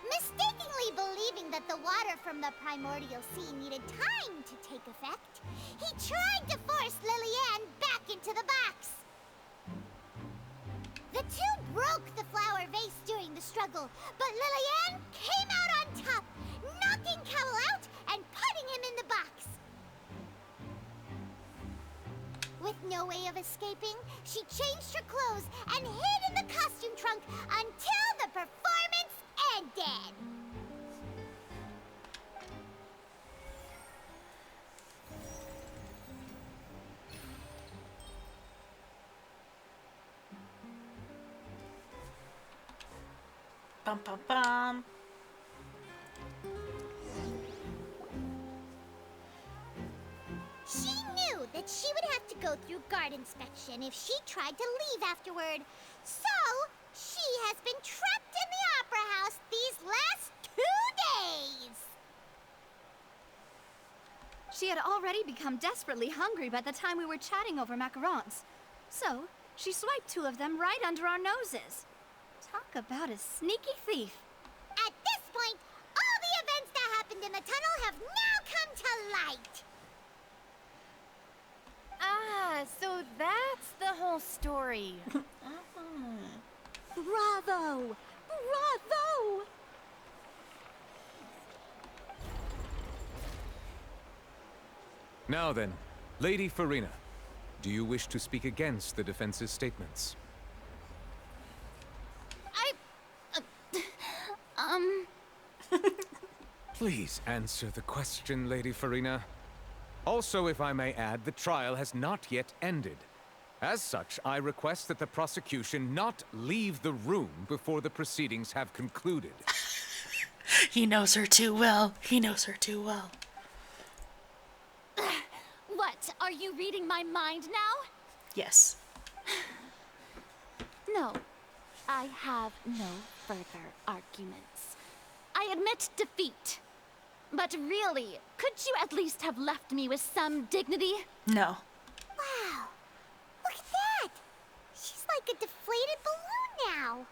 Speaker 3: Mistakenly believing that the water from the primordial sea needed time to take effect, he tried to force Lillian back into the box. The two broke the flower vase during the struggle, but Lillian came out on top, knocking Cowell out and putting him in the box. With no way of escaping, she changed her clothes and hid in the costume trunk until the performance ended.
Speaker 1: Bum bum bum.
Speaker 3: She knew that she would have to go through guard inspection if she tried to leave afterward. So, she has been trapped in the Opera House these last 2 days.
Speaker 11: She had already become desperately hungry by the time we were chatting over macarons. So, she swiped 2 of them right under our noses. Talk about a sneaky thief.
Speaker 3: At this point, all the events that happened in the tunnel have now come to light.
Speaker 12: Ah, so that's the whole story.
Speaker 11: Bravo! Bravo!
Speaker 19: Now then, Lady Furina, do you wish to speak against the defense's statements? Please answer the question, Lady Furina. Also, if I may add, the trial has not yet ended. As such, I request that the prosecution not leave the room before the proceedings have concluded.
Speaker 1: He knows her too well. He knows her too well.
Speaker 8: What? Are you reading my mind now?
Speaker 1: Yes.
Speaker 8: No. I have no further arguments. I admit defeat. But really, could you at least have left me with some dignity?
Speaker 1: No.
Speaker 3: Wow. Look at that. She's like a deflated balloon now.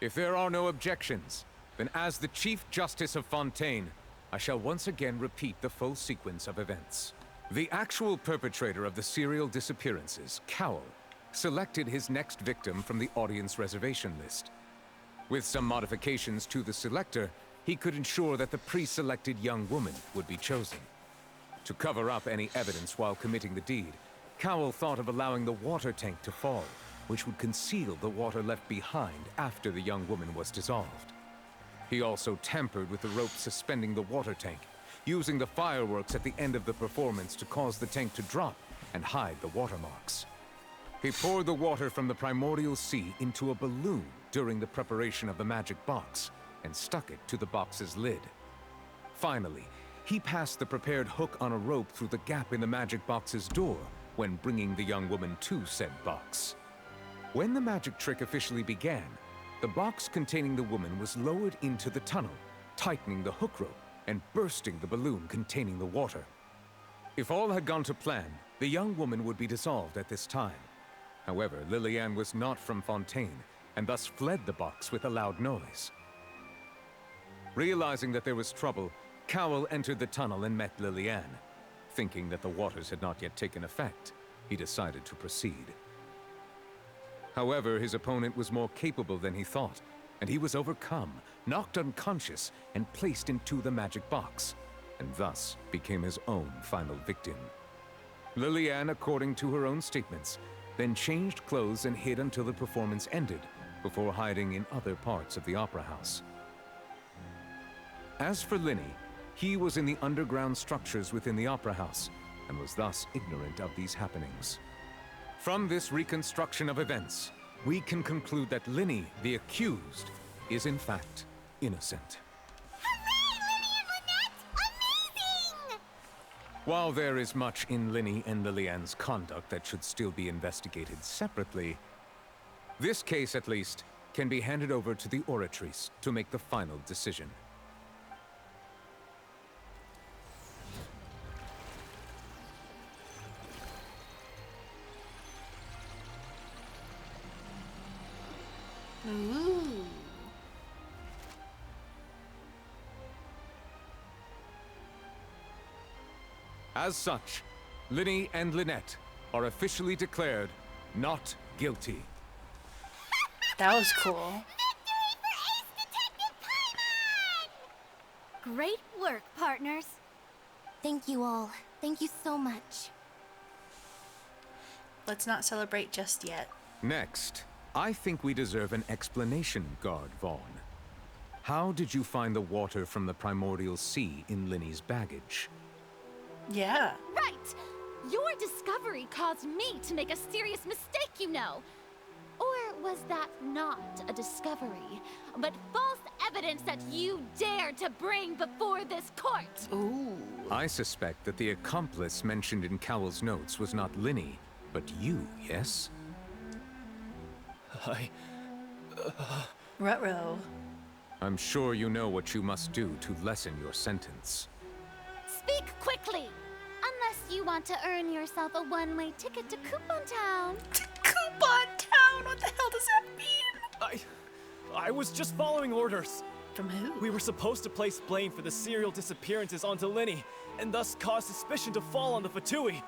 Speaker 19: If there are no objections, then as the Chief Justice of Fontaine, I shall once again repeat the full sequence of events. The actual perpetrator of the serial disappearances, Cowell, selected his next victim from the audience reservation list. With some modifications to the selector, he could ensure that the pre-selected young woman would be chosen. To cover up any evidence while committing the deed, Cowell thought of allowing the water tank to fall, which would conceal the water left behind after the young woman was dissolved. He also tampered with the rope suspending the water tank, using the fireworks at the end of the performance to cause the tank to drop and hide the watermarks. He poured the water from the primordial sea into a balloon during the preparation of the magic box, and stuck it to the box's lid. Finally, he passed the prepared hook on a rope through the gap in the magic box's door when bringing the young woman to said box. When the magic trick officially began, the box containing the woman was lowered into the tunnel, tightening the hook rope and bursting the balloon containing the water. If all had gone to plan, the young woman would be dissolved at this time. However, Lillian was not from Fontaine, and thus fled the box with a loud noise. Realizing that there was trouble, Cowell entered the tunnel and met Lillian. Thinking that the waters had not yet taken effect, he decided to proceed. However, his opponent was more capable than he thought, and he was overcome, knocked unconscious, and placed into the magic box, and thus became his own final victim. Lillian, according to her own statements, then changed clothes and hid until the performance ended, before hiding in other parts of the opera house. As for Lyney, he was in the underground structures within the opera house, and was thus ignorant of these happenings. From this reconstruction of events, we can conclude that Lyney, the accused, is in fact innocent.
Speaker 3: Hooray, Lyney and Lynette! Amazing!
Speaker 19: While there is much in Lyney and Lillian's conduct that should still be investigated separately, this case, at least, can be handed over to the Oratrice to make the final decision.
Speaker 1: Ooh.
Speaker 19: As such, Lyney and Lynette are officially declared not guilty.
Speaker 1: That was cool.
Speaker 11: Great work, partners.
Speaker 7: Thank you all. Thank you so much.
Speaker 1: Let's not celebrate just yet.
Speaker 19: Next, I think we deserve an explanation, Guard Vaughn. How did you find the water from the primordial sea in Lyney's baggage?
Speaker 1: Yeah.
Speaker 8: Right! Your discovery caused me to make a serious mistake, you know. Or was that not a discovery, but false evidence that you dared to bring before this court?
Speaker 1: Ooh.
Speaker 19: I suspect that the accomplice mentioned in Cowell's notes was not Lyney, but you, yes?
Speaker 1: Ruh-roh.
Speaker 19: I'm sure you know what you must do to lessen your sentence.
Speaker 8: Speak quickly! Unless you want to earn yourself a one-way ticket to Coupon Town.
Speaker 1: Coupon Town? What the hell does that mean?
Speaker 5: I was just following orders.
Speaker 1: From who?
Speaker 5: We were supposed to place blame for the serial disappearances onto Lyney, and thus cause suspicion to fall on the Fatui.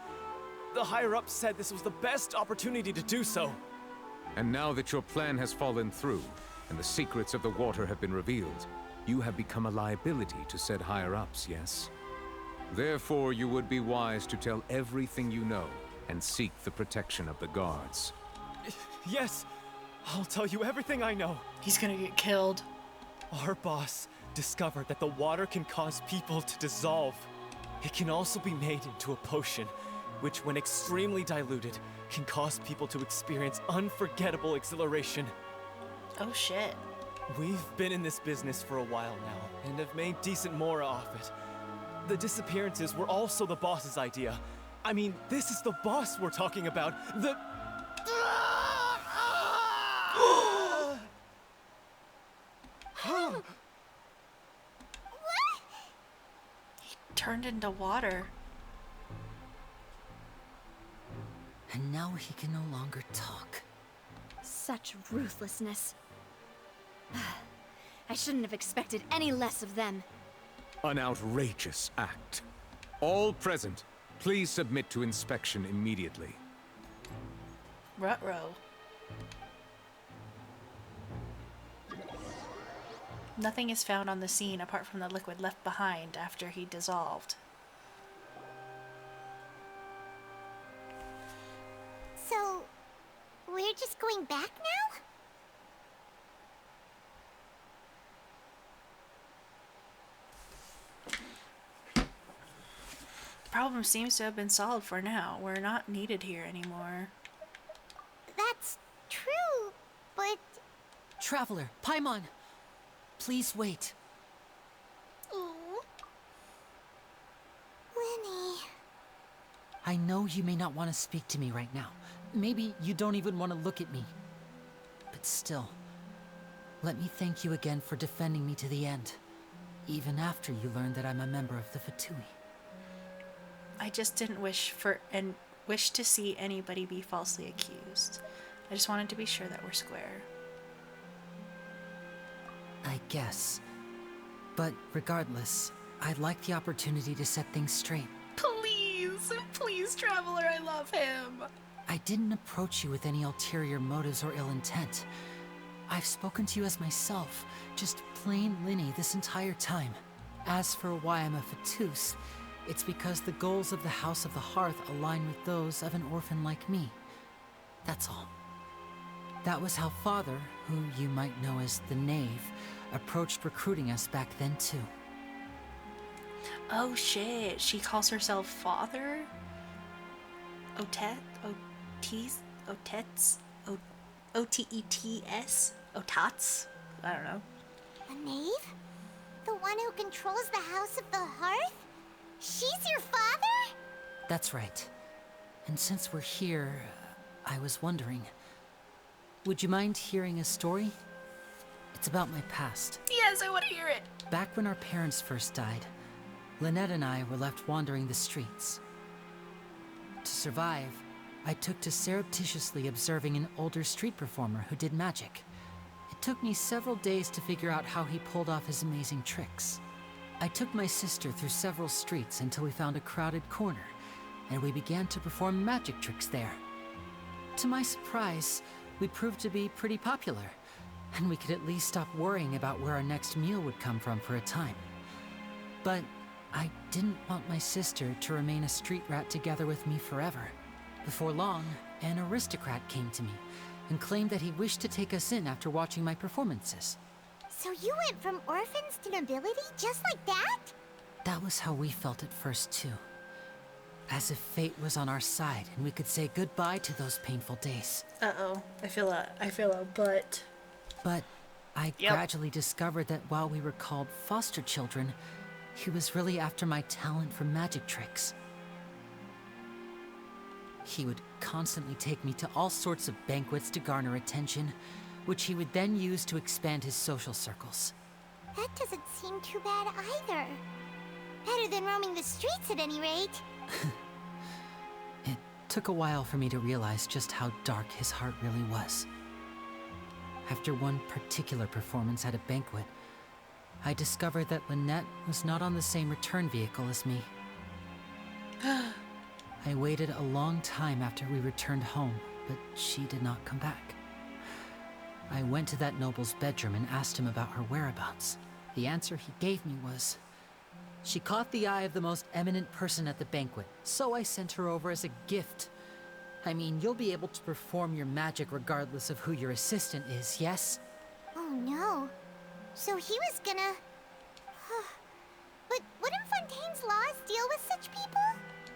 Speaker 5: The higher-ups said this was the best opportunity to do so.
Speaker 19: And now that your plan has fallen through, and the secrets of the water have been revealed, you have become a liability to said higher-ups, yes? Therefore, you would be wise to tell everything you know, and seek the protection of the guards.
Speaker 5: Yes, I'll tell you everything I know.
Speaker 1: He's gonna get killed.
Speaker 5: Our boss discovered that the water can cause people to dissolve. It can also be made into a potion, which when extremely diluted, can cause people to experience unforgettable exhilaration.
Speaker 1: Oh shit.
Speaker 5: We've been in this business for a while now, and have made decent mora off it. The disappearances were also the boss's idea. I mean, this is the boss we're talking about. The...
Speaker 1: He turned into water.
Speaker 2: And now he can no longer talk.
Speaker 11: Such ruthlessness. I shouldn't have expected any less of them.
Speaker 19: An outrageous act. All present, please submit to inspection immediately.
Speaker 1: Ruh-roh. Nothing is found on the scene apart from the liquid left behind after he dissolved.
Speaker 3: So, we're just going back now?
Speaker 1: The problem seems to have been solved for now. We're not needed here anymore.
Speaker 3: That's true, but...
Speaker 2: Traveler, Paimon! Please wait.
Speaker 3: Oh. Lyney...
Speaker 2: I know you may not want to speak to me right now. Maybe you don't even want to look at me. But still, let me thank you again for defending me to the end. Even after you learned that I'm a member of the Fatui.
Speaker 1: I just didn't wish to see anybody be falsely accused. I just wanted to be sure that we're square.
Speaker 2: I guess. But regardless, I'd like the opportunity to set things straight.
Speaker 1: Please, please, Traveler, I love him.
Speaker 2: I didn't approach you with any ulterior motives or ill intent. I've spoken to you as myself, just plain Lyney this entire time. As for why I'm a Fatus, it's because the goals of the House of the Hearth align with those of an orphan like me. That's all. That was how Father, who you might know as the Knave, approached recruiting us back then too.
Speaker 1: Oh shit, she calls herself Father? Otet? Otis? Otets? O-T-E-T-S? Otats? I don't know.
Speaker 3: The Knave? The one who controls the House of the Hearth? She's your father?
Speaker 2: That's right. And since we're here, I was wondering, would you mind hearing a story? It's about my past.
Speaker 1: Yes, I want to hear it.
Speaker 2: Back when our parents first died, Lynette and I were left wandering the streets. To survive, I took to surreptitiously observing an older street performer who did magic. It took me several days to figure out how he pulled off his amazing tricks. I took my sister through several streets until we found a crowded corner, and we began to perform magic tricks there. To my surprise, we proved to be pretty popular, and we could at least stop worrying about where our next meal would come from for a time. But I didn't want my sister to remain a street rat together with me forever. Before long, an aristocrat came to me and claimed that he wished to take us in after watching my performances.
Speaker 3: So you went from orphans to nobility just like that?
Speaker 2: That was how we felt at first, too. As if fate was on our side and we could say goodbye to those painful days.
Speaker 1: Uh-oh. I feel a butt.
Speaker 2: But I gradually discovered that while we were called foster children, he was really after my talent for magic tricks. He would constantly take me to all sorts of banquets to garner attention, which he would then use to expand his social circles.
Speaker 3: That doesn't seem too bad either. Better than roaming the streets at any rate.
Speaker 2: It took a while for me to realize just how dark his heart really was. After one particular performance at a banquet, I discovered that Lynette was not on the same return vehicle as me. I waited a long time after we returned home, but she did not come back. I went to that noble's bedroom and asked him about her whereabouts. The answer he gave me was, she caught the eye of the most eminent person at the banquet, so I sent her over as a gift. I mean, you'll be able to perform your magic regardless of who your assistant is, yes?
Speaker 3: Oh no. So he was gonna... But wouldn't Fontaine's laws deal with such people?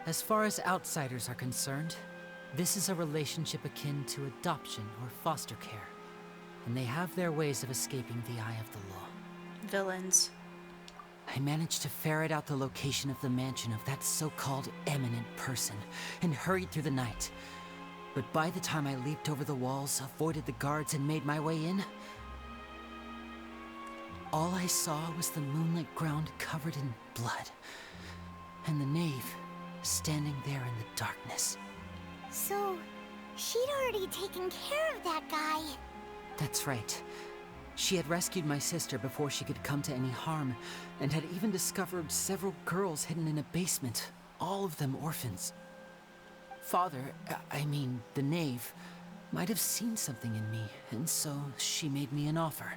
Speaker 2: As far as outsiders are concerned, this is a relationship akin to adoption or foster care, and they have their ways of escaping the eye of the law.
Speaker 1: Villains.
Speaker 2: I managed to ferret out the location of the mansion of that so-called eminent person and hurried through the night. But by the time I leaped over the walls, avoided the guards, and made my way in, all I saw was the moonlit ground covered in blood, and the knave standing there in the darkness.
Speaker 3: So, she'd already taken care of that guy.
Speaker 2: That's right. She had rescued my sister before she could come to any harm, and had even discovered several girls hidden in a basement, all of them orphans. Father, I mean, the knave, might have seen something in me, and so she made me an offer.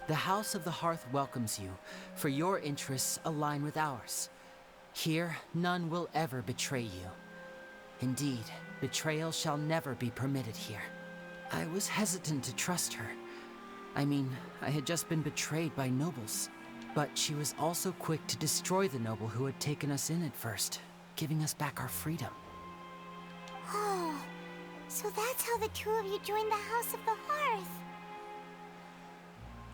Speaker 2: The House of the Hearth welcomes you, for your interests align with ours. Here, none will ever betray you. Indeed, betrayal shall never be permitted here. I was hesitant to trust her. I mean, I had just been betrayed by nobles. But she was also quick to destroy the noble who had taken us in at first, giving us back our freedom.
Speaker 3: Oh, so that's how the two of you joined the House of the Hearth.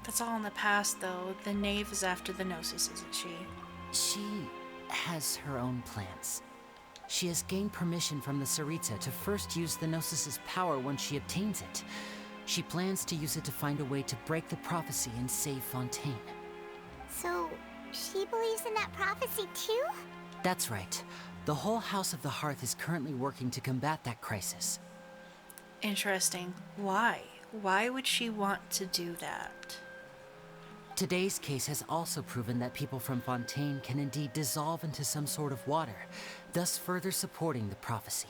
Speaker 1: That's all in the past, though. The knave is after the Gnosis, isn't she?
Speaker 2: She has her own plans. She has gained permission from the Tsaritsa to first use the Gnosis's power when she obtains it. She plans to use it to find a way to break the prophecy and save Fontaine.
Speaker 3: So, she believes in that prophecy too?
Speaker 2: That's right. The whole House of the Hearth is currently working to combat that crisis.
Speaker 1: Interesting. Why? Why would she want to do that?
Speaker 2: Today's case has also proven that people from Fontaine can indeed dissolve into some sort of water, thus further supporting the prophecy.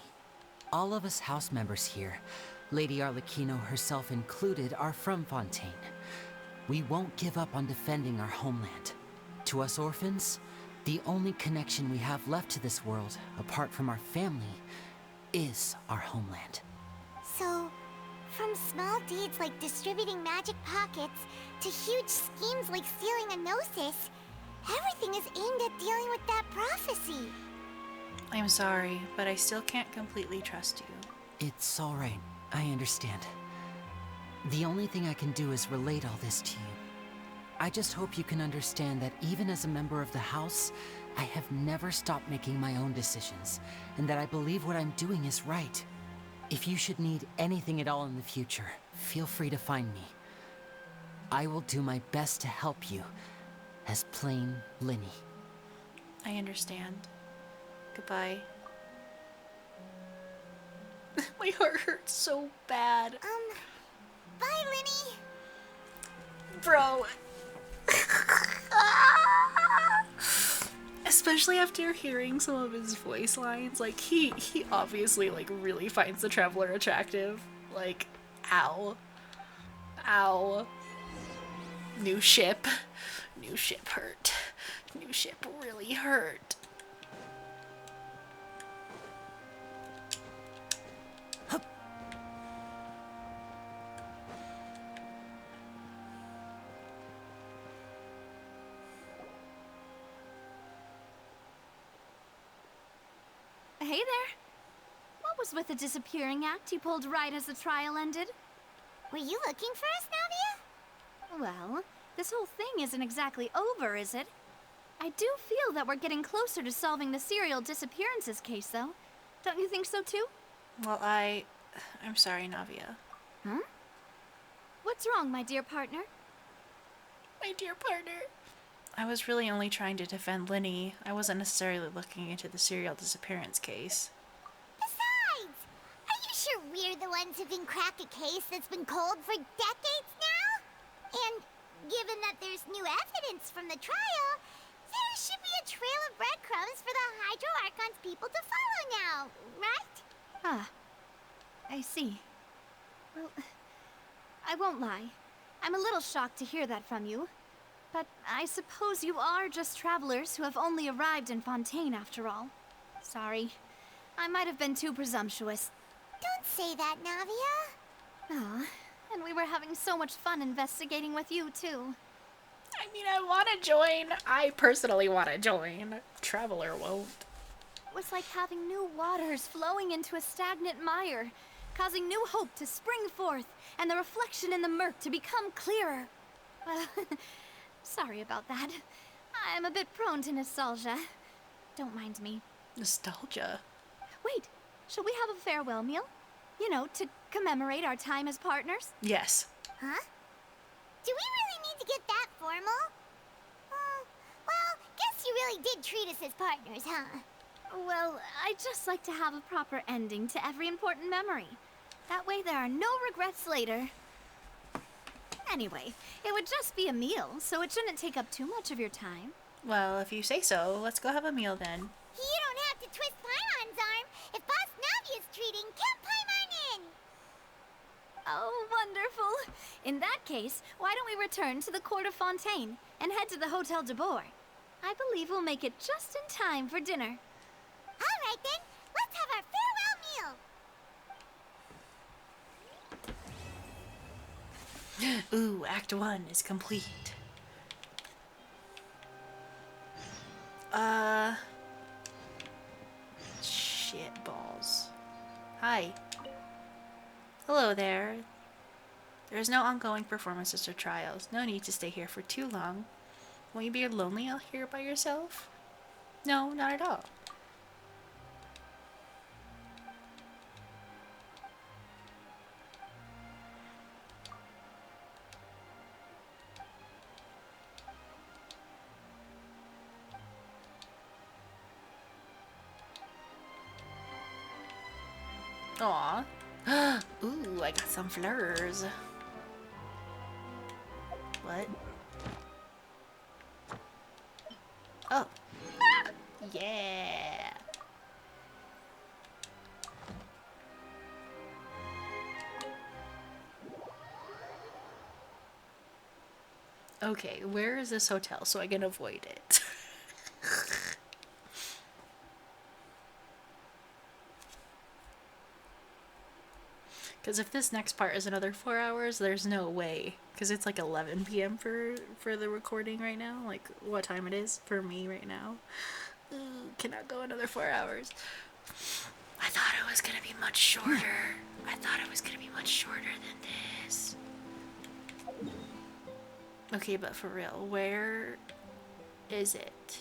Speaker 2: All of us house members here, Lady Arlecchino herself included, are from Fontaine. We won't give up on defending our homeland. To us orphans, the only connection we have left to this world, apart from our family, is our homeland.
Speaker 3: So, from small deeds like distributing magic pockets to huge schemes like stealing a Gnosis, everything is aimed at dealing with that prophecy.
Speaker 1: I'm sorry, but I still can't completely trust you.
Speaker 2: It's all right. I understand. The only thing I can do is relate all this to you. I just hope you can understand that even as a member of the House, I have never stopped making my own decisions, and that I believe what I'm doing is right. If you should need anything at all in the future, feel free to find me. I will do my best to help you, as plain Lyney.
Speaker 1: I understand. Goodbye. My heart hurts so bad.
Speaker 3: Bye, Lyney.
Speaker 1: Bro. Especially after hearing some of his voice lines, like he obviously like really finds the Traveler attractive. Like, ow. Ow. New ship. New ship hurt. New ship really hurt.
Speaker 11: Hey there. What was with the disappearing act you pulled right as the trial ended?
Speaker 3: Were you looking for us, Navia?
Speaker 11: Well, this whole thing isn't exactly over, is it? I do feel that we're getting closer to solving the serial disappearances case, though. Don't you think so, too?
Speaker 1: Well, I'm sorry, Navia.
Speaker 11: Huh? What's wrong, my dear partner?
Speaker 1: My dear partner. I was really only trying to defend Lyney. I wasn't necessarily looking into the serial disappearance case.
Speaker 3: Besides, are you sure we're the ones who can crack a case that's been cold for decades now? And given that there's new evidence from the trial, there should be a trail of breadcrumbs for the Hydro Archon's people to follow now, right?
Speaker 11: Ah, I see. Well, I won't lie. I'm a little shocked to hear that from you. But I suppose you are just travelers who have only arrived in Fontaine after all. Sorry. I might have been too presumptuous.
Speaker 3: Don't say that, Navia.
Speaker 11: Ah, and we were having so much fun investigating with you, too.
Speaker 1: I mean, I want to join. I personally want to join. Traveler won't.
Speaker 11: It was like having new waters flowing into a stagnant mire, causing new hope to spring forth, and the reflection in the murk to become clearer. Well, sorry about that. I'm a bit prone to nostalgia. Don't mind me.
Speaker 1: Nostalgia?
Speaker 11: Wait, shall we have a farewell meal? You know, to commemorate our time as partners?
Speaker 1: Yes.
Speaker 3: Huh? Do we really need to get that formal? Well, guess you really did treat us as partners, huh?
Speaker 11: Well, I'd just like to have a proper ending to every important memory. That way there are no regrets later. Anyway, it would just be a meal, so it shouldn't take up too much of your time.
Speaker 1: Well, if you say so, let's go have a meal then.
Speaker 3: You don't have to twist Paimon's arm. If Boss Navia's treating, count Paimon in!
Speaker 11: Oh, wonderful. In that case, why don't we return to the court of Fontaine and head to the Hotel de Boer? I believe we'll make it just in time for dinner.
Speaker 3: All right then, let's have our farewell meal.
Speaker 1: Ooh, Act 1 is complete. Shit balls. Hi. Hello there. There is no ongoing performances or trials. No need to stay here for too long. Won't you be lonely out here by yourself? No, not at all. Aw. Ooh, I got some flowers. What? Oh. Yeah. Okay, where is this hotel so I can avoid it? Because if this next part is another 4 hours, there's no way. Because it's like 11 p.m. for the recording right now. Like, what time it is for me right now. Ooh, cannot go another 4 hours. I thought it was going to be much shorter. I thought it was going to be much shorter than this. Okay, but for real, where is it?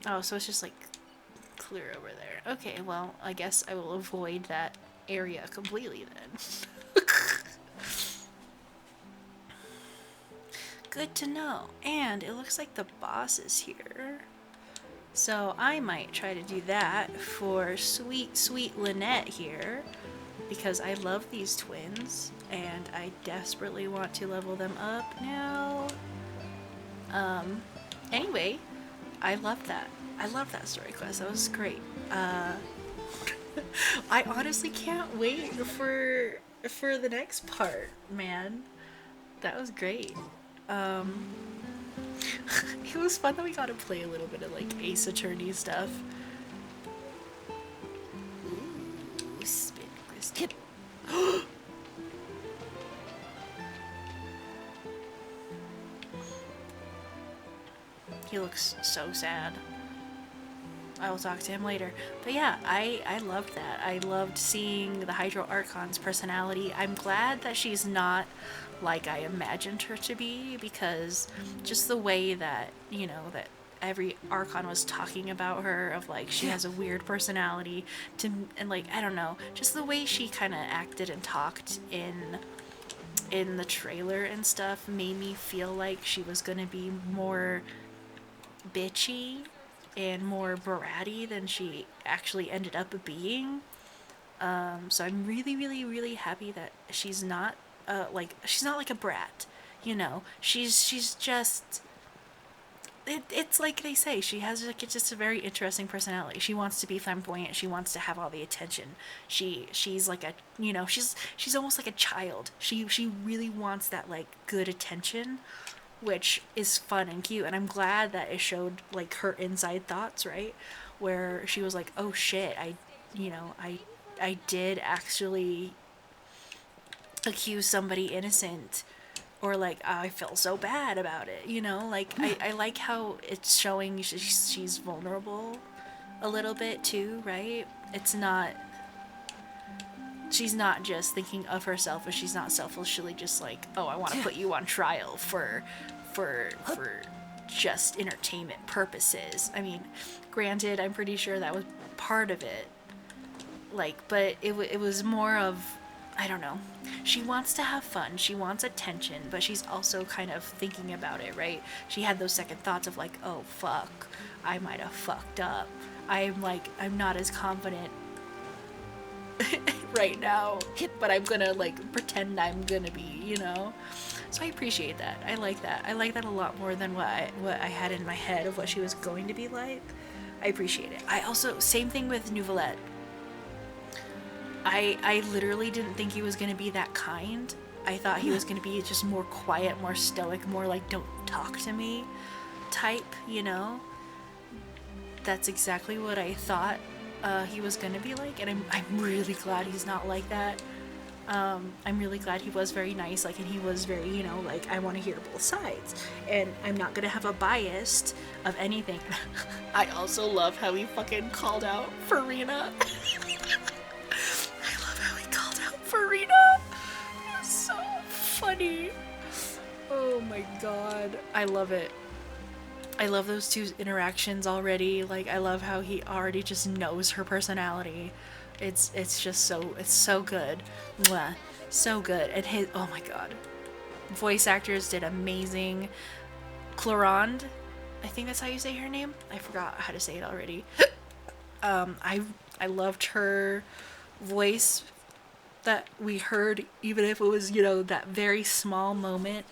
Speaker 1: Oh, so it's just like clear over there. Okay, well, I guess I will avoid that area completely then. Good to know. And it looks like the boss is here. So I might try to do that for sweet, sweet Lynette here. because I love these twins and I desperately want to level them up now. Anyway, I loved that. I loved that story quest. That was great. I honestly can't wait for the next part, man. That was great. It was fun that we got to play a little bit of like Ace Attorney stuff. Ooh, spin crystal. He looks so sad. I will talk to him later. But yeah, I loved that. I loved seeing the Hydro Archon's personality. I'm glad that she's not like I imagined her to be, because just the way that, you know, that every Archon was talking about her, of like she has a weird personality, and like, I don't know, just the way she kind of acted and talked in the trailer and stuff made me feel like she was gonna be more bitchy and more bratty than she actually ended up being. So I'm really, really, really happy that she's not she's not like a brat, you know. She's just it's like they say, she has like just a very interesting personality. She wants to be flamboyant. She wants to have all the attention. She's like a, you know, she's almost like a child. She really wants that like good attention, which is fun and cute, and I'm glad that it showed like her inside thoughts, right? Where she was like, oh shit, I did actually accuse somebody innocent, or like I felt so bad about it, you know? Like I like how it's showing she's vulnerable a little bit too, right? It's not, she's not just thinking of herself, and she's not selfishly just like, oh, I want to put you on trial for just entertainment purposes. I mean, granted, I'm pretty sure that was part of it, like, but it was more of, I don't know, she wants to have fun, she wants attention, but she's also kind of thinking about it, right? She had those second thoughts of like, oh fuck, I might have fucked up. I'm not as confident right now, but I'm gonna like pretend I'm gonna be, you know? So I appreciate that. I like that. I like that a lot more than what I had in my head of what she was going to be like. I appreciate it. I also, same thing with Nouvellette. I literally didn't think he was going to be that kind. I thought he was going to be just more quiet, more stoic, more like, don't talk to me type, you know? That's exactly what I thought he was going to be like, and I'm really glad he's not like that. I'm really glad he was very nice, like, and he was very, you know, like, I want to hear both sides, and I'm not gonna have a bias of anything. I also love how he fucking called out Furina. I love how he called out Furina. It was so funny. Oh my god. I love it. I love those two interactions already. Like, I love how he already just knows her personality. It's just so good. Mwah. So good. And his, oh my god. Voice actors did amazing. Clorande, I think that's how you say her name. I forgot how to say it already. I loved her voice that we heard, even if it was, you know, that very small moment.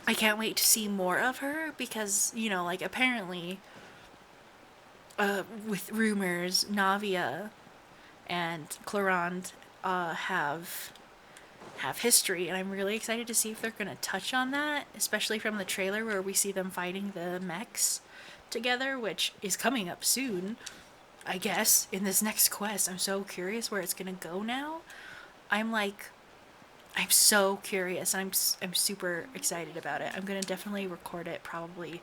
Speaker 1: I can't wait to see more of her because, you know, like, apparently with rumors, Navia and Clorande have history, and I'm really excited to see if they're gonna touch on that, especially from the trailer where we see them fighting the mechs together, which is coming up soon, I guess, in this next quest. I'm so curious where it's gonna go now. I'm so curious. I'm super excited about it. I'm gonna definitely record it probably.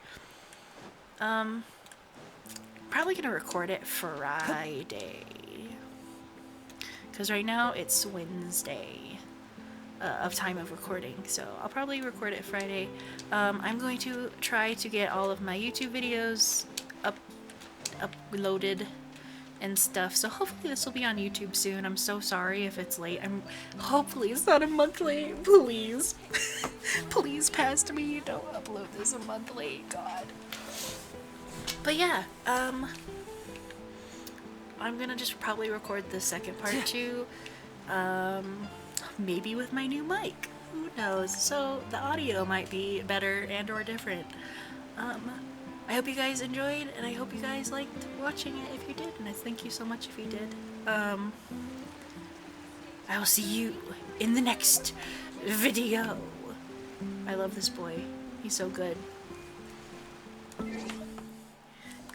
Speaker 1: Probably gonna record it Friday. Because right now it's Wednesday of time of recording, so I'll probably record it Friday. I'm going to try to get all of my YouTube videos uploaded and stuff, so hopefully this will be on YouTube soon. I'm so sorry if it's late. Hopefully it's not a month late. Please. Please pass me. Don't upload this a month late. God. But yeah, I'm gonna just probably record the second part too. Maybe with my new mic. Who knows? So the audio might be better and or different. I hope you guys enjoyed, and I hope you guys liked watching it if you did, and I thank you so much if you did. I will see you in the next video. I love this boy. He's so good.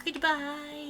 Speaker 1: Goodbye.